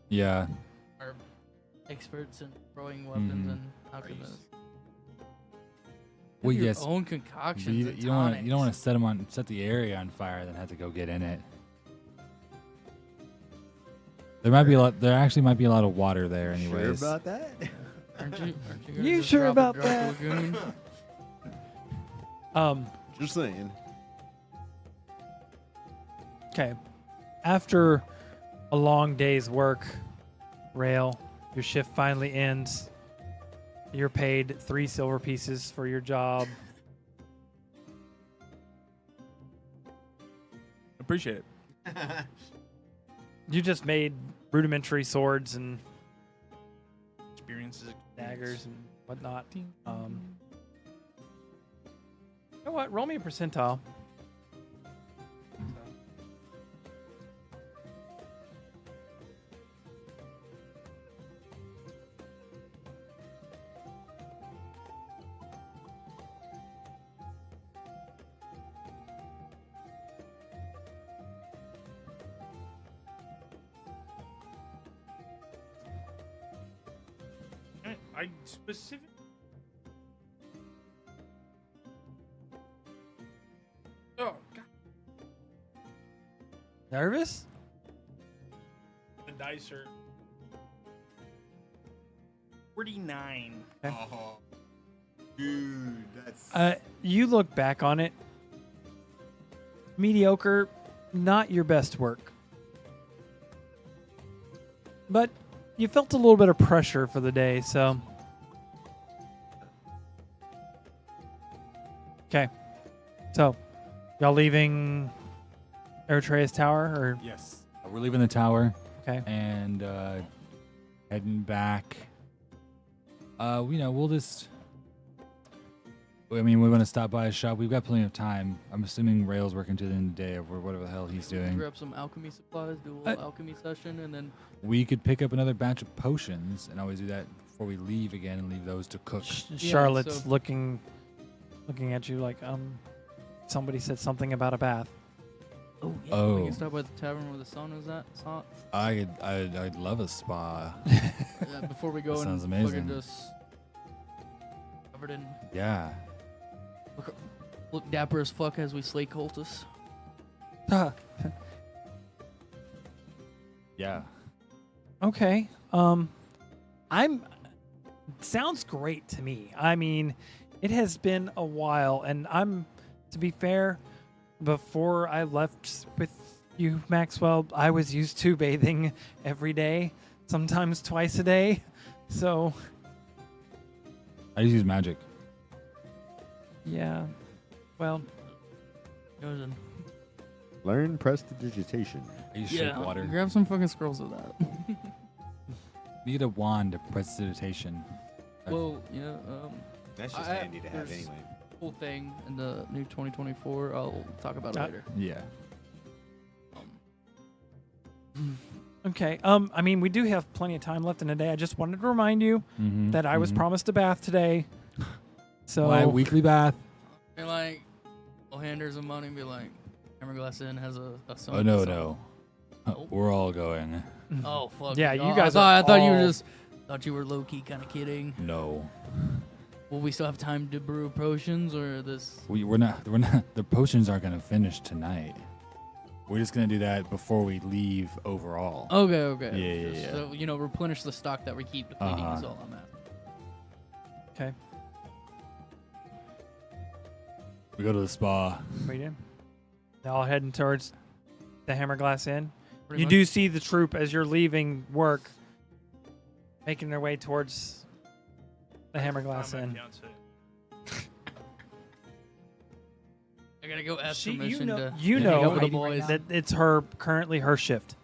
Speaker 5: Yeah.
Speaker 1: are experts in throwing weapons
Speaker 5: Mhm.
Speaker 1: and alchemists.
Speaker 5: Well,
Speaker 1: Have your
Speaker 5: yes.
Speaker 1: own
Speaker 5: But
Speaker 1: concoctions.
Speaker 5: you
Speaker 1: and
Speaker 5: don't want to
Speaker 1: tonics.
Speaker 5: set the area on fire, then have to go get in it. There actually might be a lot of water there, anyways.
Speaker 2: Sure about that?
Speaker 1: Aren't you gonna
Speaker 3: You
Speaker 1: just
Speaker 3: sure
Speaker 1: drop a
Speaker 3: about that?
Speaker 1: Lagoon?
Speaker 8: Just saying.
Speaker 3: Okay. After a long day's work, Rail, your shift finally ends. You're paid 3 silver pieces for your job.
Speaker 6: Appreciate it.
Speaker 3: You just made rudimentary swords and
Speaker 6: Experiences.
Speaker 3: daggers and whatnot. You know what? Roll me a percentile.
Speaker 6: I specific. Oh God.
Speaker 3: Nervous?
Speaker 6: The dice are 49.
Speaker 7: Oh, dude, that's.
Speaker 3: You look back on it. Mediocre, not your best work. But you felt a little bit of pressure for the day, so. Okay. So, y'all leaving Eritrea's tower, or
Speaker 5: Yes. We're leaving the tower
Speaker 3: okay?
Speaker 5: and heading back. We'll just. I mean, we want to stop by a shop. We've got plenty of time. I'm assuming Rail's working to the end of the day or whatever the hell he's doing.
Speaker 1: Grab some alchemy supplies, do a little alchemy session, and then
Speaker 5: We could pick up another batch of potions and always do that before we leave again and leave those to cook.
Speaker 3: Charlotte's
Speaker 1: so-
Speaker 3: looking at you like somebody said something about a bath.
Speaker 1: we
Speaker 5: Oh,
Speaker 1: can stop by the tavern where the sun is at.
Speaker 5: I'd love a spa.
Speaker 1: Before we go
Speaker 5: That
Speaker 1: and
Speaker 5: sounds amazing.
Speaker 1: fucking just covered in
Speaker 5: Yeah.
Speaker 1: look dapper as fuck as we slay cultists.
Speaker 5: Yeah.
Speaker 3: Okay. Sounds great to me. I mean, it has been a while, and to be fair, before I left with you, Maxwell, I was used to bathing every day, sometimes twice a day. So,
Speaker 5: I just use magic.
Speaker 3: yeah. Well,
Speaker 1: Goes in.
Speaker 8: Learn prestidigitation.
Speaker 5: I use shake water.
Speaker 1: Grab some fucking scrolls of that.
Speaker 5: Need a wand of prestidigitation.
Speaker 1: Well,
Speaker 2: That's just
Speaker 1: I-
Speaker 2: handy to have
Speaker 1: there's-
Speaker 2: anyway.
Speaker 1: whole thing in the new 2024. I'll talk about it later.
Speaker 5: Yeah.
Speaker 3: okay. I mean, we do have plenty of time left in the day. I just wanted to remind you that I was promised a bath today. So,
Speaker 5: My weekly bath.
Speaker 1: And like, we'll hand her some money and be like, Hammerglass Inn has a son.
Speaker 5: Oh, no,
Speaker 1: son.
Speaker 5: no.
Speaker 1: Nope.
Speaker 5: We're all going.
Speaker 1: Oh fuck.
Speaker 3: Yeah, you
Speaker 1: Oh,
Speaker 3: guys
Speaker 1: I
Speaker 3: are
Speaker 1: thought you were
Speaker 3: all-
Speaker 1: just thought you were low key kind of kidding.
Speaker 5: No.
Speaker 1: Will we still have time to brew potions or this?
Speaker 5: We're not. The potions aren't going to finish tonight. We're just going to do that before we leave overall.
Speaker 1: Okay.
Speaker 5: Yeah,
Speaker 1: Just,
Speaker 5: yeah.
Speaker 1: So, replenish the stock that we keep depleting is all I'm at.
Speaker 3: okay.
Speaker 5: We go to the spa.
Speaker 3: We do. Y'all heading towards the Hammerglass Inn.
Speaker 1: Pretty
Speaker 3: You
Speaker 1: much.
Speaker 3: do see the troop as you're leaving work, making their way towards the Hammerglass
Speaker 6: My
Speaker 3: Inn.
Speaker 6: fiance.
Speaker 1: I gotta go ask
Speaker 3: She,
Speaker 1: permission to
Speaker 3: you
Speaker 1: hang out
Speaker 3: know
Speaker 1: with the boys.
Speaker 3: that it's currently her shift.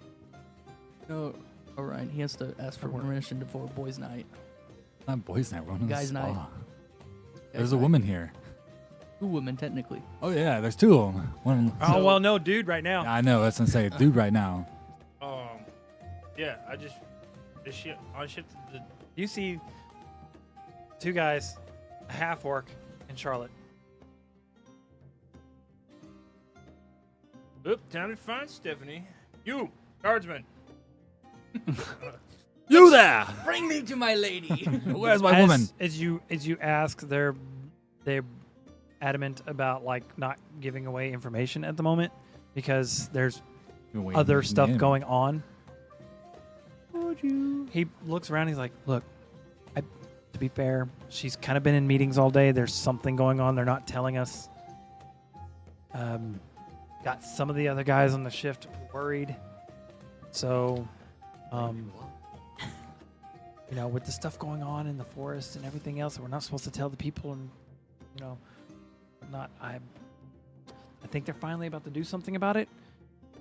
Speaker 1: No, all right. He has to ask for
Speaker 3: For work.
Speaker 1: permission for a boys' night.
Speaker 5: Not boys' night. We're on the
Speaker 1: Guys'
Speaker 5: spa.
Speaker 1: night.
Speaker 5: There's a woman here.
Speaker 1: 2 women technically.
Speaker 5: Oh yeah, there's 2 of them. One.
Speaker 3: Oh well, no, dude, right now.
Speaker 5: I know. That's what I'm saying. Dude, right now.
Speaker 6: Yeah, I shifted the.
Speaker 3: You see 2 guys, a half orc, and Charlotte.
Speaker 6: Oop, time to find Stephanie. You, guardsman.
Speaker 5: You there?
Speaker 1: Bring me to my lady.
Speaker 5: Where's my woman?
Speaker 3: As you ask, they're adamant about like not giving away information at the moment because there's other stuff going on. He looks around. He's like, "Look, to to be fair. She's kind of been in meetings all day. There's something going on they're not telling us. Got some of the other guys on the shift worried. So, you know, with the stuff going on in the forest and everything else, we're not supposed to tell the people, and you know, not. I think they're finally about to do something about it.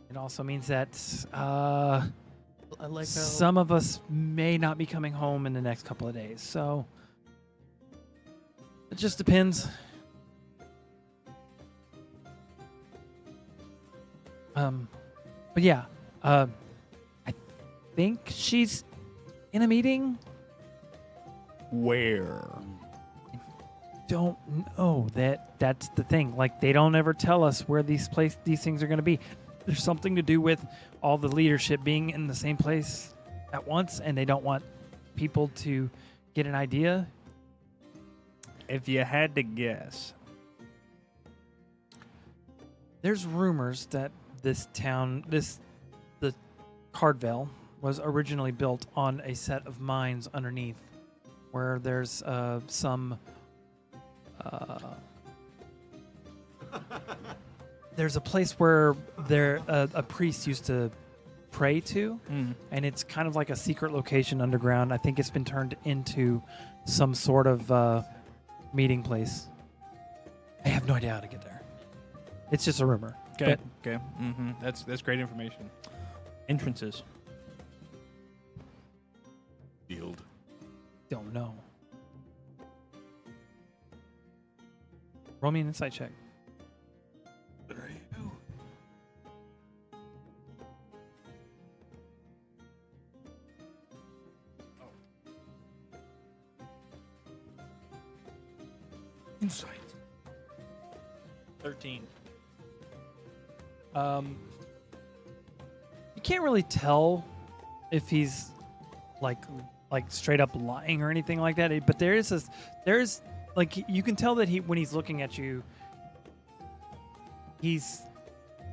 Speaker 3: It also means that
Speaker 1: I like how
Speaker 3: some of us may not be coming home in the next couple of days. So it just depends. But yeah, I think she's in a meeting.
Speaker 6: Where?
Speaker 3: Don't know. That's the thing. Like, they don't ever tell us where these things are going to be. There's something to do with all the leadership being in the same place at once, and they don't want people to get an idea.
Speaker 6: If you had to guess.
Speaker 3: There's rumors that this town, the Cardvale, was originally built on a set of mines underneath, where there's some. There's a place where a priest used to pray to, and it's kind of like a secret location underground. I think it's been turned into some sort of meeting place. I have no idea how to get there. It's just a rumor.
Speaker 6: Okay. Okay. That's great information. Entrances.
Speaker 8: Field.
Speaker 3: Don't know. Roll me an insight check.
Speaker 6: Insight. 13.
Speaker 3: You can't really tell if he's like straight up lying or anything like that. But there's like, you can tell that when he's looking at you, he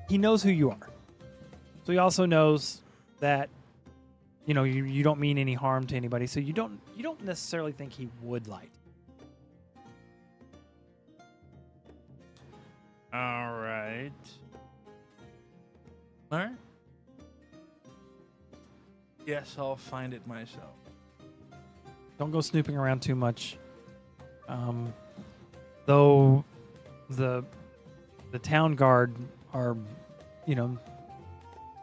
Speaker 3: knows who you are. So he also knows that, you know, you don't mean any harm to anybody. So you don't necessarily think he would lie.
Speaker 6: All right. All right. Yes, I'll find it myself.
Speaker 3: Don't go snooping around too much. Though the town guard are, you know,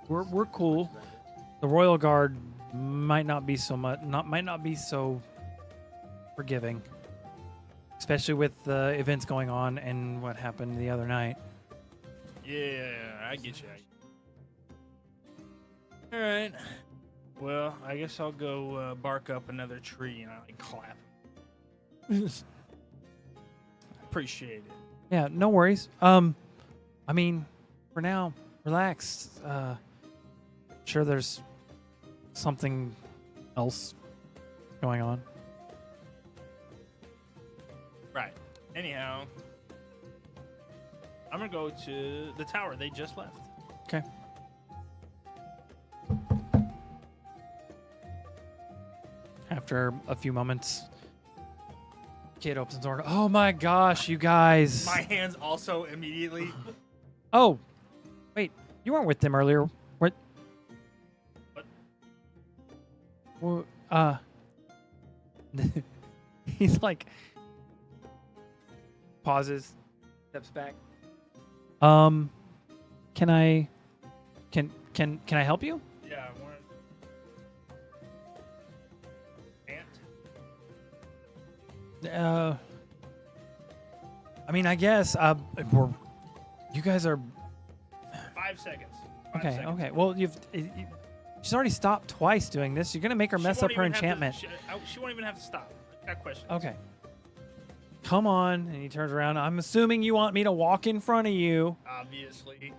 Speaker 3: we're cool. The royal guard might not be so forgiving, especially with the events going on and what happened the other night.
Speaker 6: Yeah, I get you. All right. Well, I guess I'll go bark up another tree and I clap. Appreciate it.
Speaker 3: Yeah, no worries. I mean, for now, relax. Sure, there's something else going on.
Speaker 6: Right. Anyhow, I'm gonna go to the tower. They just left.
Speaker 3: Okay. After a few moments, kid opens the door. Oh my gosh, you guys!
Speaker 6: My hands also immediately.
Speaker 3: Oh, wait, you weren't with them earlier. What? Well, he's like pauses, steps back. Can I help you?
Speaker 6: Yeah, I wanted.
Speaker 3: I mean, I guess you guys are
Speaker 6: 5 seconds.
Speaker 3: okay.
Speaker 6: 5 seconds.
Speaker 3: Okay. Well, she's already stopped twice doing this. You're gonna make her
Speaker 6: She
Speaker 3: mess
Speaker 6: won't
Speaker 3: up her
Speaker 6: even have to-
Speaker 3: enchantment.
Speaker 6: she won't even have to stop. I got questions.
Speaker 3: Okay. Come on. And he turns around. I'm assuming you want me to walk in front of you.
Speaker 6: Obviously.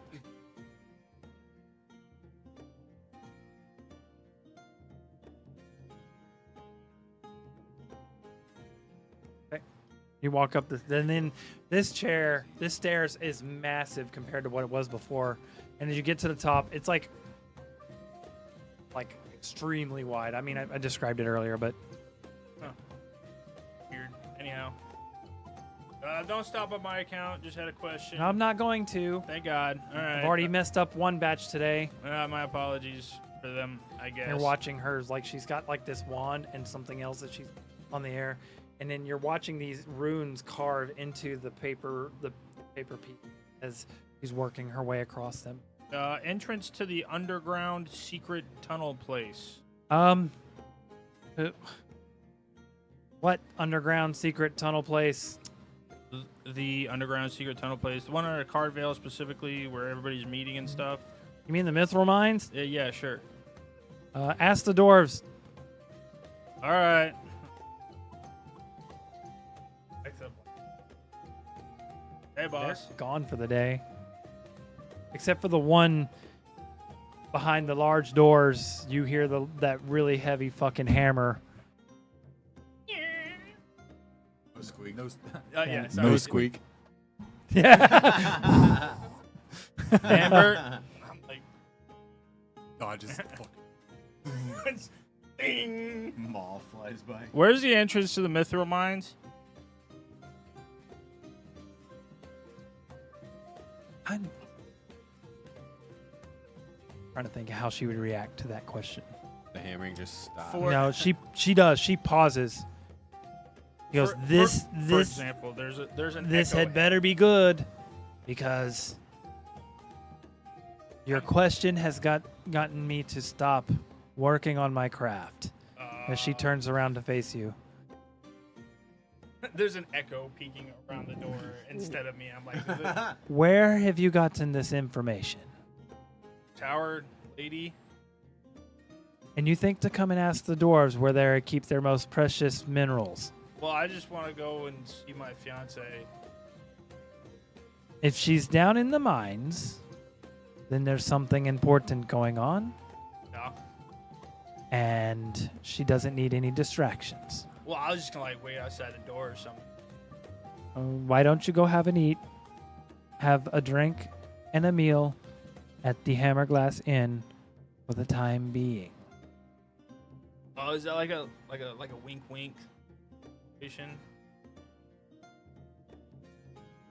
Speaker 3: You walk up and then this stairs is massive compared to what it was before. And as you get to the top, it's like extremely wide. I mean, I described it earlier, but
Speaker 6: Don't stop on my account. Just had a question.
Speaker 3: I'm not going to.
Speaker 6: Thank God. All right.
Speaker 3: I've already messed up one batch today.
Speaker 6: My apologies for them, I guess.
Speaker 3: You're watching hers like she's got like this wand and something else that she's on the air, and then you're watching these runes carve into the paper piece as she's working her way across them.
Speaker 6: Entrance to the underground secret tunnel place.
Speaker 3: What underground secret tunnel place?
Speaker 6: The underground secret tunnel place. The one under Cardvale specifically, where everybody's meeting and stuff.
Speaker 3: You mean the Mithril Mines?
Speaker 6: Yeah, sure.
Speaker 3: Ask the dwarves.
Speaker 6: All right. Hey, boss.
Speaker 3: They're gone for the day. Except for the one behind the large doors, you hear that really heavy fucking hammer.
Speaker 8: No squeak.
Speaker 6: Yeah, sorry.
Speaker 8: No squeak.
Speaker 3: Yeah.
Speaker 6: Amber. I'm like,
Speaker 8: God, just
Speaker 6: ding.
Speaker 7: Maul flies by.
Speaker 6: Where's the entrance to the Mithril Mines?
Speaker 3: I'm trying to think of how she would react to that question.
Speaker 8: the hammering just stopped.
Speaker 3: No, she does. She pauses. He goes,
Speaker 6: For
Speaker 3: this
Speaker 6: example, there's an
Speaker 3: this
Speaker 6: echo.
Speaker 3: had better be good, because your question has gotten me to stop working on my craft. As she turns around to face you.
Speaker 6: There's an echo peeking around the door instead of me. I'm like, is it
Speaker 3: Where have you gotten this information?
Speaker 6: tower lady?
Speaker 3: And you think to come and ask the dwarves where they keep their most precious minerals.
Speaker 6: Well, I just want to go and see my fiance.
Speaker 3: If she's down in the mines, then there's something important going on,
Speaker 6: No.
Speaker 3: and she doesn't need any distractions.
Speaker 6: Well, I was just gonna like wait outside the door or something.
Speaker 3: Why don't you go have an eat, have a drink and a meal at the Hammerglass Inn for the time being?
Speaker 6: Oh, is that like a wink wink situation?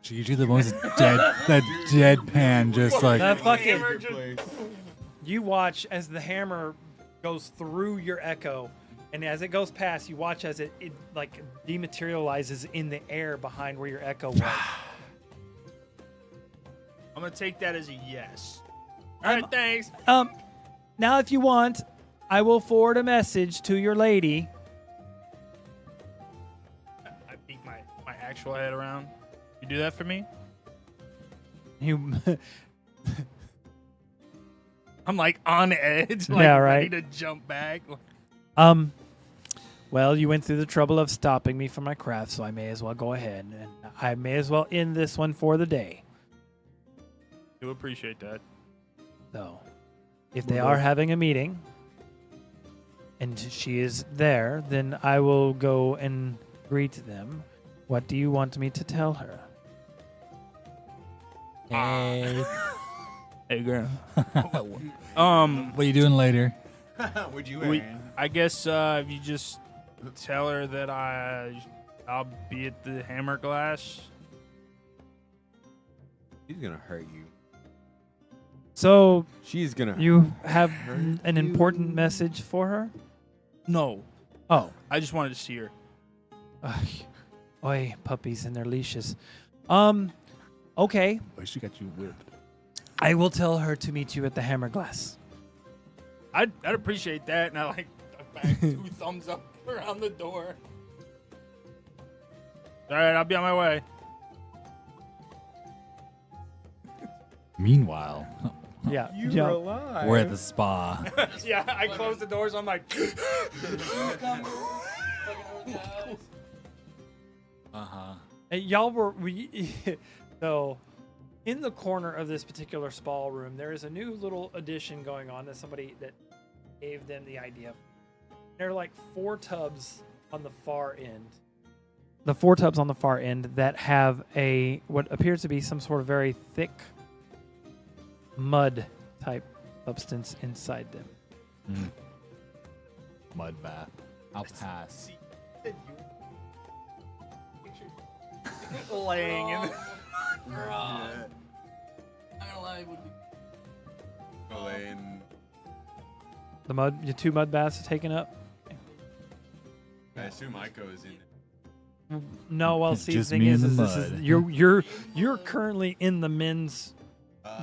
Speaker 5: She gives you the most deadpan, just like
Speaker 3: That fucking
Speaker 6: Hammer just-
Speaker 3: you watch as the hammer goes through your echo, and as it goes past, you watch as it like dematerializes in the air behind where your echo was.
Speaker 6: I'm gonna take that as a yes. All right, thanks.
Speaker 3: Now if you want, I will forward a message to your lady.
Speaker 6: I peek my actual head around. You do that for me?
Speaker 3: You
Speaker 6: I'm like on edge, like
Speaker 3: Yeah,
Speaker 6: ready
Speaker 3: right.
Speaker 6: to jump back.
Speaker 3: well, you went through the trouble of stopping me from my craft, so I may as well go ahead, and I may as well end this one for the day.
Speaker 6: Do appreciate that.
Speaker 3: So, if they are having a meeting and she is there, then I will go and greet them. What do you want me to tell her?
Speaker 5: hey,
Speaker 6: Hey, girl.
Speaker 5: what are you doing later?
Speaker 7: Would you
Speaker 6: We-
Speaker 7: wearing?
Speaker 6: I guess if you just tell her that I'll be at the Hammerglass.
Speaker 2: She's gonna hurt you.
Speaker 3: So,
Speaker 2: She's gonna.
Speaker 3: you have an important message for her?
Speaker 6: No,
Speaker 3: Oh.
Speaker 6: I just wanted to see her.
Speaker 3: Oi, puppies and their leashes. Okay.
Speaker 8: Oh, she got you whipped.
Speaker 3: I will tell her to meet you at the Hammerglass.
Speaker 6: I'd appreciate that, and I like duck back 2 thumbs up around the door. All right, I'll be on my way.
Speaker 5: Meanwhile,
Speaker 3: Yeah.
Speaker 2: alive.
Speaker 5: we're at the spa.
Speaker 6: Yeah, I close the doors. I'm like,
Speaker 5: Uh-huh.
Speaker 3: Y'all were so in the corner of this particular spa room, there is a new little addition going on that somebody that gave them the idea. There are like 4 tubs on the far end. The 4 tubs on the far end that have what appears to be some sort of very thick mud type substance inside them.
Speaker 5: Mud bath. I'll pass.
Speaker 6: laying in. The-
Speaker 1: I'm not gonna lie, it would be.
Speaker 8: Elaine,
Speaker 3: Your 2 mud baths are taken up.
Speaker 8: I assume Aiko is in it.
Speaker 3: No, well,
Speaker 5: It's
Speaker 3: see, the
Speaker 5: just
Speaker 3: thing
Speaker 5: me
Speaker 3: is,
Speaker 5: in the
Speaker 3: this is
Speaker 5: mud.
Speaker 3: you're currently in the men's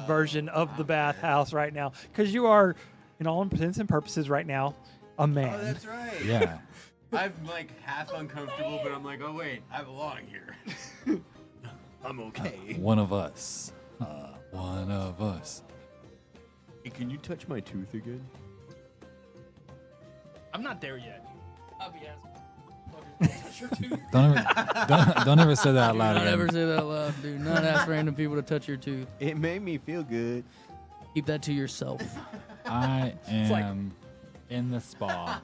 Speaker 3: version of the bathhouse right now, because you are, in all intents and purposes, right now, a man.
Speaker 7: Oh, that's right.
Speaker 5: Yeah.
Speaker 7: I'm like half uncomfortable, but I'm like, oh wait, I belong here. I'm okay.
Speaker 5: One of us. One of us.
Speaker 2: Hey, can you touch my tooth again?
Speaker 6: I'm not there yet.
Speaker 1: I'll be asking. Touch your tooth.
Speaker 5: Don't ever say that out
Speaker 1: Do
Speaker 5: loud
Speaker 1: not
Speaker 5: again.
Speaker 1: ever say that out loud. Do not ask random people to touch your tooth.
Speaker 2: It made me feel good.
Speaker 1: Keep that to yourself.
Speaker 5: I
Speaker 6: like-
Speaker 5: am in the spa.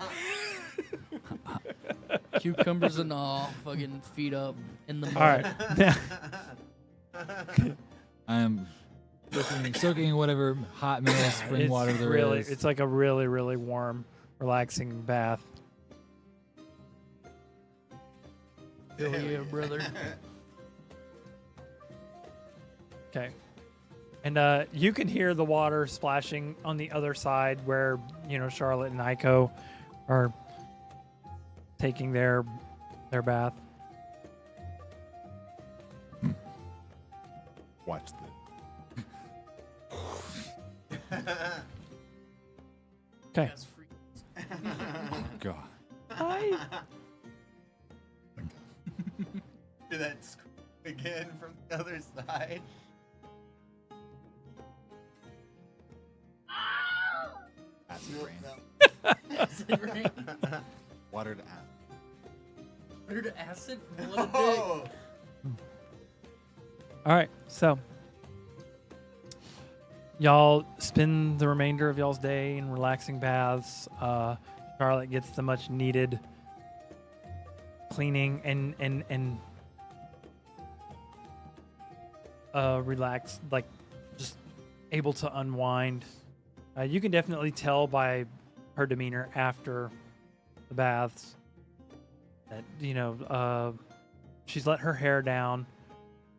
Speaker 1: Cucumbers and all, fucking feet up in the mud.
Speaker 3: All right.
Speaker 5: I am soaking whatever hot mineral spring
Speaker 3: It's
Speaker 5: water there
Speaker 3: really,
Speaker 5: is.
Speaker 3: it's like a really, really warm, relaxing bath.
Speaker 1: Hell yeah, brother.
Speaker 3: Okay. And you can hear the water splashing on the other side where, Charlotte and Aiko are taking their bath.
Speaker 8: Watch this.
Speaker 3: Okay.
Speaker 1: That's free.
Speaker 5: God.
Speaker 3: Hi.
Speaker 7: Do that again from the other side.
Speaker 8: Acid rain.
Speaker 1: Acid rain.
Speaker 8: Watered acid.
Speaker 1: Watered acid? What a dick.
Speaker 7: Oh,
Speaker 3: All right. So, y'all spend the remainder of y'all's day in relaxing baths. Charlotte gets the much needed cleaning and relax, like just able to unwind. You can definitely tell by her demeanor after the baths that she's let her hair down.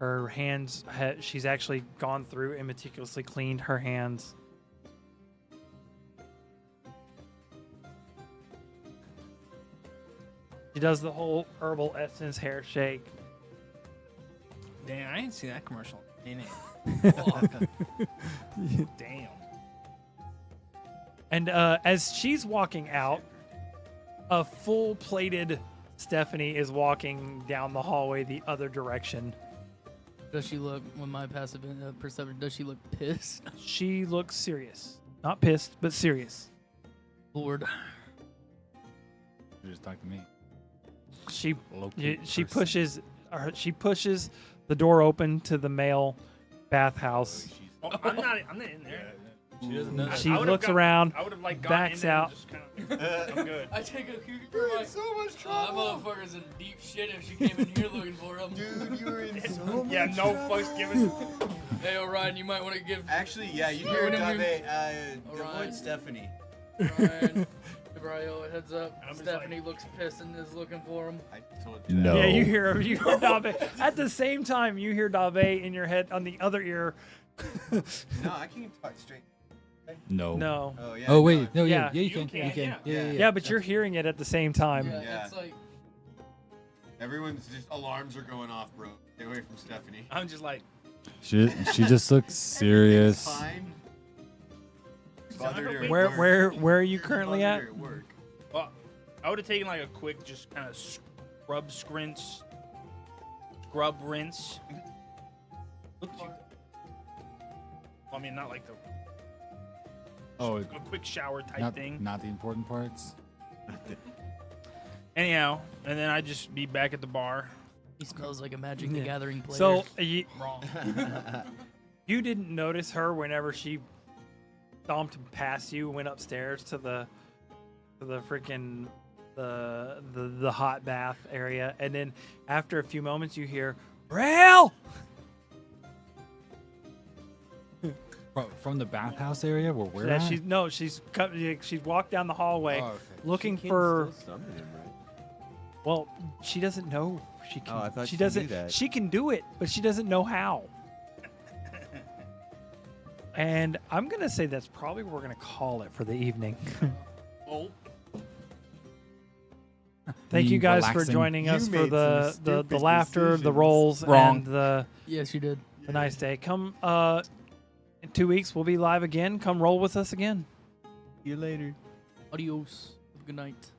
Speaker 3: Her hands, she's actually gone through and meticulously cleaned her hands. She does the whole herbal essence hair shake.
Speaker 6: Damn, I ain't seen that commercial in it. Damn.
Speaker 3: And as she's walking out, a full-plated Stephanie is walking down the hallway the other direction.
Speaker 1: Does she look, when my passive perception, does she look pissed?
Speaker 3: She looks serious. Not pissed, but serious.
Speaker 1: Lord.
Speaker 5: You just talk to me.
Speaker 3: She
Speaker 5: Locate
Speaker 3: she
Speaker 5: person.
Speaker 3: pushes the door open to the male bathhouse.
Speaker 6: Oh, I'm not in there.
Speaker 5: She doesn't know that.
Speaker 3: She
Speaker 6: I would've
Speaker 3: looks
Speaker 6: got-
Speaker 3: around,
Speaker 6: I would have like gone
Speaker 3: backs
Speaker 6: in there and
Speaker 3: out.
Speaker 6: just kinda, I'm good.
Speaker 1: I take a cucumber. Like,
Speaker 7: so much
Speaker 1: that
Speaker 7: trouble.
Speaker 1: motherfucker's in deep shit if she came in here looking for him.
Speaker 7: Dude, you were in so much
Speaker 6: Yeah, no fucks given.
Speaker 1: Hey, Orion, you might want to give
Speaker 7: Actually, yeah, you
Speaker 1: Yeah,
Speaker 7: hear
Speaker 1: whenever
Speaker 7: Dave,
Speaker 1: Alright.
Speaker 7: avoid Stephanie.
Speaker 1: Ryan, Gabriel a heads up.
Speaker 6: I'm just
Speaker 1: Stephanie looks pissed and is looking for him.
Speaker 7: I told you that.
Speaker 5: No.
Speaker 3: Yeah, you hear Dave. At the same time, you hear Dave in your head on the other ear.
Speaker 7: No, I can talk straight.
Speaker 5: No.
Speaker 3: No.
Speaker 7: Oh, yeah.
Speaker 5: Oh wait, no,
Speaker 3: Yeah,
Speaker 5: yeah, you
Speaker 6: you
Speaker 5: can,
Speaker 6: can,
Speaker 5: you can,
Speaker 6: yeah.
Speaker 5: yeah.
Speaker 3: Yeah, but you're hearing it at the same time.
Speaker 1: Yeah,
Speaker 7: Yeah.
Speaker 1: it's like,
Speaker 7: Everyone's just alarms are going off, bro. Stay away from Stephanie.
Speaker 6: I'm just like,
Speaker 5: She just looks serious.
Speaker 7: Everything's fine.
Speaker 6: Son of a
Speaker 7: Bothered her
Speaker 6: bitch.
Speaker 3: Where are you currently
Speaker 7: Bothered
Speaker 3: at?
Speaker 7: her work.
Speaker 6: well, I would have taken like a quick, just kind of scrub rinse. Look at you. Well, I mean, not like the
Speaker 5: Oh,
Speaker 6: a quick shower type
Speaker 5: not,
Speaker 6: thing.
Speaker 5: not the important parts.
Speaker 6: Anyhow, and then I'd just be back at the bar.
Speaker 1: he smells like a Magic the
Speaker 3: Yeah.
Speaker 1: Gathering player.
Speaker 3: So
Speaker 1: wrong.
Speaker 3: you didn't notice her whenever she stomped past you, went upstairs to the freaking the hot bath area, and then after a few moments you hear Braille.
Speaker 5: From the bathhouse area where we're
Speaker 3: Yeah,
Speaker 5: at?
Speaker 3: she's walked down the hallway
Speaker 5: Oh, okay.
Speaker 3: looking
Speaker 2: She can
Speaker 3: for
Speaker 2: still summon him, right?
Speaker 3: Well, she doesn't know she can.
Speaker 2: Oh, I thought
Speaker 3: she
Speaker 2: she knew
Speaker 3: doesn't.
Speaker 2: that.
Speaker 3: She can do it, but she doesn't know how. And I'm gonna say that's probably what we're gonna call it for the evening.
Speaker 4: Oh,
Speaker 3: Thank
Speaker 5: The
Speaker 3: you guys for
Speaker 5: relaxing-
Speaker 3: joining
Speaker 7: You
Speaker 3: us for
Speaker 7: made
Speaker 3: the
Speaker 7: some
Speaker 3: the
Speaker 7: stupid
Speaker 3: laughter, the
Speaker 7: decisions.
Speaker 3: rolls,
Speaker 6: Wrong.
Speaker 3: and the
Speaker 1: Yes, you did.
Speaker 3: nice day. Come in 2 weeks we'll be live again. Come roll with us again.
Speaker 2: See you later.
Speaker 1: Adios. Have a good night.